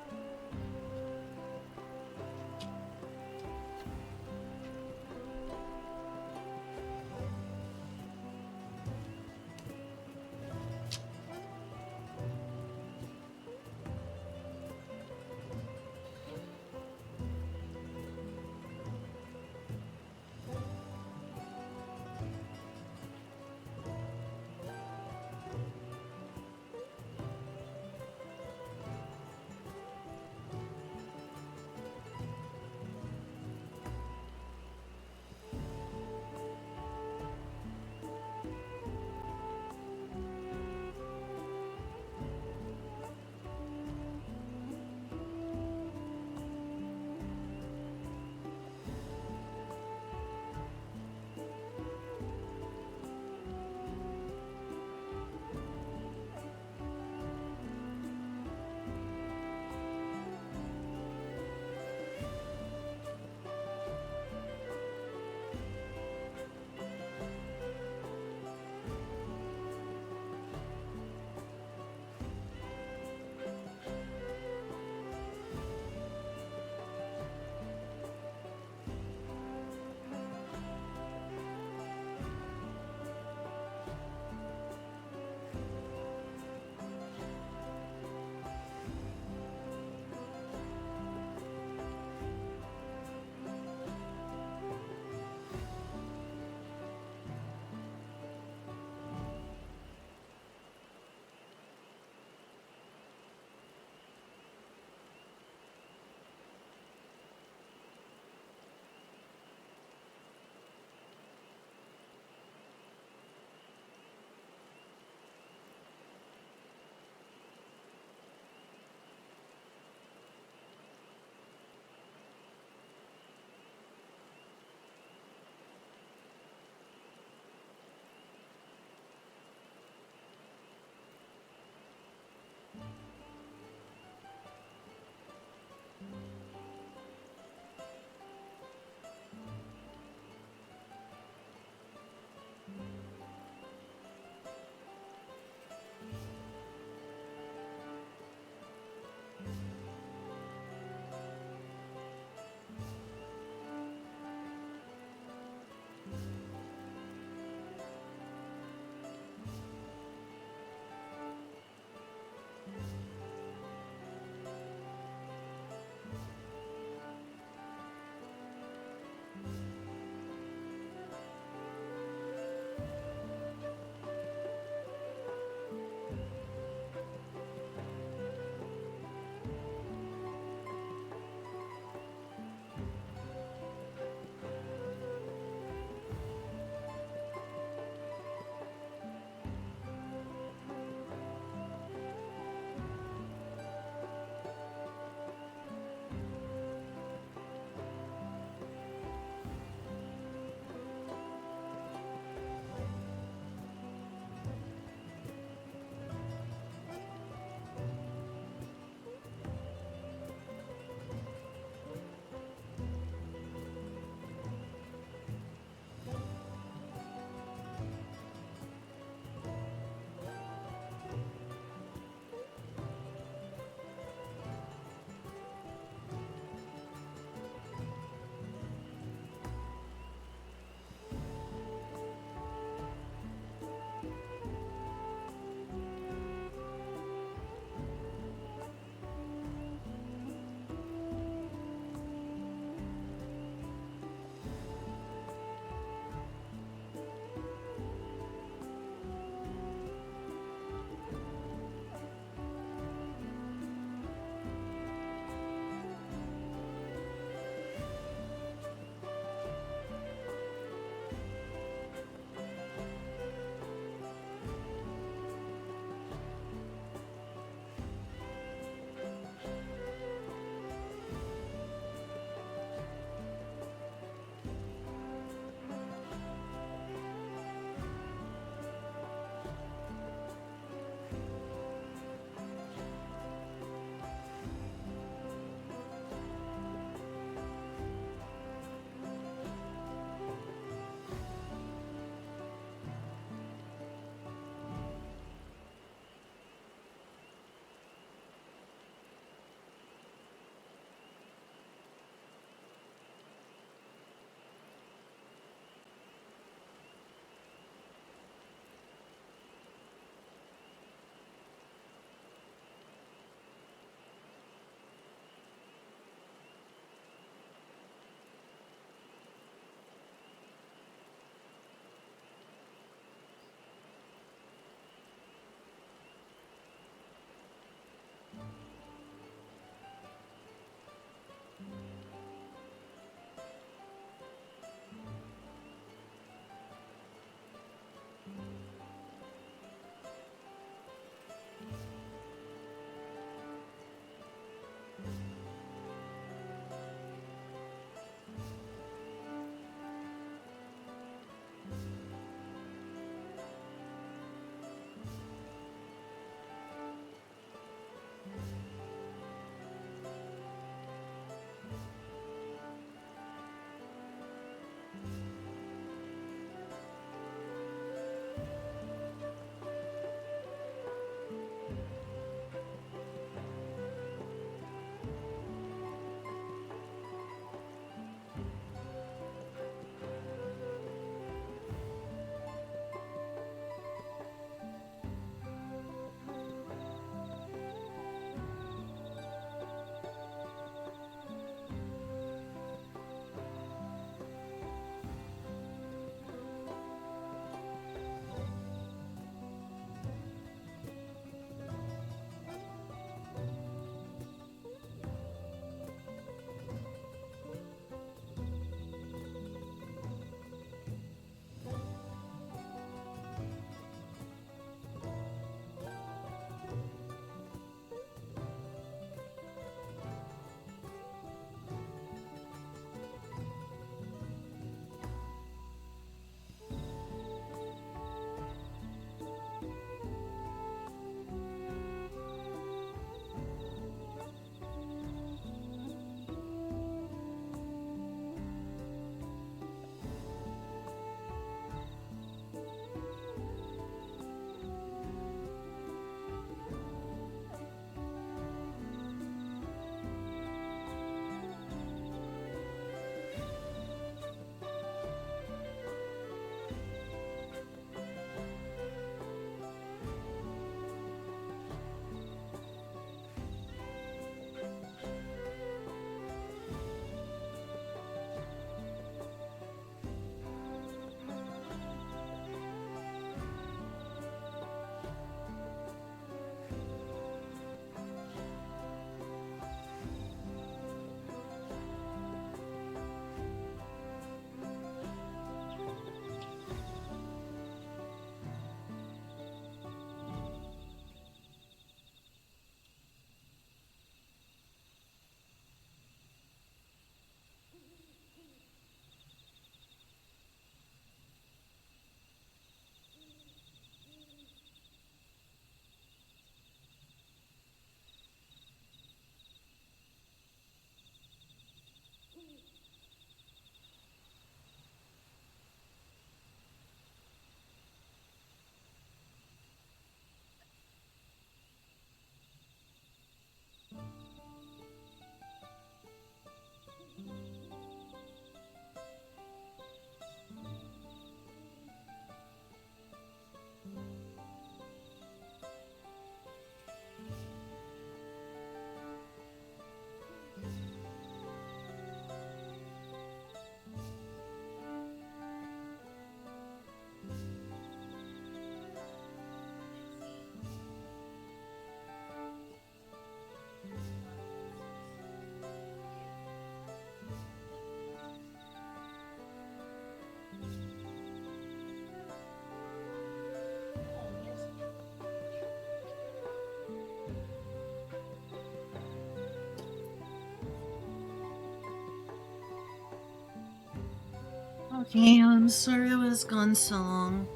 Okay, I'm sorry I was gone so long.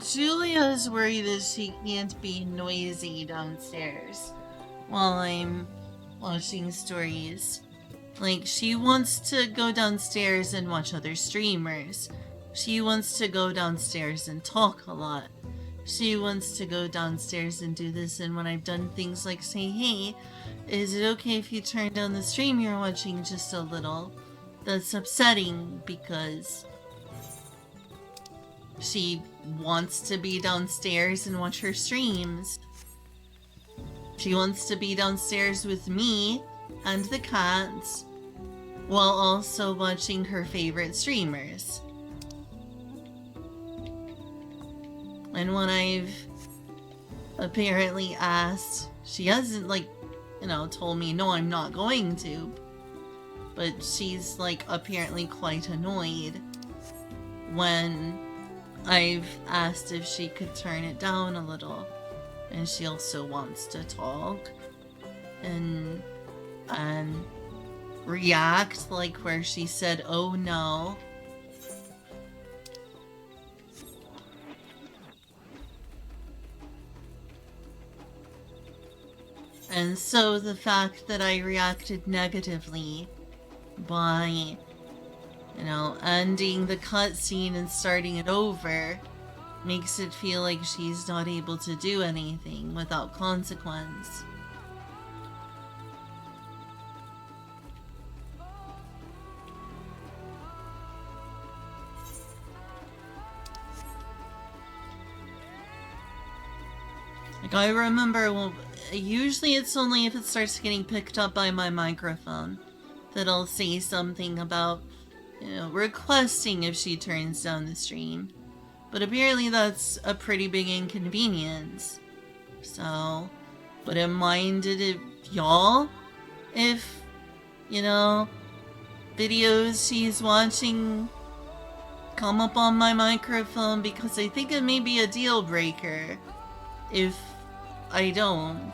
Julia's worried that she can't be noisy downstairs while I'm watching stories. Like, she wants to go downstairs and watch other streamers. She wants to go downstairs and talk a lot. She wants to go downstairs and do this, and when I've done things like say, hey, is it okay if you turn down the stream you're watching just a little? That's upsetting because she wants to be downstairs and watch her streams. She wants to be downstairs with me and the cats while also watching her favorite streamers. And when I've apparently asked, she hasn't, like, told me, no, I'm not going to. But she's, like, apparently quite annoyed when I've asked if she could turn it down a little. And she also wants to talk and react, like where she said, oh no. And so the fact that I reacted negatively by, ending the cutscene and starting it over makes it feel like she's not able to do anything without consequence. Like, I remember, well, usually it's only if it starts getting picked up by my microphone that I'll say something about, requesting if she turns down the stream. But apparently that's a pretty big inconvenience. So, wouldn't mind it if y'all, if, videos she's watching come up on my microphone, because I think it may be a deal breaker if I don't.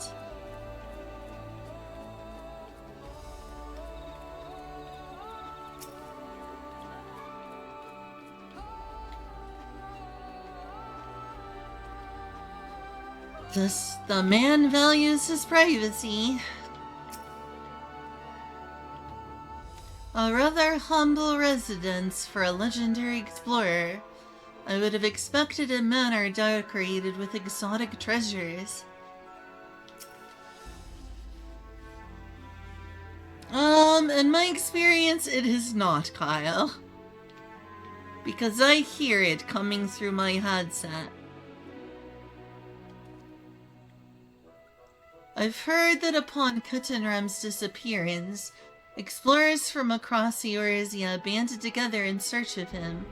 The man values his privacy. A rather humble residence for a legendary explorer. I would have expected a manor decorated with exotic treasures. In my experience, it is not, Kyle. Because I hear it coming through my headset. I've heard that upon Kutenram's disappearance, explorers from across Eorzea banded together in search of him.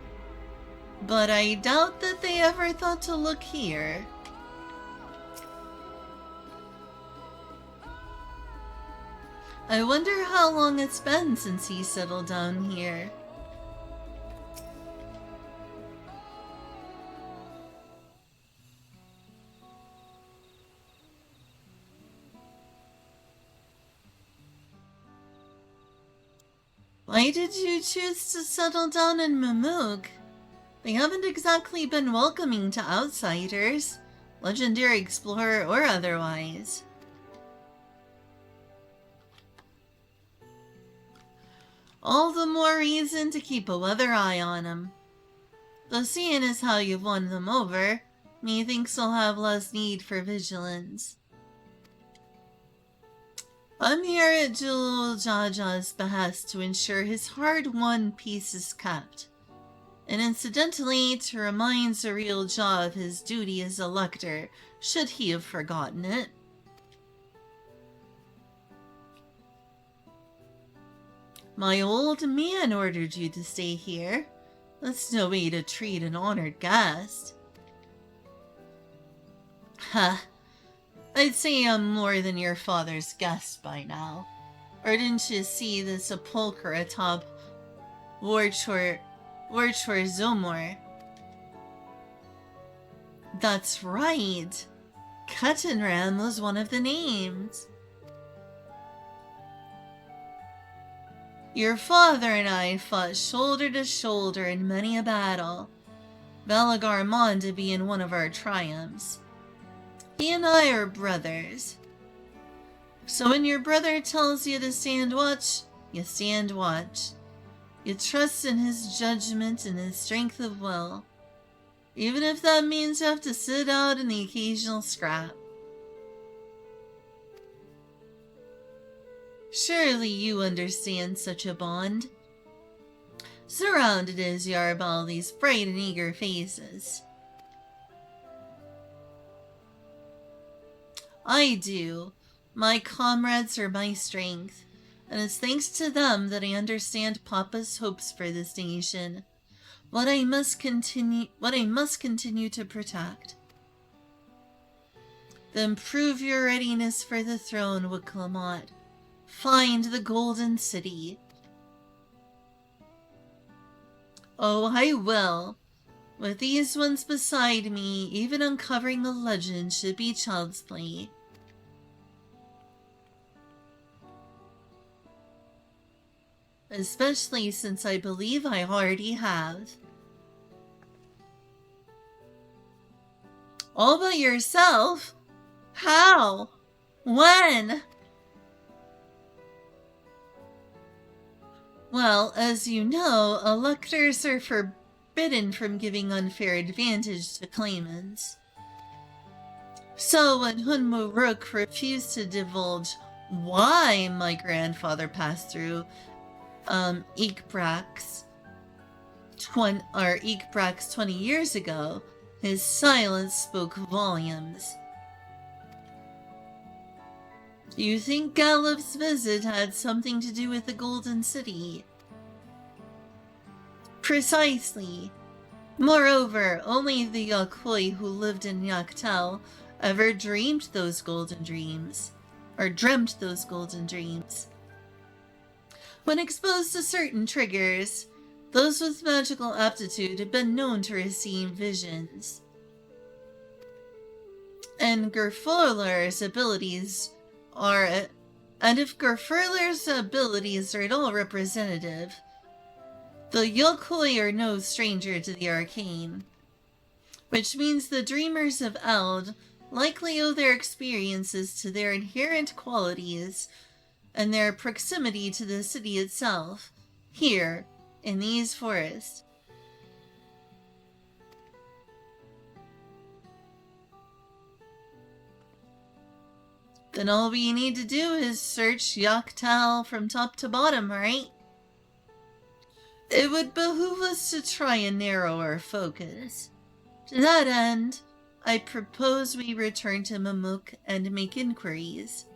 But I doubt that they ever thought to look here. I wonder how long it's been since he settled down here. Why did you choose to settle down in Mamuk? They haven't exactly been welcoming to outsiders, legendary explorer or otherwise. All the more reason to keep a weather eye on them. Though seeing as how you've won them over, methinks they'll have less need for vigilance. I'm here at Jul Jaja's behest to ensure his hard-won peace is kept, and incidentally to remind Zariel Jah of his duty as a lector, should he have forgotten it. My old man ordered you to stay here. That's no way to treat an honored guest. Huh. I'd say I'm more than your father's guest by now. Or didn't you see the sepulchre atop Warchor Zomor? That's right. Cuttenram was one of the names. Your father and I fought shoulder to shoulder in many a battle, Valagar Mond being one of our triumphs. He and I are brothers. So when your brother tells you to stand watch, you stand watch. You trust in his judgment and his strength of will, even if that means you have to sit out in the occasional scrap. Surely you understand such a bond. Surrounded as you are by all these bright and eager faces. I do. My comrades are my strength, and it's thanks to them that I understand Papa's hopes for this nation. What I must continue to protect. Then prove your readiness for the throne, Wiclamot. Find the Golden City. Oh, I will. With these ones beside me, even uncovering a legend should be child's play. Especially since I believe I already have. All by yourself? How? When? Well, as you know, electors are forbidden from giving unfair advantage to claimants. So when Hunmuruk refused to divulge why my grandfather passed through Ikbrax 20 years ago, his silence spoke volumes. Do you think Galuf's visit had something to do with the Golden City? Precisely. Moreover, only the Yakoi who lived in Yaktel ever dreamed those golden dreams. Or dreamt those golden dreams. When exposed to certain triggers, those with magical aptitude have been known to receive visions. And Gerfurler's abilities are... And if Gerfurler's abilities are at all representative, the Yokoi are no stranger to the arcane. Which means the Dreamers of Eld likely owe their experiences to their inherent qualities and their proximity to the city itself, here, in these forests. Then all we need to do is search Yaktal from top to bottom, right? It would behoove us to try and narrow our focus. To that end, I propose we return to Mamuk and make inquiries.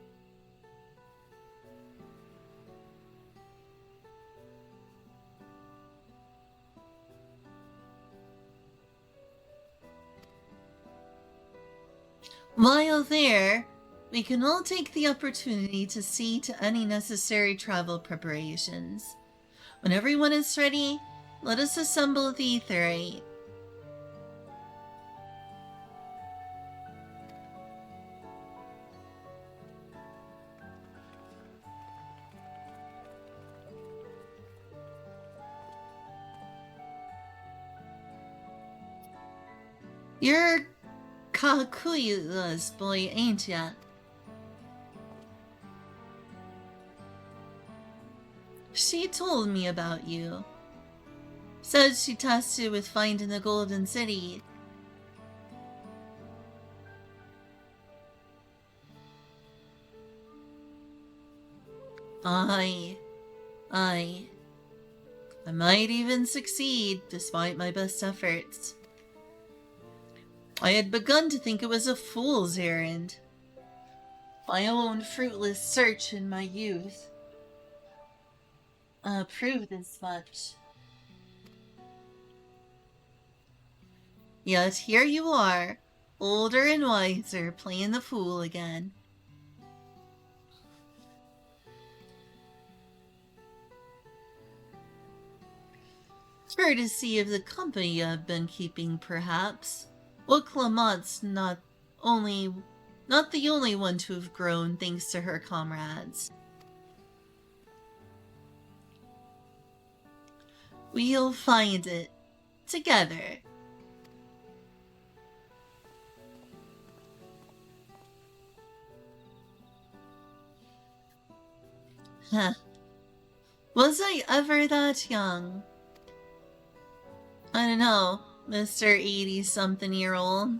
While there, we can all take the opportunity to see to any necessary travel preparations. When everyone is ready, let us assemble the Aetherite. You're Kakuyla's boy, ain't ya? She told me about you. Said she tasked you with finding the Golden City. I might even succeed, despite my best efforts. I had begun to think it was a fool's errand. My own fruitless search in my youth proved as much. Yet here you are, older and wiser, playing the fool again. Courtesy of the company I've been keeping, perhaps. Well, Clement's not the only one to have grown thanks to her comrades. We'll find it together. Huh. Was I ever that young? I don't know, Mr. 80-something-year-old.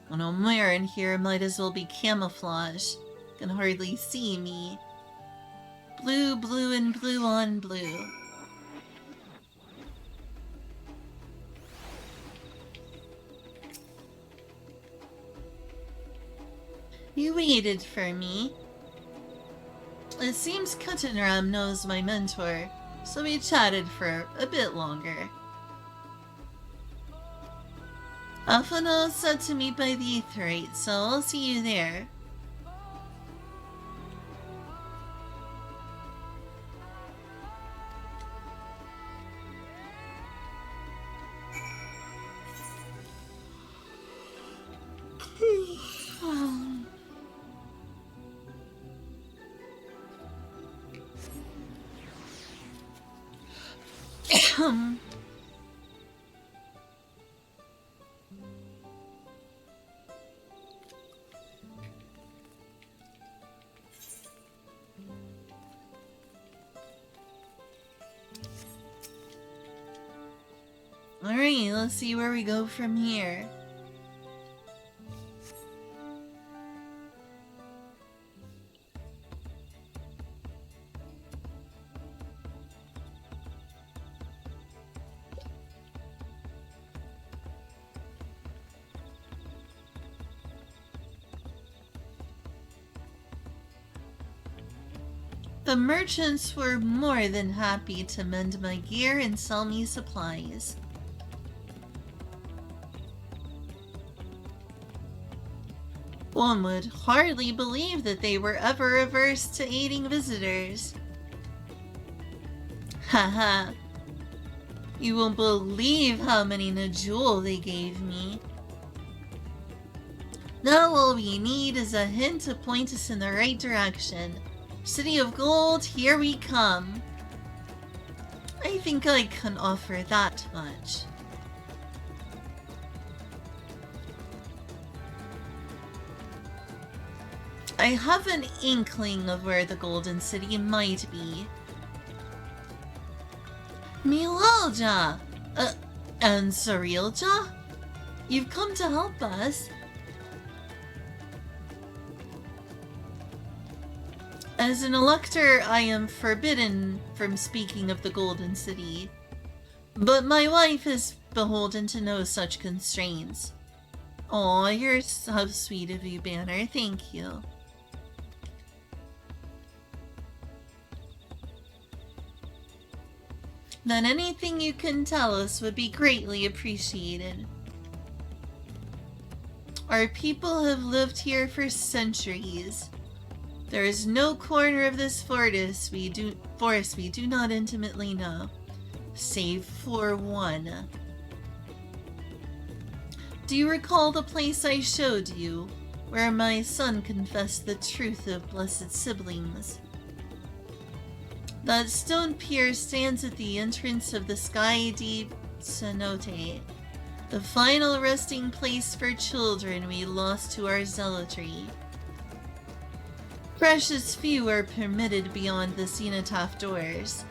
When I'm wearing here, might as well be camouflage. Can hardly see me. Blue, blue, and blue on blue. You waited for me. It seems Kuttenram knows my mentor, so we chatted for a bit longer. Afano said to meet by the Aetheryte, so I'll see you there. Alright, let's see where we go from here. The merchants were more than happy to mend my gear and sell me supplies. One would hardly believe that they were ever averse to aiding visitors. Haha. You won't believe how many Najul they gave me. Now all we need is a hint to point us in the right direction. City of Gold, here we come. I think I can offer that much. I have an inkling of where the Golden City might be. Milalja! And Sarilja? You've come to help us. As an elector, I am forbidden from speaking of the Golden City. But my wife is beholden to no such constraints. Aw, you're so sweet of you, Banner. Thank you. Then anything you can tell us would be greatly appreciated. Our people have lived here for centuries. There is no corner of this forest we do not intimately know, save for one. Do you recall the place I showed you, where my son confessed the truth of blessed siblings? That stone pier stands at the entrance of the Sky Deep Cenote, the final resting place for children we lost to our zealotry. Precious few are permitted beyond the cenotaph doors,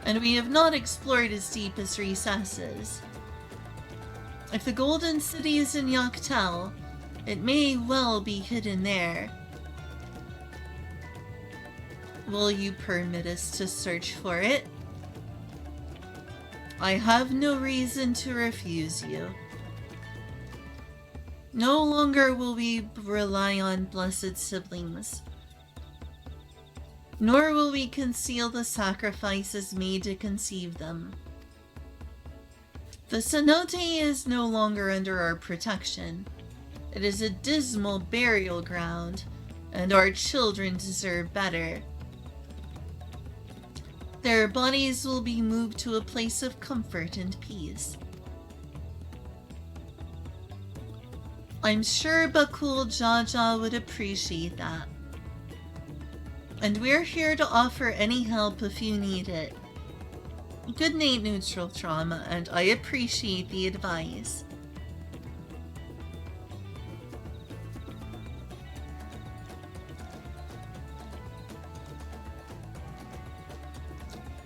and we have not explored its deepest recesses. If the Golden City is in Yaktel, it may well be hidden there. Will you permit us to search for it? I have no reason to refuse you. No longer will we rely on blessed siblings, nor will we conceal the sacrifices made to conceive them. The cenote is no longer under our protection, It is a dismal burial ground, and our children deserve better. Their bodies will be moved to a place of comfort and peace. I'm sure Bakul Jaja would appreciate that. And we're here to offer any help if you need it. Good night, Neutral Trauma, and I appreciate the advice.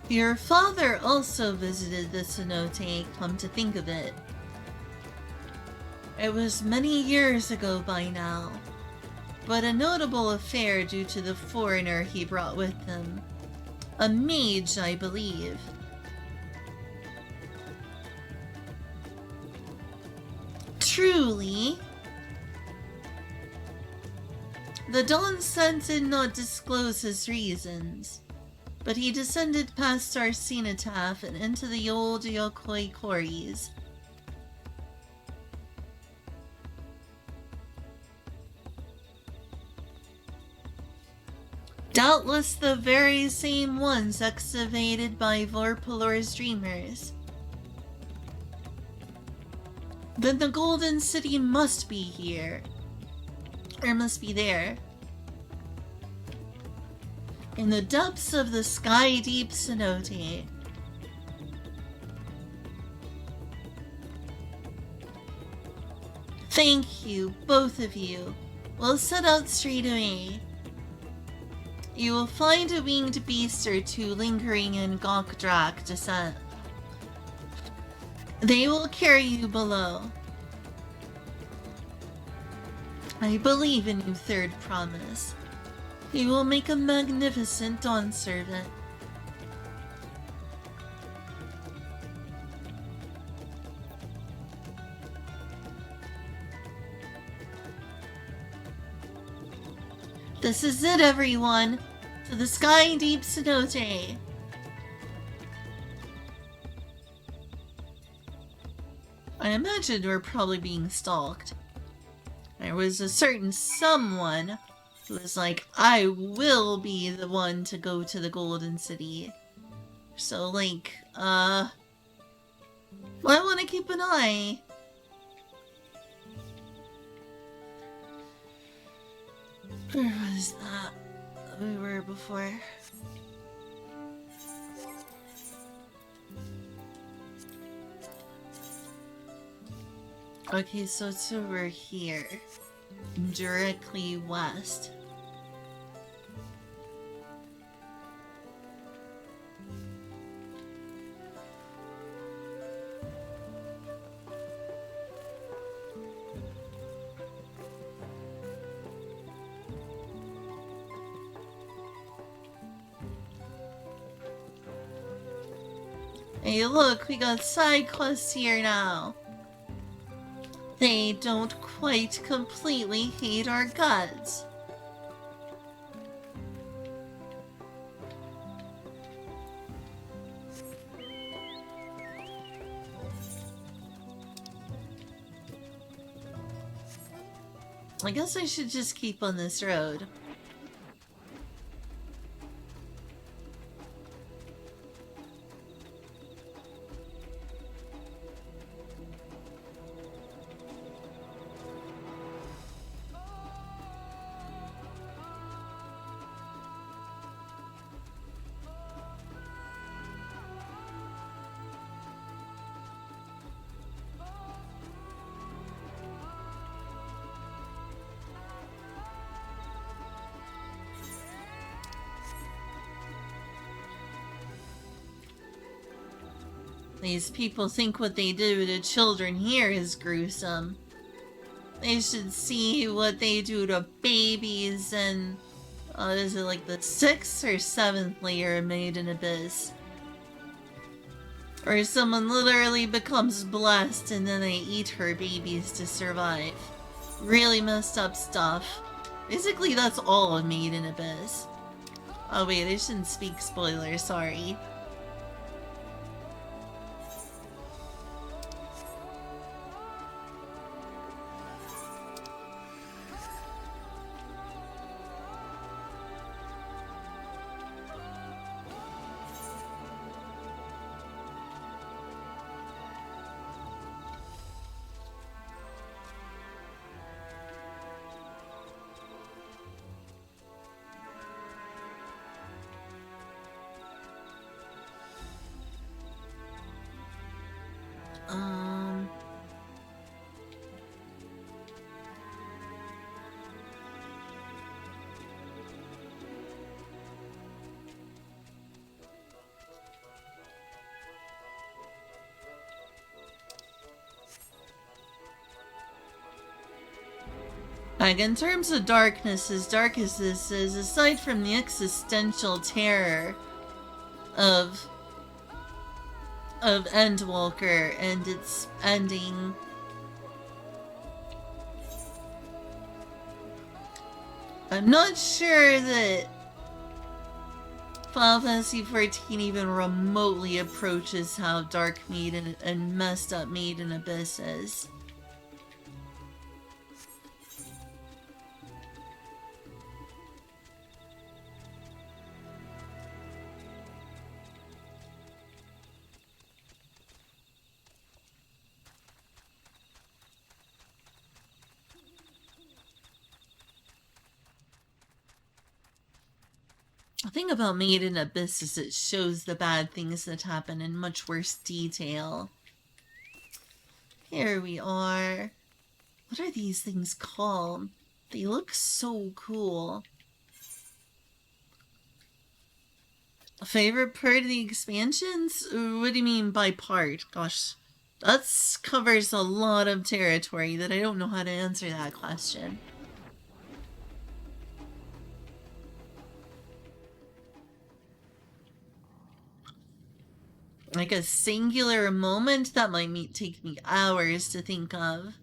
Your father also visited the cenote, come to think of it. It was many years ago by now, but a notable affair due to the foreigner he brought with him. A mage, I believe. Truly? The Dawn Sun did not disclose his reasons, but he descended past our cenotaph and into the old Yokoi quarries. Doubtless the very same ones excavated by Vorpalor's dreamers. Then the Golden City must be here. Or must be there. In the depths of the sky-deep cenote. Thank you, both of you. We'll set out straight away. You will find a winged beast or two lingering in Gokdrak descent. They will carry you below. I believe in you, Third Promise. You will make a magnificent Dawn Servant. This is it, everyone! To the sky deep cenote! I imagine we're probably being stalked. There was a certain someone who was like, I will be the one to go to the Golden City. So, like, well, I want to keep an eye. Where was that we were before? Okay, so it's over here. Directly west. Hey look, we got side quests here now. They don't quite completely hate our guts. I guess I should just keep on this road. These people think what they do to children here is gruesome. They should see what they do to babies and... is it like the 6th or 7th layer of Made in Abyss? Or someone literally becomes blessed and then they eat her babies to survive. Really messed up stuff. Basically that's all of Made in Abyss. Oh wait, I shouldn't speak spoilers, sorry. Like, in terms of darkness, as dark as this is, aside from the existential terror of Endwalker and its ending, I'm not sure that Final Fantasy XIV even remotely approaches how dark Maiden and messed up Maiden Abyss is. The thing about Maiden Abyss is it shows the bad things that happen in much worse detail. Here we are. What are these things called? They look so cool. Favorite part of the expansions? What do you mean by part? Gosh, that covers a lot of territory that I don't know how to answer that question. Like a singular moment? That might take me hours to think of.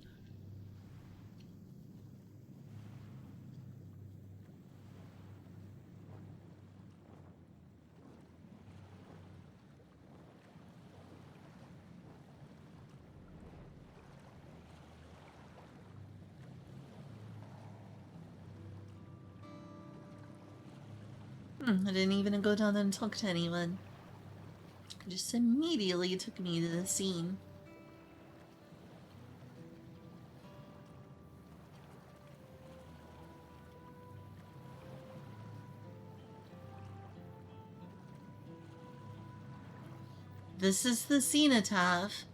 I didn't even go down and talk to anyone. It just immediately took me to the scene. This is the cenotaph,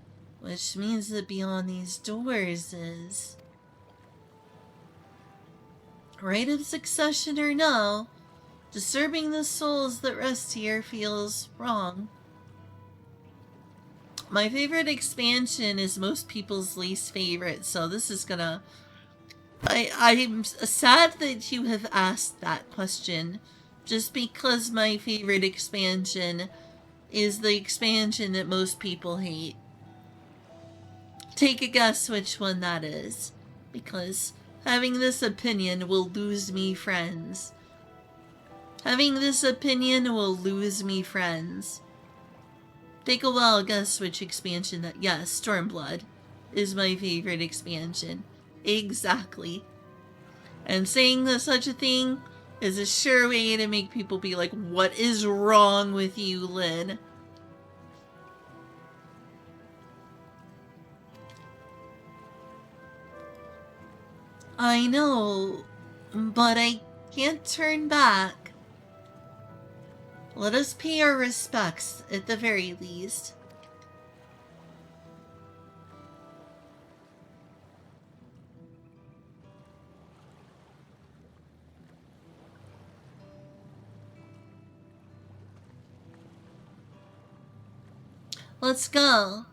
which means that beyond these doors is... Right of succession or no, disturbing the souls that rest here feels wrong. My favorite expansion is most people's least favorite, so this is gonna... I'm sad that you have asked that question, just because my favorite expansion is the expansion that most people hate. Take a guess which one that is, because having this opinion will lose me friends. Having this opinion will lose me friends. Take a wild guess which expansion that... Yes, Stormblood is my favorite expansion. Exactly. And saying that such a thing is a sure way to make people be like, what is wrong with you, Lynn? I know, but I can't turn back. Let us pay our respects, at the very least. Let's go.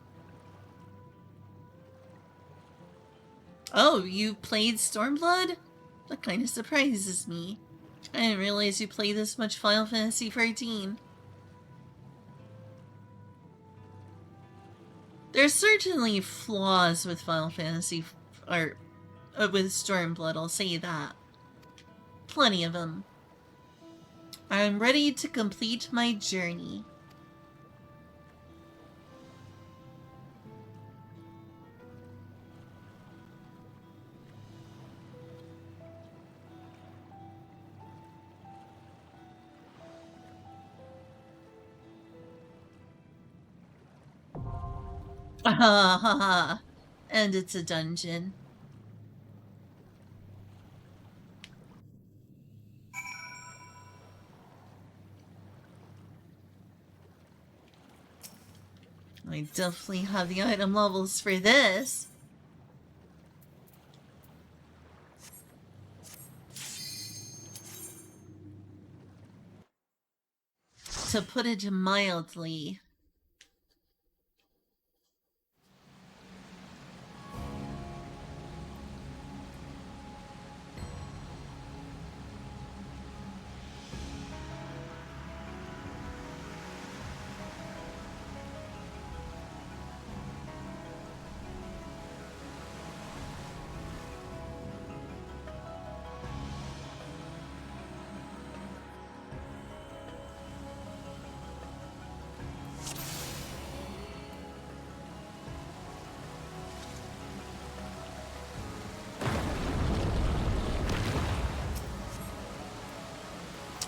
Oh, you played Stormblood? That kind of surprises me. I didn't realize you played this much Final Fantasy XIV. There's certainly flaws with Final Fantasy, or with Stormblood, I'll say that. Plenty of them. I'm ready to complete my journey. Ha ha ha. And it's a dungeon. I definitely have the item levels for this. To put it mildly.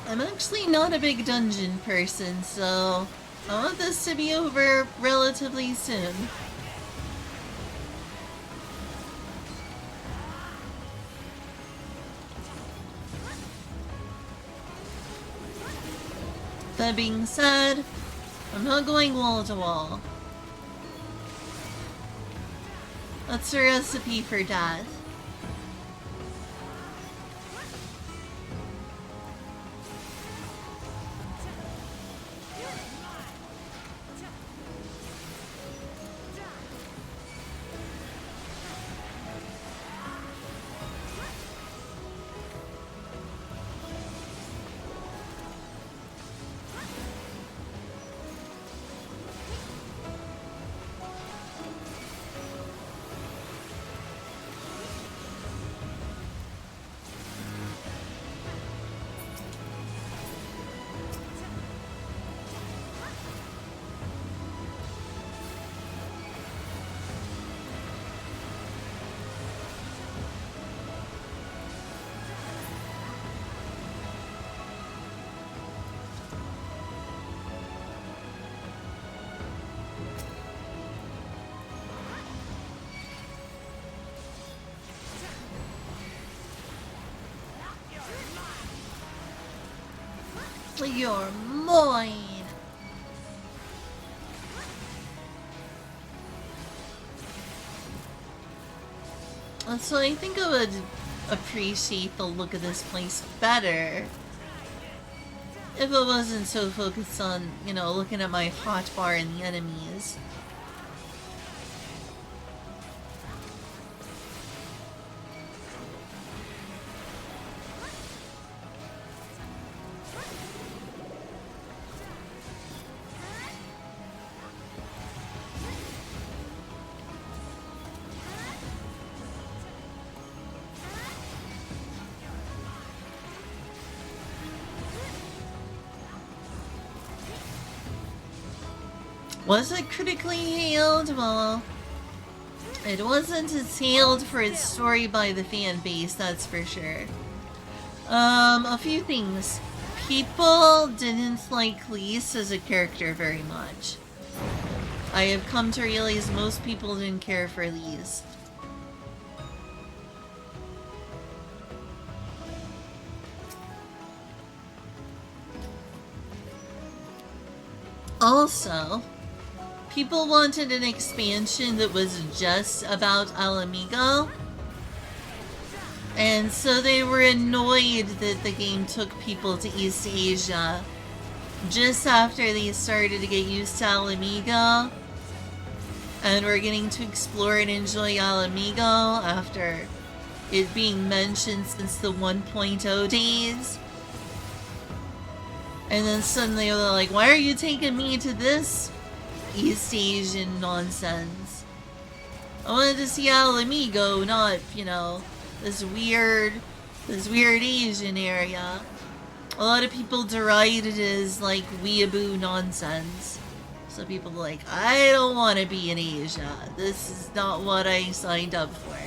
I'm actually not a big dungeon person, so I want this to be over relatively soon. That being said, I'm not going wall to wall. That's a recipe for death. You're mine. So I think I would appreciate the look of this place better if it wasn't so focused on, you know, looking at my hotbar and the enemies. Was it critically hailed? Well, it wasn't as hailed for its story by the fan base, that's for sure. A few things. People didn't like Lise as a character very much. I have come to realize most people didn't care for Lise. Also, people wanted an expansion that was just about Alamigo, and so they were annoyed that the game took people to East Asia just after they started to get used to Alamigo, and were getting to explore and enjoy Alamigo after it being mentioned since the 1.0 days. And then suddenly they're like, why are you taking me to this East Asian nonsense? I wanted to see Alamigo, not, you know, this weird Asian area. A lot of people derided it as like weeaboo nonsense. So people were like, I don't want to be in Asia. This is not what I signed up for.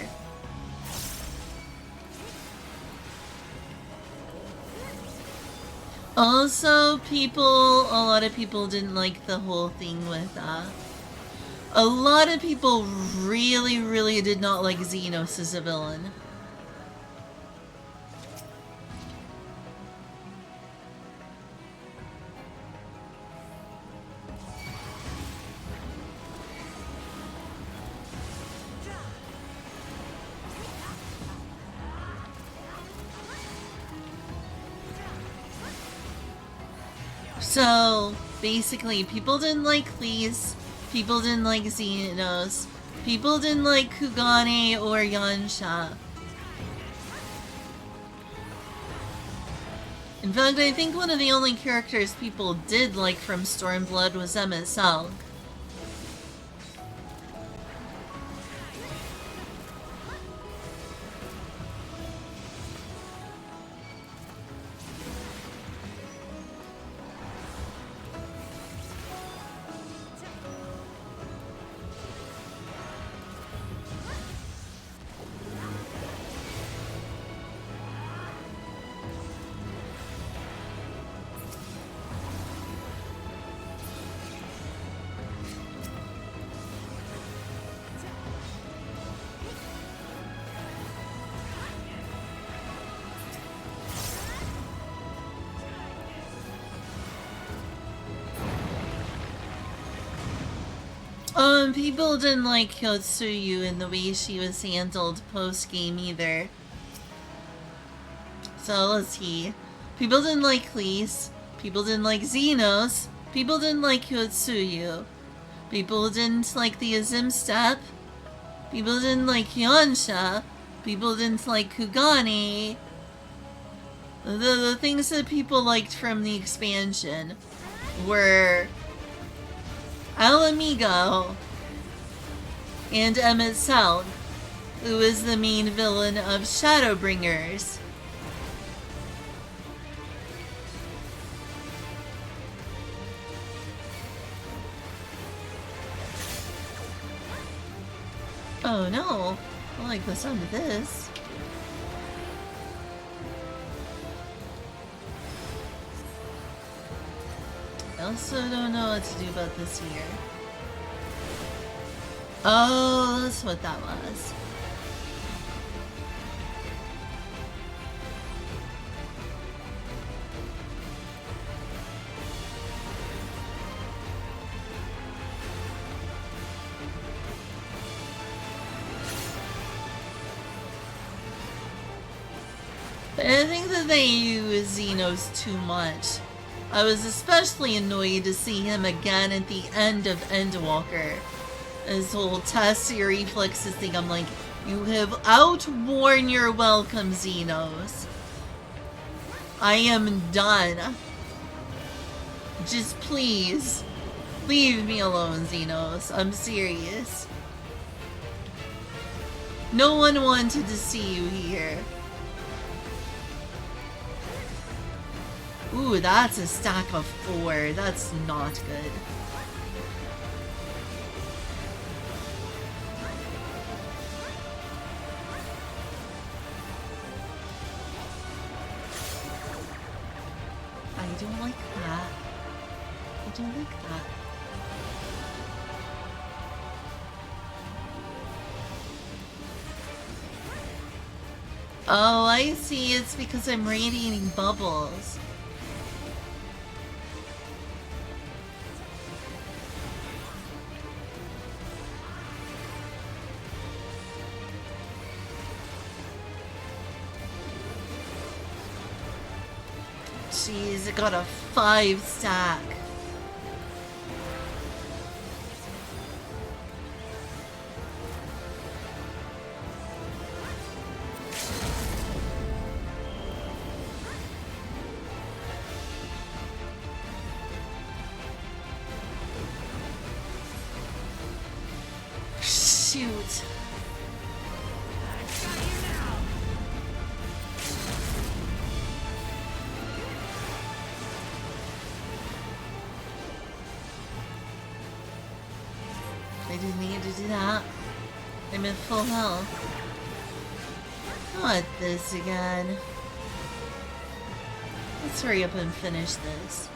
Also, a lot of people didn't like the whole thing with, a lot of people really did not like Xenos as a villain. So, basically, people didn't like Lise, people didn't like Xenos, people didn't like Kugane or Yansha. In fact, I think one of the only characters people did like from Stormblood was MSQ. People didn't like Hyotsuyu and the way she was handled post-game either. So let's see. People didn't like Cleese. People didn't like Xenos. People didn't like Hyotsuyu. People didn't like the Azim Step. People didn't like Yansha. People didn't like Kugane. The things that people liked from the expansion were Alamigo and Emmett South, who is the main villain of Shadowbringers. Oh no, I like the sound of this. I also don't know what to do about this here. Oh, that's what that was. But I think that they use Xenos too much. I was especially annoyed to see him again at the end of Endwalker. His whole test your reflexes thing, I'm like, you have outworn your welcome, Xenos. I am done. Just please, leave me alone, Xenos. I'm serious. No one wanted to see you here. Ooh, that's a stack of 4. That's not good. I don't like that. I don't like that. Oh, I see. It's because I'm radiating bubbles. Jeez, it got a 5 stack. Shoot. I didn't need to do that. I'm at full health. Not this again. Let's hurry up and finish this.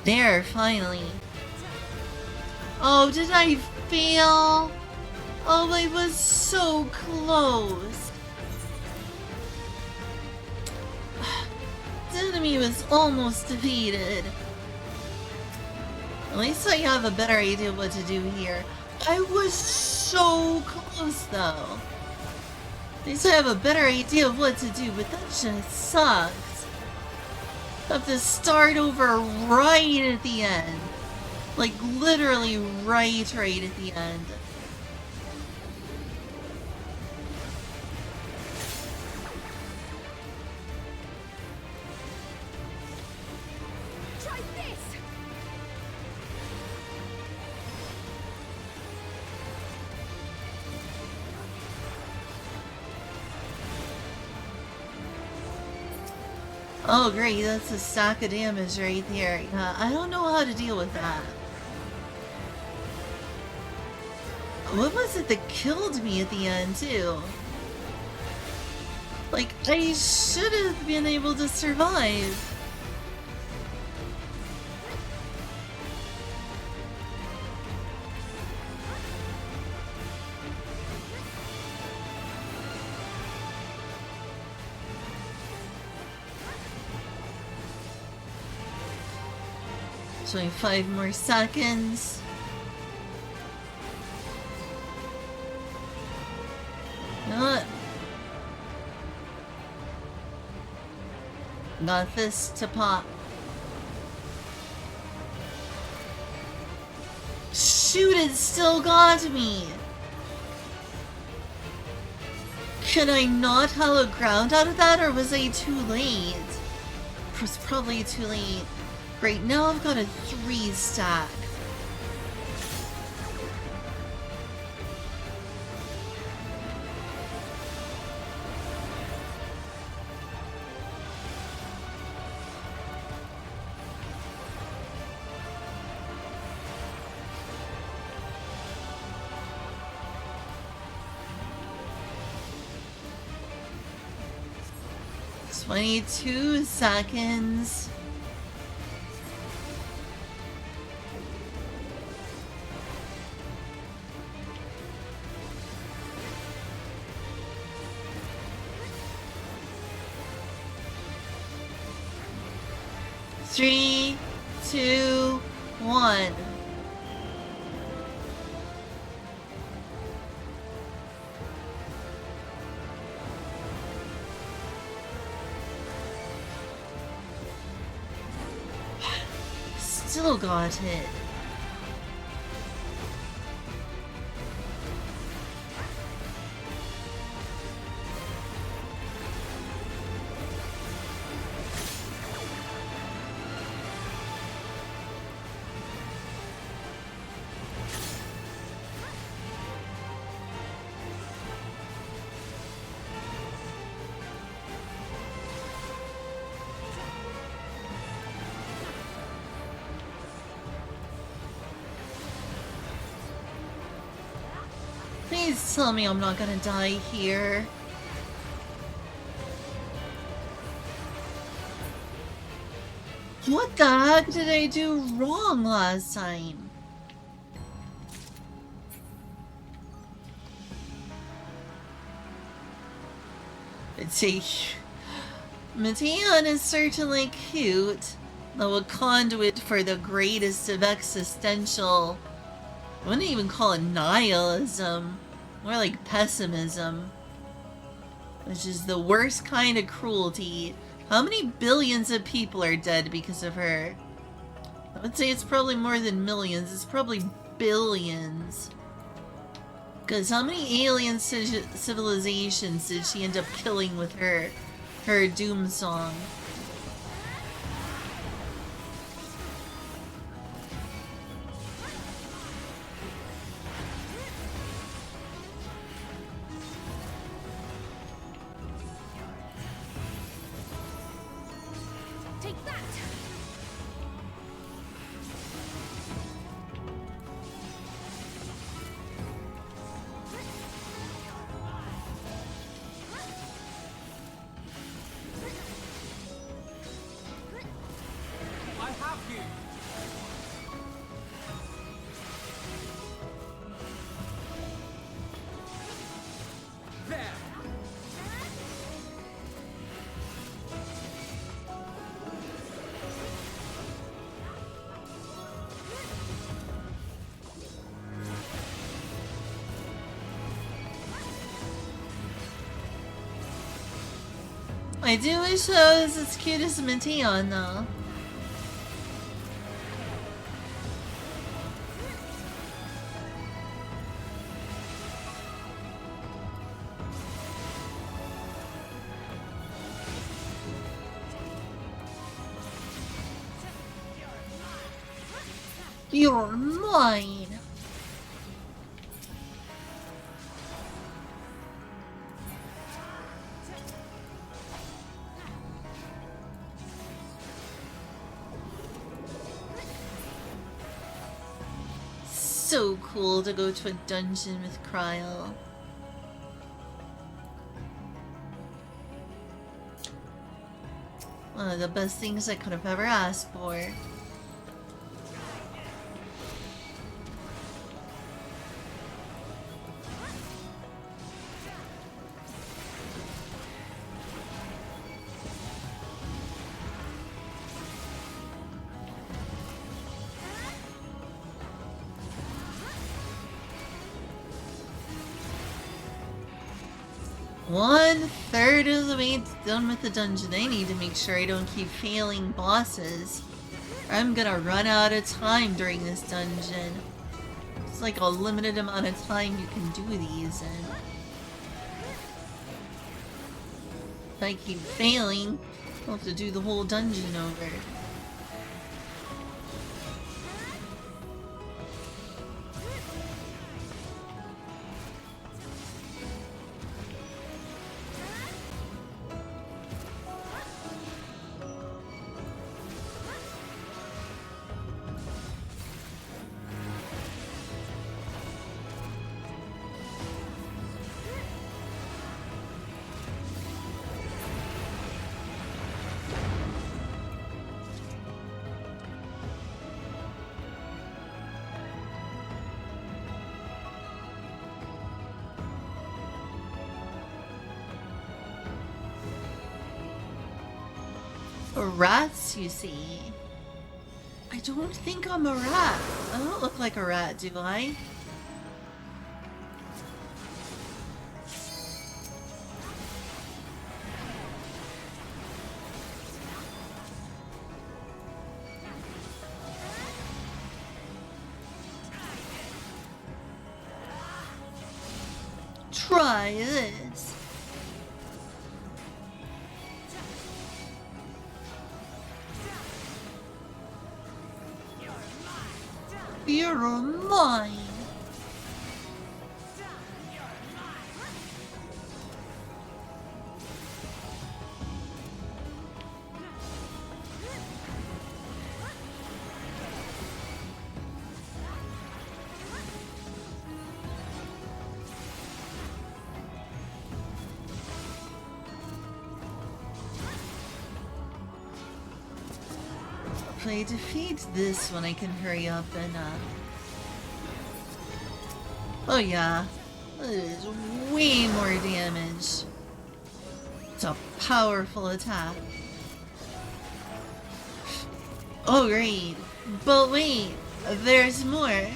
There, finally. Oh, did I fail? Oh, I was so close. The enemy was almost defeated. At least I have a better idea what to do here. I was so close, though. At least I have a better idea of what to do, but that just sucks. I have to start over right at the end. Like, literally right at the end. Try this! Oh great, that's a stack of damage right there. I don't know how to deal with that. What was it that killed me at the end, too? Like, I should have been able to survive. 25 more seconds. You know what? Got this to pop. Shoot, it still got me! Could I not hollow ground out of that, or was I too late? It was probably too late. Great, now I've got a 3 stack. "22 seconds. Three, two, one. Still got hit. Please tell me I'm not gonna die here. What the heck did I do wrong last time? It's a... Mateon is certainly cute, though a conduit for the greatest of existential... I wouldn't even call it nihilism, more like pessimism, which is the worst kind of cruelty. How many billions of people are dead because of her? I would say it's probably more than millions, it's probably billions. Because how many alien civilizations did she end up killing with her doom song? I do wish I was as cute as Mateon, though. You're mine! So cool to go to a dungeon with Cryle. One of the best things I could have ever asked for. 1/3 of the way done with the dungeon. I need to make sure I don't keep failing bosses. I'm gonna run out of time during this dungeon. It's like a limited amount of time you can do these in. If I keep failing, I'll have to do the whole dungeon over. Rats, you see. I don't think I'm a rat. I don't look like a rat, do I? Try this. You're mine. If I defeat this one, I can hurry up and, oh yeah. That is way more damage. It's a powerful attack. Oh great. But wait, there's more.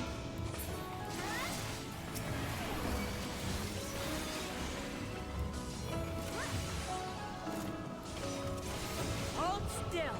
Hold still.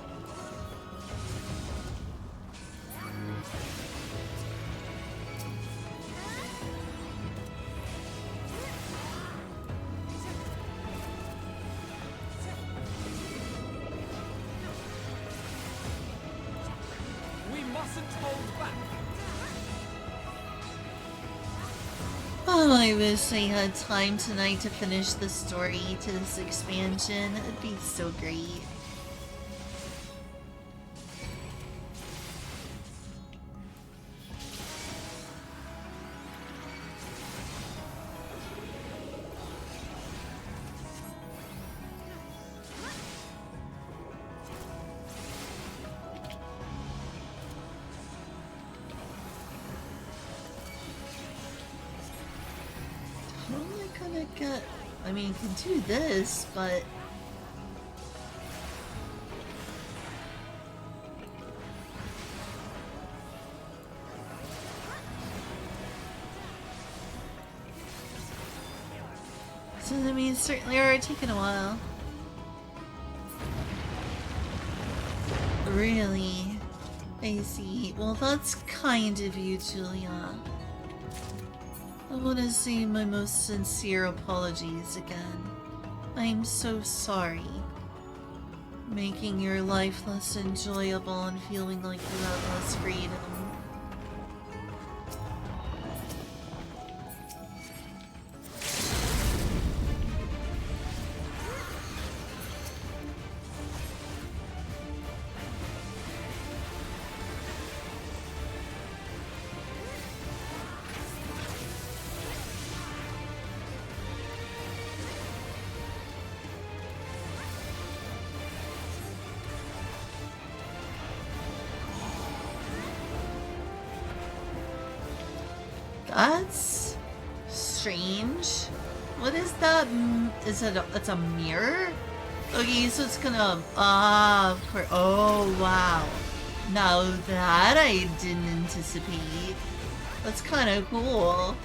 Oh, I wish I had time tonight to finish the story to this expansion. It'd be so great. I mean, you can do this, but... So that means certainly are taking a while. Really? I see. Well, that's kind of you, Julia. I want to say my most sincere apologies again. I'm so sorry. Making your life less enjoyable and feeling like you have less freedom. That's strange. What is that? Is it it's a mirror? Okay, so it's gonna, of course. Oh, wow. Now that I didn't anticipate. That's kind of cool.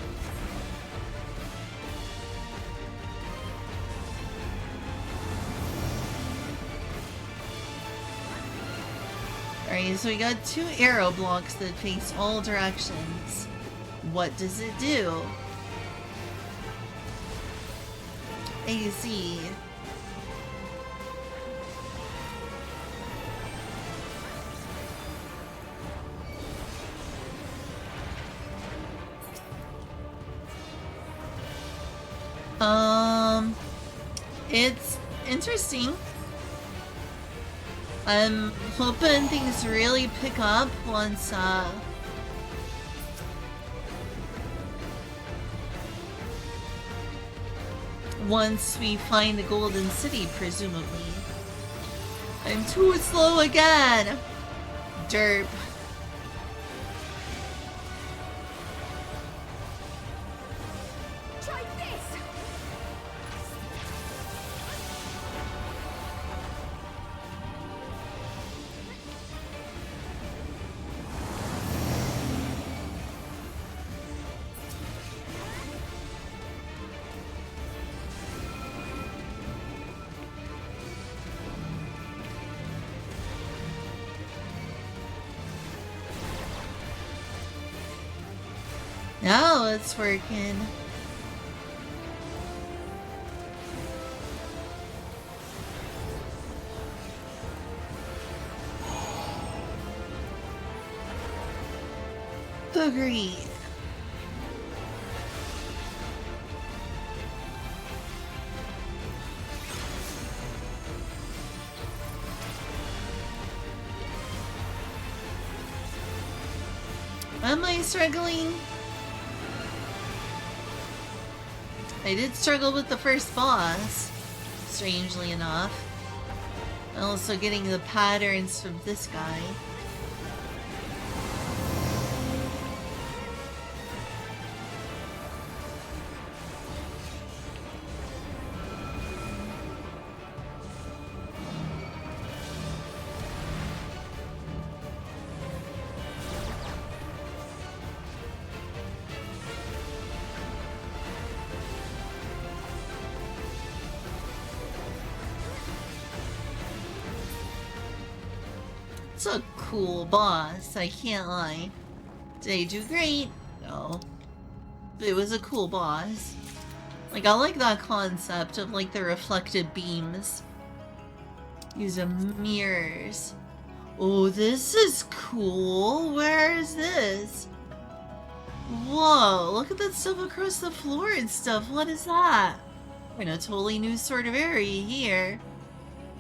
Alright, so we got 2 arrow blocks that face all directions. What does it do? AC. It's interesting. I'm hoping things really pick up once we find the Golden City, presumably. I'm too slow again! Derp. Try this! Now it's working. Agreed. Am I struggling? I did struggle with the first boss, strangely enough. Also getting the patterns from this guy. It's a cool boss, I can't lie. Did I do great? No. But it was a cool boss. Like, I like that concept of, like, the reflected beams. Use mirrors. Oh, this is cool. Where is this? Whoa, look at that stuff across the floor and stuff. What is that? We're in a totally new sort of area here.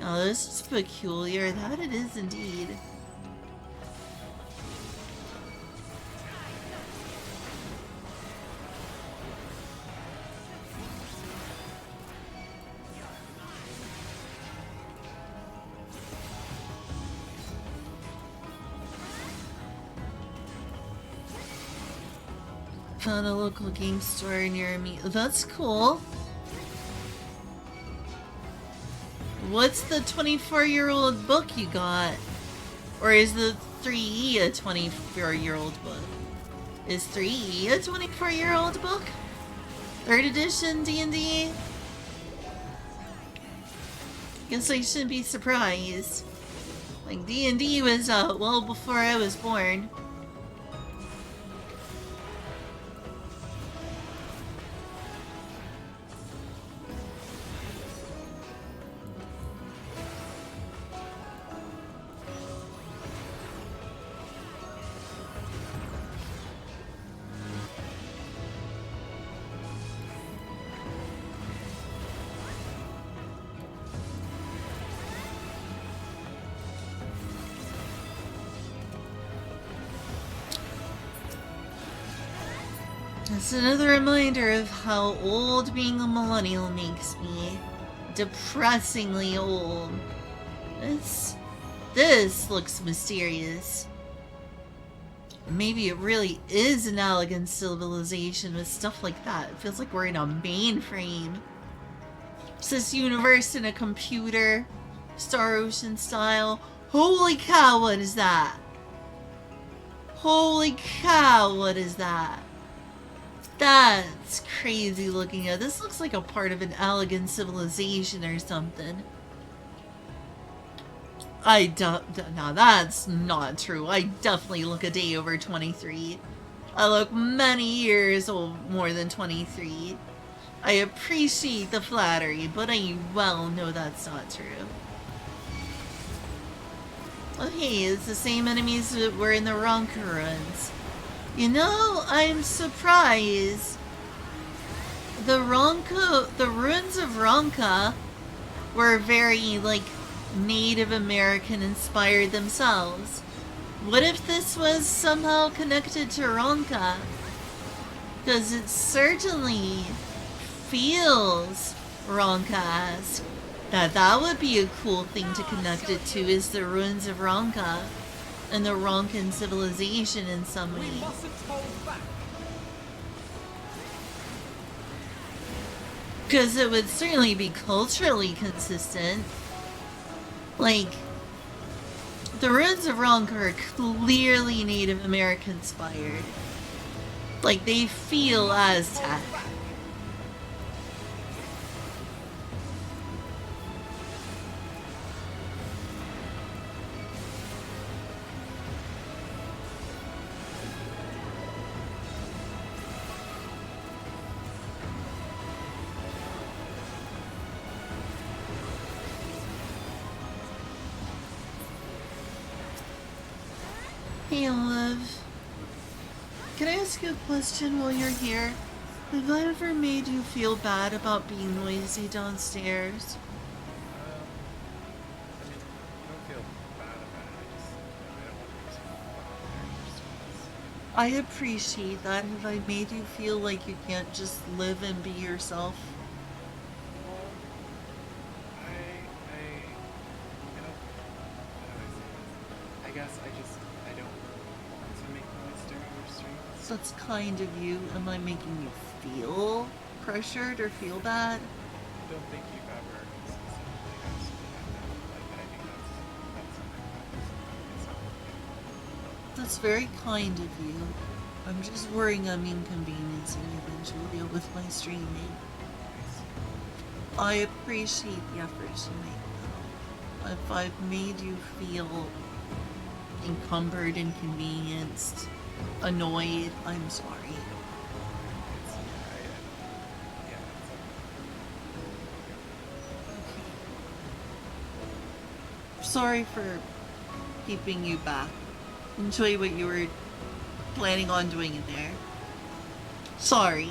Now this is peculiar. That it is indeed. Found a local game store near me. That's cool. What's the 24-year-old book you got? Or is the 3E a 24-year-old book? Is 3E a 24-year-old book? 3rd edition D&D? Guess I shouldn't be surprised. Like, D&D was out well before I was born. It's another reminder of how old being a millennial makes me. Depressingly old. This looks mysterious. Maybe it really is an elegant civilization with stuff like that. It feels like we're in a mainframe. It's this universe in a computer. Star Ocean style. Holy cow, what is that? Holy cow, what is that? That's crazy looking at. This looks like a part of an elegant civilization or something. Now that's not true. I definitely look a day over 23. I look many years more than 23. I appreciate the flattery, but I well know that's not true. Oh hey, it's the same enemies that were in the Ronka runs. You know, I'm surprised. The ruins of Ronka were very, like, Native American inspired themselves. What if this was somehow connected to Ronka? Because it certainly feels Ronka-esque. That would be a cool thing to connect it to, is the ruins of Ronka and the Ronkan civilization in some way. Because it would certainly be culturally consistent. Like, the ruins of Ronka are clearly Native American inspired. Like, they feel Aztec. Hey, Olive. Can I ask you a question while you're here? Have I ever made you feel bad about being noisy downstairs? I appreciate that. Have I made you feel like you can't just live and be yourself? That's kind of you. Am I making you feel pressured or feel bad? I don't think you've ever specifically asked me that. Like, I think that's That's very kind of you. I'm just worrying I'm inconveniencing you eventually with my streaming. I appreciate the efforts you make, though. If I've made you feel encumbered, inconvenienced, annoyed, I'm sorry. Sorry for keeping you back. Enjoy what you were planning on doing in there. Sorry.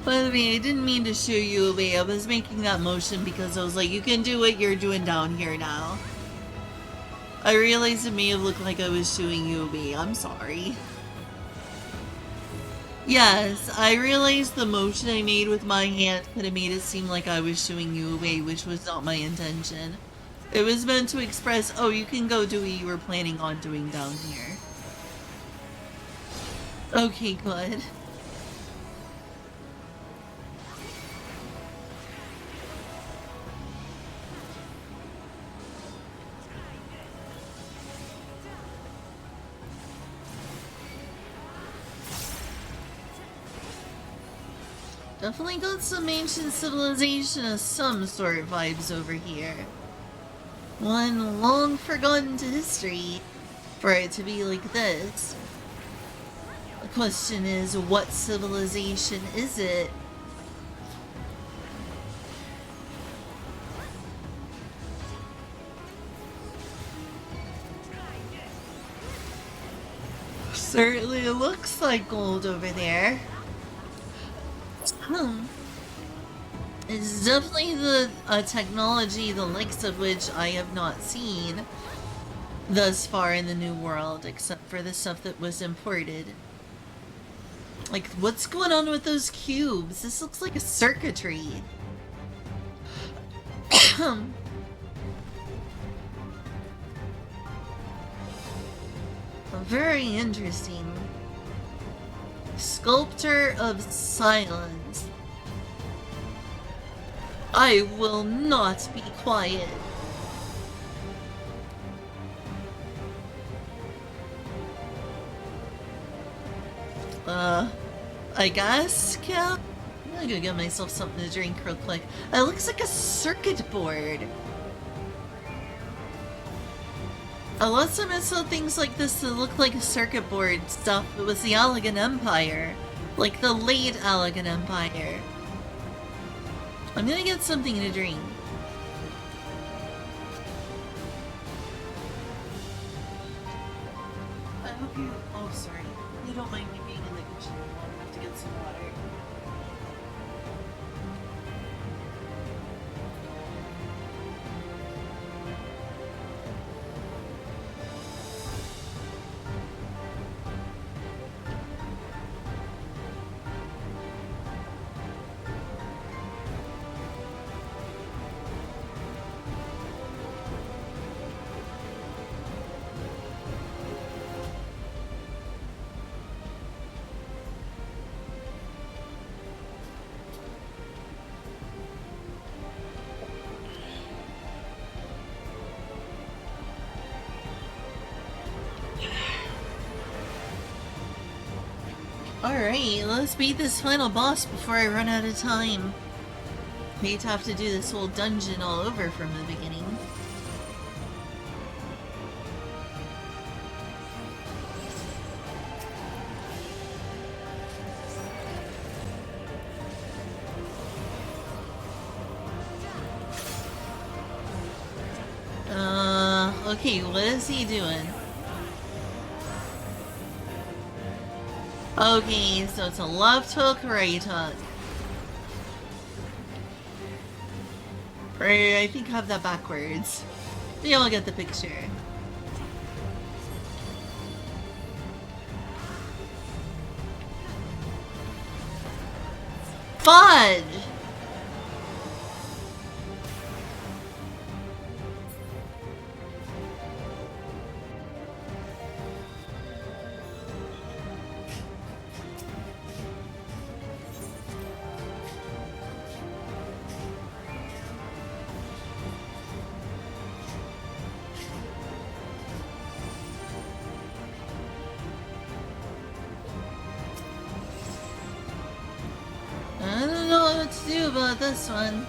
By the way, I didn't mean to shoo you away. I was making that motion because I was like, you can do what you're doing down here now. I realized it may have looked like I was shooing you away. I'm sorry. Yes, I realized the motion I made with my hand could have made it seem like I was shooing you away, which was not my intention. It was meant to express, oh, you can go do what you were planning on doing down here. Okay, good. Definitely got some ancient civilization of some sort vibes over here. One long forgotten to history for it to be like this. The question is, what civilization is it? Certainly looks like gold over there. It's definitely the technology the likes of which I have not seen thus far in the New World, except for the stuff that was imported. Like, what's going on with those cubes? This looks like a circuitry. Very interesting. Sculptor of Silence. I will not be quiet. I guess, Cap? I'm gonna get myself something to drink real quick. It looks like a circuit board. A lot of times I saw things like this that look like a circuit board stuff. It was the Allegan Empire. Like the late Allegan Empire. I'm gonna get something to drink. I hope you... Oh, sorry. You don't mind me being in the kitchen. I'll have to get some water. Alright, let's beat this final boss before I run out of time. Hate to have to do this whole dungeon all over from the beginning. Okay, what is he doing? Okay, so it's a left hook, right hook. Or I think I have that backwards. We all get the picture. Fudge! I don't know what to do about this one.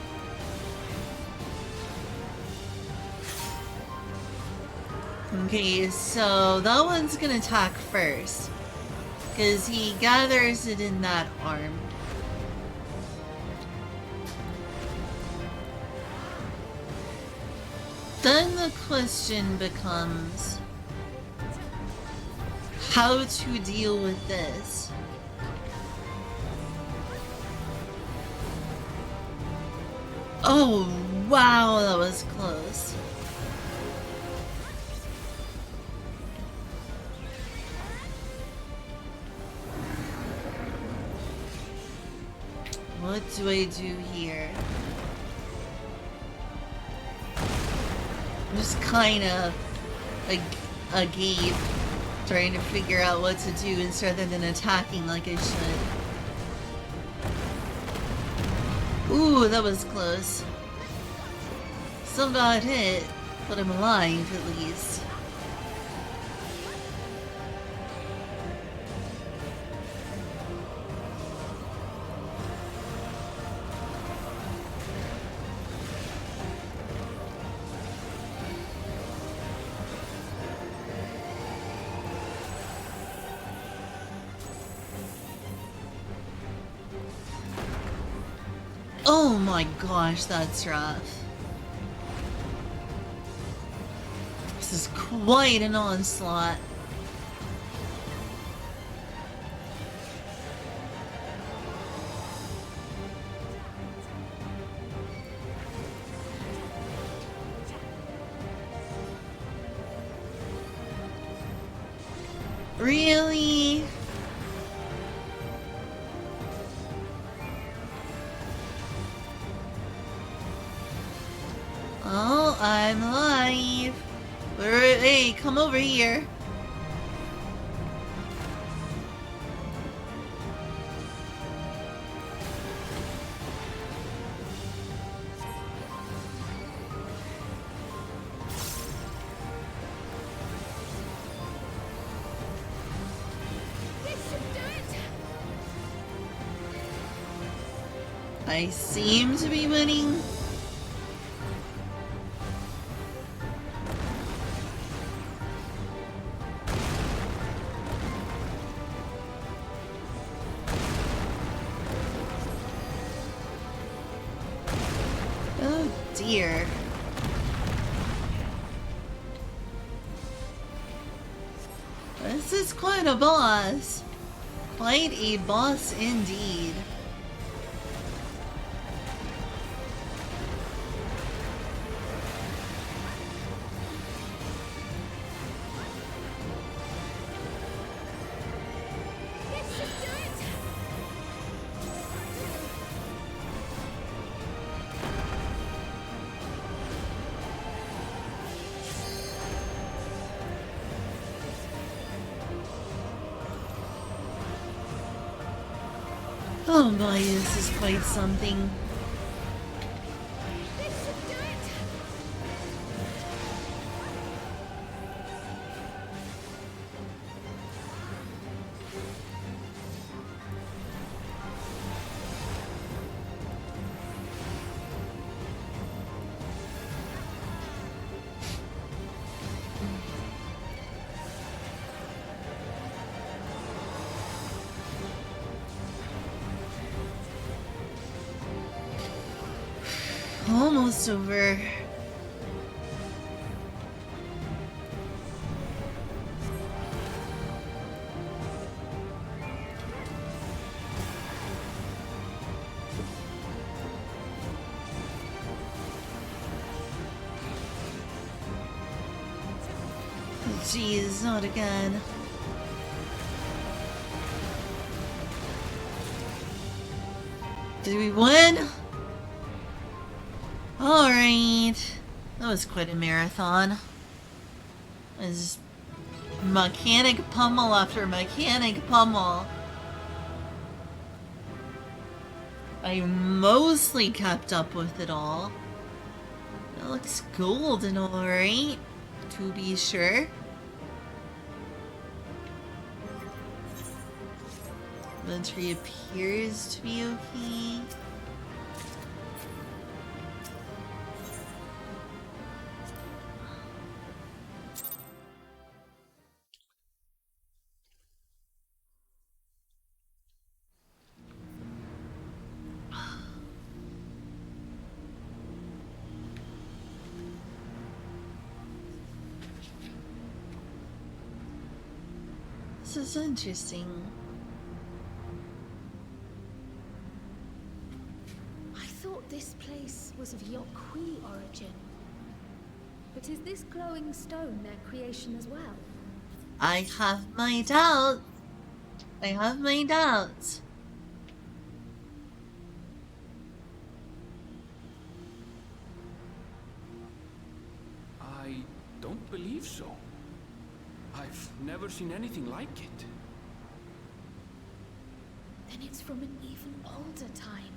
Okay, so that one's gonna attack first. Because he gathers it in that arm. Then the question becomes how to deal with this. Oh, wow, that was close. What do I do here? I'm just kind of a gape, trying to figure out what to do instead than attacking like I should. Ooh, that was close. Still got hit, but I'm alive at least. Oh my gosh, that's rough. This is quite an onslaught. Really? Oh, I'm alive. Hey, come over here. I seem to be winning. Oh dear. This is quite a boss. Quite a boss indeed. Oh boy, this is quite something. Almost over. Jeez, not again. Did we win? Alright. That was quite a marathon. It was mechanic pummel after mechanic pummel. I mostly kept up with it all. It looks golden, alright, to be sure. Inventory appears to be okay. This is interesting. I thought this place was of Yokwi origin. But is this glowing stone their creation as well? I have my doubts. I have my doubts. I don't believe so. I've never seen anything like it. Then it's from an even older time.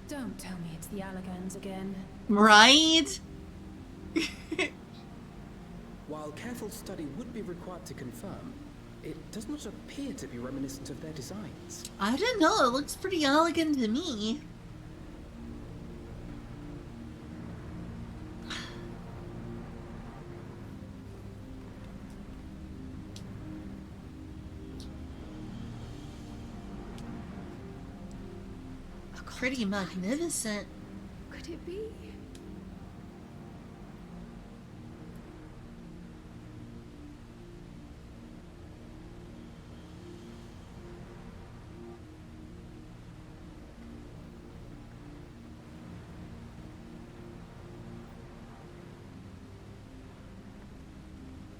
Don't tell me it's the Allagans again. Right? While careful study would be required to confirm, it does not appear to be reminiscent of their designs. I don't know, it looks pretty elegant to me. Pretty magnificent. Could it be?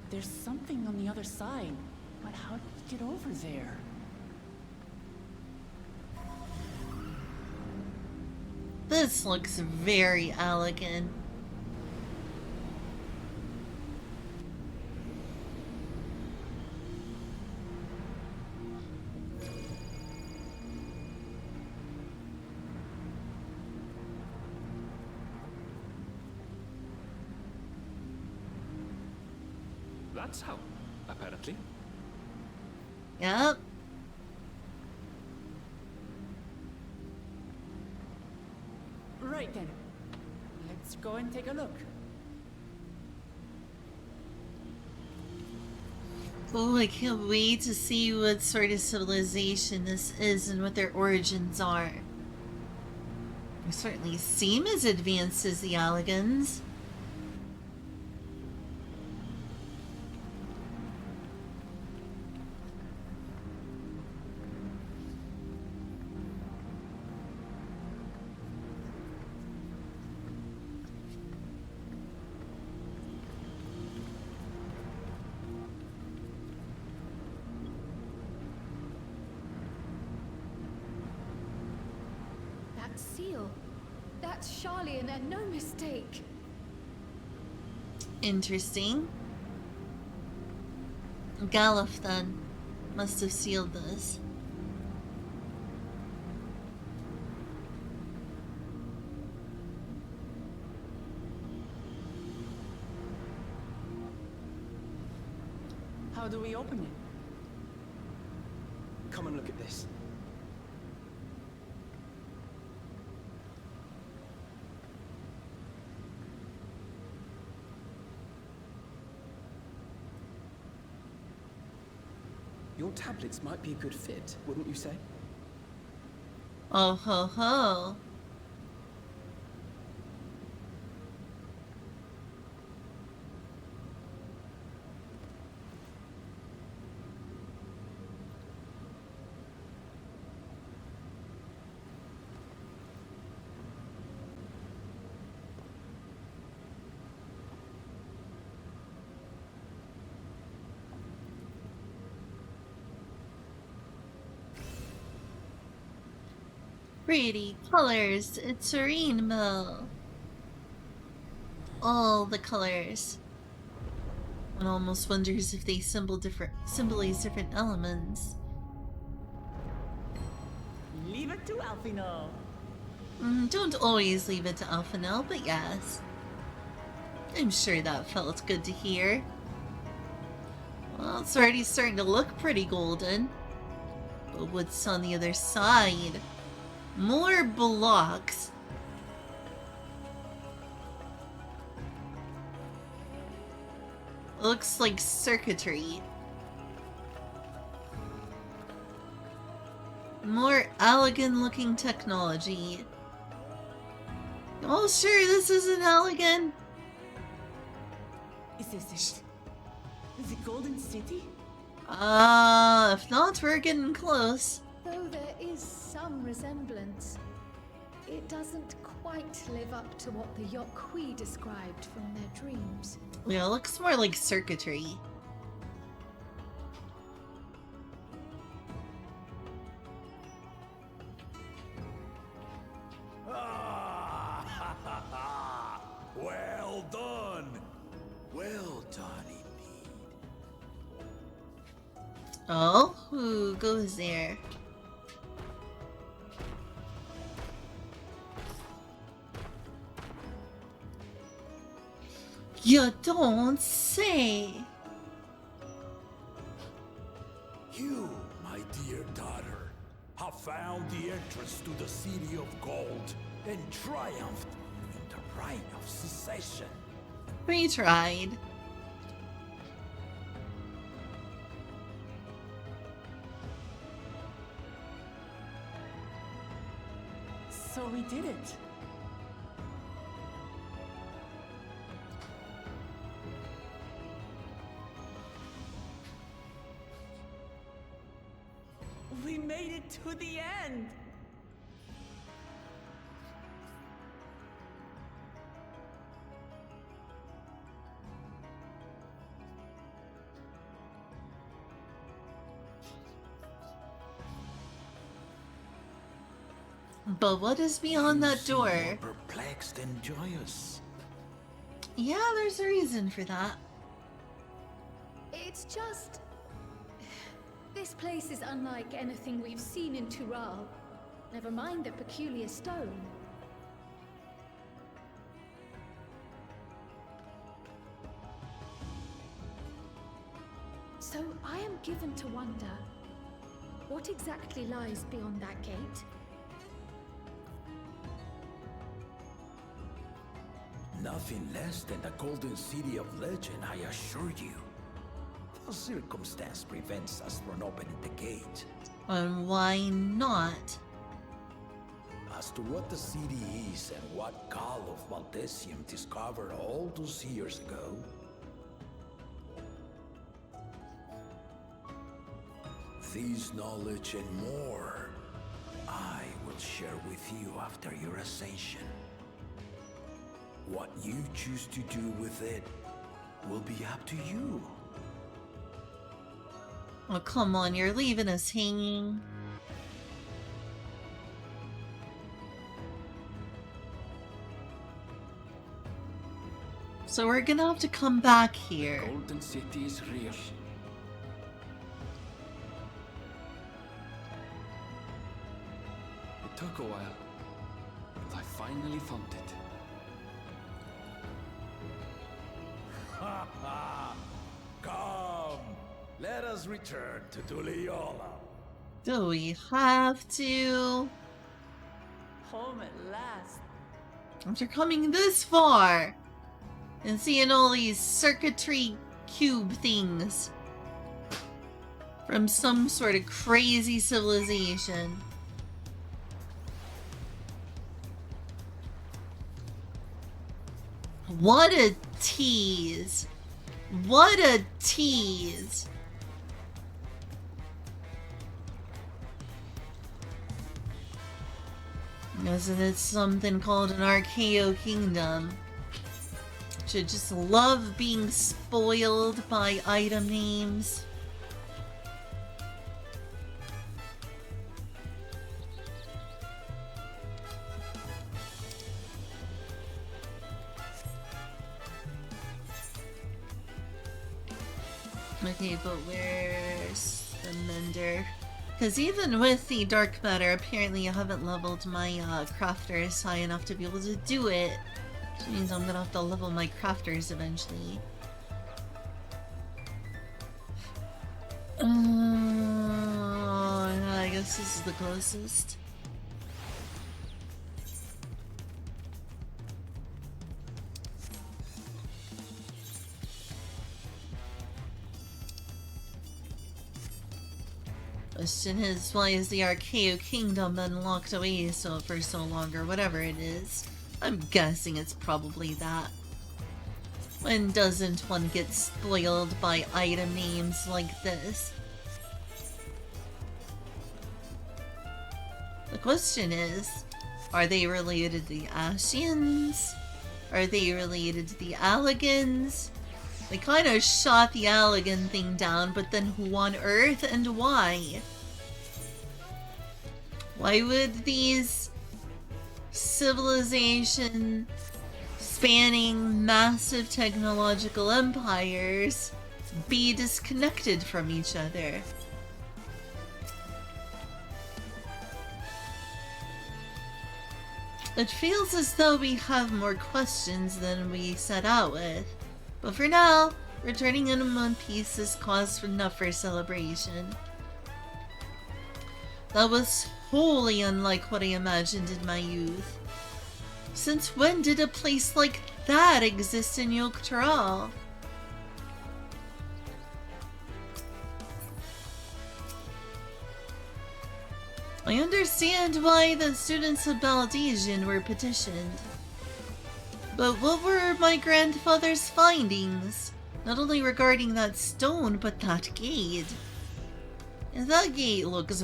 There's something on the other side, but how did we get over there? This looks very elegant. That's how, apparently. Yep. right then. Let's go and take a look. Oh, I can't wait to see what sort of civilization this is and what their origins are. They certainly seem as advanced as the Alligans. That seal. That's Charlian and no mistake. Interesting. Galuf, then, must have sealed this. How do we open it? Come and look at this. Your tablets might be a good fit, wouldn't you say? Oh ho ho. Pretty colors. It's a rainbow. All the colors. One almost wonders if they symbolize different elements. Leave it to Alphino. Don't always leave it to Alphino, but yes. I'm sure that felt good to hear. Well, it's already starting to look pretty golden. But what's on the other side? More blocks. Looks like circuitry. More elegant looking technology. Oh sure, this isn't elegant. Is this it? The Golden City? If not, we're getting close. Though there is some resemblance, it doesn't quite live up to what the Yokwi described from their dreams. Yeah, it looks more like circuitry. Well done! Well done, indeed. Oh, who goes there? You don't say. You, my dear daughter, have found the entrance to the City of Gold and triumphed in the right of secession. We tried. So we did it. We made it to the end! But what is beyond that door? More perplexed and joyous. Yeah, there's a reason for that. It's just... This place is unlike anything we've seen in Tural. Never mind the peculiar stone. So I am given to wonder, what exactly lies beyond that gate? nothing less than the Golden City of Legend, I assure you. A circumstance prevents us from opening the gate. And why not? As to what the city is and what Gall of Valdesium discovered all those years ago, this knowledge and more, I will share with you after your ascension. What you choose to do with it will be up to you. Oh, come on, you're leaving us hanging. So we're gonna have to come back here. Golden City is real. It took a while, but I finally found it. Ha ha! Come! Let us return to Tuliola. Do we have to? Home at last. After coming this far and seeing all these circuitry cube things from some sort of crazy civilization. What a tease. What a tease. Isn't it something called an Archaeo Kingdom? Should just love being spoiled by item names. Okay, but where's the mender? Because even with the dark matter, apparently I haven't leveled my crafters high enough to be able to do it. Which means I'm gonna have to level my crafters eventually. I guess this is the closest. Question is, why is the Archaeo Kingdom been locked away for so long, or whatever it is? I'm guessing it's probably that. When doesn't one get spoiled by item names like this? The question is, are they related to the Ascians? Are they related to the Alligans? They kind of shot the Allagan thing down, but then who on earth and why? Why would these civilization spanning massive technological empires be disconnected from each other? It feels as though we have more questions than we set out with. But for now, returning in one piece is cause enough for celebration. That was wholly unlike what I imagined in my youth. Since when did a place like that exist in Yogg-Tral? I understand why the students of Baldesian were petitioned. But what were my grandfather's findings? Not only regarding that stone, but that gate. And that gate looks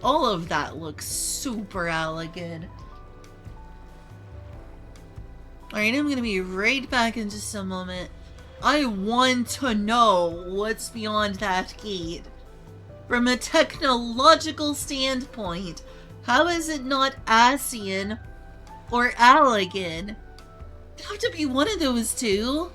all of that looks super elegant. Alright, I'm gonna be right back in just a moment. I want to know what's beyond that gate. From a technological standpoint, how is it not Ascian or Allagan? It'd have to be one of those two.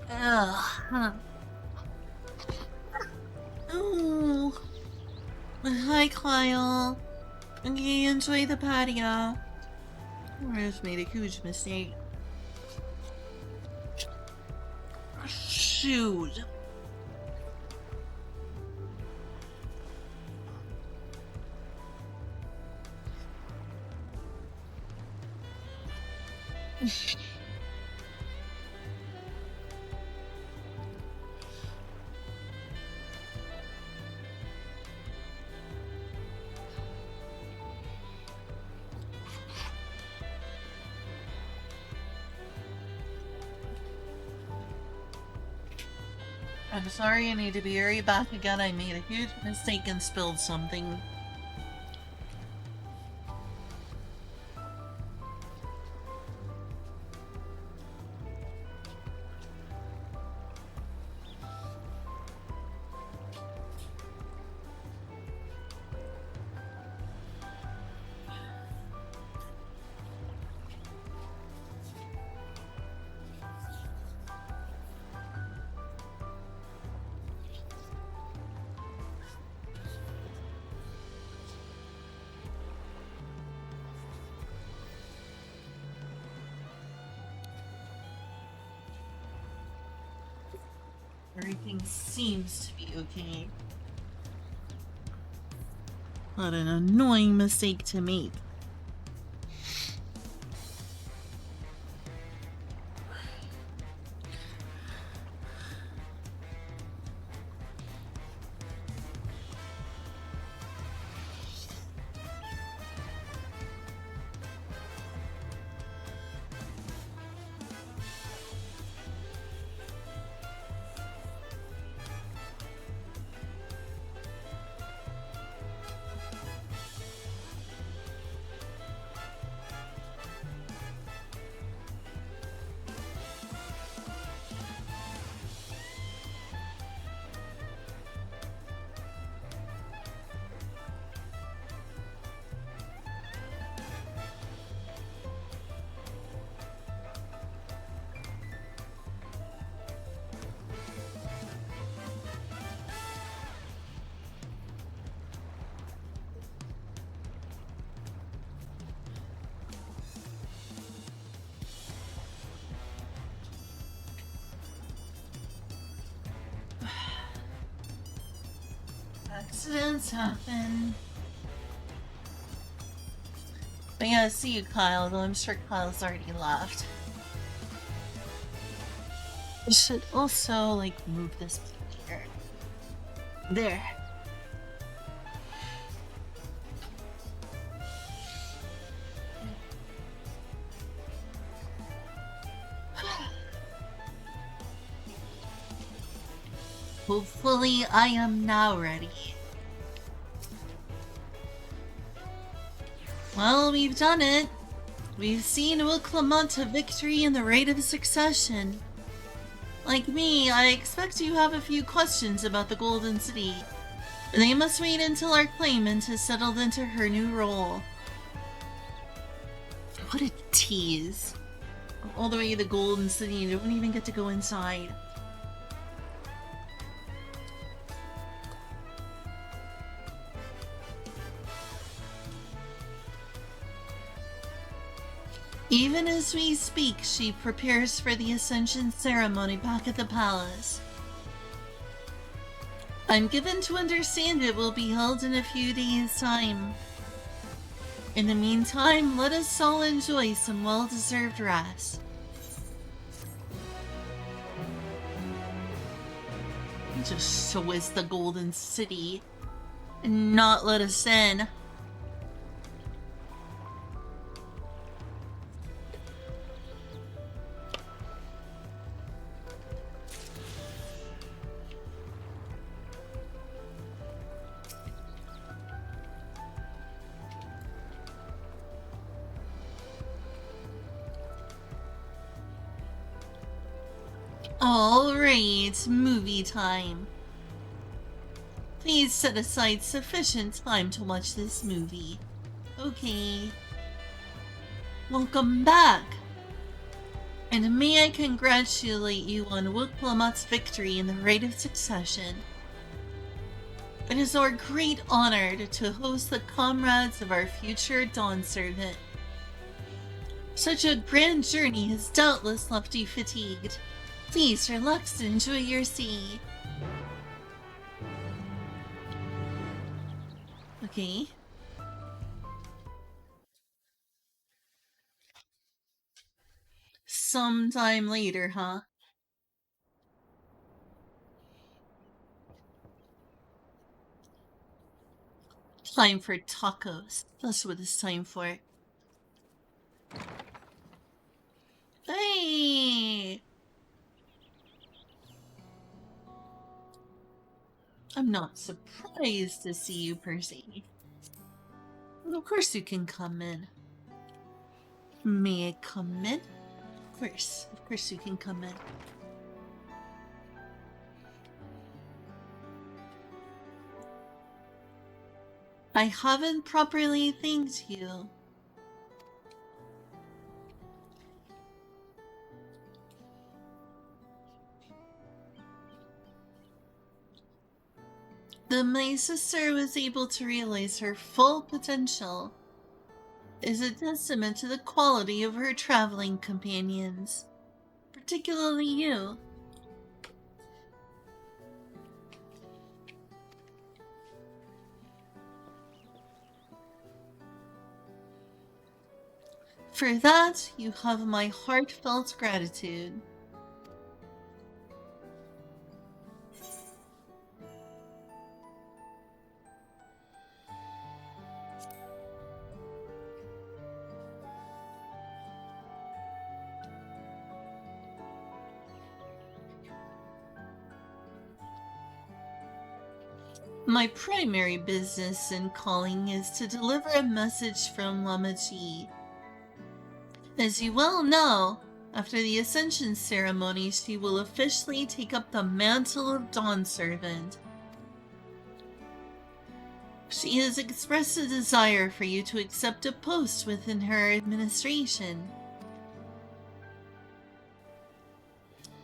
Ugh. Ooh. Hi, Kyle. You enjoy the patio? I just made a huge mistake. Shoot. I'm sorry, I need to be right back again. I made a huge mistake and spilled something. Everything seems to be okay. What an annoying mistake to make. Accidents happen. But yeah, see you, Kyle, though I'm sure Kyle's already left. I should also, like, move this here. There. Hopefully, I am now ready. Well, we've done it. We've seen Will Clement to victory in the Rite of Succession. Like me, I expect you have a few questions about the Golden City. They must wait until our claimant has settled into her new role. What a tease. All the way to the Golden City, you don't even get to go inside. Even as we speak, she prepares for the Ascension ceremony back at the palace. I'm given to understand it will be held in a few days' time. In the meantime, let us all enjoy some well-deserved rest. Just show us the Golden City and not let us in. Alright, movie time. Please set aside sufficient time to watch this movie. Okay. Welcome back! And may I congratulate you on Wuklamot's victory in the Rite of Succession. It is our great honor to host the comrades of our future Dawn Servant. Such a grand journey has doubtless left you fatigued. Please relax and enjoy your stay. Okay. Sometime later, huh? Time for tacos. That's what it's time for. Hey! I'm not surprised to see you, Percy. Of course you can come in. May I come in? Of course you can come in. I haven't properly thanked you. That my sister was able to realize her full potential is a testament to the quality of her traveling companions, particularly you. For that, you have my heartfelt gratitude. My primary business and calling is to deliver a message from Lama Ji. As you well know, after the Ascension ceremony, she will officially take up the mantle of Dawn Servant. She has expressed a desire for you to accept a post within her administration,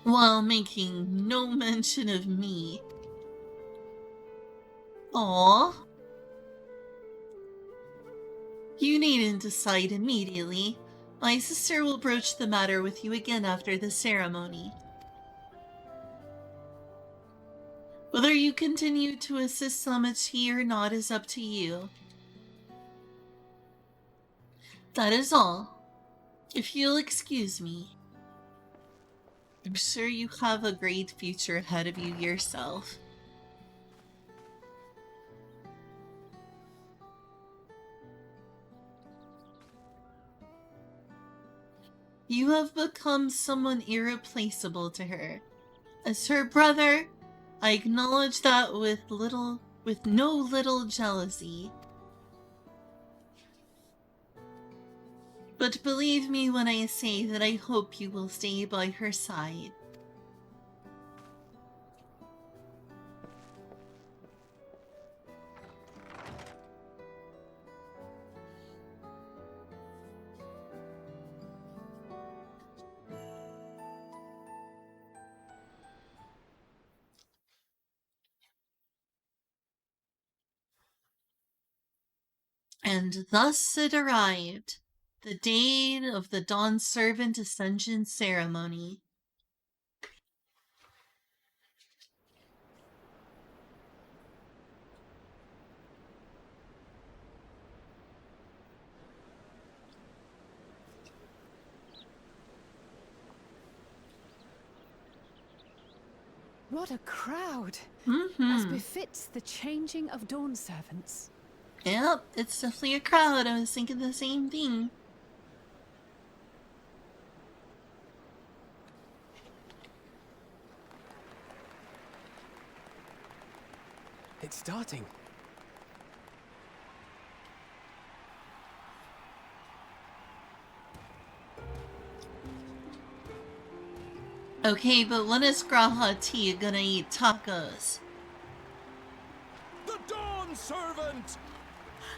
while making no mention of me. Aww. You needn't decide immediately. My sister will broach the matter with you again after the ceremony. Whether you continue to assist Samachi or not is up to you. That is all. If you'll excuse me. I'm sure you have a great future ahead of you yourself. You have become someone irreplaceable to her. As her brother, I acknowledge that with no little jealousy. But believe me when I say that I hope you will stay by her side. And thus it arrived. The date of the Dawn Servant Ascension Ceremony. What a crowd! Mm-hmm. As befits the changing of Dawn Servants. Yep, it's definitely a crowd. I was thinking the same thing. It's starting. Okay, but when is Graha T gonna eat tacos? The Dawn Servant!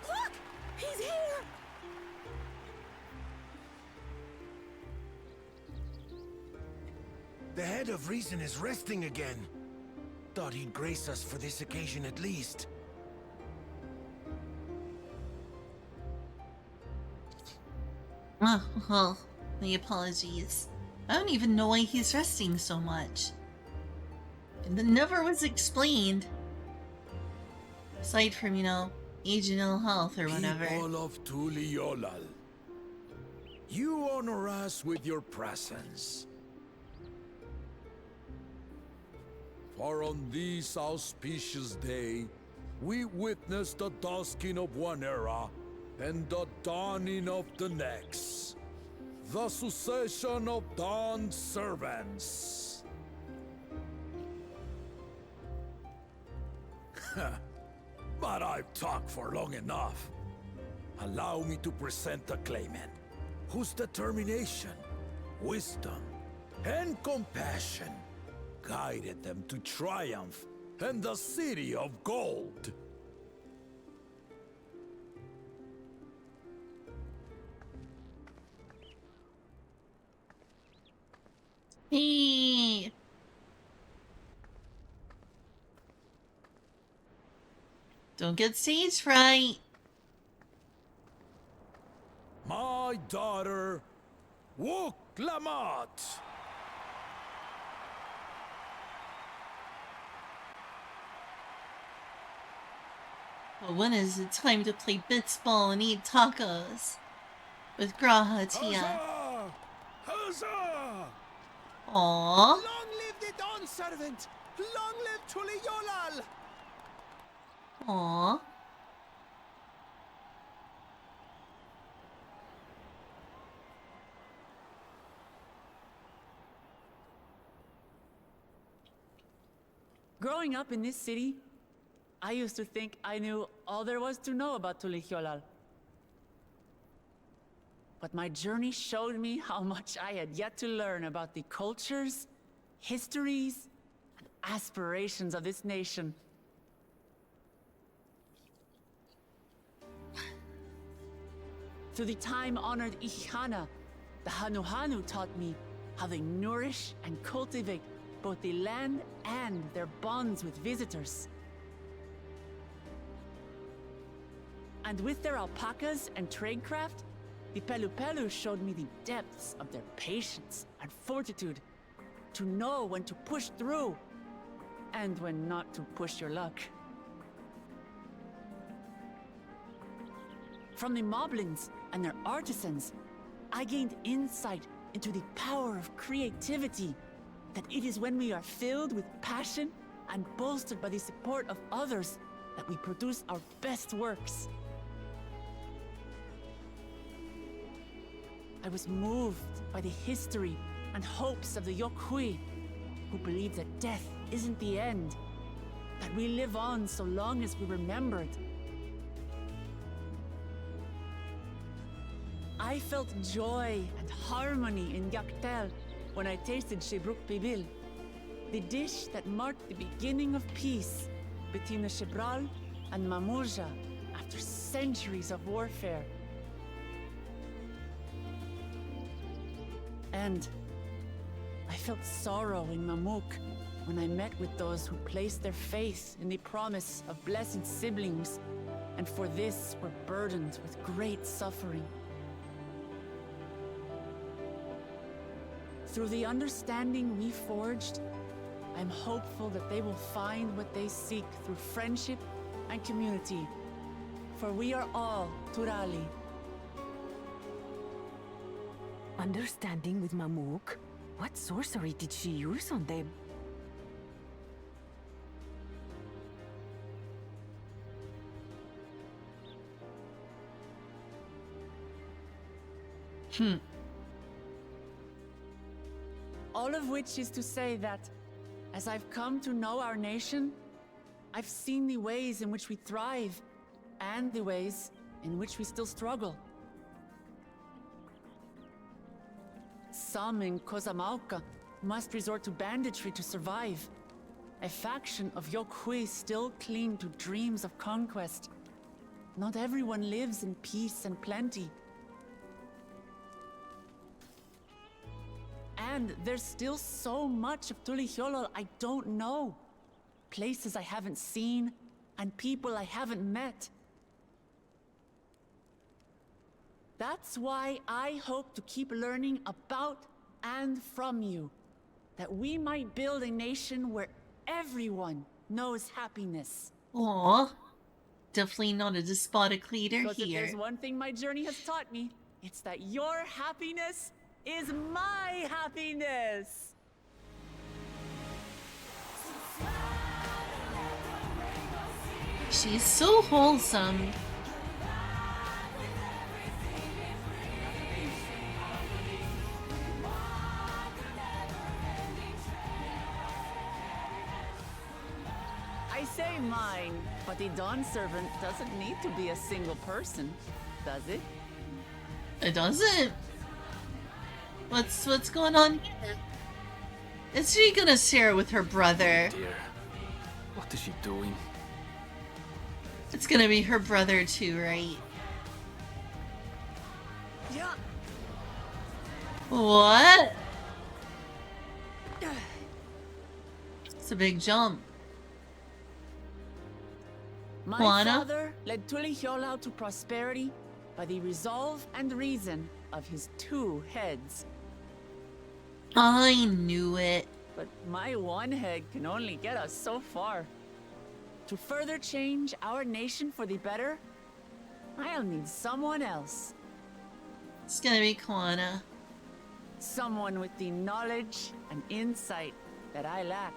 Look! He's here! The head of reason is resting again. Thought he'd grace us for this occasion at least. Oh, well, my apologies. I don't even know why he's resting so much. And that never was explained. Aside from, you know, aging ill health or whatever. People of Tuliolal, you honor us with your presence. For on this auspicious day, we witness the dusking of one era and the dawning of the next. The succession of Dawn Servants. But I've talked for long enough. Allow me to present the claimant, whose determination, wisdom, and compassion guided them to triumph and the City of Gold. Hey! Don't get stage fright! My daughter, Wook Lamat. But when is it time to play bits ball and eat tacos? With Graha Tia. Huzzah! Huzzah! Aww. Long live the Dawn Servant! Long live Tuliolal! Aww. Growing up in this city, I used to think I knew all there was to know about Tulihyolal. But my journey showed me how much I had yet to learn about the cultures, histories, and aspirations of this nation. Through the time-honored Ihana, the Hanuhanu taught me how they nourish and cultivate both the land and their bonds with visitors. And with their alpacas and tradecraft, the Pelupelu showed me the depths of their patience and fortitude to know when to push through and when not to push your luck. From the Moblins and their artisans, I gained insight into the power of creativity, that it is when we are filled with passion and bolstered by the support of others that we produce our best works. I was moved by the history and hopes of the Yokhui, who believe that death isn't the end, that we live on so long as we remembered. I felt joy and harmony in Yaktel when I tasted Shebruk Pibil, the dish that marked the beginning of peace between the Shebral and Mamurja after centuries of warfare. And I felt sorrow in Mamuk when I met with those who placed their faith in the promise of blessed siblings, and for this were burdened with great suffering. Through the understanding we forged, I'm hopeful that they will find what they seek through friendship and community. For we are all Turali. Understanding with Mamuk? What sorcery did she use on them? All of which is to say that, as I've come to know our nation, I've seen the ways in which we thrive, and the ways in which we still struggle. Some in Kozamauka must resort to banditry to survive. A faction of Yokhui still cling to dreams of conquest. Not everyone lives in peace and plenty. And there's still so much of Tulihiolol I don't know. Places I haven't seen, and people I haven't met. That's why I hope to keep learning about and from you. That we might build a nation where everyone knows happiness. Aw. Definitely not a despotic leader Because if here. there's one thing my journey has taught me, it's that your happiness is my happiness! She's so wholesome. I say mine, but the Dawn Servant doesn't need to be a single person, does it? It doesn't. What's going on here? Is she gonna share with her brother? Dear, what is she doing? It's gonna be her brother too, right? Yeah. What? It's a big jump. My Juana? father led Tulihiolol to prosperity by the resolve and reason of his 2 heads. I knew it. But my one head can only get us so far. To further change our nation for the better, I'll need someone else. It's gonna be Kwana. Someone with the knowledge and insight that I lack.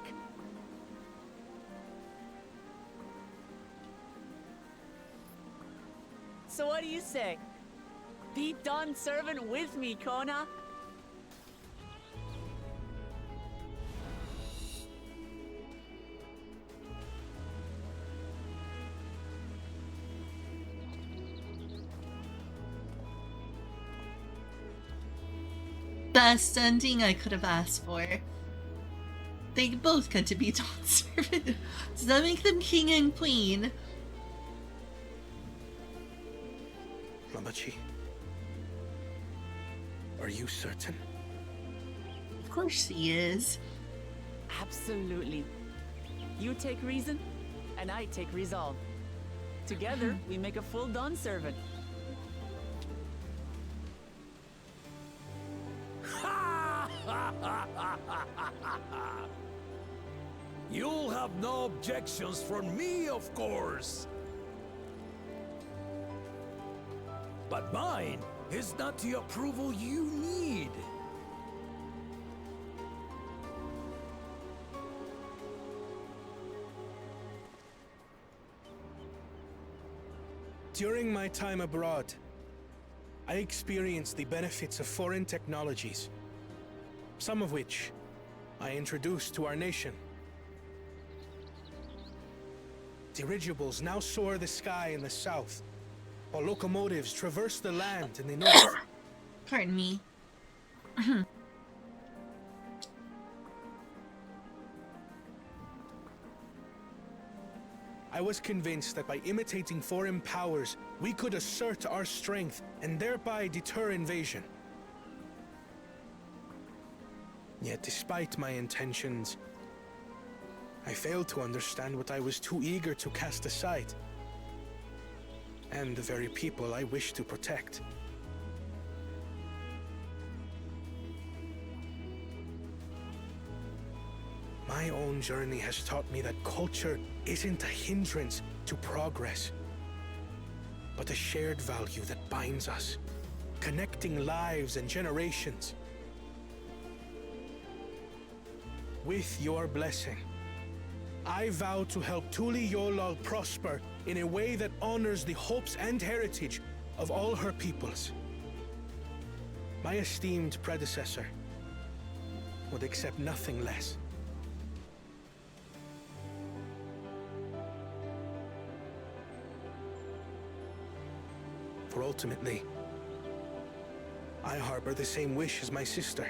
So what do you say? Be Dawn Servant with me, Kona? Best ending I could have asked for. They both get to be Dawn Servant. Does that make them king and queen? Lamachi, are you certain? Of course he is. Absolutely. You take reason, and I take resolve. Together, we make a full Dawn Servant. You'll have no objections from me, of course. But mine is not the approval you need. During my time abroad, I experienced the benefits of foreign technologies, some of which I introduced to our nation. Dirigibles now soar the sky in the south, while locomotives traverse the land in the north. Pardon me. I was convinced that by imitating foreign powers, we could assert our strength and thereby deter invasion. Yet despite my intentions, I failed to understand what I was too eager to cast aside, and the very people I wish to protect. My own journey has taught me that culture isn't a hindrance to progress, but a shared value that binds us, connecting lives and generations. With your blessing, I vow to help Tuli Yolal prosper in a way that honors the hopes and heritage of all her peoples. My esteemed predecessor would accept nothing less. For ultimately, I harbor the same wish as my sister.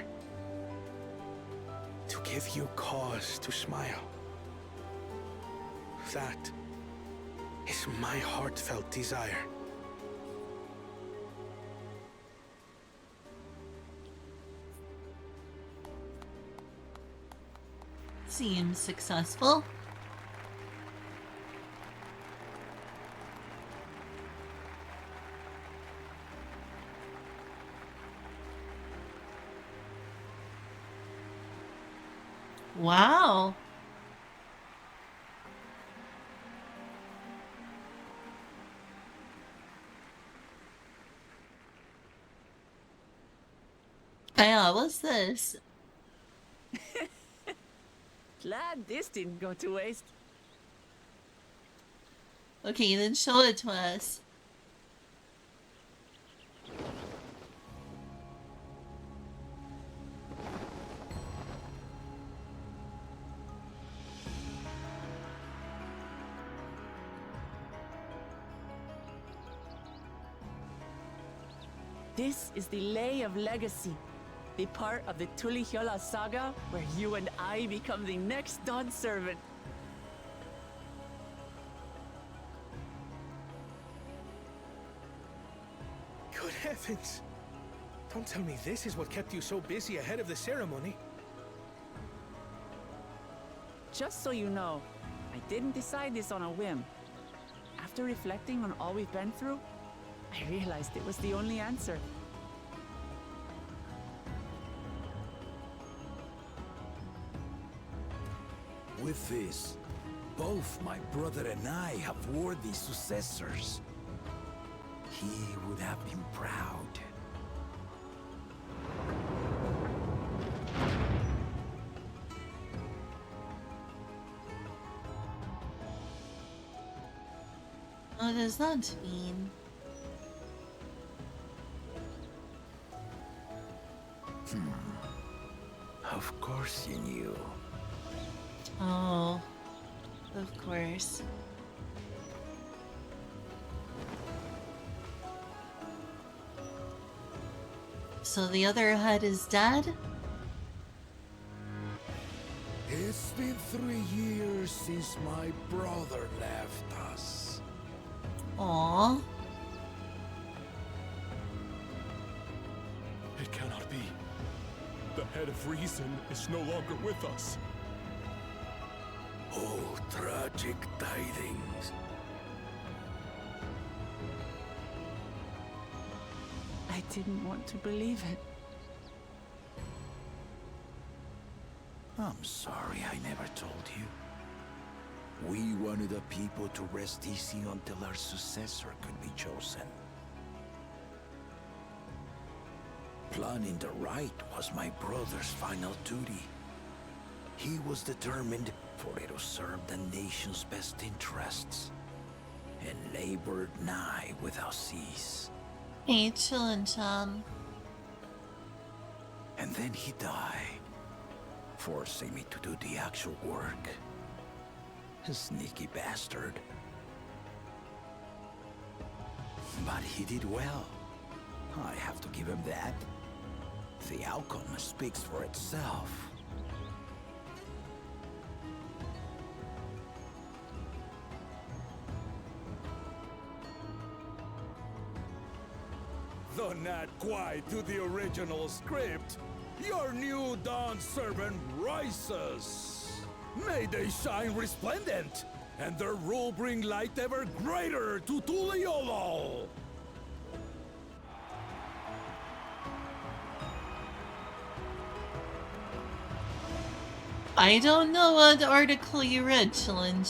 To give you cause to smile. That is my heartfelt desire. Seems successful. Wow. Yeah, what's this? Glad this didn't go to waste. Okay, then show it to us. This is the Lay of Legacy, the part of the Tulihyola saga where you and I become the next Dawn servant. Good heavens! Don't tell me this is what kept you so busy ahead of the ceremony. Just so you know, I didn't decide this on a whim. After reflecting on all we've been through, I realized it was the only answer. With this, both my brother and I have worthy successors. He would have been proud. What does that mean? Of course you knew. Oh, of course. So the other head is dead? It's been 3 years since my brother left us. Aww. It cannot be. The head of reason is no longer with us. Oh, tragic tidings. I didn't want to believe it. I'm sorry I never told you. We wanted the people to rest easy until our successor could be chosen. Planning the right was my brother's final duty. He was determined for it to serve the nation's best interests, and labored nigh without cease. Hey, chillin', chum. And then he died, forcing me to do the actual work. A sneaky bastard. But he did well. I have to give him that. The outcome speaks for itself. Though not quite to the original script, your new Dawn servant rises. May they shine resplendent, and their rule bring light ever greater to Tuliolol. I don't know what article you read, Chillin'.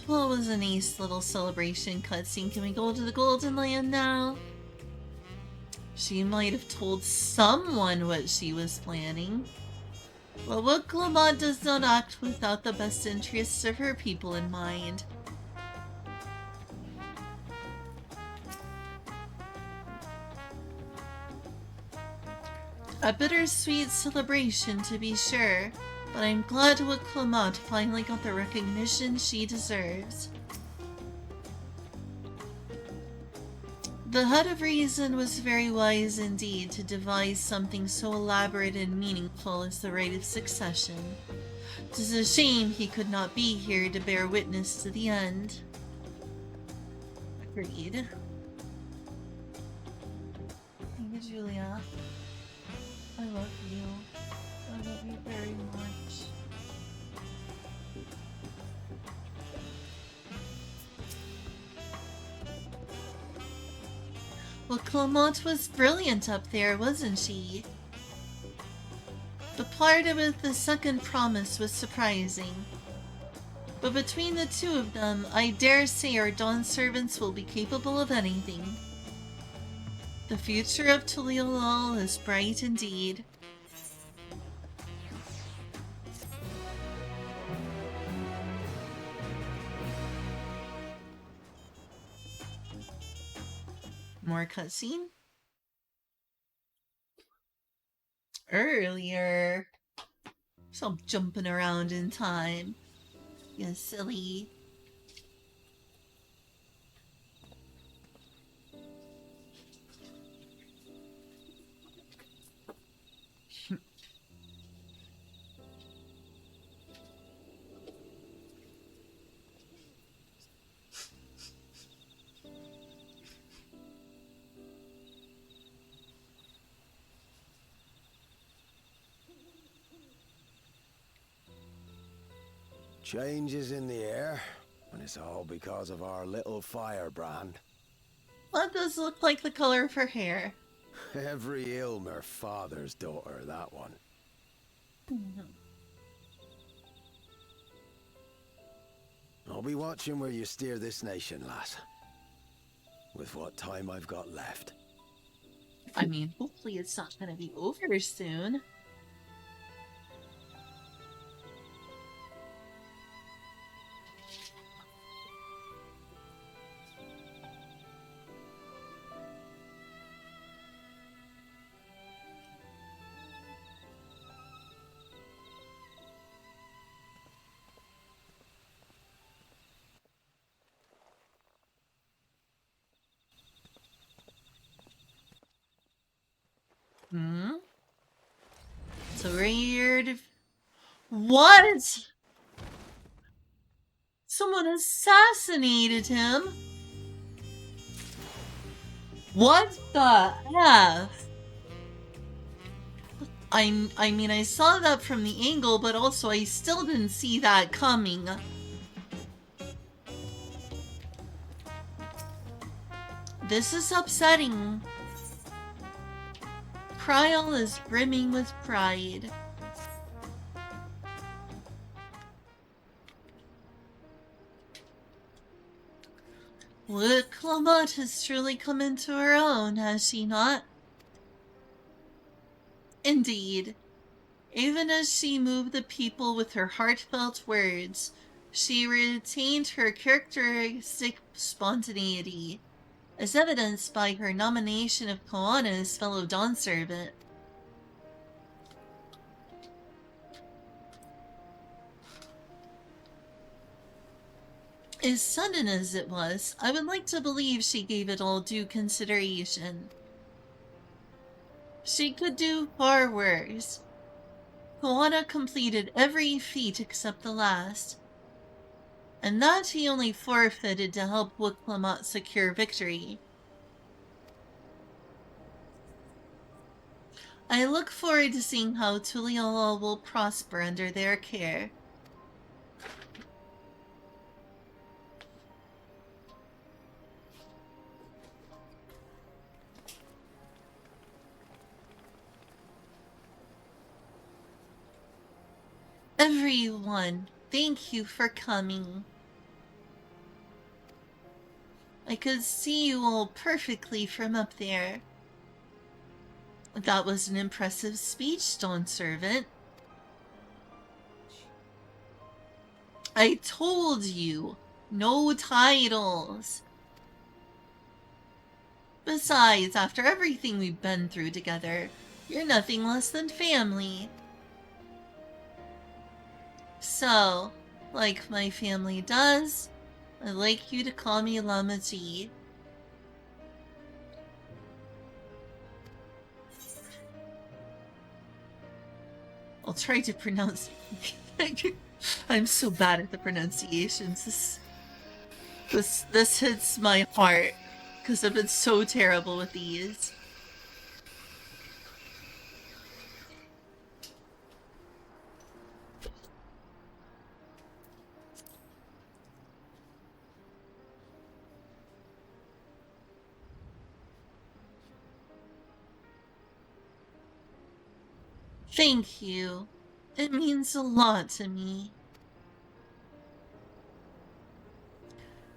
Well, it was a nice little celebration cutscene. Can we go to the Golden Land now? She might have told someone what she was planning. Well, what Clement does not act without the best interests of her people in mind. A bittersweet celebration, to be sure, but I'm glad what Clement finally got the recognition she deserves. The Hut of Reason was very wise indeed to devise something so elaborate and meaningful as the rite of succession. 'Tis a shame he could not be here to bear witness to the end. Agreed. Thank you, Julia. I love you. I love you very much. Well, Clement was brilliant up there, wasn't she? The part with the second promise was surprising. But between the two of them, I dare say our Dawn servants will be capable of anything. The future of Tulilal is bright indeed. More cutscene? Earlier. Stop jumping around in time. You silly. Changes in the air, and it's all because of our little firebrand. That does look like the color of her hair. Every Ilmer father's daughter, that one. I'll be watching where you steer this nation, lass. With what time I've got left. I mean, hopefully it's not gonna be over soon. It's a weird... What? Someone assassinated him? What the F? I mean, I saw that from the angle, but also I still didn't see that coming. This is upsetting. Kryl is brimming with pride. Look, Clement has truly come into her own, has she not? Indeed. Even as she moved the people with her heartfelt words, she retained her characteristic spontaneity, as evidenced by her nomination of Koana as fellow Dawn servant. As sudden as it was, I would like to believe she gave it all due consideration. She could do far worse. Koana completed every feat except the last, and that he only forfeited to help Wook Clement secure victory. I look forward to seeing how Tuliyola will prosper under their care. Everyone, thank you for coming. I could see you all perfectly from up there. That was an impressive speech, Stone Servant. I told you, no titles. Besides, after everything we've been through together, you're nothing less than family. So, like my family does, I'd like you to call me Lama G. I'll try to pronounce it. I'm so bad at the pronunciations. This hits my heart because I've been so terrible with these. Thank you. It means a lot to me.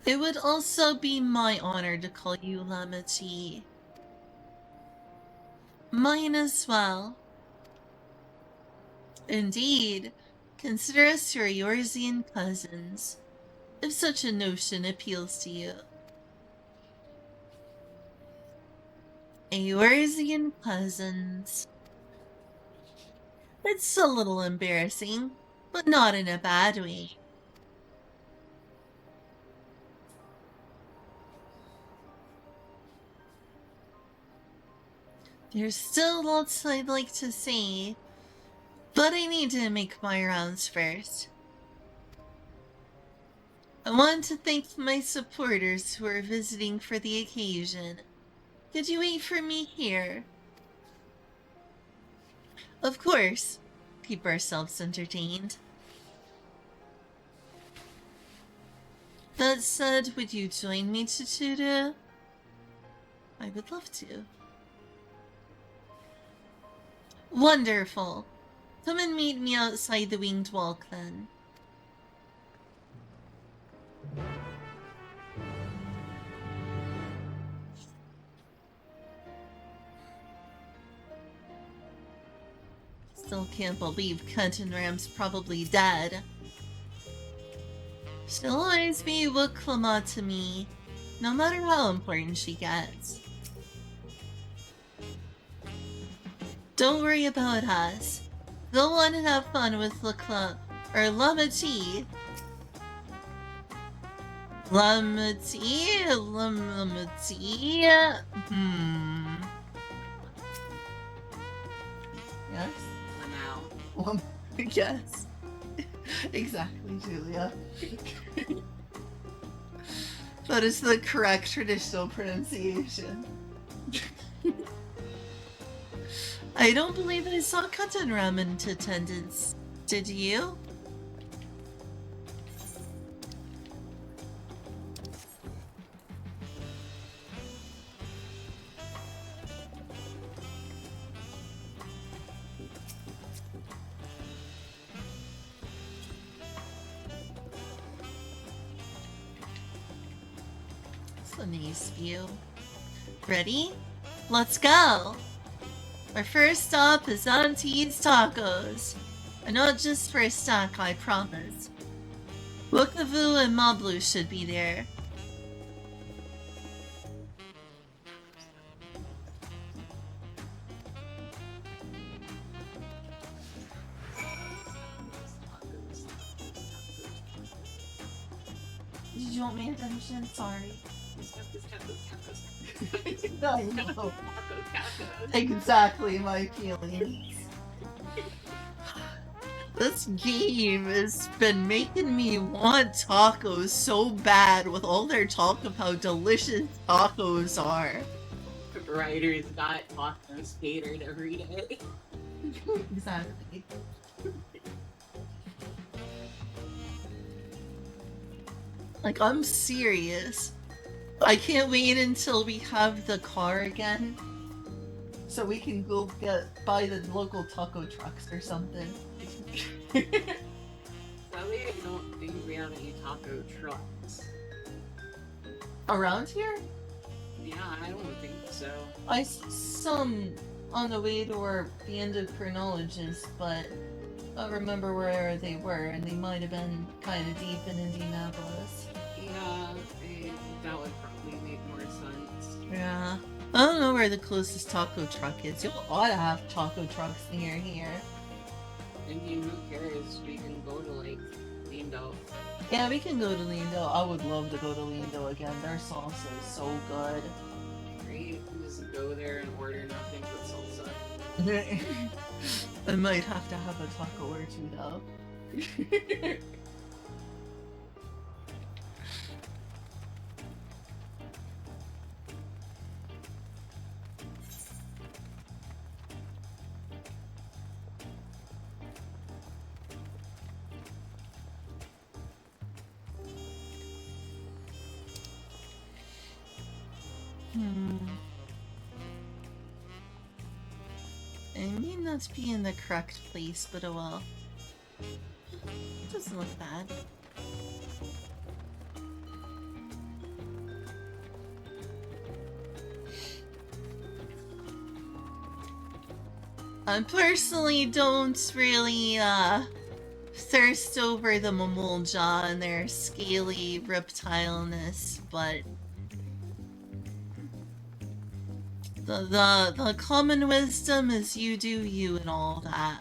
It would also be my honor to call you Lama T. Mine as well. Indeed, consider us your Eorzean cousins, if such a notion appeals to you. Eorzean cousins. It's a little embarrassing, but not in a bad way. There's still lots I'd like to say, but I need to make my rounds first. I want to thank my supporters who are visiting for the occasion. Could you wait for me here? Of course. Keep ourselves entertained. That said, would you join me, Chichiro? I would love to. Wonderful. Come and meet me outside the Winged Walk, then. Still can't believe Ram's probably dead. She'll always be Wuklama to me, no matter how important she gets. Don't worry about us. Go on and have fun with Lama T. Lama T? Lama T? Yes? Now. Yes. Exactly, Julia. That is the correct traditional pronunciation. I don't believe I saw Ram in attendance. Did you? It's a nice view. Ready? Let's go! Our first stop is Auntie's Tacos. And not just for a snack, I promise. Wukavu and Mablu should be there. Did you want my attention? Sorry. I know. Exactly my feelings. This game has been making me want tacos so bad with all their talk of how delicious tacos are. writers got tacos catered every day. Exactly. Like, I'm serious. I can't wait until we have the car again, so we can go buy the local taco trucks or something. Sadly, I don't think we have any taco trucks. Around here? Yeah, I don't think so. I saw some on the way to the end of chronologist, but I don't remember where they were, and they might have been kind of deep in Indianapolis. Yeah, that would probably make more sense. Yeah. I don't know where the closest taco truck is. You ought to have taco trucks near here. I mean, who cares? We can go to, like, Lindo. Yeah, we can go to Lindo. I would love to go to Lindo again. Their salsa is so good. Right? Just go there and order nothing but salsa. I might have to have a taco or two, though. I mean not to be in the correct place, but oh well. It doesn't look bad. I personally don't really thirst over the Mamulja and their scaly reptileness, but the common wisdom is you do you and all that.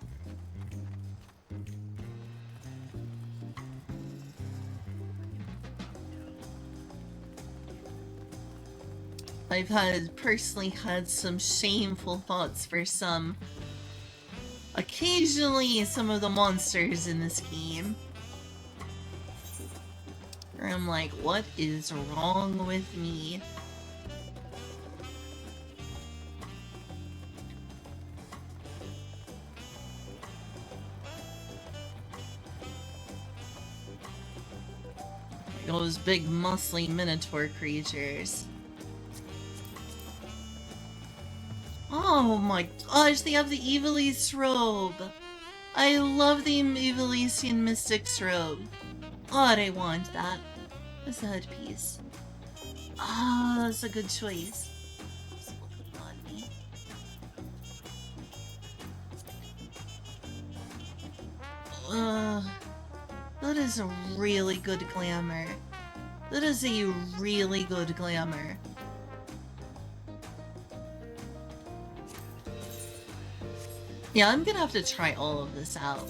I've personally had some shameful thoughts for occasionally some of the monsters in this game. Where I'm like, what is wrong with me? Those big muscly minotaur creatures. Oh my gosh, they have the Evilise robe! I love the Evilisian Mystic's robe. God, I want that. That's a headpiece. Ah, oh, that's a good choice. So we'll put it on me. That is a really good glamour. That is a really good glamour. Yeah, I'm gonna have to try all of this out.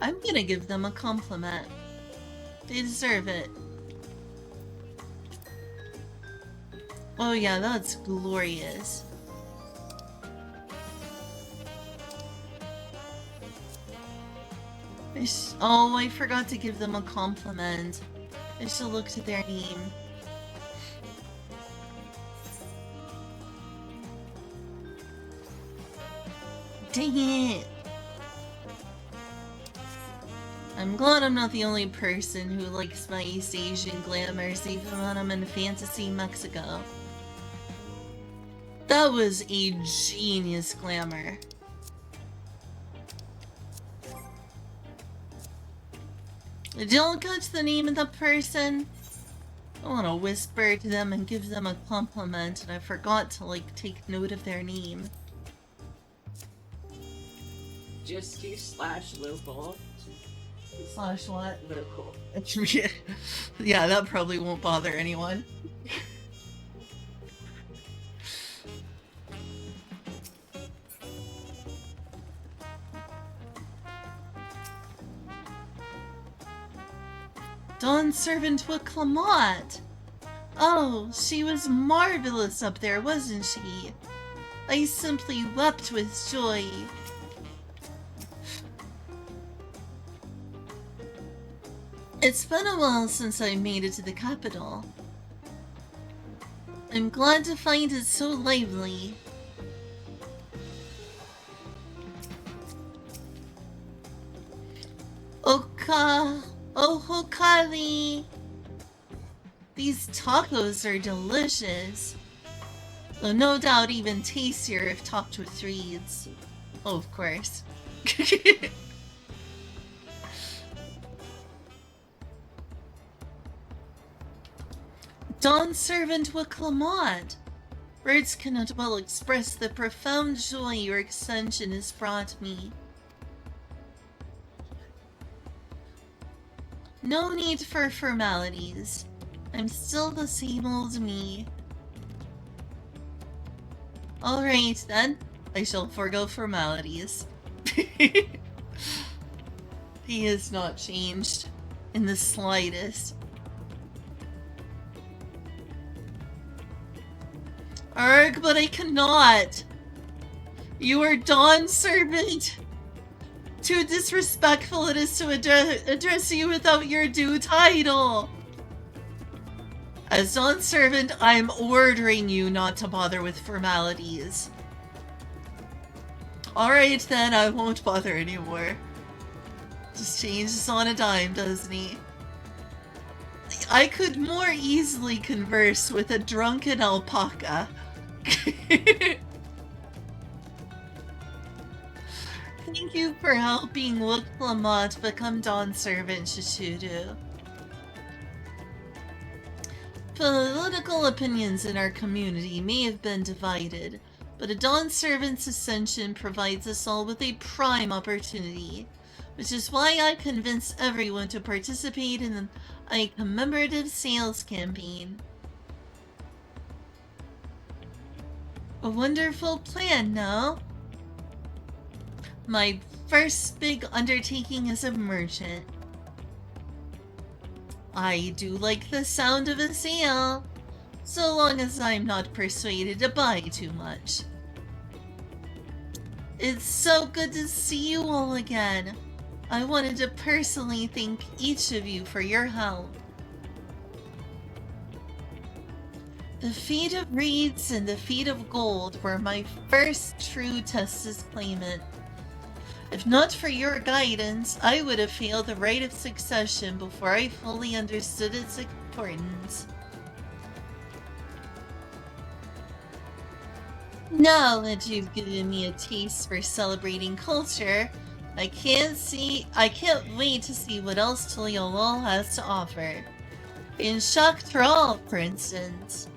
I'm gonna give them a compliment. They deserve it. Oh yeah, that's glorious. Oh, I forgot to give them a compliment. I should look at their name. Dang it! I'm glad I'm not the only person who likes my East Asian glamours, even when I'm in Fantasy Mexico. That was a genius glamour. Don't catch the name of the person. I want to whisper to them and give them a compliment, and I forgot to, like, take note of their name. Just do /local. Slash what? Local. Yeah, that probably won't bother anyone. Dawn servant with Clamont. Oh, she was marvelous up there, wasn't she? I simply wept with joy. It's been a while since I made it to the capital. I'm glad to find it so lively. Oh Hokali! These tacos are delicious. Though no doubt even tastier if topped with reeds. Oh, of course. Dawn servant with Clamont. Words cannot well express the profound joy your ascension has brought me. No need for formalities. I'm still the same old me. Alright then, I shall forego formalities. He has not changed in the slightest. Arg, but I cannot. You are Dawn servant. Too disrespectful it is to address you without your due title. As Dawn servant, I am ordering you not to bother with formalities. Alright then, I won't bother anymore. Just changes on a dime, doesn't he? I could more easily converse with a drunken alpaca. Thank you for helping Wook Lamont become Dawn servant, Shishudu. Political opinions in our community may have been divided, but a Dawn servant's ascension provides us all with a prime opportunity, which is why I convinced everyone to participate in a commemorative sales campaign. A wonderful plan, no? My first big undertaking as a merchant. I do like the sound of a sale, so long as I'm not persuaded to buy too much. It's so good to see you all again. I wanted to personally thank each of you for your help. The feat of reeds and the feat of gold were my first true test as claimant. If not for your guidance, I would have failed the rite of succession before I fully understood its importance. Now that you've given me a taste for celebrating culture, I can't wait to see what else Tuliolol has to offer. In Shaktral, for instance.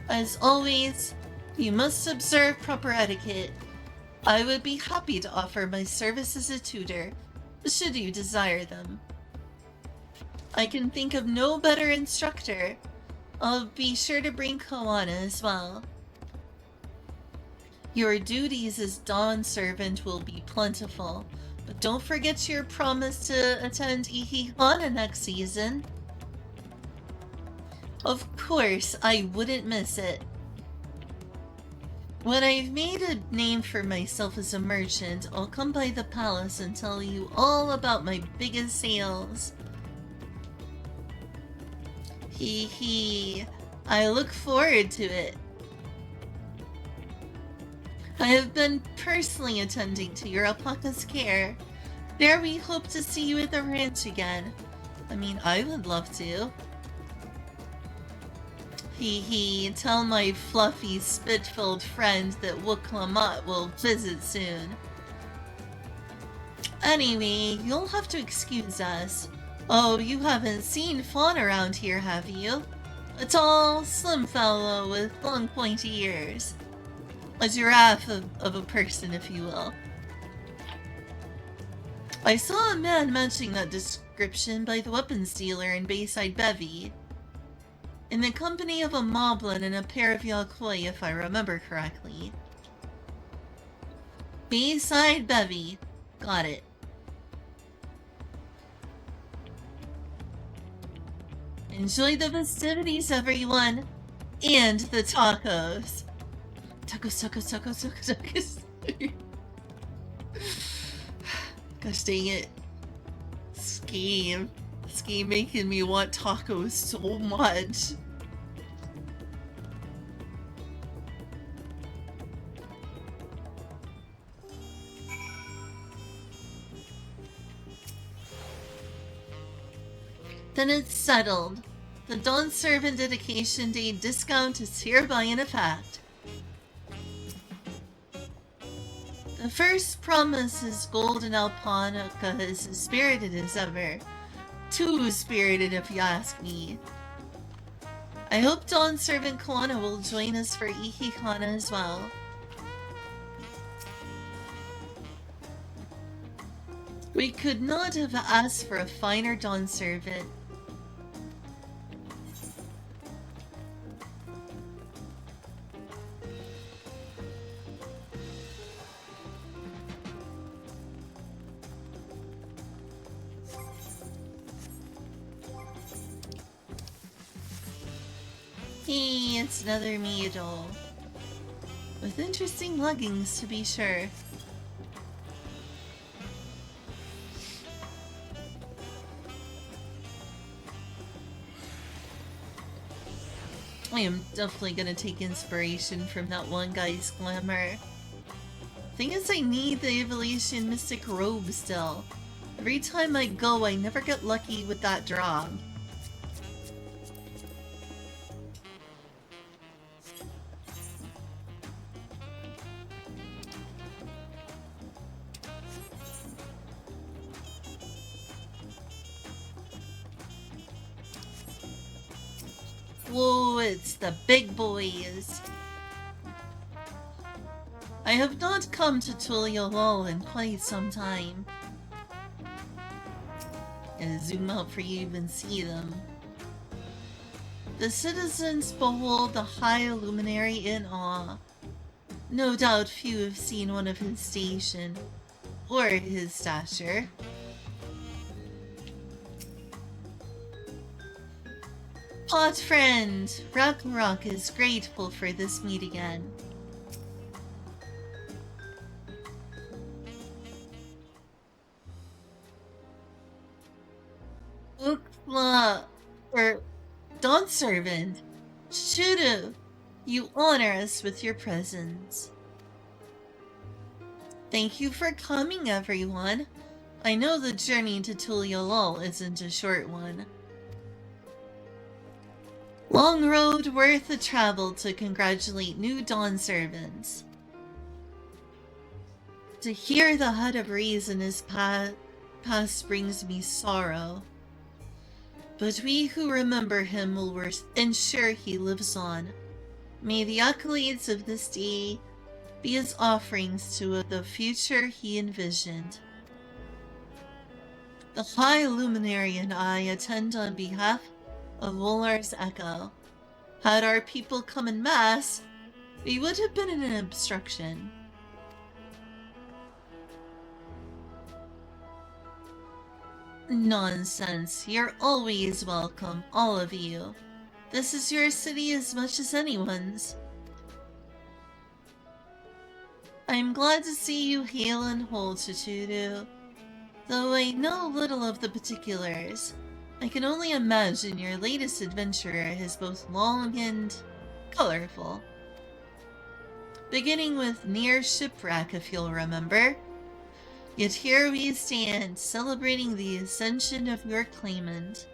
As always, you must observe proper etiquette. I would be happy to offer my service as a tutor, should you desire them. I can think of no better instructor. I'll be sure to bring Koana as well. Your duties as Dawn servant will be plentiful, but don't forget your promise to attend Ihihana next season. Of course, I wouldn't miss it. When I've made a name for myself as a merchant, I'll come by the palace and tell you all about my biggest sales. Hee hee. I look forward to it. I have been personally attending to your alpaca's care. There we hope to see you at the ranch again. I mean, I would love to. Hee hee, tell my fluffy, spit-filled friend that Wook Lamont will visit soon. Anyway, you'll have to excuse us. Oh, you haven't seen Fawn around here, have you? A tall, slim fellow with long pointy ears. A giraffe of a person, if you will. I saw a man matching that description by the weapons dealer in Bayside Bevy. In the company of a moblin and a pair of Yakoi, if I remember correctly. Bayside Bevy. Got it. Enjoy the festivities, everyone! And the tacos! Tacos, tacos, tacos, tacos, tacos. Gosh dang it. This game making me want tacos so much. Then it's settled. The Dawn Servant Dedication Day discount is hereby in effect. The first promise is Golden Alpaca is as spirited as ever. Too spirited if you ask me. I hope Dawn Servant Koana will join us for Ihikana as well. We could not have asked for a finer Dawn Servant. Hey, it's another Meadle. With interesting leggings, to be sure. I am definitely gonna take inspiration from that one guy's glamour. Thing is, I need the Evolution Mystic Robe still. Every time I go, I never get lucky with that drop. Whoa, it's the big boys. I have not come to Tuliolol in quite some time. And zoom out for you to even see them. The citizens behold the high luminary in awe. No doubt few have seen one of his station, or his stature. Pot friend, Ragnarok is grateful for this meet again. Ukla, or Dawn Servant, Shuru, you honor us with your presence. Thank you for coming, everyone. I know the journey to Tuliolol isn't a short one. Long road worth the travel to congratulate new Dawn Servants. To hear the hut of reason is past brings me sorrow. But we who remember him will ensure he lives on. May the accolades of this day be his offerings to the future he envisioned. The High Luminary and I attend on behalf of Volar's Echo. Had our people come in mass, we would have been in an obstruction. Nonsense. You're always welcome, all of you. This is your city as much as anyone's. I'm glad to see you hail and whole, Chituru. Though I know little of the particulars, I can only imagine your latest adventure is both long and colorful. Beginning with near shipwreck, if you'll remember. Yet here we stand, celebrating the ascension of your claimant.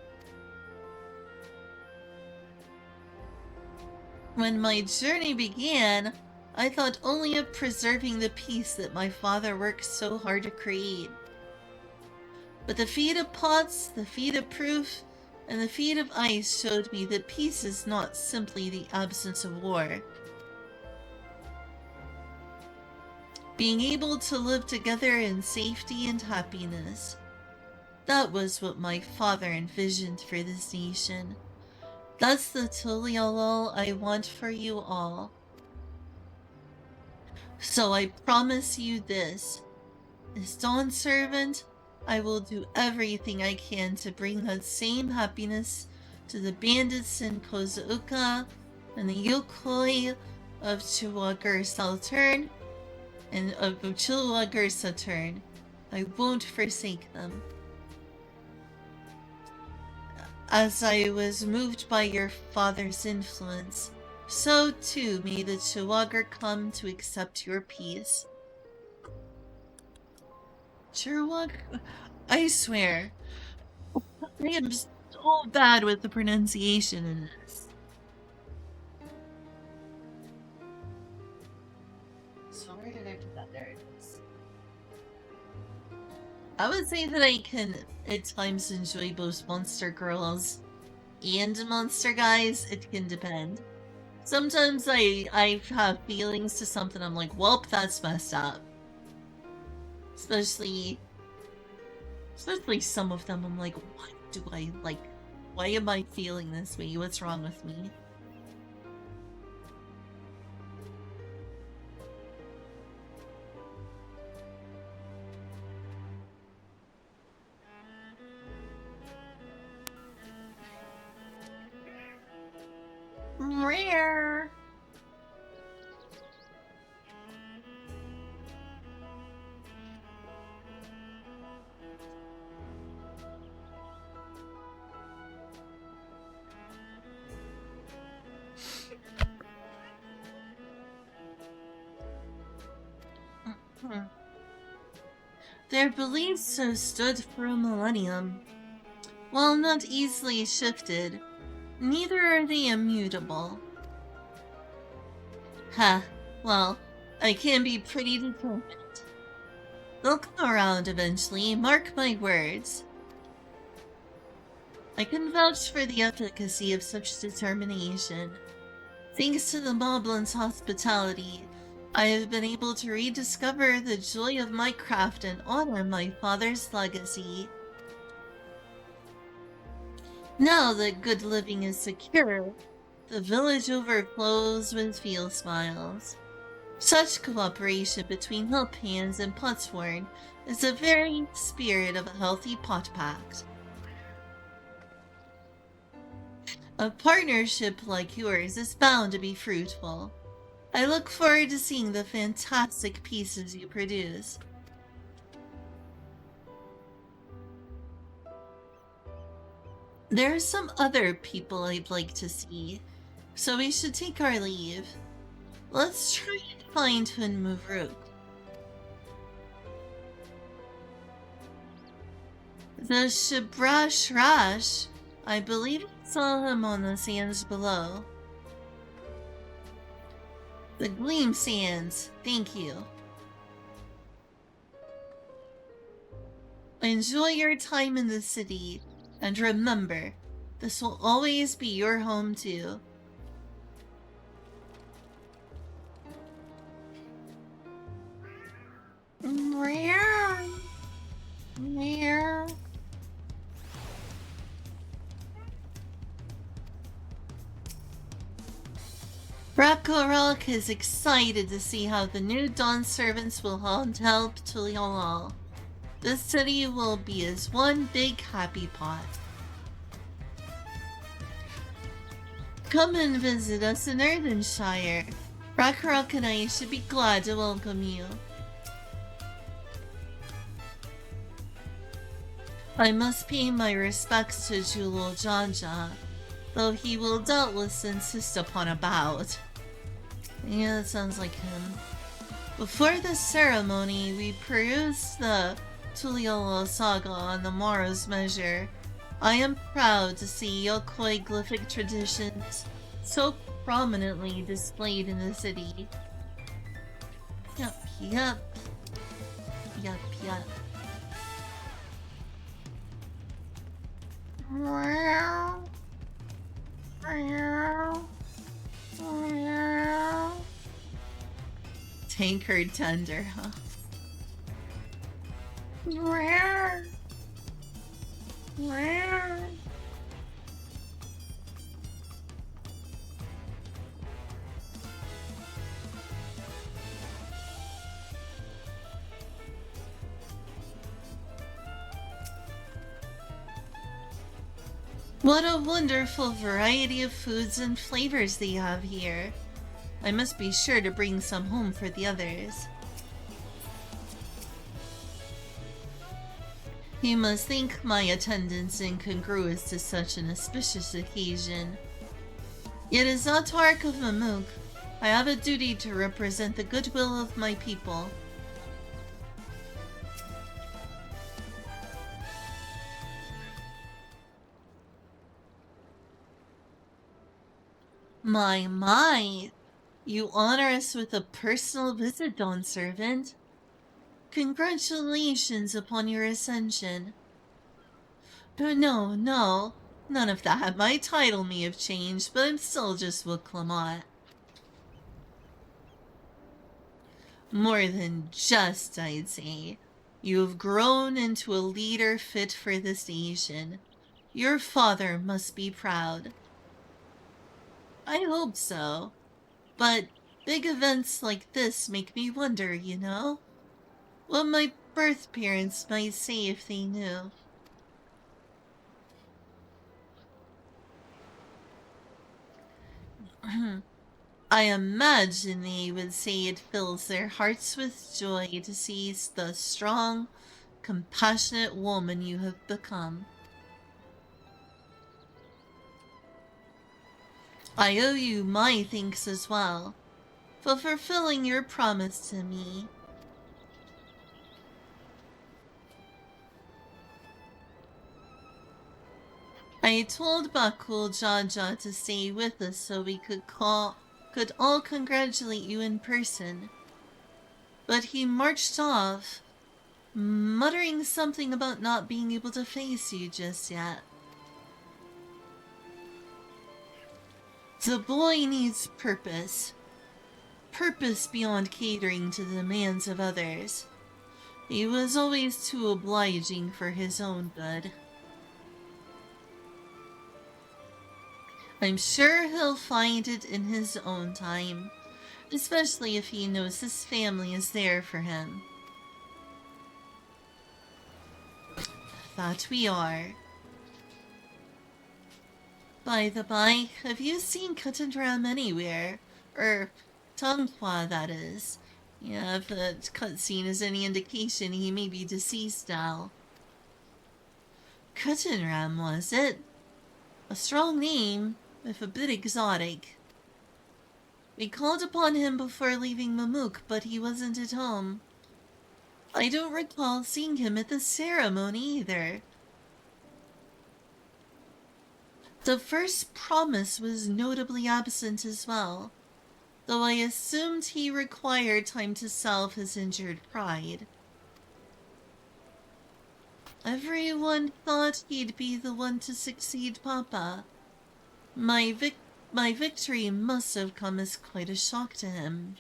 When my journey began, I thought only of preserving the peace that my father worked so hard to create. But the feat of pots, the feat of proof, and the feat of ice showed me that peace is not simply the absence of war. Being able to live together in safety and happiness. That was what my father envisioned for this nation. That's the Tuliolol I want for you all. So I promise you this. As Dawn Servant, I will do everything I can to bring that same happiness to the bandits in Kozauka and the Yokoi of Chiwager Saturn and of Chiwager Saturn. I won't forsake them. As I was moved by your father's influence, so too may the Chiwager come to accept your peace. Chiwager? I swear, I am so bad with the pronunciation in this. So where did I put that? There it is. I would say that I can at times enjoy both Monster Girls and Monster Guys. It can depend. Sometimes I have feelings to something, I'm like, welp, that's messed up. Especially some of them, I'm like, what do I like? Why am I feeling this way? What's wrong with me? Rare. Their beliefs have stood for a millennium. While not easily shifted, neither are they immutable. Ha, well, I can be pretty determined. They'll come around eventually, mark my words. I can vouch for the efficacy of such determination. Thanks to the Moblin's hospitality, I have been able to rediscover the joy of my craft and honor my father's legacy. Now that good living is secure, the village overflows with field smiles. Such cooperation between Hillpans and Potsworn is the very spirit of a healthy pot pact. A partnership like yours is bound to be fruitful. I look forward to seeing the fantastic pieces you produce. There are some other people I'd like to see, so we should take our leave. Let's try and find Hunmuruk. The Shibrash Rash, I believe I saw him on the sands below. The Gleam Sands, thank you. Enjoy your time in the city, and remember, this will always be your home too. Meow. Meow. Rakorok is excited to see how the new Dawn servants will help Tuliolal. The city will be as one big happy pot. Come and visit us in Erdenshire. Rakorok and I should be glad to welcome you. I must pay my respects to Julul Jaja, though he will doubtless insist upon a bout. Yeah, that sounds like him. Before the ceremony, we perused the Tuliolo saga on the morrow's measure. I am proud to see Yokoi glyphic traditions so prominently displayed in the city. Yup, yup. Yup, yup. Meow. Meow. Meow. Tankard tender, huh? Meow. Meow. What a wonderful variety of foods and flavors they have here. I must be sure to bring some home for the others. You must think my attendance incongruous to such an auspicious occasion. Yet as Autarch of Mamuk, I have a duty to represent the goodwill of my people. My, you honor us with a personal visit, Dawn Servant. Congratulations upon your ascension. No, none of that. My title may have changed, but I'm still just Wood Clamont. More than just, I'd say. You have grown into a leader fit for the station. Your father must be proud. I hope so. But big events like this make me wonder, you know? What my birth parents might say if they knew. I imagine they would say it fills their hearts with joy to see the strong, compassionate woman you have become. I owe you my thanks as well, for fulfilling your promise to me. I told Bakul Jaja to stay with us so we could all congratulate you in person. But he marched off, muttering something about not being able to face you just yet. The boy needs purpose. Purpose beyond catering to the demands of others. He was always too obliging for his own good. I'm sure he'll find it in his own time, especially if he knows his family is there for him. That we are. By the by, have you seen Cutandram anywhere? Tanghua, that is. Yeah, if the cutscene is any indication, he may be deceased now. Cutandram, was it? A strong name, if a bit exotic. We called upon him before leaving Mamuk, but he wasn't at home. I don't recall seeing him at the ceremony either. The first promise was notably absent as well, though I assumed he required time to salve his injured pride. Everyone thought he'd be the one to succeed Papa. My victory must have come as quite a shock to him.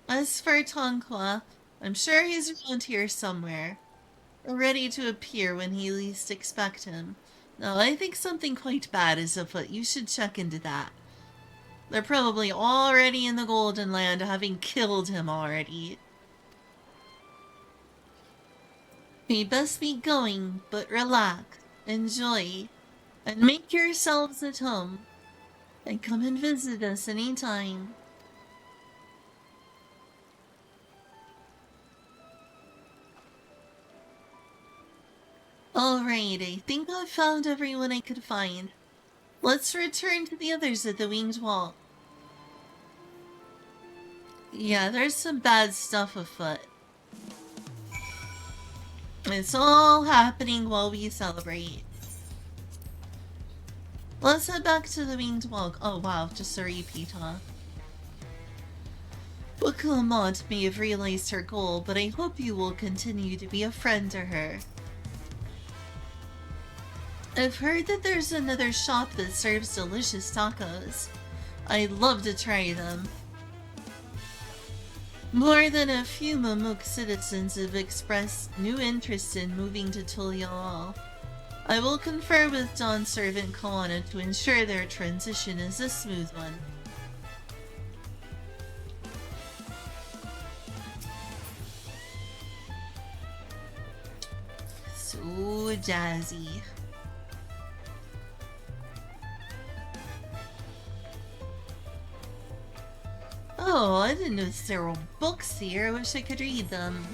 As for Tanghua, I'm sure he's around here somewhere, ready to appear when he least expect him. No, I think something quite bad is afoot. You should check into that. They're probably already in the Golden Land, having killed him already. We best be going, but relax, enjoy, and make yourselves at home, and come and visit us anytime. Alright, I think I've found everyone I could find. Let's return to the others at the Winged Wall. Yeah, there's some bad stuff afoot. It's all happening while we celebrate. Let's head back to the Winged Wall. Oh wow, just a repeat, huh? Clamont may have realized her goal, but I hope you will continue to be a friend to her. I've heard that there's another shop that serves delicious tacos. I'd love to try them. More than a few Mamuk citizens have expressed new interest in moving to Tulial. I will confer with Dawn Servant Kawana to ensure their transition is a smooth one. So jazzy. Oh, I didn't know there were books here. I wish I could read them.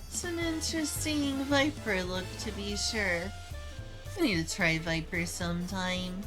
It's an interesting Viper look, to be sure. I need to try Viper sometime.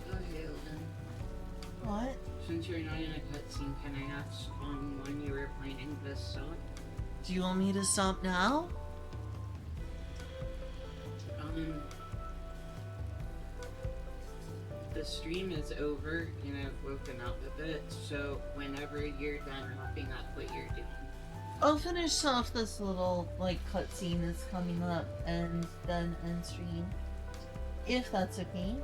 Okay, then. What? Since you're not in a cutscene, can I ask when you were planning this song? Do you want me to stop now? The stream is over and I've woken up a bit, so whenever you're done wrapping up what you're doing. I'll finish off this little, like, cutscene that's coming up and then end stream. If that's okay.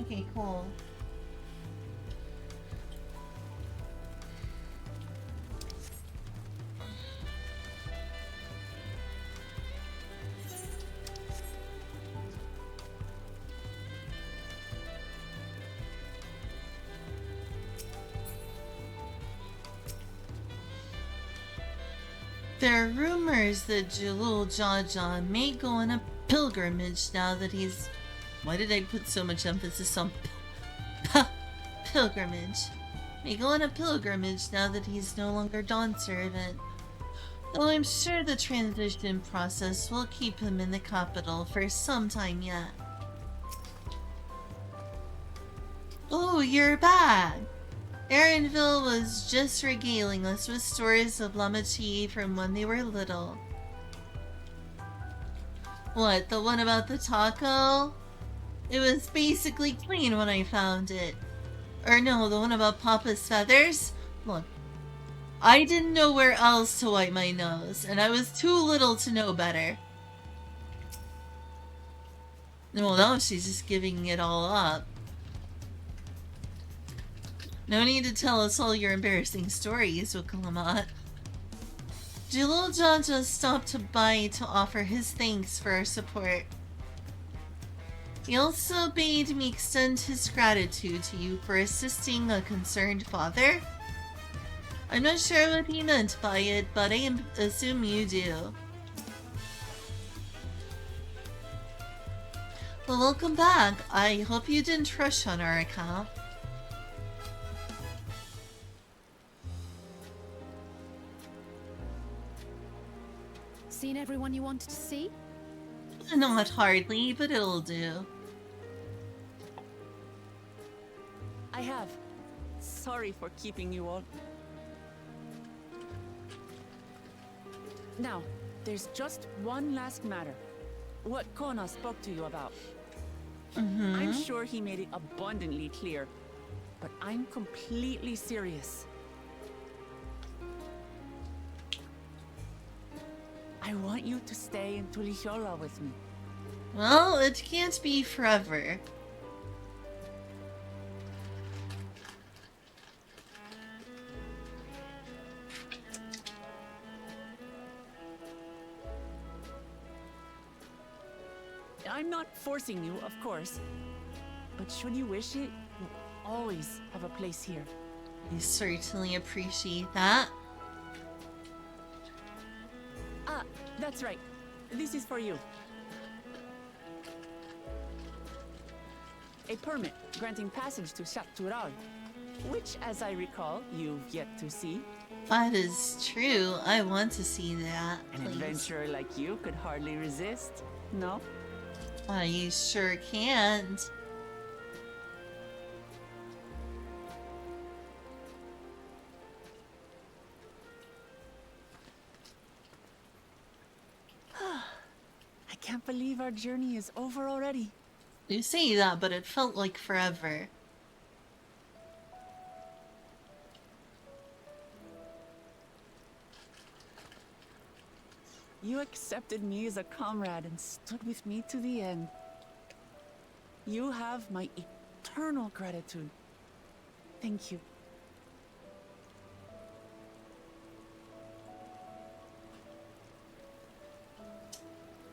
Okay, cool. There are rumors that Jalul Jaja may go on a pilgrimage now that he's... Why did I put so much emphasis on pilgrimage? May go on a pilgrimage now that he's no longer Dawn servant. Though I'm sure the transition process will keep him in the capital for some time yet. Oh, you're back! Aaronville was just regaling us with stories of Lamachi from when they were little. What, the one about the taco? It was basically clean when I found it. Or no, the one about Papa's feathers? Look, I didn't know where else to wipe my nose, and I was too little to know better. Well, now she's just giving it all up. No need to tell us all your embarrassing stories, Wukalamat. Jalul Jaja stopped by to offer his thanks for our support. He also bade me extend his gratitude to you for assisting a concerned father. I'm not sure what he meant by it, but I assume you do. Well, welcome back. I hope you didn't rush on our account. Seen everyone you wanted to see? Not hardly, but it'll do. I have. Sorry for keeping you all. Now, there's just one last matter. What Kona spoke to you about. I'm sure he made it abundantly clear, but I'm completely serious. I want you to stay in Tulihola with me. Well, it can't be forever. I'm not forcing you, of course. But should you wish it, you'll always have a place here. I certainly appreciate that. Ah, that's right. This is for you. A permit granting passage to Shaktural, which, as I recall, you've yet to see. That is true. I want to see that, An please. adventurer like you could hardly resist, no? I sure can't. I can't believe our journey is over already. You say that, but it felt like forever. You accepted me as a comrade and stood with me to the end. You have my eternal gratitude. Thank you.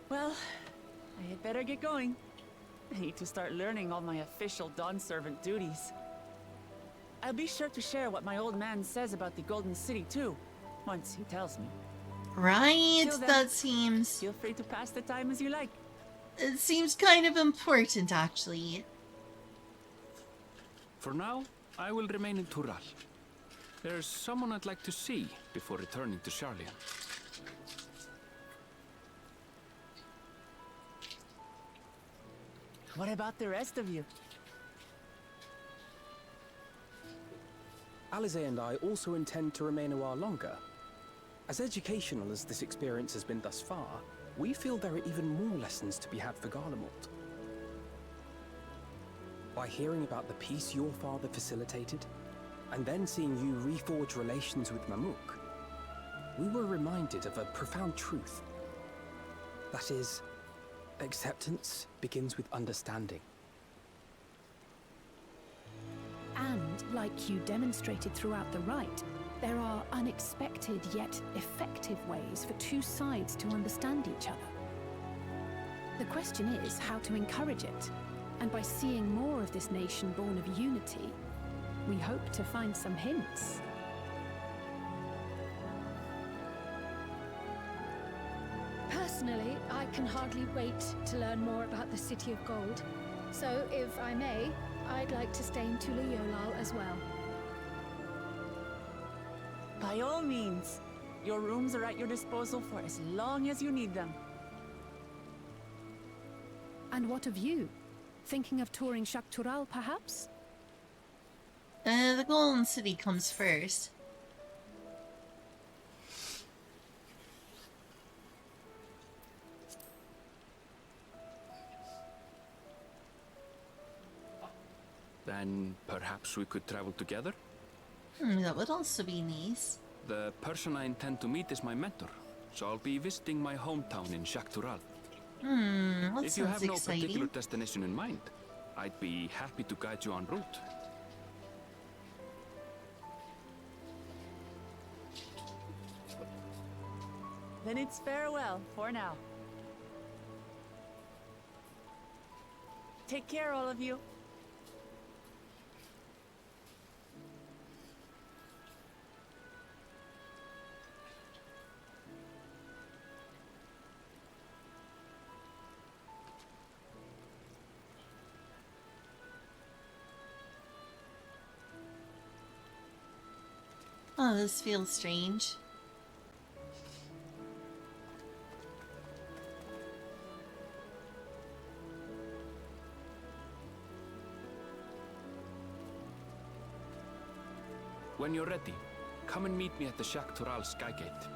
Well, I had better get going. I need to start learning all my official Dawn servant duties. I'll be sure to share what my old man says about the Golden City too, once he tells me. Right, Till then, that seems... Feel free to pass the time as you like. It seems kind of important, actually. For now, I will remain in Tural. There's someone I'd like to see before returning to Sharlayan. What about the rest of you? Alize and I also intend to remain a while longer. As educational as this experience has been thus far, we feel there are even more lessons to be had for Garlemald. By hearing about the peace your father facilitated, and then seeing you reforge relations with Mamook, we were reminded of a profound truth. That is, acceptance begins with understanding. And, like you demonstrated throughout the rite, there are unexpected yet effective ways for two sides to understand each other. The question is how to encourage it, and by seeing more of this nation born of unity, we hope to find some hints. Personally, I can hardly wait to learn more about the City of Gold. So, if I may, I'd like to stay in Tulayolal as well. By all means. Your rooms are at your disposal for as long as you need them. And what of you? Thinking of touring Shaktural, perhaps? The Golden City comes first. Then perhaps we could travel together? That would also be nice. The person I intend to meet is my mentor, so I'll be visiting my hometown in Shaktural. That If you have sounds no particular exciting. destination in mind, I'd be happy to guide you en route. Then it's farewell for now. Take care, all of you. Oh, this feels strange. When you're ready, come and meet me at the Shaktural Skygate.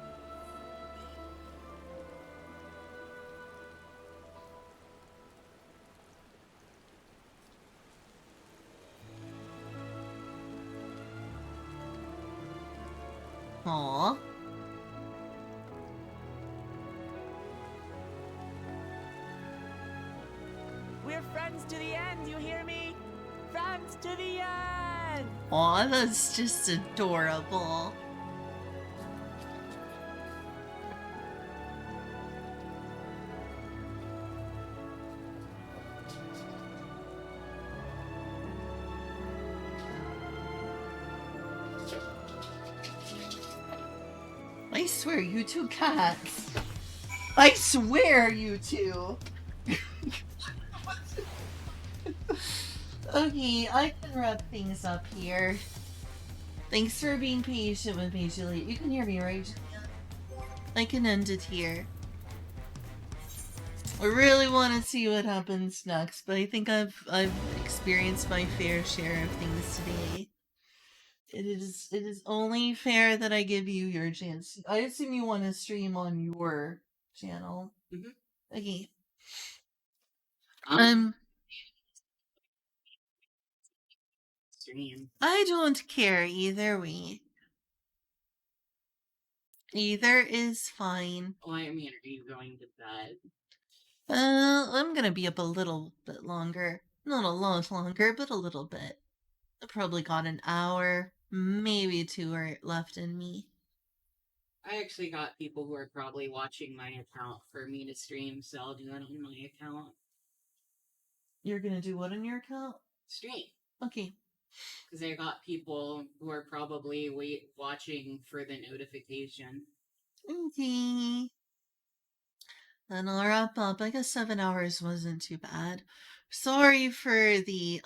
Aww. We're friends to the end, you hear me? Friends to the end! Aw, that's just adorable. I swear, you two cats. I swear, you two. Okay, I can wrap things up here. Thanks for being patient with me, Juliet. You can hear me, right, Juliet? I can end it here. I really want to see what happens next, but I think I've experienced my fair share of things today. It is only fair that I give you your chance. I assume you want to stream on your channel. Mm-hmm. Okay. Stream. I don't care either way. Either is fine. Well, I mean, are you going to bed? I'm gonna be up a little bit longer. Not a lot longer, but a little bit. I probably got an hour, maybe 2 are left in me. I actually got people who are probably watching my account for me to stream, so I'll do it on my account. You're gonna do what on your account? Stream. Okay. Because I got people who are probably watching for the notification. Okay. Then I'll wrap up. I guess 7 hours wasn't too bad. Sorry for the,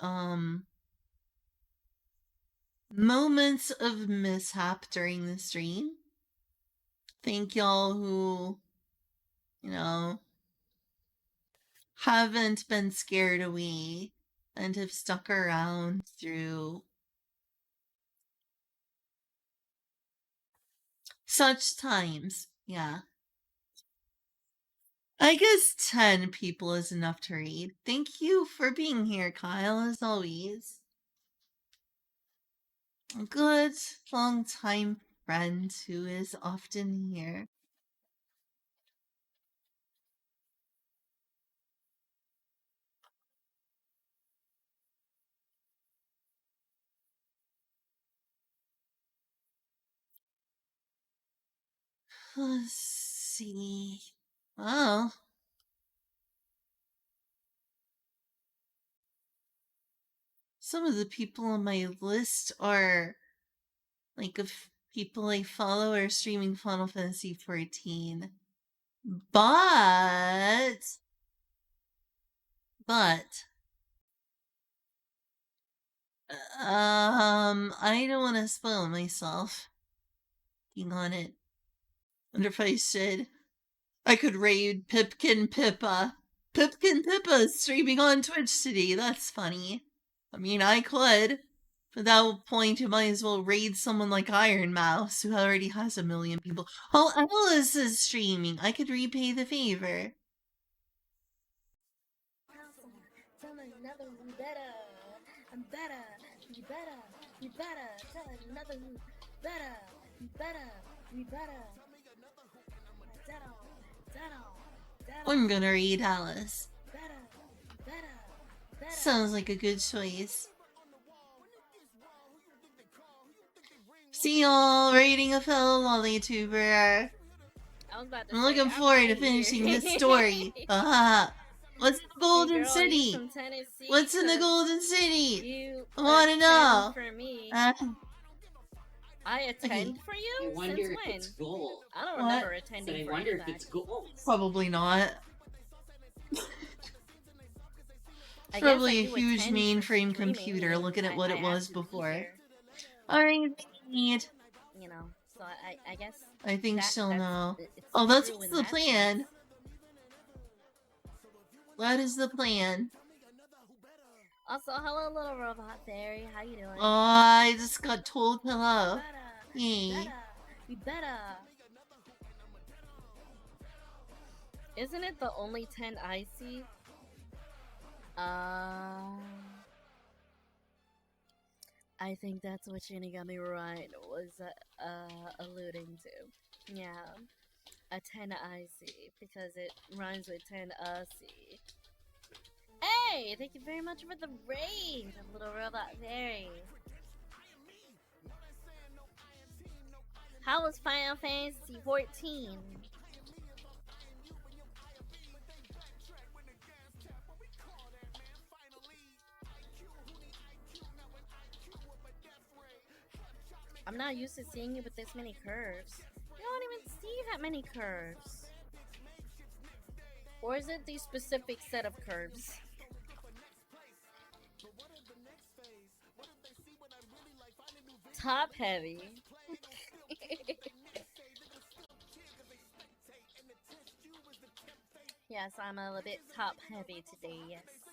moments of mishap during the stream. Thank y'all who, haven't been scared away and have stuck around through such times. Yeah. I guess 10 people is enough to read. Thank you for being here, Kyle, as always. A good, long-time friend who is often here. Let's see. Oh. Some of the people on my list are like of people I follow are streaming Final Fantasy XIV. But I don't want to spoil myself. Being on it. Wonder if I should. I could raid Pipkin Pippa. Pipkin Pippa is streaming on Twitch today. That's funny. I mean, I could. But that point, you might as well raid someone like Iron Mouse, who already has 1 million people. Oh, Alice is streaming. I could repay the favor. Tell another who better. I'm better. You better. You better. Tell another who better. You better. You better. I'm gonna read Alice. Better. Sounds like a good choice. See y'all raiding a fellow lolly tuber. I'm looking forward to finishing this story. What's the Golden City? What's in the Golden City? I want to know. For me. I attend for you? I wonder Since if when? it's gold. I don't remember attending for I wonder if anything. it's gold. Probably not. It's probably a huge mainframe computer looking at what it was before. Alright, neat. You know, so I guess. I think she'll know. It's Oh, that's true in the that plan. sense. That is the plan. Also, hello, little robot fairy. How you doing? Oh, I just got told hello. Yay. You better. Isn't it the only 10 I see? I think that's what Shinigami Ryan was alluding to. Yeah. A 10 IC, because it rhymes with 10 C. Hey! Thank you very much for the raid, little robot fairy. How was Final Fantasy 14? I'm not used to seeing you with this many curves. You don't even that many curves? Or is it the specific set of curves? Top heavy. Yes, I'm a little bit top heavy today, yes.